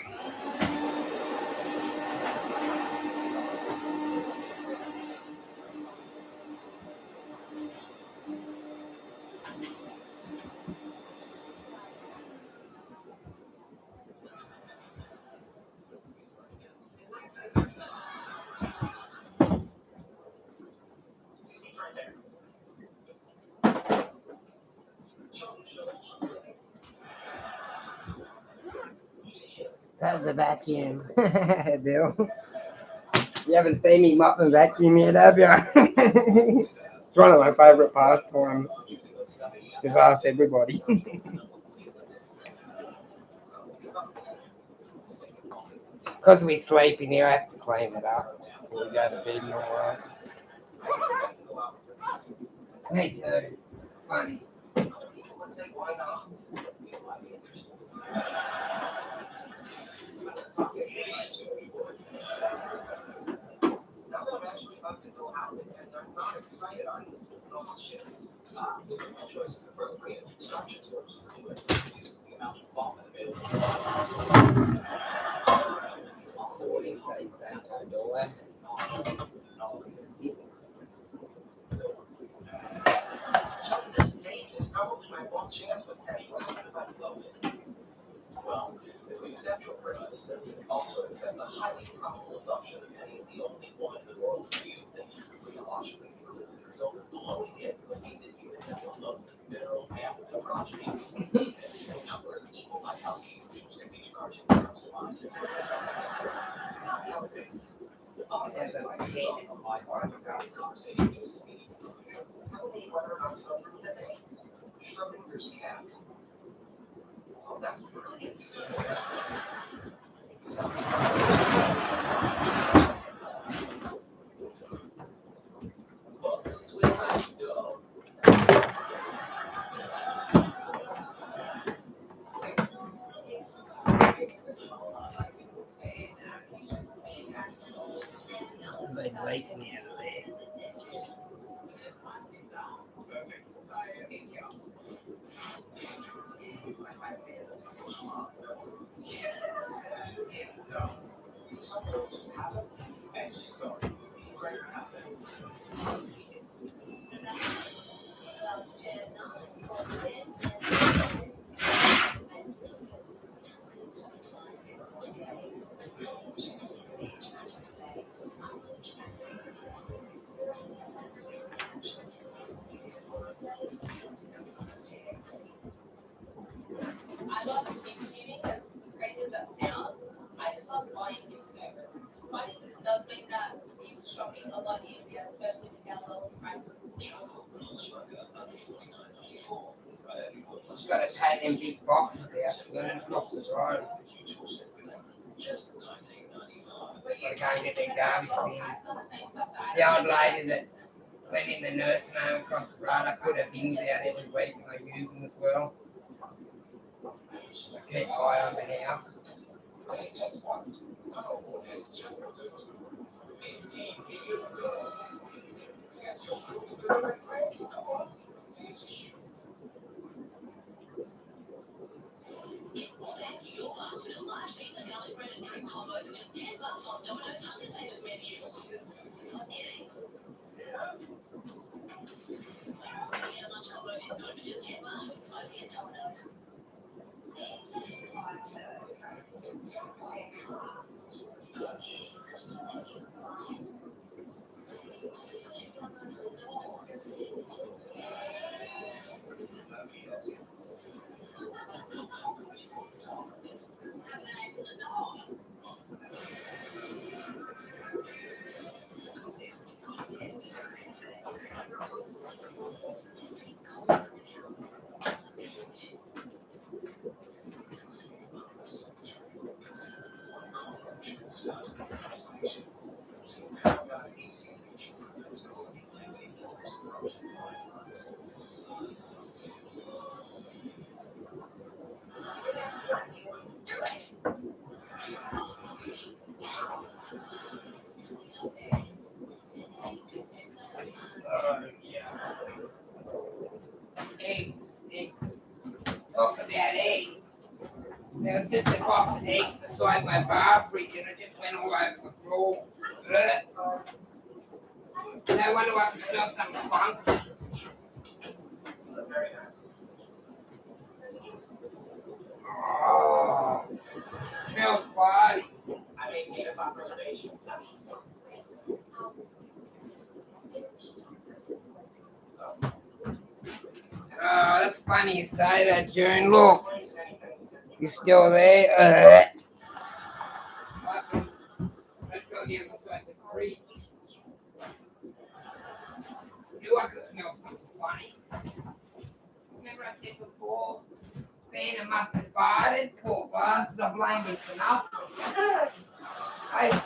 He's right there. That was a vacuum. Bill. You haven't seen me mop and vacuum yet, have you? It's one of my favourite pastimes. Just ask everybody. Because we sleep in here, I have to clean it up. We go to bed and all that. Me too. Funny. People would say, why not? You might be interested. Now that I'm actually about to go out with them, I'm not excited, are you? Nauseous. The choice is appropriate. Instructions works for you. It reduces the amount of vomit available. Also, What do you say? Thank you, Doyle. This date is probably my one chance with Penny. How could I blow it? Well, if we accept your premise, and we also accept the highly probable assumption that Penny is the only one in the world for you, then we can logically conclude that the result of blowing it would mean that you would have a love Mineral and the progeny. Number equal Mikowski functions can be a cartoon comes to mind. This conversation is speeding to conclusion. Probably whether or not to approve the thing. Schrodinger's cat. Oh, that's brilliant. Books, sweet go. They wake me out of there. I love giving as crazy as that sounds. I just love buying newspaper. Finding this does make that shopping a lot easier, especially with down low prices. Just gotta take them big boxes out, learn across the road. Gotta go and get their garbage bin. The old lady that went in the nursing home across the road, I put her bins out every week and I use them as well. I keep eye on the house. Eggs. Talk about eggs. There was just a box of eggs beside my bar fridge and it just went all over the floor. No wonder I could smell something funky. Very nice. Oh, smells body. I made peanut butter preservation. Oh, that's funny you say that, June. Look, you still there? Let's go here beside the fridge. You I could smell something funny. Remember I said before, Vanna must have farted. Poor bastard, I blame him for nothing. Hey, Ben.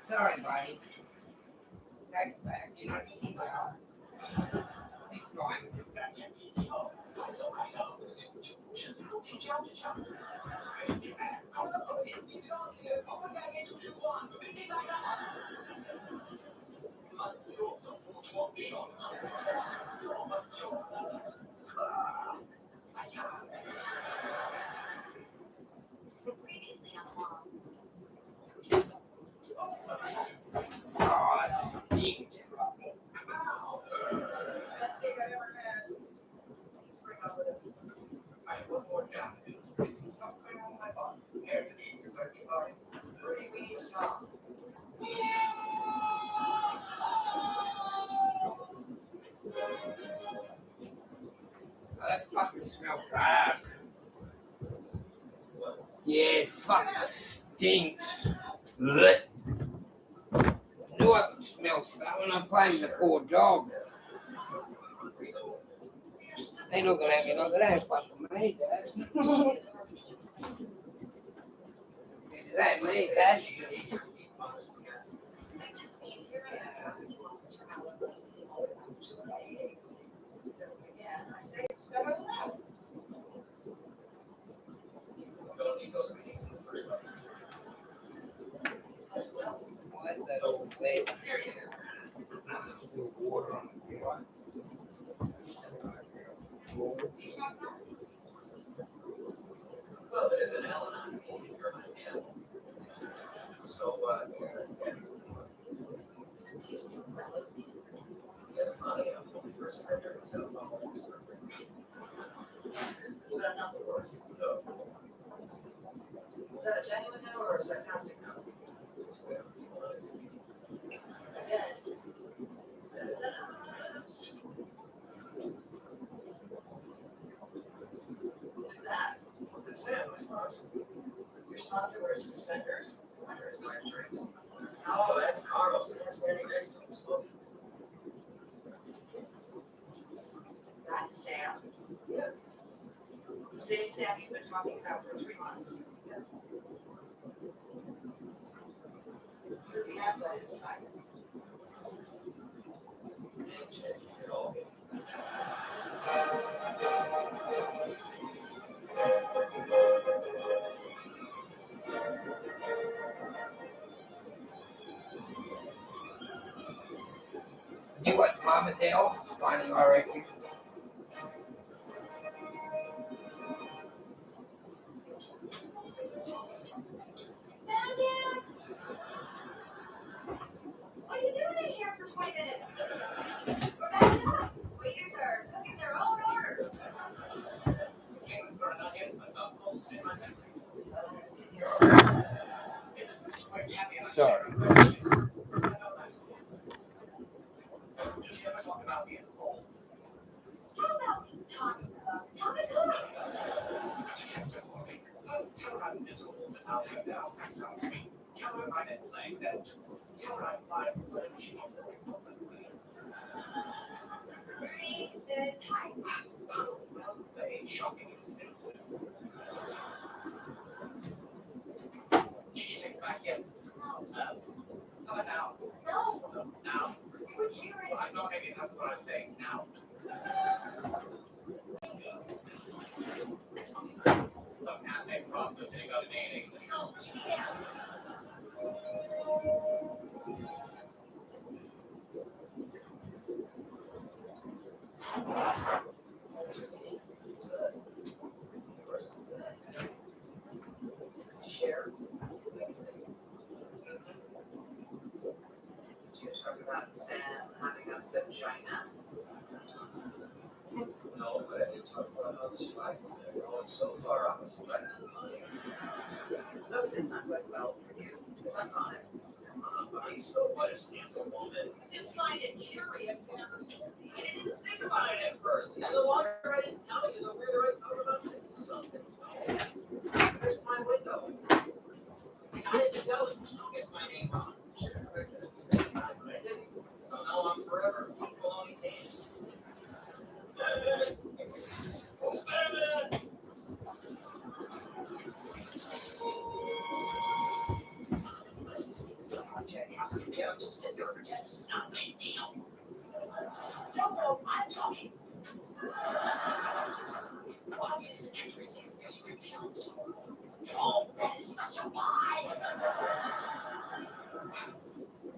Sorry, buddy. Take it back. You know what you say. Next time. Previously on the wall. Oh, that stinks. I have one more job to do. Something on my body. Hair to be searched for. Pretty weak song. smells bad. Yeah, fuck, stinks. Blech. Knew I could smell something. I'm playing the poor dog. They looking at me like it ain't fucking me, Dad. It ain't me, Dad. We don't need those meetings in the first place. What's that old lady? Still water on the floor. Well, it is an Ellen on holding her hand. So, yes, I am fully persuaded himself on all this perfect. But I'm not the worst. No. Was that a genuine no or a sarcastic no? It's whatever you want it to be. Again. Who's that? It's Sam, my sponsor. Your sponsor wears suspenders. Wears black drinks. Oh, that's Carl. Sam's standing next to him smoking. That's Sam. Yeah. The same Sam you've been talking about for 3 months. Yeah. So the outlet is silent. Any chance we could all get. You watch Mama Dale? It's funny, I reckon. What are you doing in here for 20 minutes? We're back up. Waiters are cooking their own orders. Sorry. How about we talk about the topic of Tell her I'm miserable, but I'll have that. That sounds sweet. Tell her I'm at playing that. Tell her I'm fine with whatever she wants to do. Bernie says hi. So well played, shocking, expensive. She takes back in. Tell her now. No, No, now. you would hear it. Well, I'm not hanging up what I'm saying now. Some assay crossbow sitting on an A&A. No, you can't. Share. You talk about Sam having a vagina. No, but I did talk about how this fight is going so far up. Those did not work well for you, because I'm on it. So what if Sam's a woman? I just find it curious, man. I didn't think about it at first, and the longer I didn't tell you, the weirder I felt about saying something. There's my window. I didn't tell him, still gets my name on. Sure, I read it at the same time, but I didn't. So now I'm forever people on the game. Who's better than us? Listen to me, this is a project. You can't just sit there and pretend this is not a big deal. No, I'm talking. Obvious accuracy because you repelled. Oh, that is such a lie.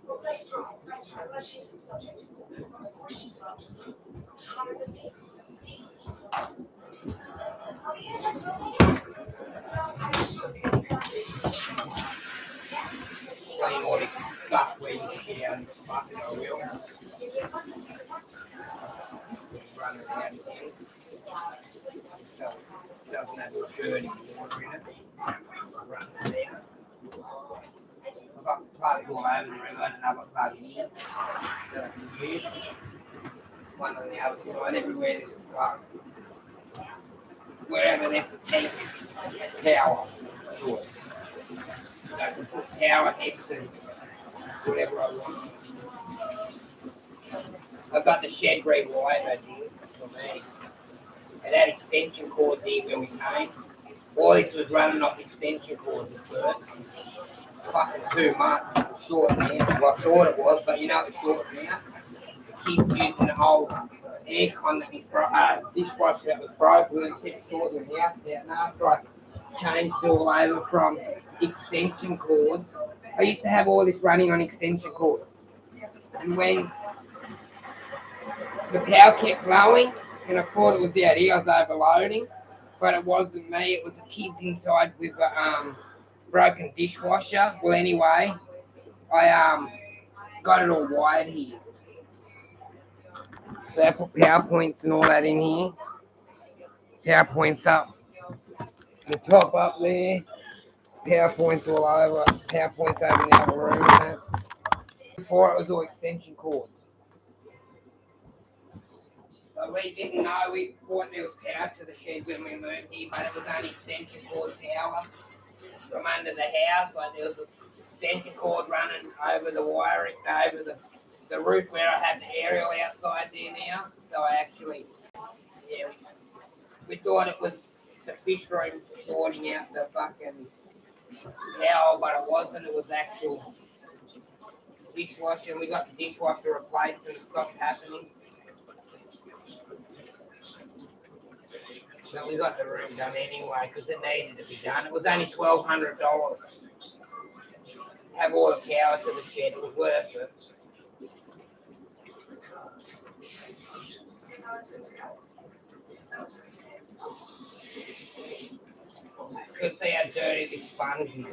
Well, nice try. Nice try. Let's change the subject. Of course she sucks. Who's hotter than me? Me. Are you guys talking? Well, I'm sure because apparently Playing all this stuff where you share and fuck it, I will. Run around here. So, doesn't have dirty water in it. Run that out. I've got plugs all over the room, I've got another plug here. Here. One on the other side, everywhere there's a plug. wherever there's a tank power to it. I can put power next to whatever I want. I got the shed rewired, I did, for me. It had extension cords here when we came. All this was running off extension cords at first. Fucking too much. It was short now. Well, I thought it was, but you know it's short now. Keep using the whole aircon that was dishwasher that was broken and kept sorting the house out. And after I changed it all over from extension cords, I used to have all this running on extension cords. And when the power kept blowing, and I thought it was out here, I was overloading, but it wasn't me, it was the kids inside with a broken dishwasher. Well, anyway, I got it all wired here. So I put PowerPoints and all that in here. PowerPoints up the top up there. PowerPoints all over. PowerPoints over in the other room. And that. Before it was all extension cords. So we didn't know, we thought there was power to the shed when we moved here, but it was only extension cord power from under the house. Like there was an extension cord running over the wiring, over the roof where I had the aerial outside there now. So I actually, yeah, we thought it was the fish room shorting out the fucking towel, but it wasn't. It was actual dishwasher. And we got the dishwasher replaced and it stopped happening. So we got the room done anyway because it needed to be done. It was only $1,200. Have all the power to the shed. It was worth it. Could see how dirty this sponge is.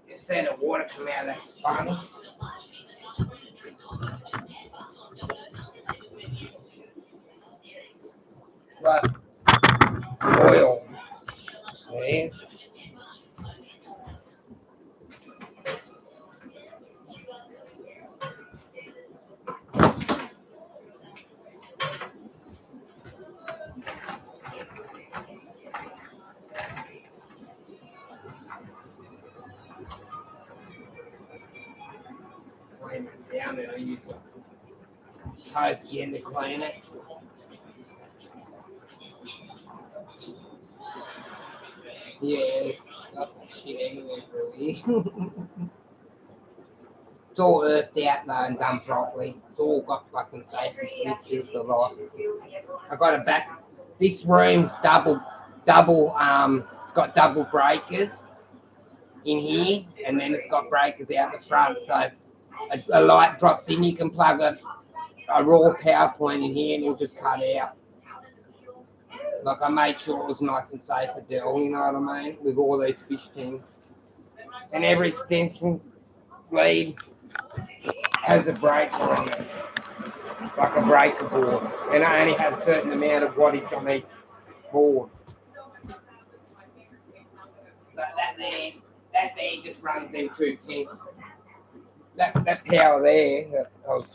You see the water come out of that sponge. Like oil. See? Down there, I use a hose again to clean it. Yeah, that's shit anyway, really. It's all earthed out though and done properly. It's all got fucking safety switches, the lot. I got it back. This room's double, it's got double breakers in here, and then it's got breakers out the front. So a light drops in, you can plug a raw power point in here and it'll just cut out. Like I made sure it was nice and safe for Dell, you know what I mean? With all these fish tanks. And every extension lead has a breaker on it. Like a breaker board. And I only have a certain amount of wattage on each board. That there just runs them 2 tanks. That power there that I was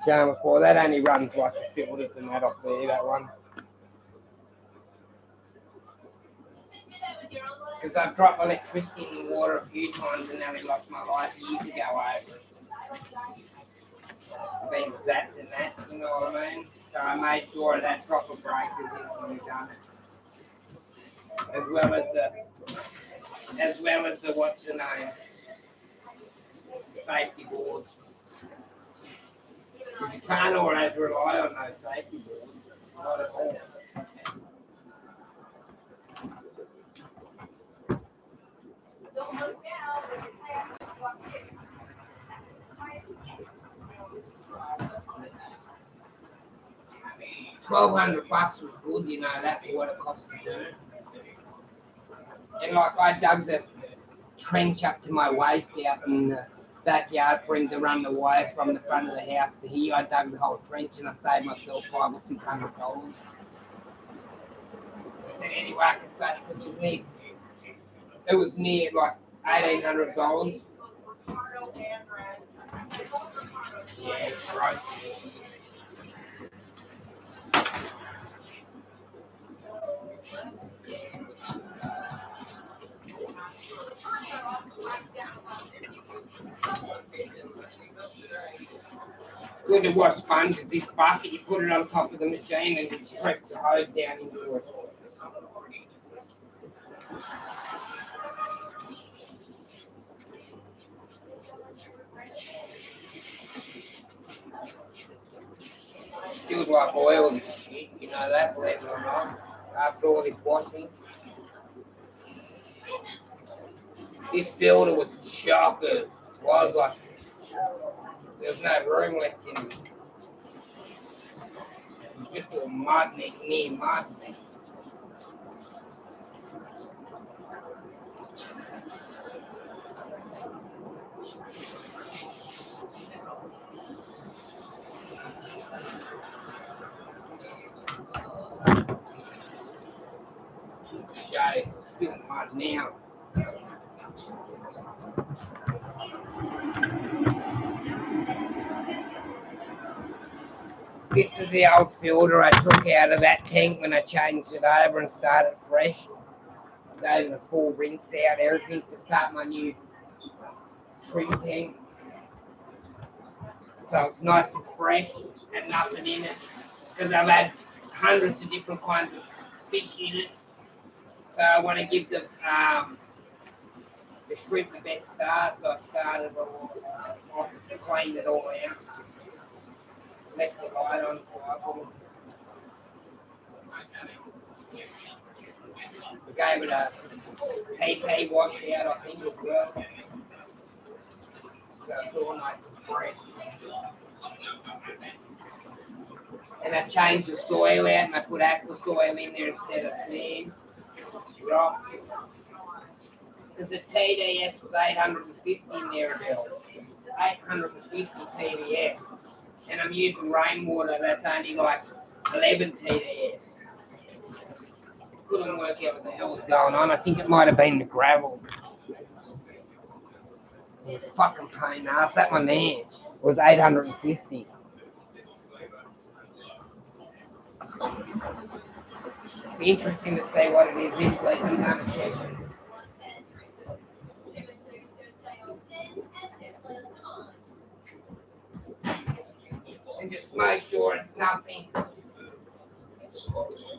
showing before, that only runs like the filters and that off there, that one. Because I've dropped electricity in the water a few times and nearly lost my life years ago over it. Being zapped and that, you know what I mean? So I made sure that proper breakers in when we done it. As well as the what's the name? Safety boards. You can't always rely on those safety boards. Not at all. Don't look down, but your class just walked in. $1,200 was good, you know, that's what it cost to do. And like I dug the trench up to my waist out in the backyard for him to run the wires from the front of the house to here. I dug the whole trench and I saved myself $500 or $600. I said anyway, I can say because it was near like $1,800. Yeah, it's right. Good to wash sponge is this bucket. You put it on top of the machine and you press the hose down into it. Feels like oil and shit, you know that, believe it or not, after all this washing. This filter was shocking. Was like, there's no room left in it. Just a mud near mud. Shade, still mud now. This is the old filter I took out of that tank when I changed it over and started fresh. Started a full rinse out, everything to start my new shrimp tank. So it's nice and fresh and nothing in it. Because I've had hundreds of different kinds of fish in it. So I want to give the shrimp the best start. So I started all off, cleaned it all out. Left the light on for we gave it a PP wash out, I think, as well. So it's all nice and fresh. And I changed the soil out and I put aqua soil in there instead of sand. Rock. Because the TDS was 850 in there, Bill. 850 TDS. And I'm using rainwater that's only like 11 TDS. Couldn't work out what the hell was going on. I think it might have been the gravel. Yeah, fucking pain in the ass. That one there was 850. Be interesting to see what it is this week. I'm going to check. And just make sure it's nothing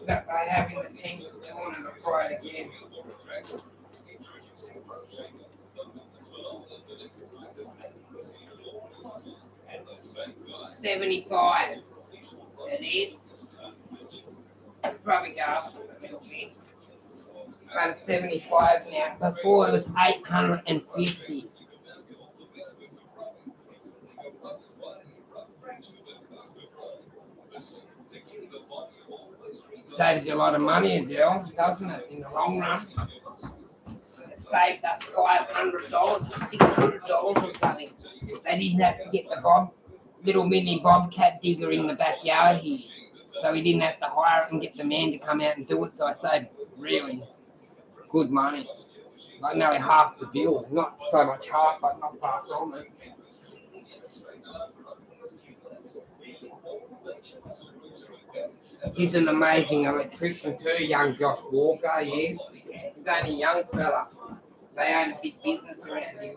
that I have in the tank was doing and I'll try it again. 75. It is. Probably go up a little bit. About 75 now. Before it was 850. Saves you a lot of money, Adele, doesn't it, in the long run? It saved us $500 or $600 or something. They didn't have to get the little mini bobcat digger in the backyard here. So we didn't have to hire it and get the man to come out and do it. So I saved really good money. Like nearly half the bill. Not so much half, but not far from it. He's an amazing electrician too, young Josh Walker, yeah. He's only a young fella. They own a big business around here.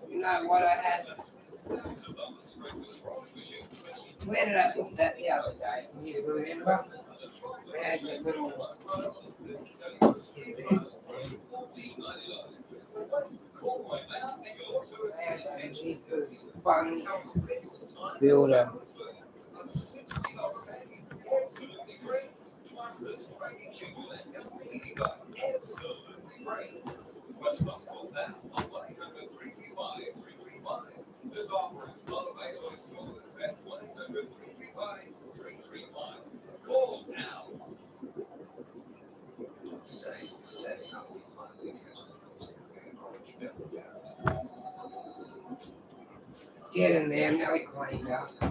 You know what I had? Where did I put that the other day? Can you remember? We had a little fun builder. This offer is not available in stores. That's 1-800-335-335. Call now. getting there, nearly cleaned up. I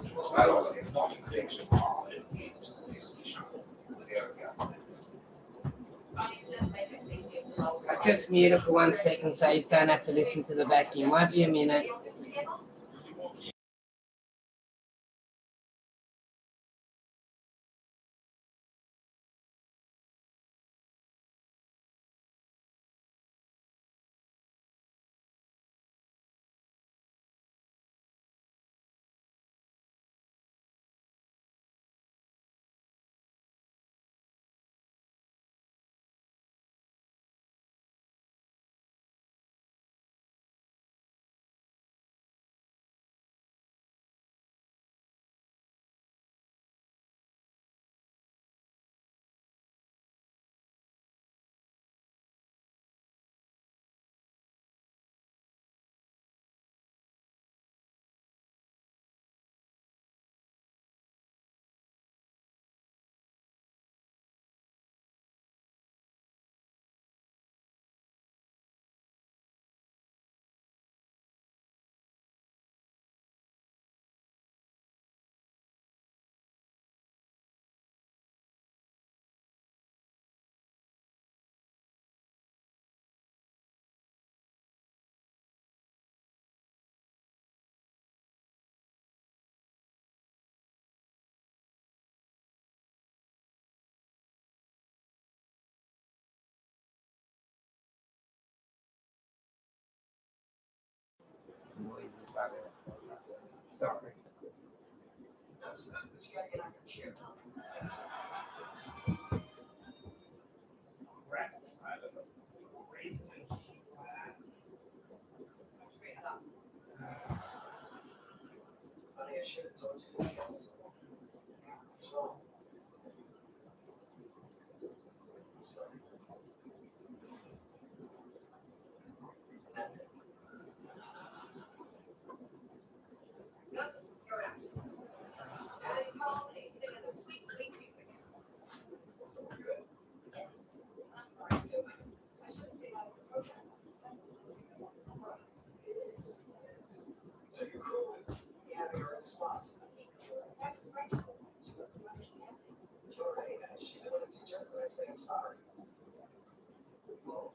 just mute it for 1 second so you don't have to listen to the vacuum. Won't be a minute. Sorry. I should have told you this. Gus, you're out. Daddy's home and he's singing the sweet, sweet music. So we're good. I'm sorry, too. I should have stayed out of the program. So you're cool with having her in spots. That was gracious of her. She doesn't understand. She already has. She's the one that suggested I say I'm sorry. Well,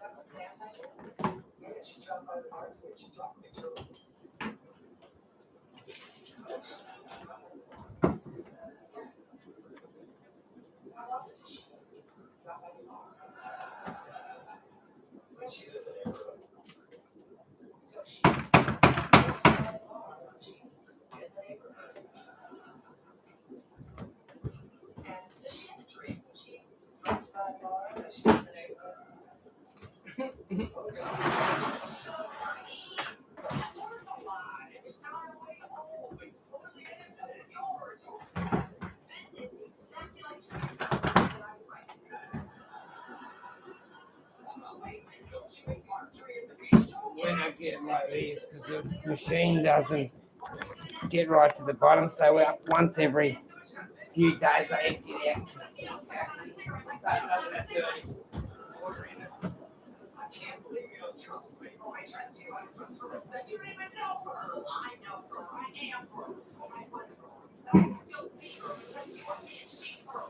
That was Sam's idea. yeah, she dropped by the party and she talked me through it. How often does she drop by the bar? When she's in the neighborhood. So she goes by the bar when she's in the neighborhood. And does she have a drink when she drops by the bar when she's in the neighborhood? Oh, God. So funny. That word alive. It's on our way home. It's totally innocent. Yours. This is exactly like Teresa. And I was right. Wait, don't you make Marjorie at the bistro? When I get like this, because the machine doesn't get right to the bottom, so we're up once every few days I empty it out. I can't believe you don't trust me. Oh, I trust you. I trust her. That you don't even know her. I know her. I am her. Oh, I was her. I can still be her because you are me and she's her.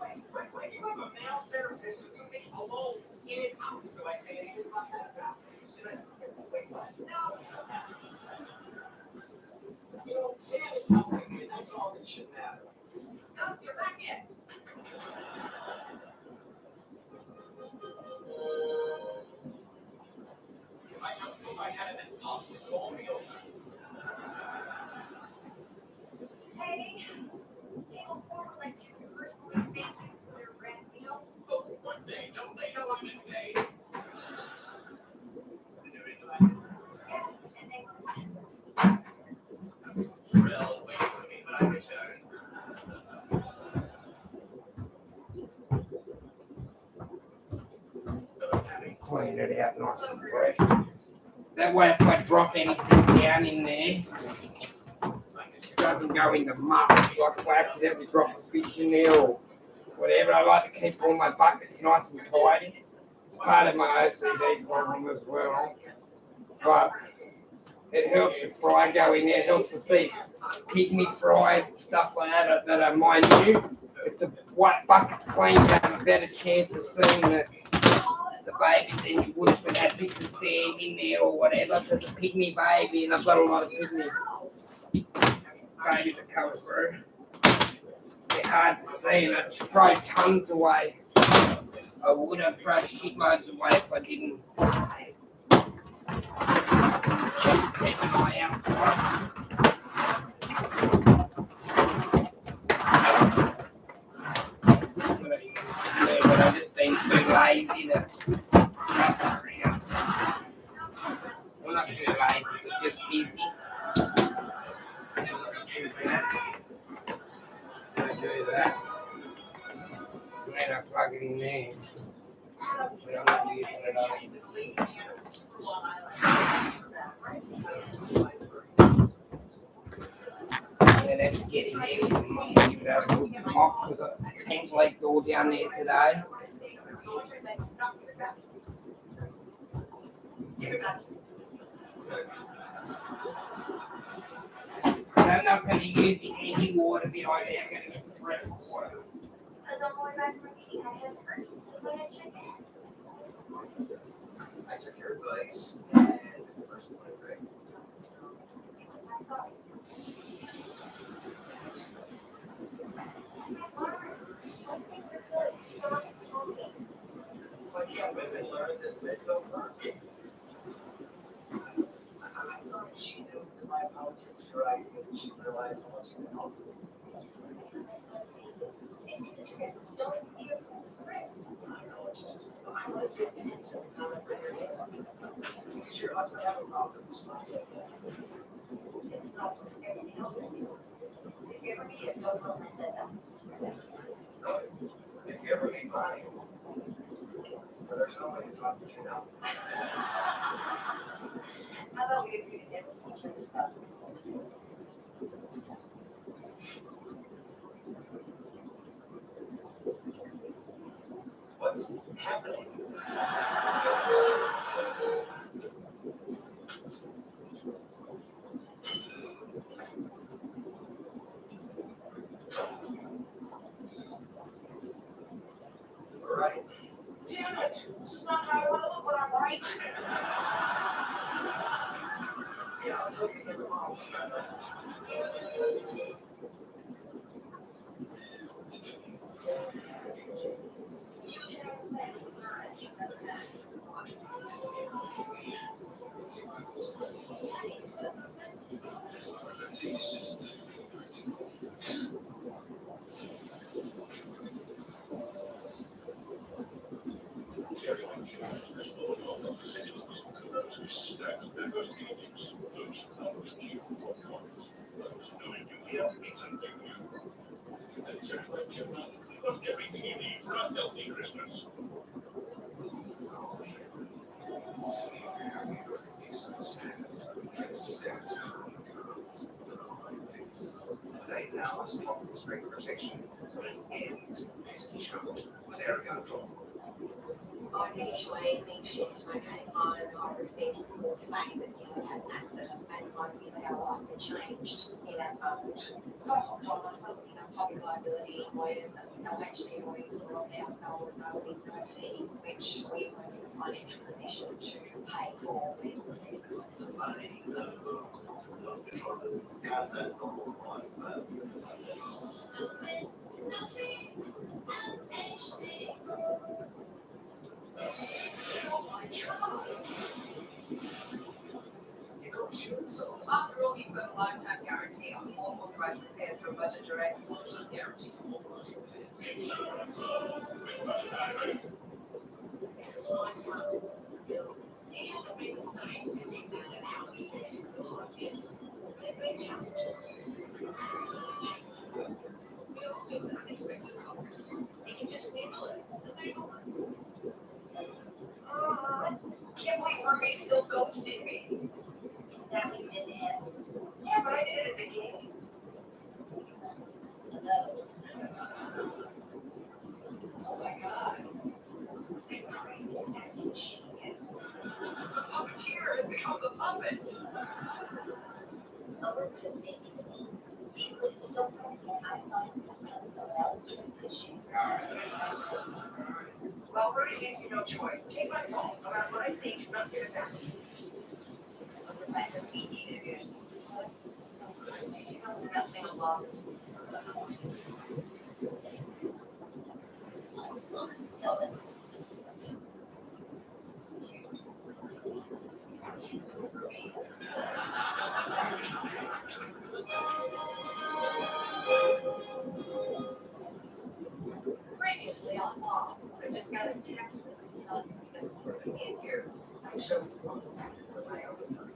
Wait, you have a male therapist who you meet alone in his house. Do I say anything about that? Should I? Wait, what? No, it's a mess. You know, Sam is helping me, and that's all that should matter. Gus, you're back in. If I just put my head in this pump, it will all be over. Hey, Cable Four would like to personally thank you for your grant deal. Oh, what they? Don't they know I'm in paid? Yes, and they were Thrill waiting for me when I return. Hello, Tammy. Clean it out nice and fresh. That way if I drop anything down in there, it doesn't go in the muck. Like if I accidentally drop a fish in there or whatever, I like to keep all my buckets nice and tidy. It's part of my OCD problem as well. But it helps if fry go in there. It helps to see pygmy fried stuff like that are minute. If the white bucket clean, you have a better chance of seeing the baby than you would if it had bits of sand in there or whatever, because a pygmy baby, and I've got a lot of pygmy babies that come through. They're hard to see, and I'd throw tons away. I would have thrown shitloads away if I didn't just keep an eye out for it. But I've just been too lazy to rush around. Well, not too lazy, but just busy. I do that. And then I plug it in there. But I'm not using it on. And then have to get in there and give that a good mop because a tank leak all down there today. I'm not going to use any water behind there. I'm going to get fresh water. Because I'm going back for a meeting, I haven't heard from somebody to check in. I took your advice and the first one was great. I'm sorry. Some things are good, stop talking. Why can't women learn that men don't work? I thought she knew that my politics are right, and she realized how much it can help. Stick to the script, don't veer from the script. I know, it's just, I want to get things every time I bring her in. Because your husband have a problem with this myself. It's not from everything else I do. If you ever meet him, don't tell him I said that. If you ever meet Bonnie, but there's no way to talk to you now. How about we agree to never teach other stuff? What's happening? All right. Damn it! This is not how I want to look when I'm right. Yeah, I'll tell you again tomorrow. You tell him that. It's just everyone has all conversations to those who stack their first meetings, those who know the chief popcorn, those who know you have anything to you. And everyone you've got everything you need for a healthy Christmas. They now has tropical spring protection, put an end to pesky trouble with area trouble. I finished my evening shift and I came home and I received a call saying that you had an accident and might be our life had changed in that moment. So I hopped on myself, public liability lawyers and LHD lawyers were on our no fee, which we were in a financial position to pay for legal fees. The money, no trouble, got that normal life, but you gotta show yourself. After all, you've got a lifetime guarantee on all authorized repairs from Budget Direct. What's a guarantee authorized repairs? This is my son, Bill. He hasn't been the same since he found out how expensive the life is. There have been challenges. Bill did the unexpected costs. He can just nibble it and move on. I can't believe Ruby still ghosted me. Isn't that what you did to him? Yeah, but I did it as a game. No. Oh my god. That crazy sex that's a true issue. Well, Rudy gives you no choice. Take my phone. No matter what I say, do not get it back to me. Does that just mean either yours? Christy, you know nothing about previously on mom. I just got a text from my son because it's for me in years. I chose photos for my own son.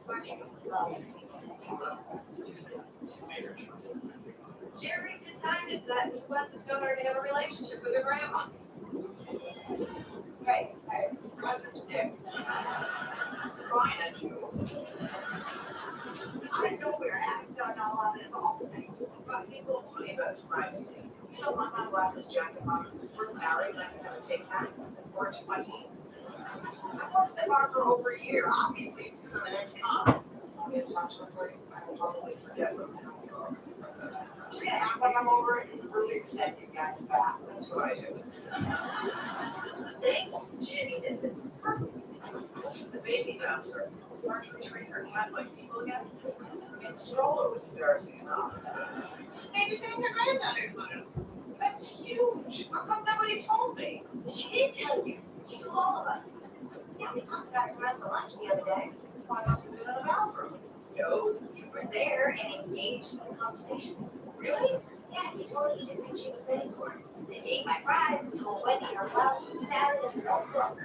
Marshall loved me since he was. Jerry decided that he wants his daughter to have a relationship with her grandma. Hey, cousin's dick. Fine, a Jew. I know we're acting on all of it, it's all the same. But he's a little funny about his privacy. You don't want my wife as Jack and Mom, because we're married and I can never take time. We're 20. I've worked at the bar for over a year. Obviously, it's because I'm an ex-con. I'll be in touch with her. I will probably forget them. I'm just gonna act like I'm over it and really resent you guys back. That's what I do. Thank you, Jenny. This is perfect. The baby bouncer was marked to treat her cats like people again. I mean, the stroller was embarrassing enough. She's babysitting her granddaughter. That's huge. How come nobody told me? She did tell you. She told all of us. Yeah, we talked about it for us at lunch the other day. Well, I must have been in the bathroom. No, you were there and engaged in the conversation. Really? Yeah, he told her he didn't think she was ready for it. Then he ate my fries, told Wendy her blouse was salad and no look.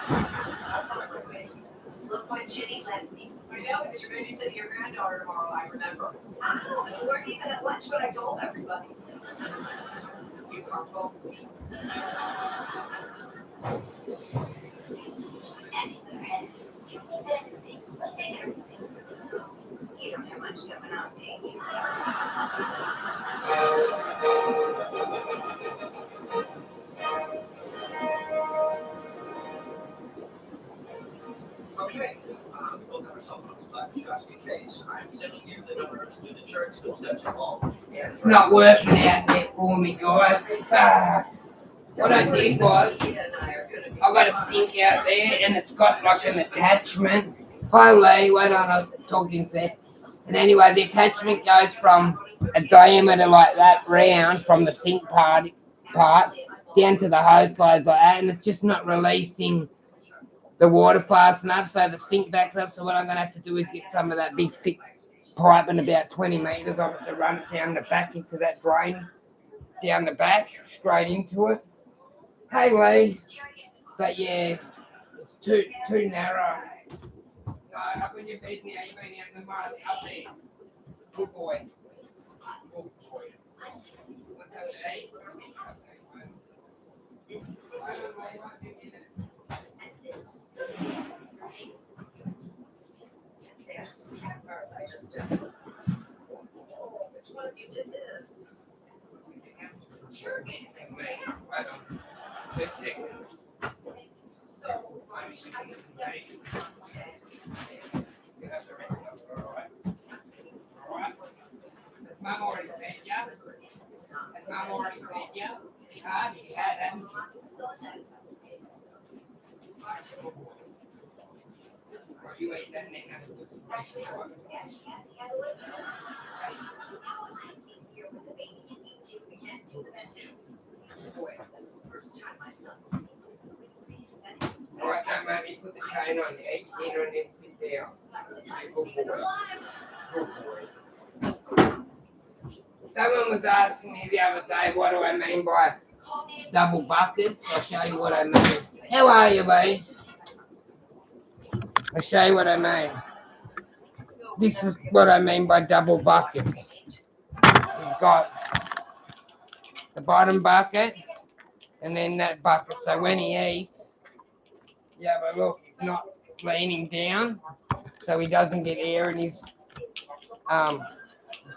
That sounds like me. Look what Jenny led me. I know, because you're babysitting your granddaughter tomorrow, I remember. Wow, you weren't even at lunch when I told everybody. You are both me. That's in their head. You need everything. Let's take everything. You don't have much coming out, do you? Okay, we both have our cell phones, but just in case, I'm sending you the numbers to the church school section hall. And It's not working out there for me, guys. What I did was, I got a sink out there and it's got like an attachment. Holy, wait on, I was talking there. And anyway, the attachment goes from a diameter like that round from the sink part down to the hose side like that, and it's just not releasing the water fast enough, so the sink backs up. So what I'm gonna have to do is get some of that big thick pipe in about 20 meters of it to run it down the back into that drain, down the back, straight into it. Hey Lee, but yeah, it's too narrow. No, up when you're beating the 18 out in the mud, up there. Good boy. Good boy. What's up with 8? This is Yes, I just did. Which one of you did this? You're getting so much. I have Mum already fed ya? Has Mum already fed ya? You hadn't. You ate that thing. actually, yeah, handle it. How am I sitting here with the baby and you two again to the vet? boy, this is the first time my son's. Alright, now mommy, put the chain on the 18 on this sit down. Good boy. Someone was asking me the other day, what do I mean by double bucket? I'll show you what I mean. How are you, Lee? I'll show you what I mean. This is what I mean by double buckets. You've got the bottom bucket and then that bucket. So when he eats, yeah, but look, he's not leaning down, so he doesn't get air in his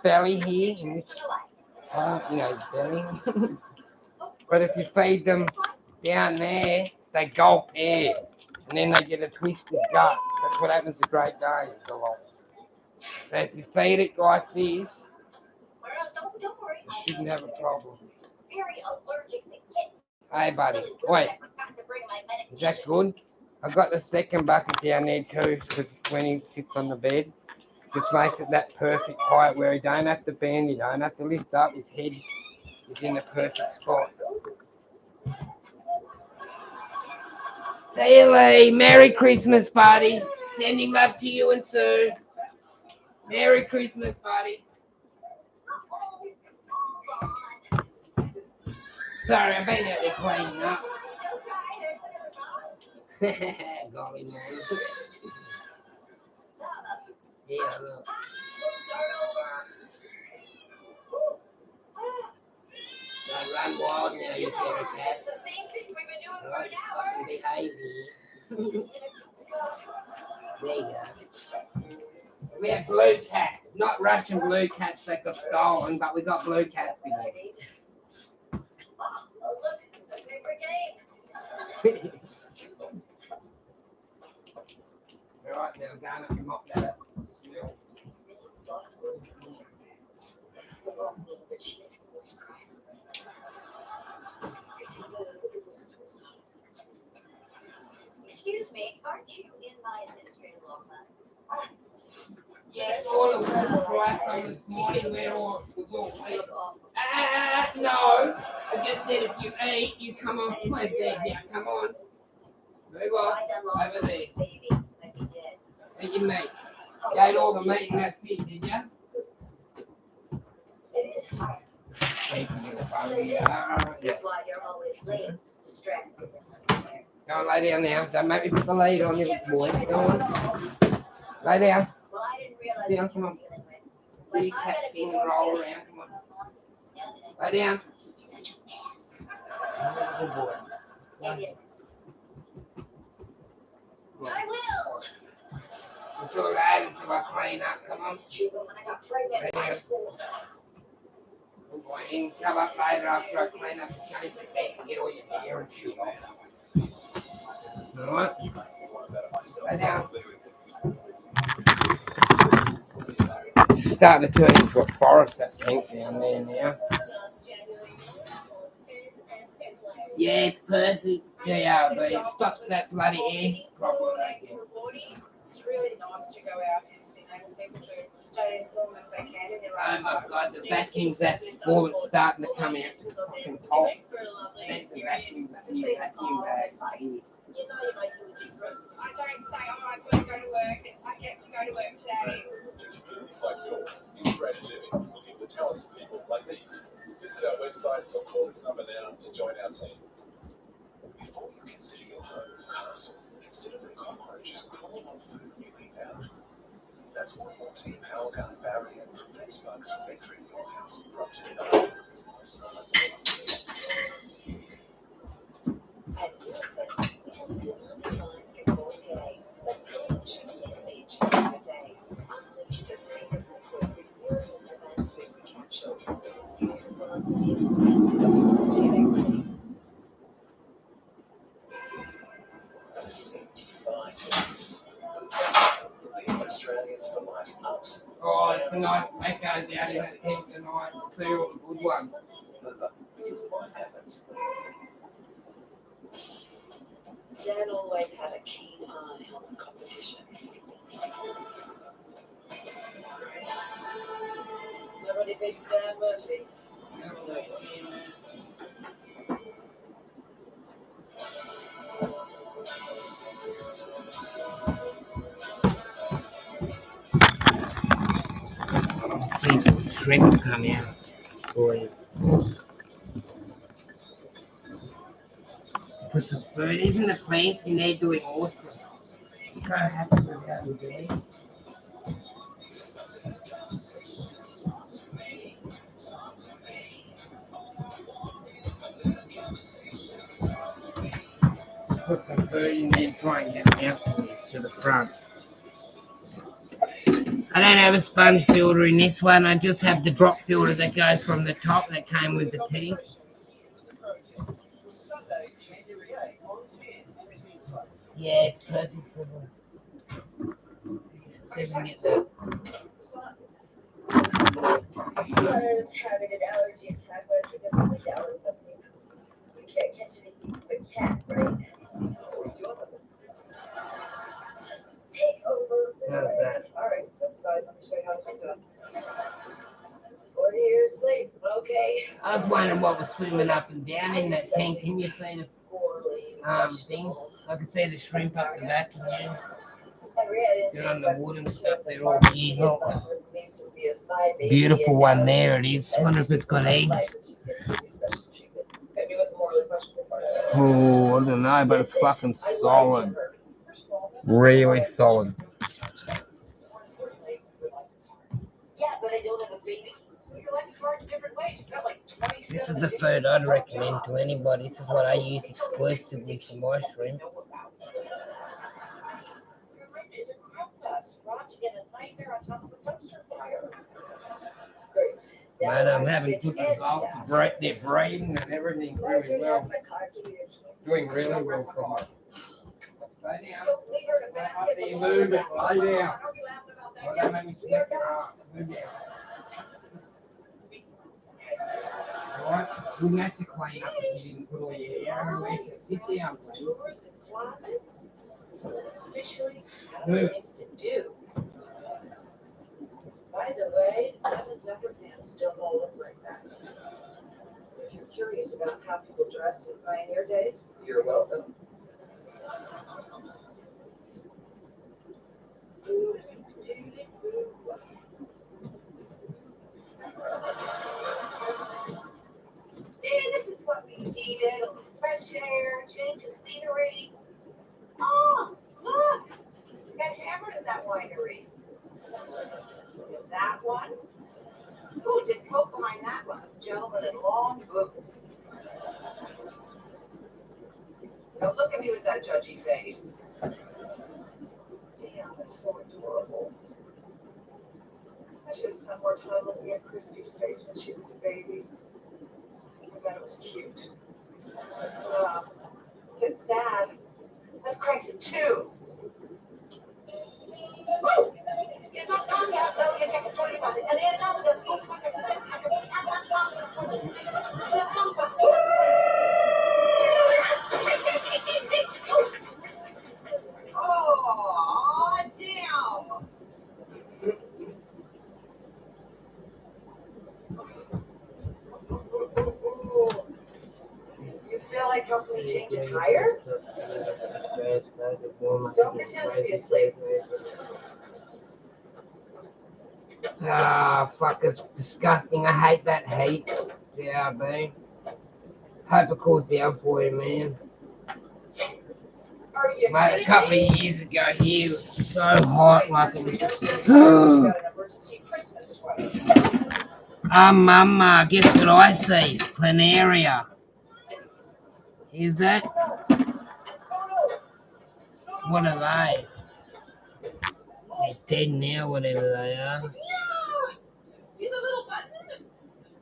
belly here, in this, his belly. But if you feed them down there, they gulp air, and then they get a twisted gut. That's what happens to Great Danes a lot. So if you feed it like this, don't worry. I shouldn't have a problem. Very allergic to kittens. Hey, buddy. Silly Wait, Willie, I forgot to bring my is that medication. good? I've got the second bucket down there too, because when he sits on the bed, just makes it that perfect height where he don't have to bend, he don't have to lift up, his head is in the perfect spot. See you, Lee. Merry Christmas, buddy. Sending love to you and Sue. Merry Christmas, buddy. Sorry, I've been out there cleaning up. Golly, man. Yeah, look. Don't run wild now, you fairy cat. It's the same thing we've been doing for Right, an hour. fucking behave here. There you go. We have blue cats, not Russian blue cats that got stolen, but we got blue cats again. Oh, look, it's a paper game. Right, now going up and mop that up. But she makes the boys cry. Look at the stool side. Excuse me, aren't you in my administrative law club? Yes, all of us right from this morning, we're all, was all late. No, I just said if you eat, you come off my bed. Now, come on. Move on. Over there. Baby, I'd be dead. Eat your meat. You ate all the meat and that's it, did ya? It is hard. That's why you're always late, distracted. Go on, lay down now. Don't make me put the lead on you, boy. Go on. Lay down. Well, I didn't realize Down, what you come were on. dealing with. Big cat thing, roll around. Come on. Lay down. Such a mess. Good boy. Maybe. I will. Until that, until I clean up. Come on. This is true, but when I got pregnant in high school, Good boy. You can come up later after I clean up and change the bed and get all your hair and shit off. Alright? Lay down. Starting to turn into a forest, that pink down there now. Yeah, it's perfect. JR, but it stops that bloody air problem right there. It's really nice to go out and enable people to stay as long as they can in their Oh own my home. god, the vacuums that all it's starting to come out. It's fucking hot. Thanks for a lovely That's the experience. vacuum, the new vacuum bag. You know you're making a difference. I don't say, oh, I've got to go to work. I get to go to work today. Communities like yours, Integrated Living is looking for talented people like these. Visit our website or call this number now to join our team. Before you consider your home or castle, consider the cockroaches crawling on food you leave out. That's why Multi Power Gun Barrier prevents bugs from entering your house for up to 9 minutes. at Guildford, we have a demanding lives can cause headaches, but pain should never be a challenge per day. Unleash the freedom of food with millions of anti-sleep capsules. Use them on day and to the fullest headache relief. For 75 years, prepared Australians for life's ups. Oh, it's a nice that goes out in the tent tonight. See all the good ones. Because life happens. Dan always had a keen eye on the competition. Nobody beats Dan Murphy's. See some shrimp come out. Boy. Put some food. Isn't the plants in there doing awesome? I'm so happy with how they're doing. Put some food in there and try and get them out to the front. I don't have a sponge filter in this one. I just have the drop filter that goes from the top that came with the tank. Yeah, it's perfect for them. See if we can get that. was having an allergy attack, but I think it's only down with something. You can't catch anything from a cat, right? What are you doing with it? Just take over. How's that? All right, step aside. Let me show you how it's done. 40 years sleep. Okay. I was wondering what was swimming up and down in that tank. Can you see the Poorly. things? I could see the shrimp up the back, can you? Henrietta They're on the wood and stuff. They're all Beautiful. beautiful. Beautiful one there it is. I wonder if it's got eggs. Oh, I don't know, but it's fucking solid. Really solid. Yeah, but I don't have a baby. Your life is hard in different ways. You've got like 27 This is the food I'd recommend to anybody. This is what I use exclusively for my shrimp. Your life is a crop fest. Robbed in a nightmare on top of a dumpster fire. Great. Man, I'm having good results. They're breeding and everything really well. Doing really well for us. Stay down. Don't leave her in a Up basket. there, move it. Lay down. Oh, that made me snap your arm. Move down. Alright, we wouldn't have to clean up if you didn't put all your hair everywhere, so sit down, please. Drawers and closets. So officially out Move. of things to do. By the way, Evan's upper pants don't all look like that. If you're curious about how people dressed in pioneer days, you're welcome. See, this is what we needed. A little fresh air, change of scenery. Oh, look! We got hammered in that winery. And that one? Who did coke behind that one? A gentleman in long boots. Don't look at me with that judgy face. Damn, that's so adorable. I should have spent more time looking at Christy's face when she was a baby. I bet it was cute. Getting sad. Let's crank some tunes. Woo! You're not done yet, though. You can't tell you about it. And then now the oh, damn. You feel like helping me change a tire? Don't pretend to be asleep. Ah, fuck, it's disgusting. I hate that heat. Yeah, man. Hope it cools down for you, man. Are you Mate, a kidding couple me? of years ago here, it was so hot, like it was Don't spend time when you got an emergency Christmas sweater. guess what I see? Planaria. Is that? What are they? They're dead now, whatever they are. See the little button?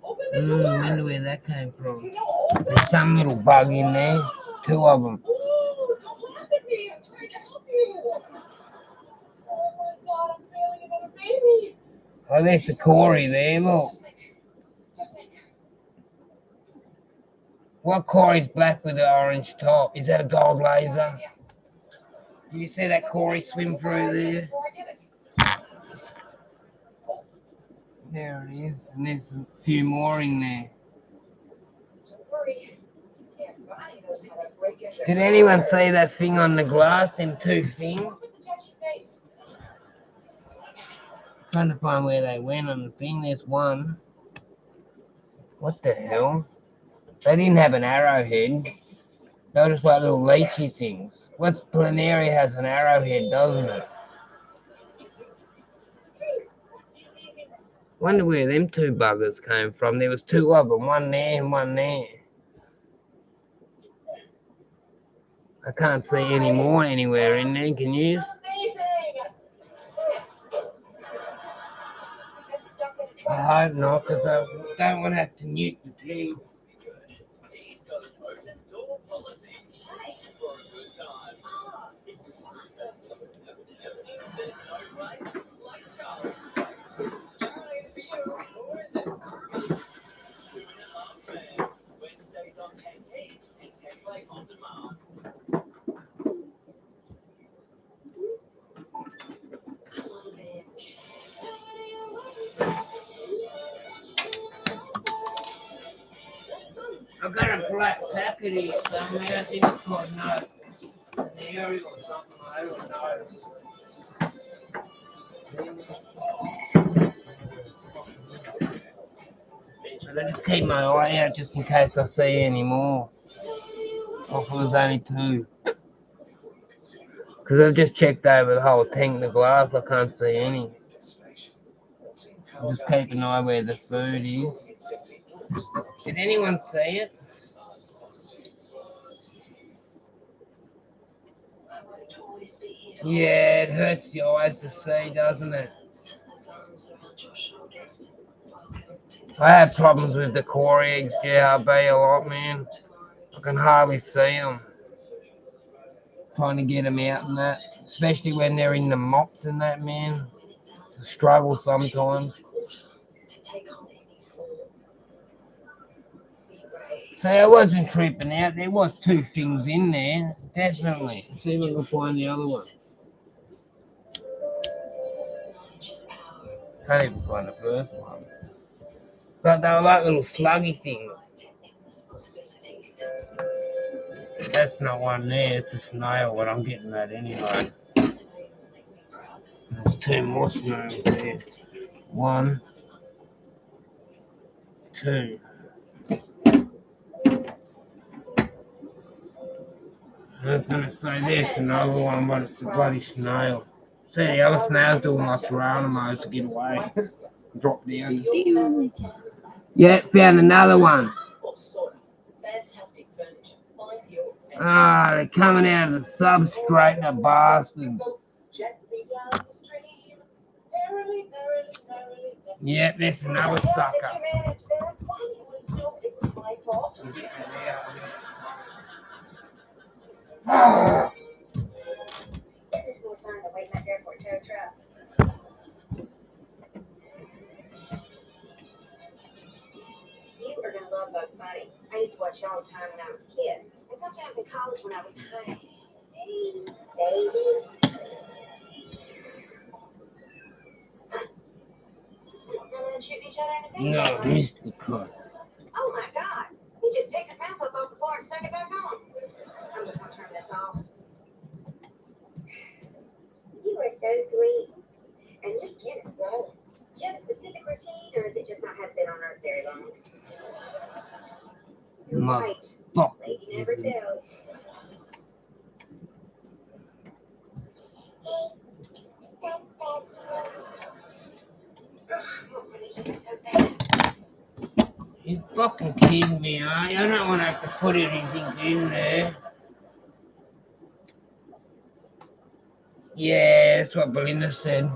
Open the door. I wonder where that came from. You know, open There's some little bug in there. 2 of them. Oh, don't laugh at me. I'm trying to help you. Oh my God, I'm feeling another baby. Oh, there's the Corey there, look. Just think. What Corey's black with the orange top? Is that a gold laser? Do you see that Corey swim through there? Before I did it. There it is. And there's a few more in there. Don't worry. Aunt Bonnie knows how to break into Did anyone cars. see that thing on the glass? Them 2 things? Look at the judgy face. Trying to find where they went on the thing. There's one. What the hell? They didn't have an arrowhead. They were just like little leechy things. What's Planaria has an arrowhead, doesn't it? Wonder where them 2 buggers came from. There was 2 of them, one there and one there. I can't see any more anywhere in there, can you? Amazing. Get stuck in a truck. I hope not, because I don't want to have to nuke the team. a black packet here somewhere. I think it's called an area or something. I don't know. But I just keep my eye out just in case I see any more. Hopefully there's only 2. Because I've just checked over the whole tank, the glass, I can't see any. Just keep an eye where the food is. Did anyone see it? Yeah, it hurts your eyes to see, doesn't it? I have problems with the core eggs, GRB a lot, man. I can hardly see them. Trying to get them out and that, especially when they're in the mops and that, man. It's a struggle sometimes. See, I wasn't tripping out. There was 2 things in there, definitely. Let's see if I can find the other one. Can't even find the first one. But they were like little sluggy things. That's not one there, it's a snail, but I'm getting that anyway. There's 2 more snails there. 1, 2. I was going to say there's another one, but it's a bloody snail. See, the other snail's doing like piranha to get away. Drop down. Yeah, found another one. Ah, they're coming out of the substrate, the bastards. Yep, there's another sucker. Ah. It's more fun than waiting out there for a tow truck. You are gonna love Bugs Bunny. I used to watch it all the time when I was a kid. And sometimes in college when I was high. Hey, baby. Gonna shoot each other in the face? No, missed the cut. Oh my God! He just picked his mouth up off the floor and stuck it back on. I'm just gonna turn this off. You are so sweet, and your skin is flawless. Do you have a specific routine, or is it just not have been on Earth very long? You're right. Lady never tells. You fucking kidding me, huh? I don't want to have to put anything in there. Yeah, that's what Belinda said.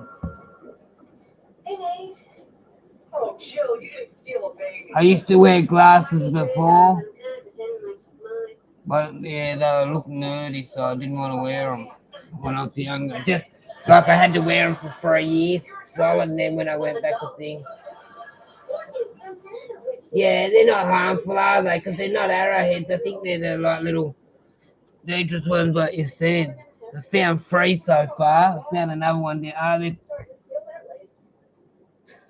Hey, ladies. Oh, Jill, you didn't steal a baby. I used to wear glasses before, but yeah, they look nerdy, so I didn't want to wear them when I was younger. Just like I had to wear them for 3 years solid, and then when I went back to thing. Yeah, they're not harmful, are they? Because they're not arrowheads. I think they're the like little dangerous ones, like you said. I found 3 so far. I found another one there. Oh, this.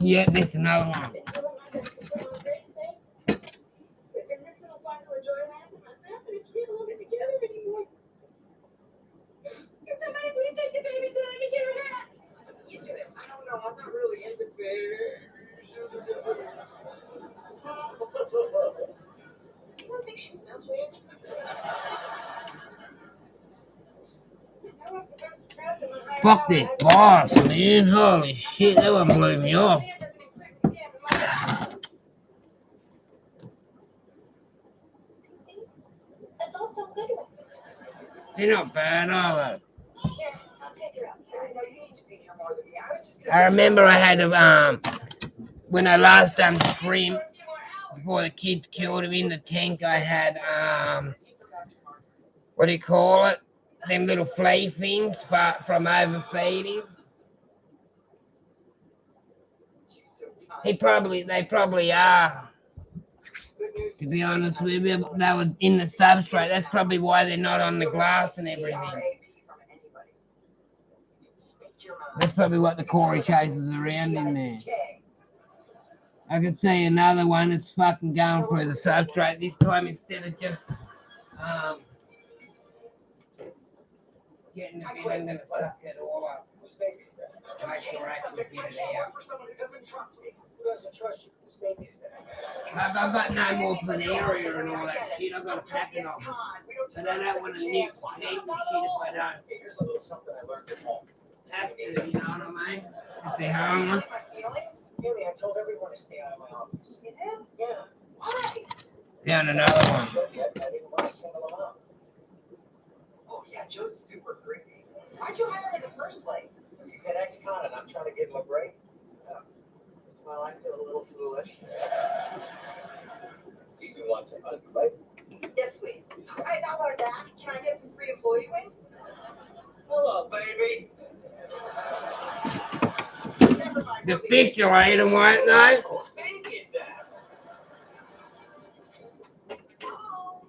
Yeah, there's another one. Somebody please take the baby so I can get her out. You do it. I don't know. I'm not really into babies. You don't think she smells weird? Fuck this boss, man. Holy shit, that one blew me off. Adults are good ones. They're not bad, are they? Here, I'll take her outside. No, you need to be here more than me. I was just I remember I had when I last done shrimp before the kids killed him in the tank. I had what do you call it? Them little flea things from overfeeding. They probably are. To be honest with you, they were in the substrate. That's probably why they're not on the glass and everything. That's probably what the Corey chases around in there. I could see another one that's fucking going through the substrate this time instead of just getting the bin. I'm gonna suck it all up. Whose baby is that? Make sure I can get it out. For someone who doesn't trust me. Who doesn't trust you? Whose baby is that? I've got no more planaria and all that shit. I've got a packet of them. But I don't want to nip the shit if I don't Hey, here's a little something I learned at home. have to, you know what I mean? If they're harmless. My feelings? Jamie, I told everyone to stay out of my office. You did? Yeah. Why? Found another one. Yet, I didn't want to single them out. Oh, yeah, Joe's super creepy. Why'd you hire him in the first place? Because he's an ex-con and I'm trying to give him a break. Well, I feel a little foolish. Do you want to unclip? Yes, please. Hey, not only that, can I get some free employee wings? Hello, baby. Never mind. The fish will eat them, won't they? Whose baby is that? Oh.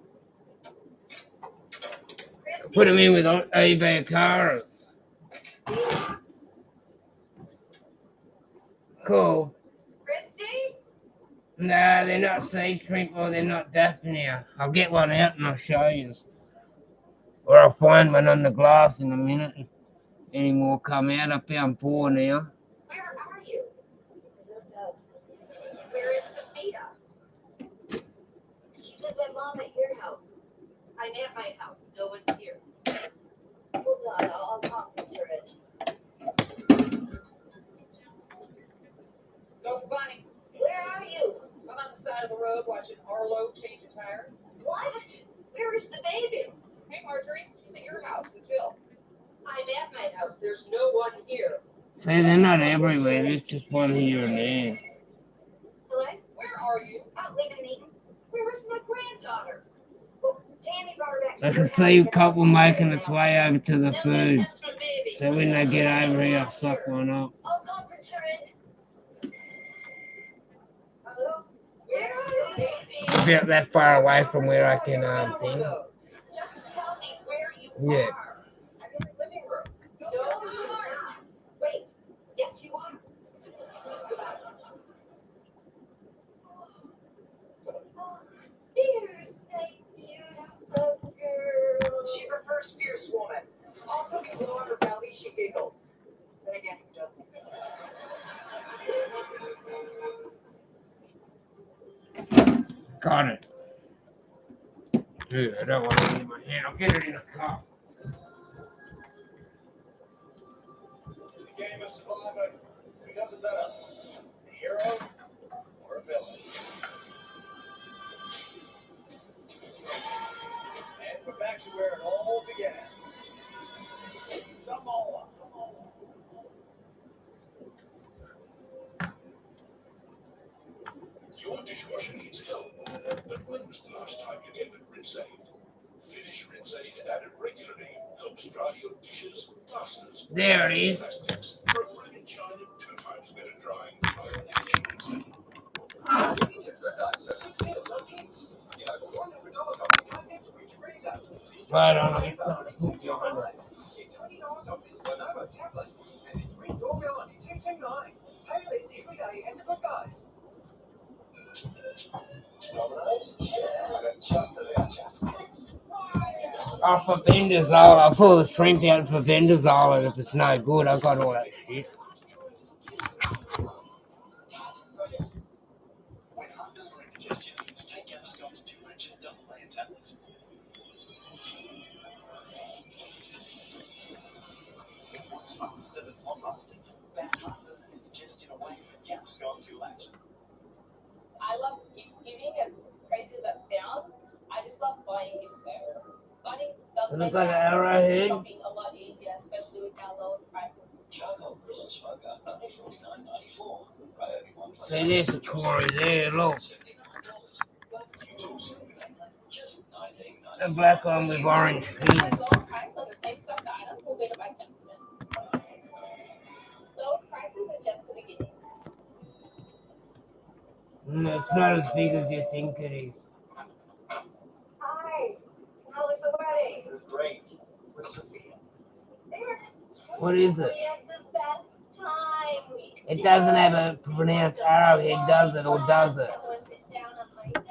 Christy. Put them in with eBay cars. Cool. Christy? No, they're not sea shrimp or they're not Daphnia. I'll get one out and I'll show you. Or I'll find one on the glass in a minute. If any more come out, I found 4 now. Where are you? Where is Sophia? She's with my mom at your house. I'm at my house. No one's here. Hold on, I'll conference her in. Go for Bonnie. Where are you? I'm on the side of the road watching Arlo change a tire. What? Where is the baby? Hey, Marjorie, she's at your house with Phil. I'm at my house. There's no one here. See, they're not everywhere. There's just one here and there. Hello? Where are you? Out late in Eden. Where is my granddaughter? Well, Tammy brought her back to I your can house see a to get couple some making food its now. way over to the No, food. that's my baby. So when they get over here, I'll suck one up. I'll conference her in. Hello? Where are you, baby? About that far away from where I can thing. Just tell me where you Yeah. are. I'm in the living room. No, you aren't. Wait. Yes, you are. Here's my beautiful girl. She prefers fierce woman. Also, if you blow on her belly, she giggles. Then again, who doesn't? Got it. Dude, I don't want it in my hand. I'll get it in a cup. In the game of Survivor, who does it better? A hero or a villain? And we're back to where it all began. Samoa. Your dishwasher needs help. But when was the last time you gave it Rinse-Aid? Finish Rinse-Aid added regularly helps dry your dishes, plasters, There it is. plastics for a brilliant shine and 2 times better drying. Try Finish Rinse-Aid. These are good guys. Deals on these. You know, $100 off this high-sense fridge freezer. Right on. Get $20 off this Lenovo tablet and this Ring doorbell on your 229. Pay less every day at the Good Guys. Domino's? Yeah, I got just a voucher. Oh, for Bendazole, I'll pull the shrimp out for Bendazole, and if it's no good, I've got all that shit. When heartburn or indigestion needs, take Gaviscon's 2 action double layer tablets. It works faster, it's long lasting. Bad heartburn and indigestion away with Gaviscon 2 action. I love gift giving, as crazy as that sounds. I just love buying gifts for everyone. Bunnings does Has it make got an our arrowhead? shopping a lot easier, especially with our lowest prices. Charcoal grill and smoker, only $49.94. Ryobi 1 plus. See, there's the Tory there, look. $79. But you too soon with England, just $19.94. The black one with orange My pins. lowest price on the same stock item will better by 10%. Lowest prices are just the beginning. No, it's not as big as you think it is. Hi. How was the wedding? It was great. With Sophia. There. What is it? We had the best time we It doesn't have a pronounced arrowhead, does it? Or does it? Someone bit down on my nipple.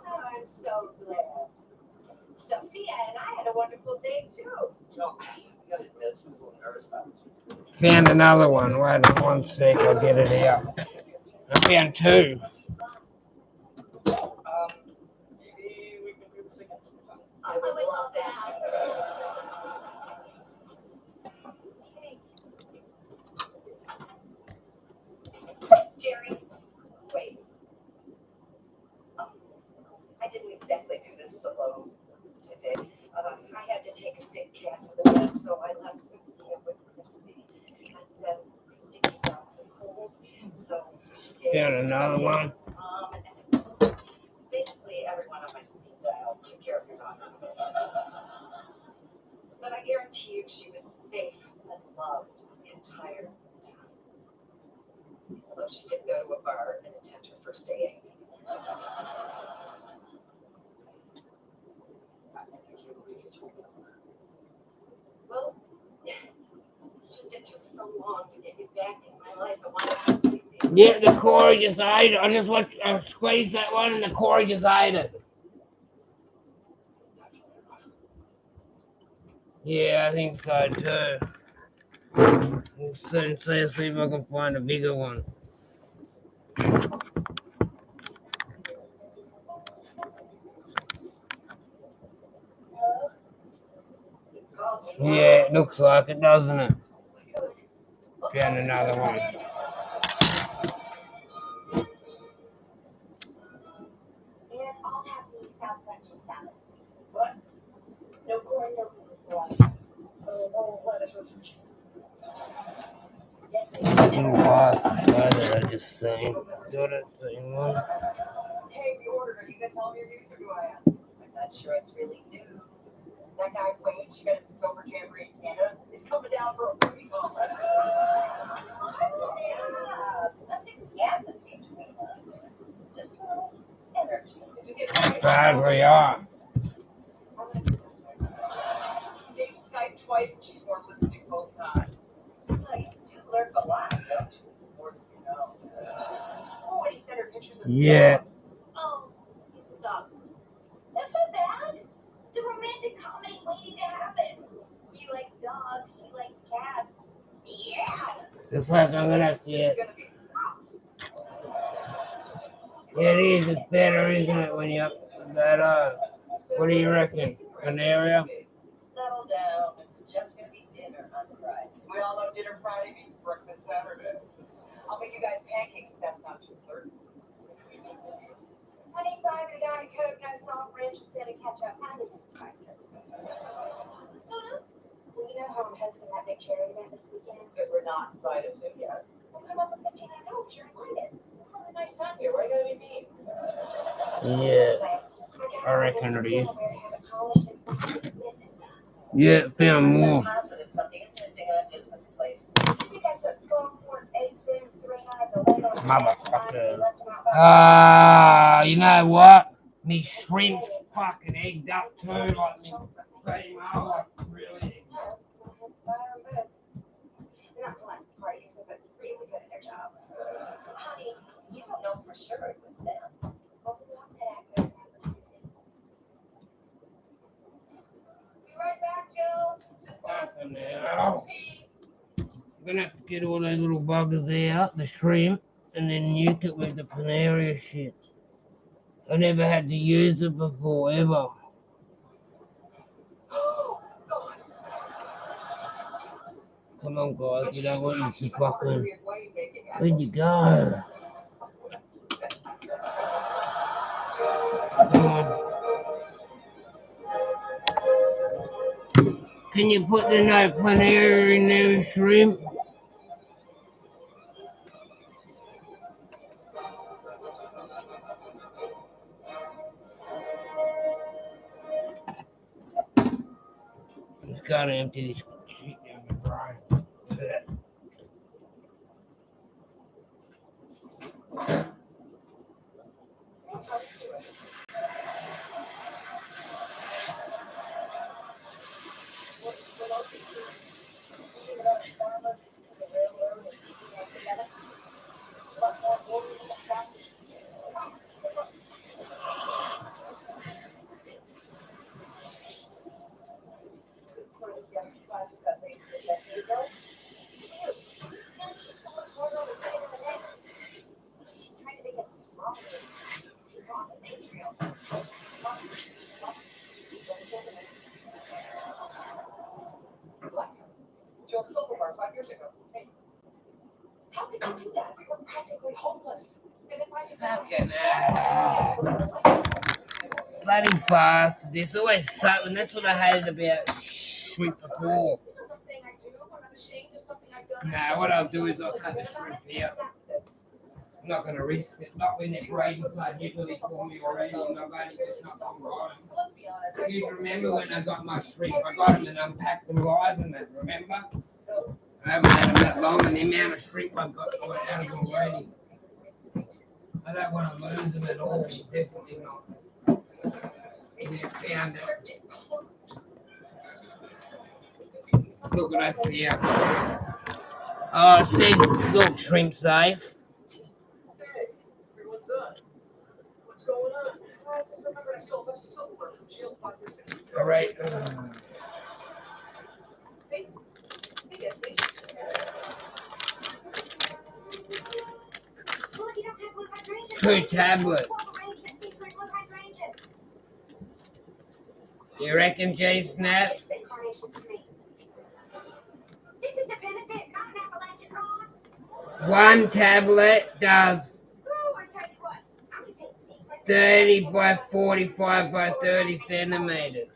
Oh, I'm so glad. Sophia and I had a wonderful day too. No, I gotta admit, I was a little nervous about this. Found another one. Wait on 1 sec, I'll get it out. I found two. Maybe we can do this again sometime. I would love that. Jerry, wait. I didn't exactly do this alone today. I had to take a sick cat to the vet, so I left Sophia with Christy. And then Christy came down with a cold, so she gave Found us another some one. and basically everyone on my speed dial took care of your mom. But I guarantee you she was safe and loved the entire time. Although she did go to a bar and attend her first AA meeting. I can't believe you told me that. Well, it's just it took so long to get you back in my life. I wanted to leave you. Yeah, the Corey just ate it. I squeezed that one and the Corey just ate it. Yeah, I think so too. We'll soon see if I can find a bigger one. Yeah, it looks like it, doesn't it? Found another one. And I'll have the southwestern salad. What? No corn, no beans, no water. Oh, lettuce with some cheese. Yes, please. Little glass that I just seen. Got it, same one. Hey, we ordered. Are you gonna tell me your news or do I? I'm not sure it's really news. That guy Wayne, she got a silver jamboree Anna is coming down for a booty call. Yeah, nothing's happened between us. There's just a little energy. Did you get married? Bad we are. They've Skyped twice and she's worn lipstick both times. Well, you do lurk a lot, don't you? More than you know. Oh, and he sent her pictures of his Yeah. dogs. Oh, he's a dog. That's not bad. It's a romantic comedy waiting to happen. He likes dogs, she likes cats. Yeah. Looks like I'm gonna have to It's get. gonna be Yeah, it is. It's better, isn't it, when you're better? What do you reckon? An area? Settle down. It's just gonna be dinner on Friday. We all know dinner Friday means breakfast Saturday. I'll make you guys pancakes if that's not too blurry. Honey, buy the Diet Coke, no salt, ranch instead of ketchup. I didn't price this. What's going on? Well, you know how I'm hosting that big charity event this weekend? That we're not invited to, yes. We'll come up with $1,500. You're invited. Have a nice time here. Why you gotta be mean? Yeah, I reckon it is. Listen, Yeah, found more. positive something is missing and I've just misplaced. I think I took 12 forks, 8 spoons, 3 knives, a ladle, and a Motherfucker. left them out by You know what? Me shrimp's fucking egged up too, like me cream like really. They're not doing parties, but really good at their jobs. Honey, you don't know for sure it was them. Only dogs had access and opportunity. Be right back, Jill. Just Fucking hell. I'm gonna have to get all those little buggers out, the shrimp, and then nuke it with the Paneria shit. I never had to use it before, ever. Come on, guys, we don't want you to fucking. Where'd you go? Come on. Can you put the no Paneria in there, shrimp? Just gotta empty this shit down the brain. steal silverware 5 years ago. Hey, how could you do that? We're practically homeless. And then why did Fucking bloody bastard. There's always something. That's what I hated about shrimp before. Nah, what I'll do is I'll cut the shrimp out. I'm not gonna risk it. Not when it's raining so heavily for me already, and I've only just not gone right. You remember when I got my shrimp? I got them and unpacked them live, and that remember? I haven't had them that long, and the amount of shrimp I've got out of them already. I don't want to lose them at all. Definitely not. Yeah, found it. Look what I found. Oh, it says look, shrimp safe. What's up? What's going on? I just remembered I stole a bunch of silverware from jail 5 years ago. All right. Hey, that's me. Well, if you don't have blue hydrangea, 2 tablets. arrangements need blue hydrangea. You reckon, J-Snap? Just send carnations to me. This is a benefit, not an Appalachian lawn. 1 tablet does Oh, I tell you what, I'm gonna take some deep cleansing. 30 by 45 by 30 centimeters.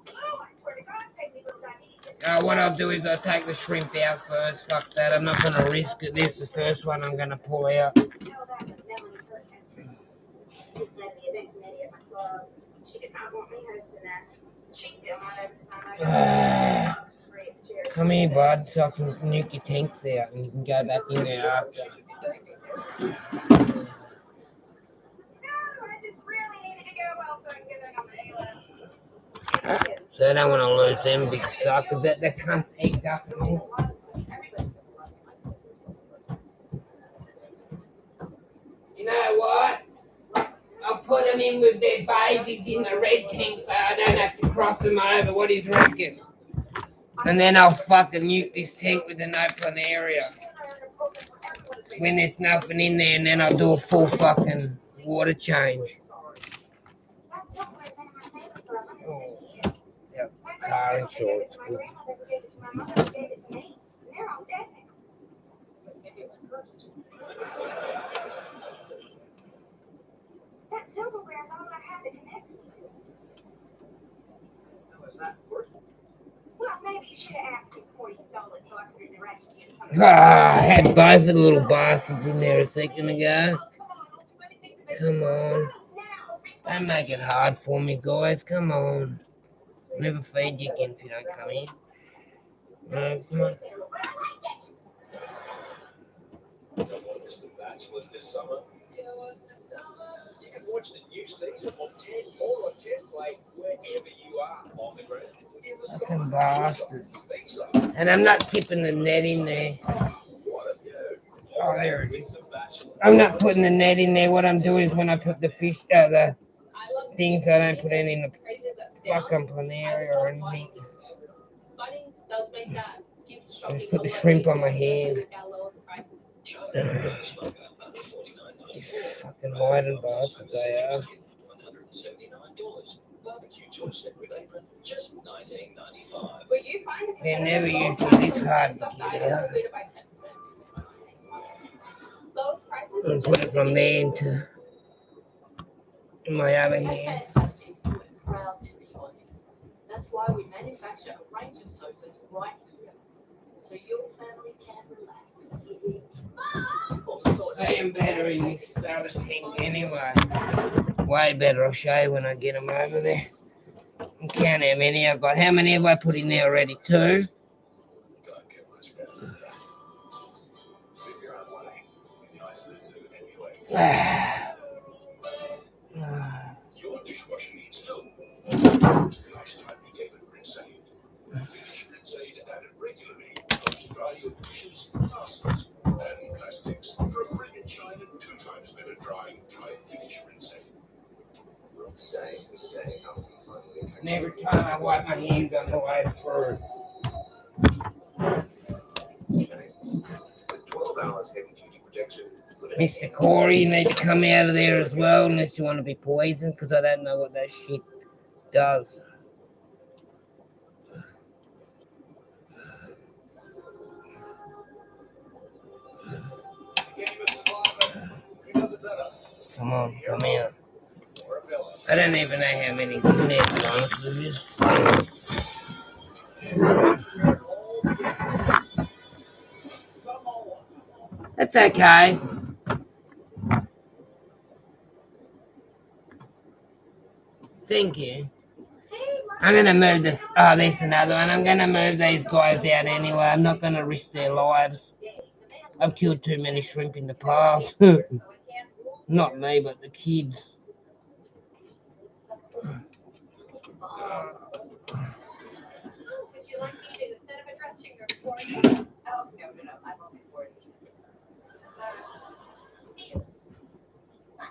Oh, I swear to God, take me little diabetes. What I'll do is I'll take the shrimp out first. Fuck that. I'm not gonna risk it. This is the first one I'm gonna pull out. Tell that to Melanie Kirkpatrick. She's led the event committee at my club. She did not want me hosting this. She's still not every time I go. Come here, bud, so I can nuke your tanks out and you can go back in there after. No, I just really needed to go well so I can get back on the A-list. So I don't want to lose them big suckers that the cunts egged up and all. You know what? I'll put them in with their babies in the red tank so I don't have to cross them over. What do you reckon? And then I'll fucking nuke this tank with an open area when there's nothing in there, and then I'll do a full fucking water change. Oh, yep, car insurance. My grandmother gave it to my mother, who gave it to me. And they're all dead now. Maybe it's cursed. That silverware is all I have that connected me to it. How is that important? Well, maybe you should have asked me before you stole it so I could redirect you to something. I had both of the little bastards in there a second ago. Come on. Don't make it hard for me, guys. Come on. I'll never feed you again if you don't come in. No, come on. Is The Bachelor's this summer? You can watch the new season of 10 or on 10 Play wherever you are on the ground. Fucking bastards. And I'm not tipping the net in there. Oh, there it is. I'm not putting the net in there. What I'm doing is when I put the fish, the things, I don't put any in the fucking planaria or anything. Bunnings does make that gift shopping. Just put the shrimp on my hand. These fucking hiding bastards they are. $179. Barbecue choice set with apron, just $19.95. Will you find if They're never usually this hard to get out. Those prices And put it from there into my other hand. Fantastic. We're proud to be Aussie. That's why we manufacture a range of sofas right here, so your family can relax. I am better in this other thing anyway. Way better. I'll show you when I get them over there. I count how many I've got. How many have I put in there already? 2? Don't get much better than this. Live your own way. With Isuzu MU-8. Your dishwasher needs help. Last time you gave it rinse aid. Finish rinse aid added regularly helps dry your dishes, tassels, and plastics for a brilliant shine and 2 times better drying. Try Finish rinse aid. Well, today is the day after you finally And every time I wipe my hands on the way through. with 12 hours heavy duty protection. Mr. Corey, you need to come out of there as well, unless you want to be poisoned, because I don't know what that shit does. Come on, come here. I don't even know how many's in there, to be honest with you. That's okay. Thank you. I'm gonna move this. Oh, there's another one. I'm gonna move these guys out anyway. I'm not gonna risk their lives. I've killed too many shrimp in the past. Not me, but the kids. Would you like me to, instead of addressing your report? Oh, no, I'm only 40.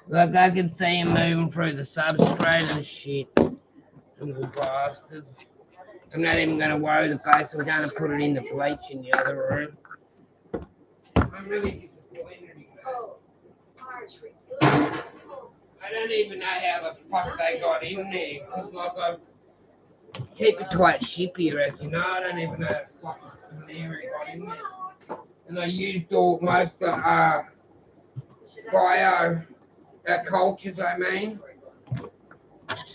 Look, I can see him moving through the substrate and shit. Little bastards. I'm not even gonna worry the base. I'm gonna put it in the bleach in the other room. I'm really disappointed. Oh, Marjorie, I don't even know how the fuck they got in there. Cause like I keep a tight ship here, you know. I don't even know how the fuck Canary got in there. And I used all most of bio cultures. I mean.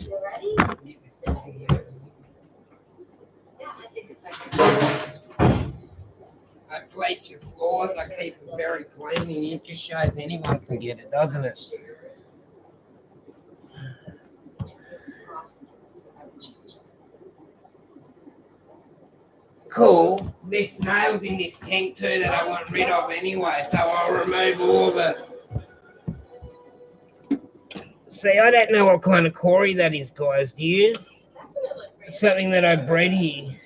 You ready? Yeah, I think it's like I bleach your floors, I keep it very clean, and it just shows anyone can get it, doesn't it? Cool. There's snails in this tank too that I want rid of anyway, so I'll remove all the... See, I don't know what kind of Cory that is, guys. Do you? It's something that I bred here.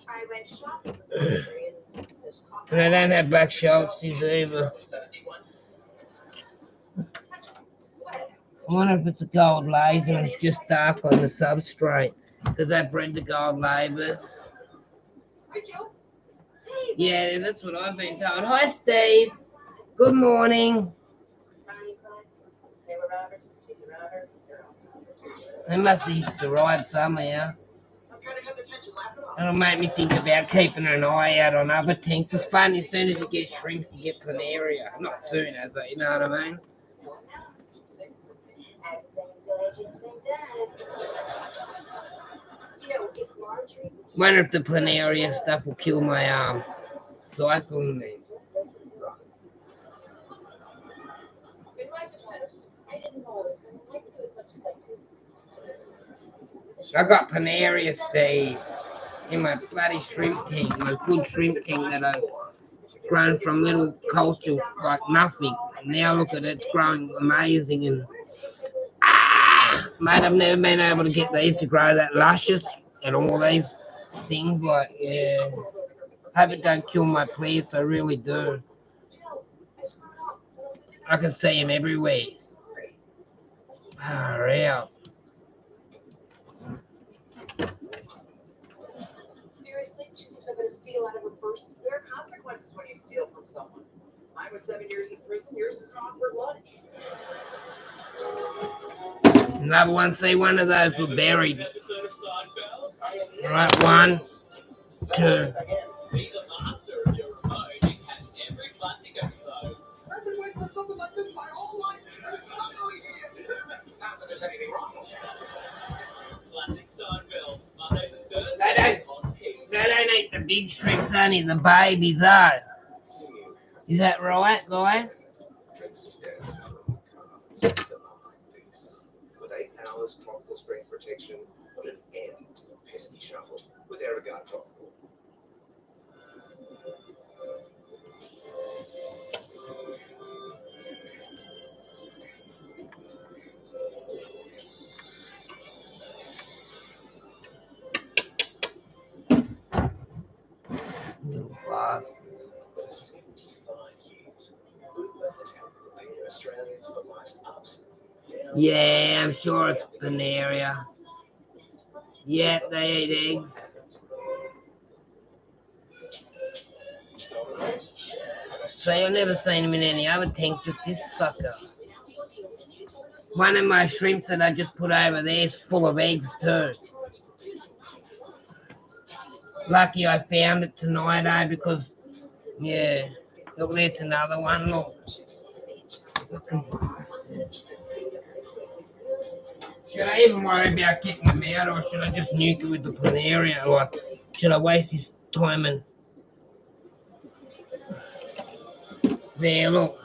I went shopping with Marjorie and this coffee. And I don't have black Schultzes either. I wonder if it's a gold laser and it's just dark on the substrate. Because I bred the gold labor. Yeah, that's what I've been told. Hi, Steve. Good morning. They were routers. She's a router. They must have hit the ride somehow. It'll make me think about keeping an eye out on other tanks. It's funny, as soon as you get shrimp, you get planaria. Not soon as, but you know what I mean? Wonder if the planaria stuff will kill my cyclone then. I got planaria stay in my bloody shrimp tank, my good shrimp tank that I've grown from little culture like nothing. And now look at it, it's growing amazing. And mate, I've never been able to get these to grow that luscious and all these things. Like, yeah, hope it don't kill my plants. I really do. I can see them everywhere. Far out. Seriously, she keeps up with a steal out of her purse. There are consequences when you steal from someone. Mine was 7 years in prison. Yours is an awkward lunch. Another one. See, one of those were buried. Right, 1, 2. Be the master of your remote and catch every classic episode. I've been waiting for something like this my whole life. It's finally here. Not that there's anything wrong with it. Classic Seinfeld, Mondays and Thursdays on Peak. They don't eat the big shrimps, only the babies, though. Is that right, guys? With 8 hours tropical spring protection, put an end to the pesky shuffle with Aerogard Tropical. Little bastard. For 75 years, Uber has helped prepare Australians for life's ups and downs. Yeah, I'm sure it's planaria. Yeah, they eat eggs. See, I've never seen them in any other tank, just this sucker. One of my shrimps that I just put over there is full of eggs too. Lucky I found it tonight, because, yeah. Look, there's another one, look. Fucking bastards. Should I even worry about getting them out, or should I just nuke it with the planaria? Like, should I waste this time and... There, look.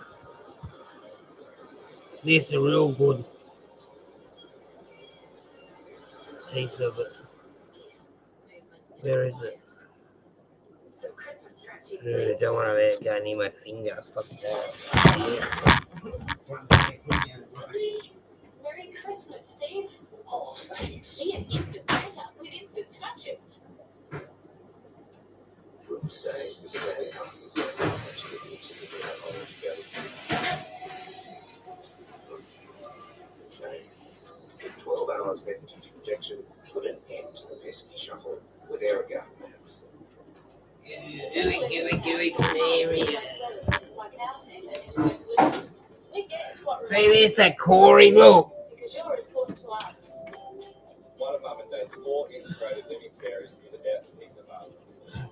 This is a real good piece of it. Where is it? So Christmas scratchies. Dude, I don't want to let it go near my finger. Fuck that. Merry Christmas, Steve. Oh, thanks. Be an instant Santa with instant scratches. Well, today, the day after the family matches at the Mexican home together. Shame. In 12 hours heavy duty protection put an end to the pesky shuffle with Airguard Max. Gooey, planaria. Like our team and individually. We get what See this, that Corey, look. because you're important to us. One of Mum and Dad's 4 integrated living carers is about to pick them up.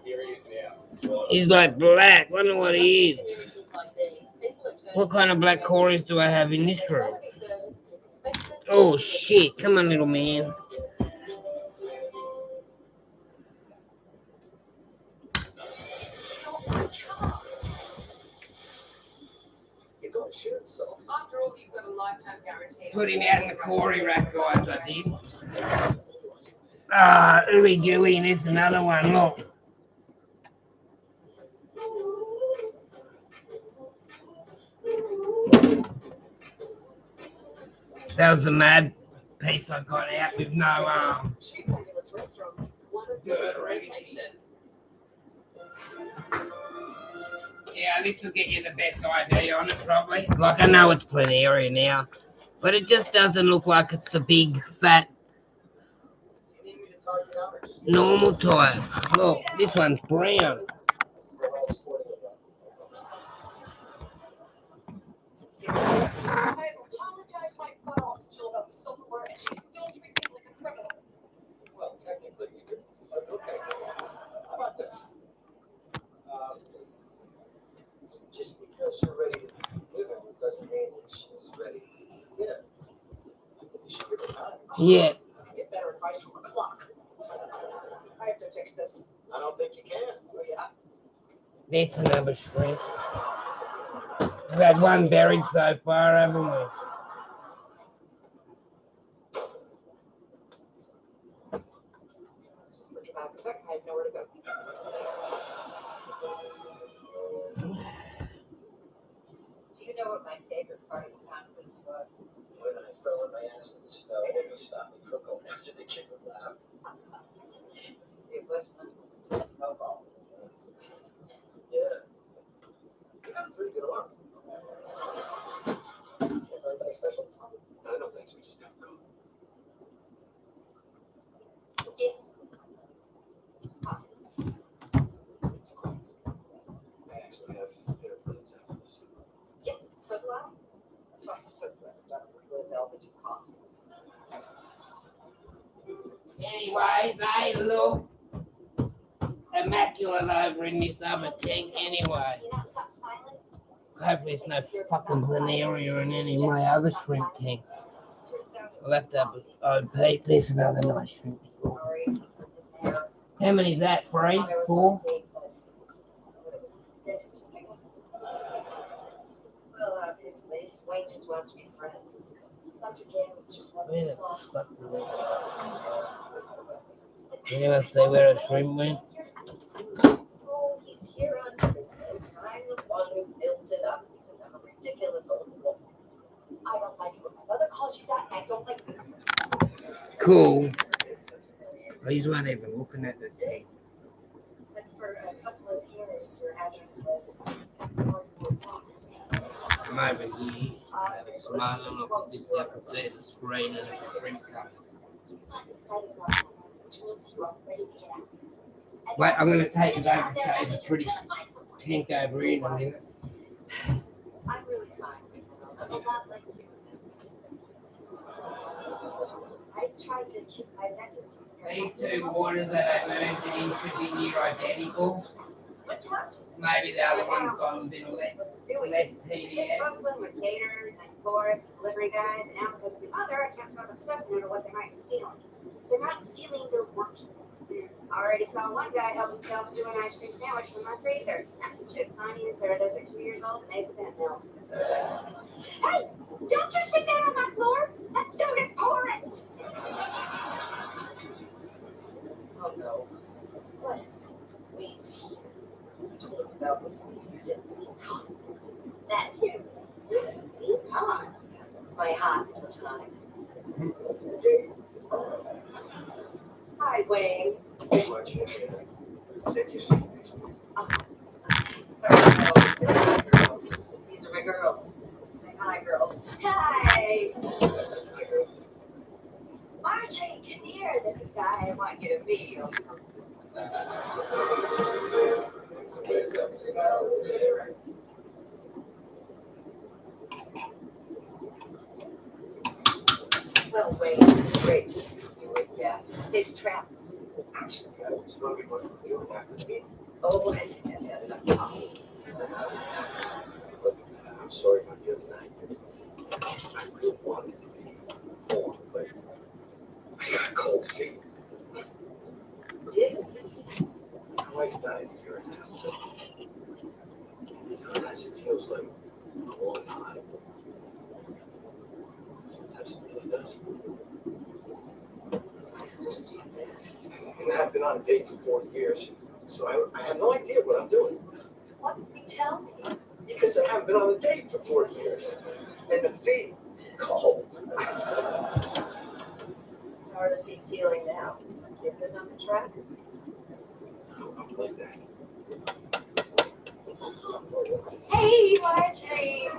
Here he is now. He's like black. Wonder what he is. Communities like these, people are turning What kind of black Corys do I have in this room? quality service is expected. Oh shit, come on little man. You got a shirt sock. After all, you've got a lifetime guarantee. Put him out in the Corey rack, guys, I did. Ah, ooey gooey, and there's another one, look. That was a mad piece I got out with no Two fabulous restaurants, one of them is a location. Yeah, this will get you the best idea on it, probably. Like, I know it's planaria now, but it just doesn't look like it's a big, fat, You need me to type it out or just normal type. Look, this one's brown. This is an old sporting event. I apologized my butt off to Jill about the silverware, and she still treats me like a criminal. Well, technically, you could. Okay. How about this? Just because you're ready to be forgiven doesn't mean that she's ready to forgive. I think you should give her time. Yeah. Get better advice from a clock. I have to fix this. I don't think you can. Oh, yeah. That's another shrimp. We've had one buried so far, haven't we? Let's just put your back in the back. I have nowhere to go. Do you know what my favorite part of the conference was? When I fell on my ass in the snow, you stopped me from going after the chicken lab. It was fun to a snowball. Yeah. You got a pretty good arm. Is anybody special? No thanks. We just have go. Yes. I actually have their plans after this. Yes, so do I. That's why I'm so dressed up with velvet coffee. Anyway, they look immaculate over in this other tank anyway. You not stop smiling? Hopefully it's no fucking planaria in any of my other shrimp tank. I'll have to have OP. There's another nice shrimp. Sorry. How many is that? 3? 4? Dentist appointment. Well, obviously, Wayne just wants to be friends. Dr. Gannon's just one of Where his the loss. fuck is it? Anyone see where a shrimp went? Oh, he's here on business. I'm the one who built it up because I'm a ridiculous old woman. I don't like it when my mother calls you that, and I don't like it when you Cool. It's so humiliating. These weren't even looking at the tank. But for a couple of years, your address was I'm over here. I have a smile on up this so I can see the screen and the shrimp coming. You got excited about something, which means you are ready to get out. And Wait, I'm going to you're take it ready over out to there, show you and the you're pretty gonna find someone. tank over here in a minute. I'm really fine. I'm a lot like you. I tried to kiss my dentist. These two waters that I moved in should be near identical. Maybe the other one's got a bit less, Let's do it. less It's TDS. bustling with caterers and florists, delivery guys, and now because of your mother, I can't stop obsessing over what they might be stealing. They're not stealing, they're working. Already saw one guy help himself to an ice cream sandwich from my freezer. Chips, onions, or those are 2 years old and made with that milk. Hey, don't you stick that on my floor. That stone is porous. Oh no. What? Wade's here. I told him about this meeting. I didn't think he'd come. That's him. He's hot. My hot platonic. What's it do? Hi, Wayne. Watch it. Take your seat next to me. Sorry, I always say my girls. These are my girls. Say hi, girls. Hi. Hi, girls. Marjorie Kinnear, there's a guy I want you to meet. Well, Wade, it's great to see you again. Safe travels. Actually, I was wondering what you were doing after the meeting. Oh, I think I've had enough coffee. Look, I'm sorry about the other night. I really wanted it to be more, but I got cold feet. Did? My wife died a year and a half ago. Sometimes it feels like a long time. Sometimes it really does. I understand that. And I've been on a date for 40 years, so I have no idea what I'm doing. What did you tell me? Because I haven't been on a date for 40 years. And the feet, cold. How are the feet feeling now? You good on the track? I'm like that. Hey, Marjorie.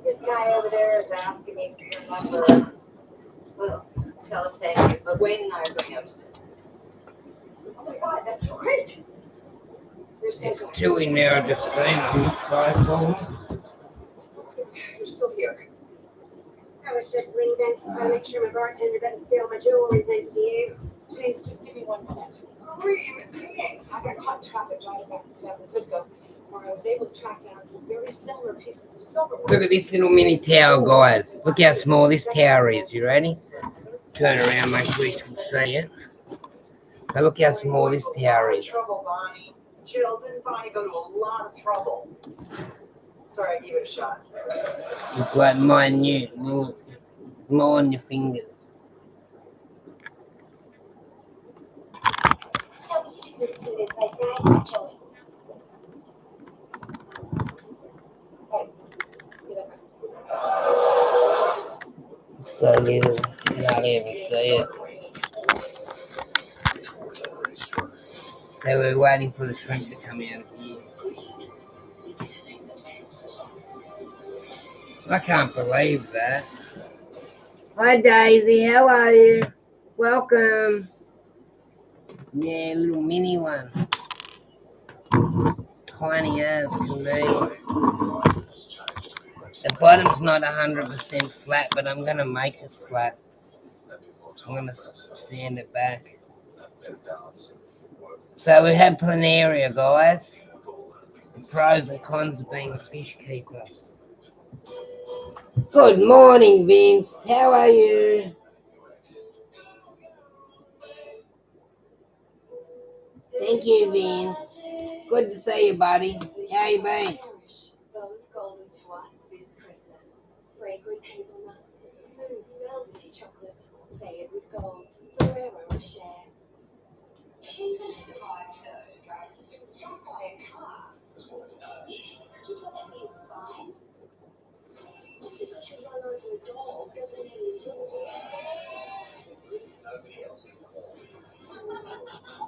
This guy over there is asking me for your number. Well, tell him thank you. But Wayne and I are going out to dinner. Oh my God, that's so great. There's no guy. Two in there, just saying, on this side for them. You're still here. I was just leaving. I make sure my bartender doesn't steal my jewelry thanks to you. Please, just give me 1 minute. Where are you meeting? I got caught in traffic driving back from San Francisco, where I was able to track down some very similar pieces of silverware. Look at this little mini tower, guys. Look how small this tower is. You ready? Turn around, make sure you can see it. Now look how small this tower is. Trouble, Bonnie. Jill, didn't Bonnie go to a lot of trouble? Sorry, I gave it a shot. It's like minute, little, small on your fingers. Shelby, you just moved to a new place, right? Joey. So little, you can't even see it. So we're waiting for the shrimp to come out here. I can't believe that. Hi Daisy, how are you? Welcome. Yeah, little mini one. Tiny as to me. The bottom's not 100% flat, but I'm gonna make it flat. I'm gonna stand it back. So we have planaria, guys. The pros and cons of being a fish keeper. Good morning, Vince. How are you? Thank you, Vince. Good to see you, buddy. How you been? Those golden to us this Christmas. Fragrant hazelnuts and smooth velvety chocolate. Say it with gold. Ferrero Rocher. He's going to survive though. Driver has been struck by a car. Could you tell that to his spine? Just because you run over a dog doesn't mean it's yours. Nobody else can call me.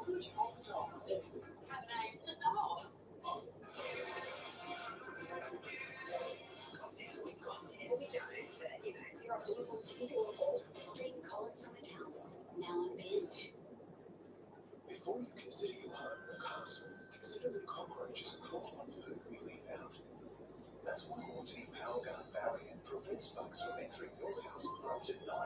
Good dog. You're up to do some physical stream calling from accounts. Now on binge. Before you consider your home or castle, consider the cockroaches crawling on food we leave out. That's why Mortein Power Guard barrier prevents bugs from entering your house for up to 9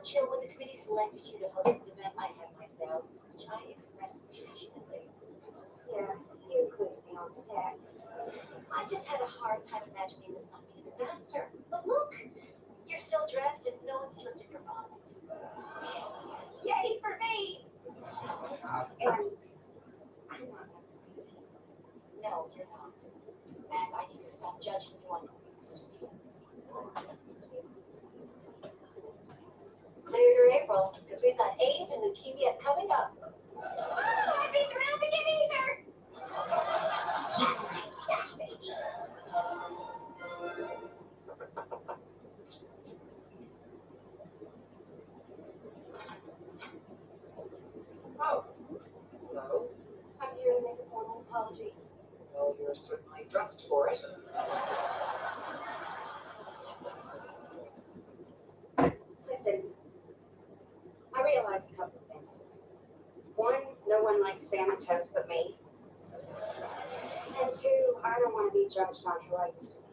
Jill, when the committee selected you to host this event, I had my doubts, which I expressed passionately. Yeah, you included me on the text. I just had a hard time imagining this not being a disaster. But look, you're still dressed and no one slipped in your vomit. Yay for me! And I'm not that person. No, you're not. And I need to stop judging you on who you used to be. Clear your April, because we've got AIDS and leukemia coming up. Oh, I'd be thrilled to get either. Yeah, baby. Oh, hello. I'm here to make a formal apology. Well, you're certainly dressed for it. Listen, I realized a couple of things. One, no one likes salmon toast but me. And two, I don't want to be judged on who I used to be.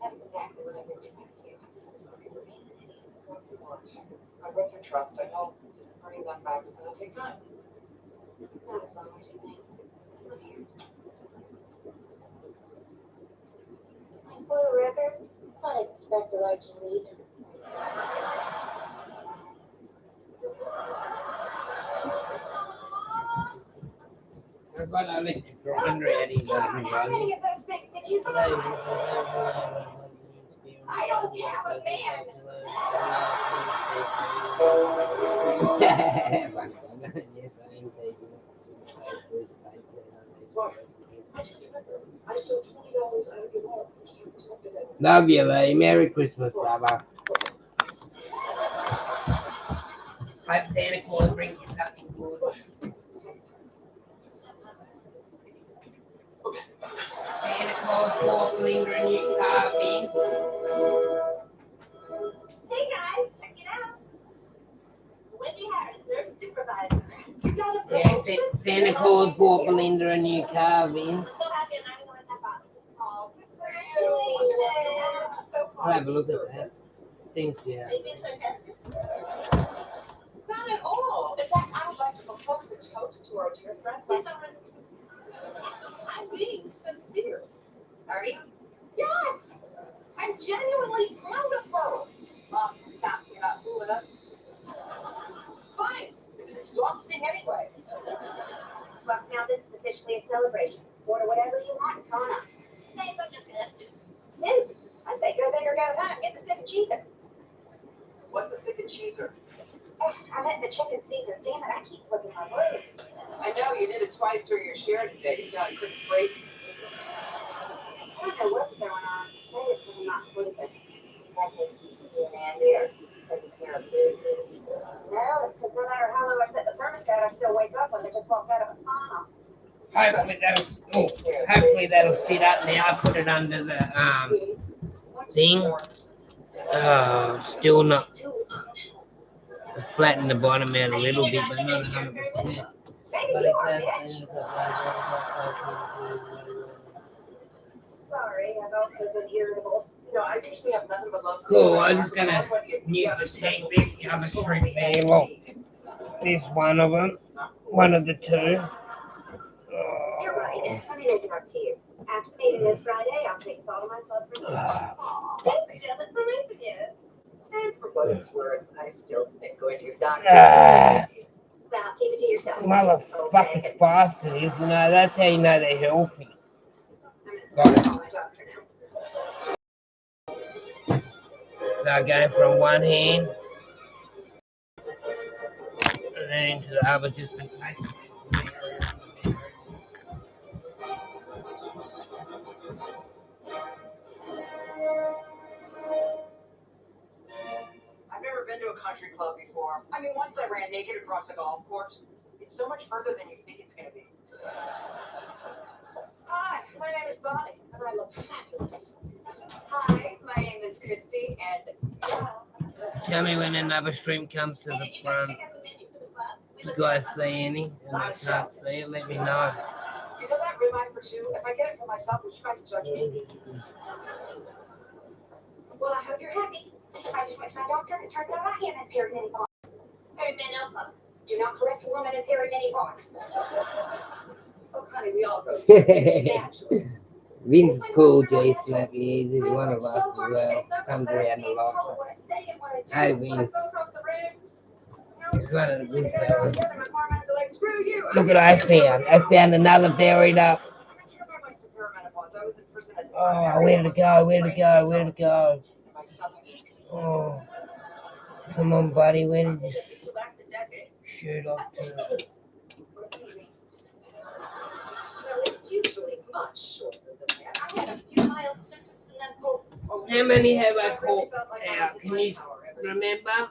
That's exactly what I've been doing to you. I'm so sorry for being an idiot. What do you want? I broke your trust. I know bringing that back's gonna take time. Not as long as you think. Come here. And for the record, I didn't expect to like you either. I got an electric grinder out in How many of those things did you buy? I don't have a man. I just remember, I stole $20 out of your wallet first time for something that. Love you, Lee. Merry Christmas, brother. Hope Santa Claus brings you something good. Santa Claus bought Linda a new car, Ben. Hey guys, check it out. Wendy Harris, nurse supervisor. You got a Yeah, promotion? Santa Claus bought Belinda a new car, Ben. So happy and I'm going to that bottle. Oh, Congratulations. So I'll have a look at that. Thank you. Are you being sarcastic? Not at all. In fact, I would like to propose a toast to our dear friend. Please don't run this. I'm being sincere. Are you? Yes! I'm genuinely proud of her. Stop, you're not fooling us. Fine. It was exhausting anyway. Well, now this is officially a celebration. Order whatever you want and phone up. Thanks, I'm just gonna soup. Soup? I say go big or go home. Get the chicken Caesar. What's a chicken cheeser? I meant the chicken Caesar. Damn it, I keep flipping my words. I know you did it twice during your share today, so I couldn't phrase it. I don't know what's going on. Maybe it's because I'm not sleeping. Like you and Andy are taking care of business. Well, it's because no matter how low I set the thermostat, I still wake up when I just walked out of a sauna. Hopefully that'll sit up now. I put it under the thing. Still not. Flatten the bottom out a little bit, but not 100%. Sorry, I've also been irritable. You know, I usually have nothing but love for Cool, you. I'm just gonna mute the tape. This the other street there. Look, there's one of them. One of the two. You're right. Let me make it up to you. After the meeting this Friday, I'll take us all to my club for dinner. Aw, thanks, Jim. It's so nice of you. And for what it's worth, I still think going to your doctor. Well, keep it to yourself. Motherfucking bastards, you know, that's how you know they're healthy. I'm gonna call my doctor now. So going from one hand and then into the other just in case. I've never been to a country club before. I mean, once I ran naked across a golf course. It's so much further than you think it's going to be. Hi, my name is Bonnie, and I look fabulous. Hi, my name is Christy, and Tell me when another stream comes to the front. You guys see any? And I can't see it, let me know. You know that ribeye for two? If I get it for myself, would you guys judge me? Well, I hope you're happy. I just went to my doctor and it turned out I am in perimenopause. Perimenopause. Do not correct a woman in perimenopause. Oh, honey, we all go through it naturally. Vince is cool, Jason. He's one of us as well. Comes around a lot. Hey, Vince. He's one of the good fellas. Look what I found. I found another buried up. Oh, where did it go? Where did it go? Where did it go? Oh, come on, buddy. Where did you shoot off to? Well, it's usually much shorter than that. I had a few mild symptoms and then pulled. How many have I caught out? Can you remember?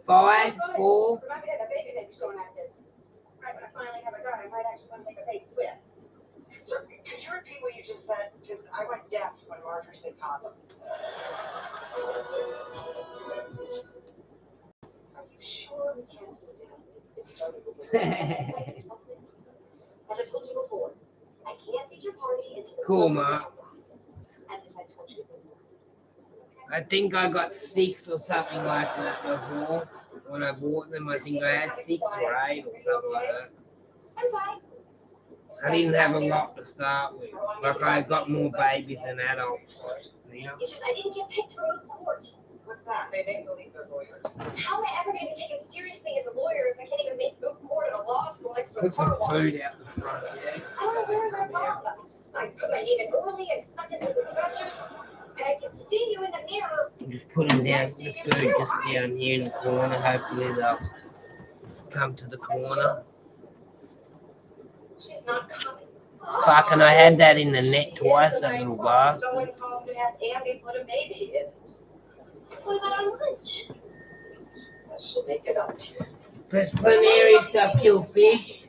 5, 4. Remember that the baby maker's going out of business. Right when I finally have a daughter, I might actually want to make a baby with. So, could you repeat what you just said? Because I went deaf when Marjorie said condoms. Are you sure we can't sit down? It started with a or something. As I told you before, I can't feed your party until Cool, Mark. And as I told you before. I think I got 6 or something like that before. When I bought them, I think I had 6 or 8 or something like that. I'm fine. I didn't have a lot to start with. Like I got more babies than adults. Yeah. It's just I didn't get picked for moot court. What's that? They didn't believe their lawyers. How am I ever going to be taken seriously as a lawyer if I can't even make moot court at a law school next to a Put some car wash? food out the front, yeah. I don't know where they're from. I put my name in early and sucked it with the professors, and I can see you in the mirror. Just put them down, the food just down here in the corner. Hopefully they'll come to the corner. She's not coming. Fucking, I had that in the net twice, that little bastard. Going home to have Andy put a baby in it. What about on lunch? She says she'll make it up to you. There's plenary stuff, kill fish,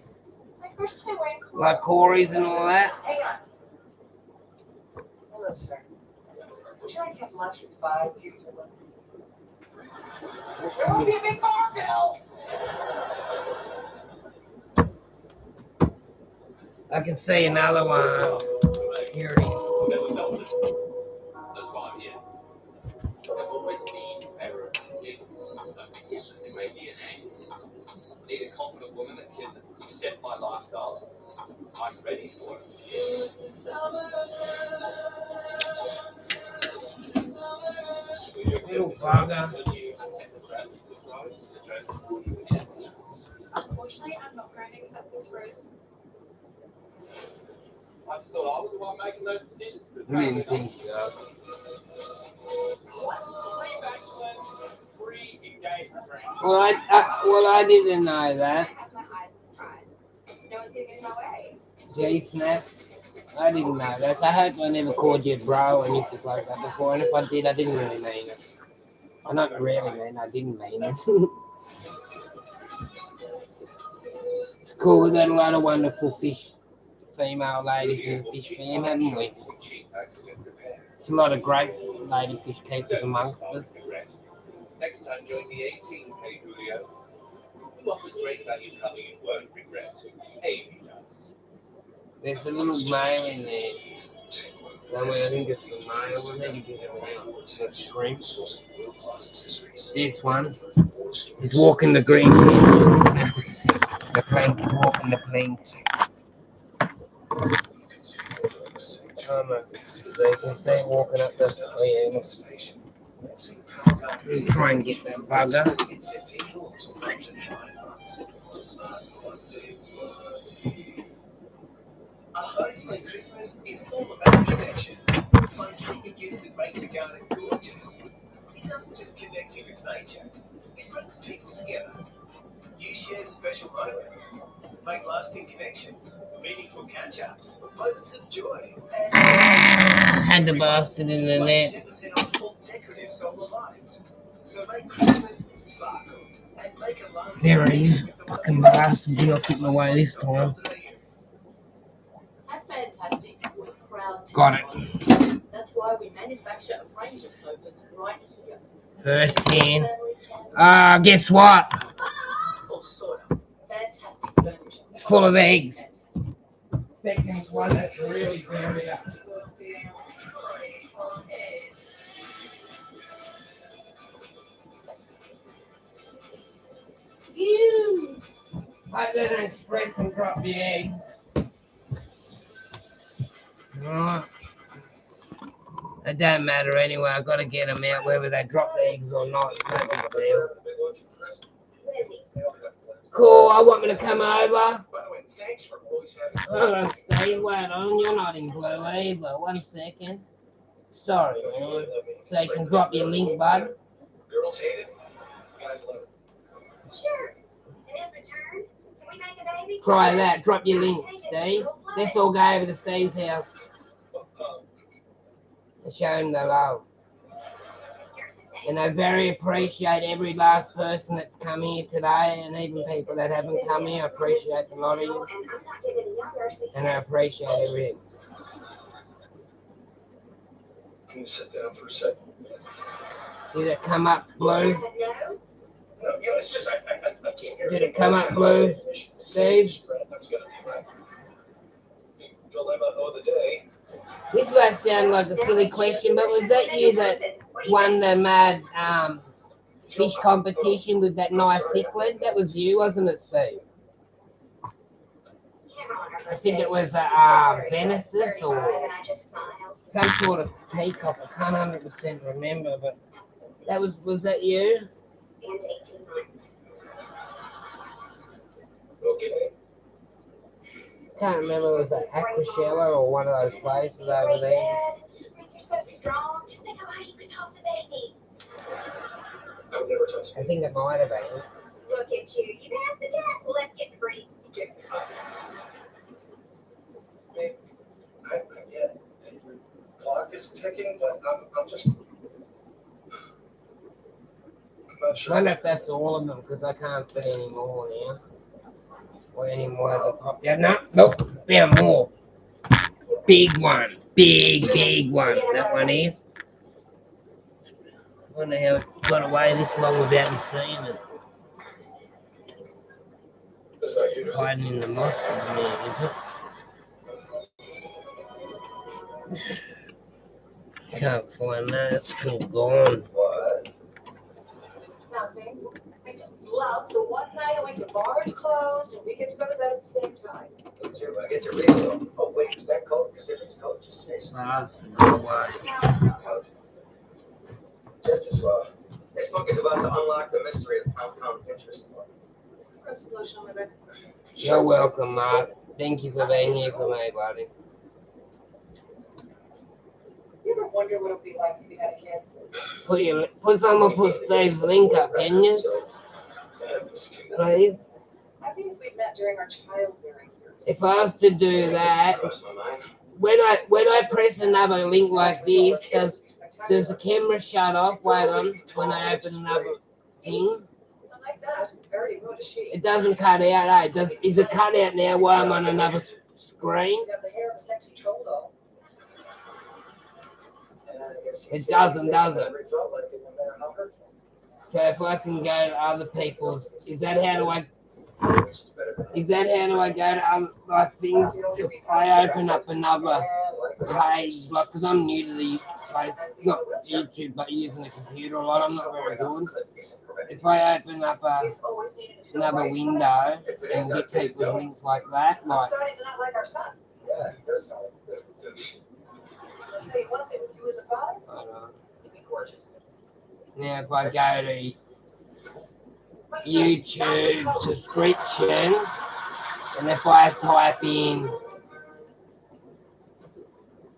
My first time wearing clothes. like Corey's and all that. Hang on. Hello, sir. Would you like to have lunch with 5 beautiful women? There won't be a big bar bill. I can see another one. Here it is. Never felt it. That's why I'm here. I've always been very romantic. It's just in my DNA. I need a confident woman that can accept my lifestyle. I'm ready for it. Little bugger. Unfortunately, I'm not going to accept this rose. I just thought I was the one making those decisions. Who do you think so? 3 bachelors, 3 engagement rings. Well, I didn't know that. I have my eyes on the prize. No one's getting in my way. J-Snap. I didn't know that. I hope I never called you bro or anything like that before. And if I did, I didn't really mean it. I not really mean I didn't mean it. It's cool. We got a lot of wonderful fish, female ladies in the fish fam, haven't we? There's a lot of great lady fish keepers amongst us. Next time, join the 18 Hey Julio. Who offers great value cover you won't regret. Amy does. There's a little male in there. Somewhere, I think it's the male. We'll maybe get it out. That's green. This one. He's walking the green. The plank, walking the plank. So you can see walking up the. Oh yeah. We'll try and get that bugger. A host like Christmas is all about connections. By giving a gift that makes a garden gorgeous, it doesn't just connect you with nature, it brings people together. You share special moments, make lasting connections, meaningful catch-ups, moments of joy, and Had the bastard in the net. 10% off all decorative solar lights. So make Christmas sparkle and make a lasting There it is. connection with the Fucking ones bastard. You're not putting away this time. How fantastic. We're proud to Got be it. Aussie. That's why we manufacture a range of sofas right here. First can. Guess what? Or sort of. Fantastic furniture. It's full of eggs. Fantastic. Second one that's really buried up. Hope they don't express and drop the eggs. Right. It don't matter anyway. I've got to get them out whether they drop the eggs or not. It's no big deal. Cool. I want me to come over. By the way, thanks for always having. Hold on, Steve. Wait on. You're not in blue either. 1 second. Sorry, man. So you can drop your link, bud. Girls hate it. Guys love it. Sure. And in return, can we make a baby? Try that. Drop your link, Steve. Let's all go over to Steve's house and show him the love. And I very appreciate every last person that's come here today, and even people that haven't come here. I appreciate a lot of you, and I appreciate everything. Can you sit down for a second? Did it come up, Blue? No, it's just I can't hear. Did it come up, Blue? Steve? That was gonna be my dilemma of the day. This might sound like a silly question, but was that you that won the mad fish competition with that nice cichlid? That was you, wasn't it, Steve? I think it was Venesis or some sort of peacock. I can't 100% remember, but that was that you? And 18 months. Okay. Can't remember, was that Aquashella or one of those places over there? You're so strong. Just think of how you could toss a baby. I would never touch I think it might have been. Look at you. You passed the test. Let's get to breathe. I get that your clock is ticking, but I'm just. I'm not I sure. wonder if that's all of them, because I can't see any more now. Or any more as it popped out. No, nope, found more. Big one. Big one. That one is. I wonder how it got away this long without me seeing it. That's not you, is it? Hiding in the mosque in there, is it? Can't find that. It's all gone. What? Nothing. I just love the one night when the bar is closed and we get to go to bed at the same time. Me too. I get to read them. Oh, wait, was that code? Because if it's code, just say so. No way. Code. Just as well. This book is about to unlock the mystery of compound interest. Grab some lotion on my bed. You're welcome, Mark. Thank you for being here for me, buddy. You ever wonder what it would be like if you had a kid? Put someone put Steve's link up, can you? Please? I mean, if we met during our childbearing years. If I was to do that, when I press another link like this, does the camera shut off? Wait on, when I open another thing? I like that. Very rude as she. It doesn't cut out, eh? Is it cut out now while I'm on another screen? You have the hair of a sexy troll doll. It doesn't, does it? So if I can go to other people's, is that how do I go to other like things? If I open up another page, like, because I'm new to the place, not YouTube, but using the computer a lot, I'm not very good. If I open up another window and get people's links like that, I'm like, starting to not like our son. Yeah, it does sound like it. I'll tell you one thing, with you as a father, I don't know. you'd be gorgeous. Now if I go to YouTube subscriptions, and if I type in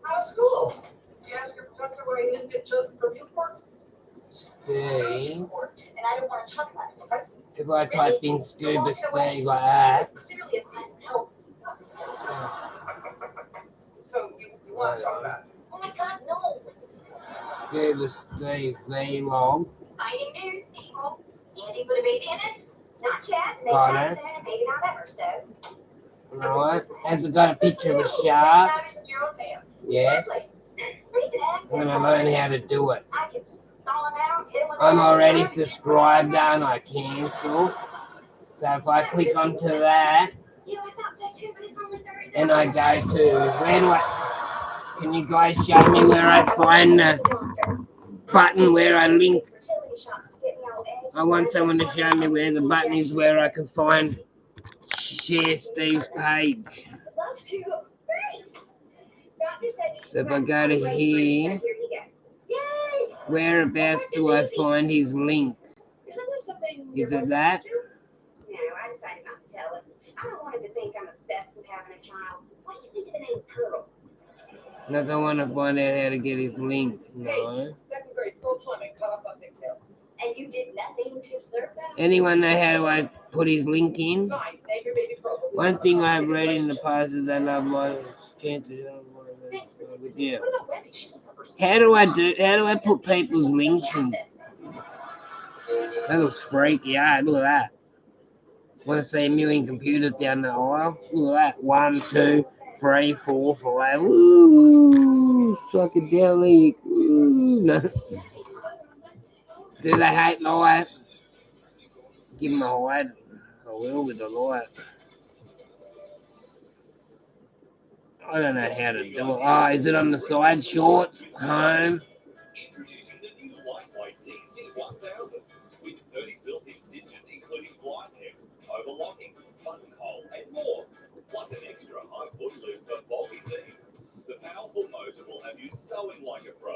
How's school? Did you ask your professor why you didn't get chosen for Newport? Steve, And I don't want to talk about it, right? if I type in Scuba Steve like that, It's clearly a cry for help. So you want to talk about it? Oh my God, no. Scuba Steve vlog. Exciting news, people. Andy put a baby in it? Not yet. Maybe Got not it. soon, maybe not ever. So, Right? Has it got a picture of a shark? Yes. recent access. I'm gonna learn how to do it. I can stall him out, hit him with I'm a already laser. subscribed and I cancel. So if I click onto that You know, I thought so too, but it's only 30. and I go to where do I? Can you guys show me where I find the button where I link? Fertility shots to get me all I want someone to show me where the button is where I can find share Steve's page. Love to. Great. Doctor said you should So if I practice go on to the brain here, freezer. Here you go. Yay! whereabouts do I find his link? Isn't this something Is it that? No, I decided not to tell him. I don't want him to think I'm obsessed with having a child. What do you think of the name Pearl? Like I want to find out how to get his link. No. Second grade, Pearl Fleming, cut off on pigtail. And you did nothing to observe that? Anyone know how do I put his link in? Fine, name your baby Pearl. One thing I've read in the past is I love my chances with you. How do I put people's links in? That looks freaky. Look at that. Want to see a million computers down the aisle? Look at that. 1, 2, 3, 4, 5. Ooh, psychedelic. Ooh, no. Do they hate light? Give them a hide. I will with the light. I don't know how to do it. Oh, is it on the side? Shorts, home. Introducing the new lightweight TC1000 with 30 built-in stitches, including glide hem, overlocking, buttonhole, and more. Plus an extra high foot loop for bulky seams. The powerful motor will have you sewing like a pro.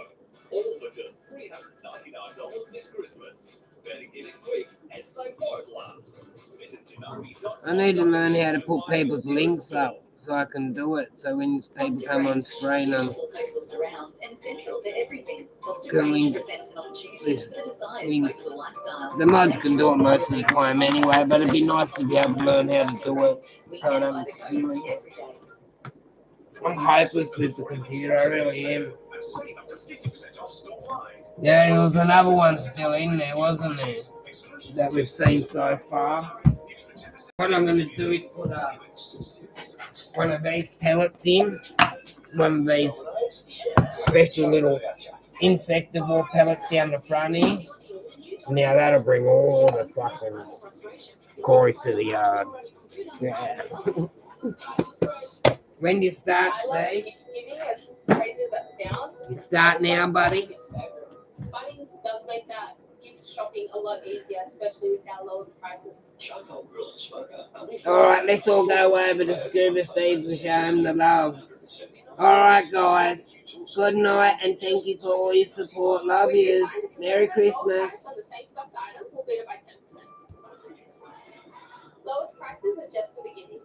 All for just $399 this Christmas. Better get it quick, as they won't last. Visit Janari.com. I need to learn how to put people's links up so I can do it. So when people come on screen, I'm Postal surrounds and central to everything. Costa Can we- Range presents an opportunity for the desired we- postal lifestyle. the mods can do it most of the time anyway, but it'd be nice to be able to learn how to do it. So I don't see I'm hopeless with the computer, I really am. Save up to 50% off store-wide. Yeah, there was another one still in there, wasn't there? That we've seen so far. What I'm going to do is put one of these pellets in, one of these special little insectivore pellets down the front here. Now that'll bring all the fucking Corey to the yard. Yeah. When do you start, Steve? Giving as crazy as that sounds. You start now, buddy. Bunnings does make that gift shopping a lot easier, especially with our lowest prices. Charcoal grill and smoker. Alright, let's all go over to Scuba Steve to show him the love. Alright, guys. Good night and thank you for all your support. Love yous. Merry Christmas. On the same stuffed items, we'll beat it by 10%. Lowest prices are just for the beginning.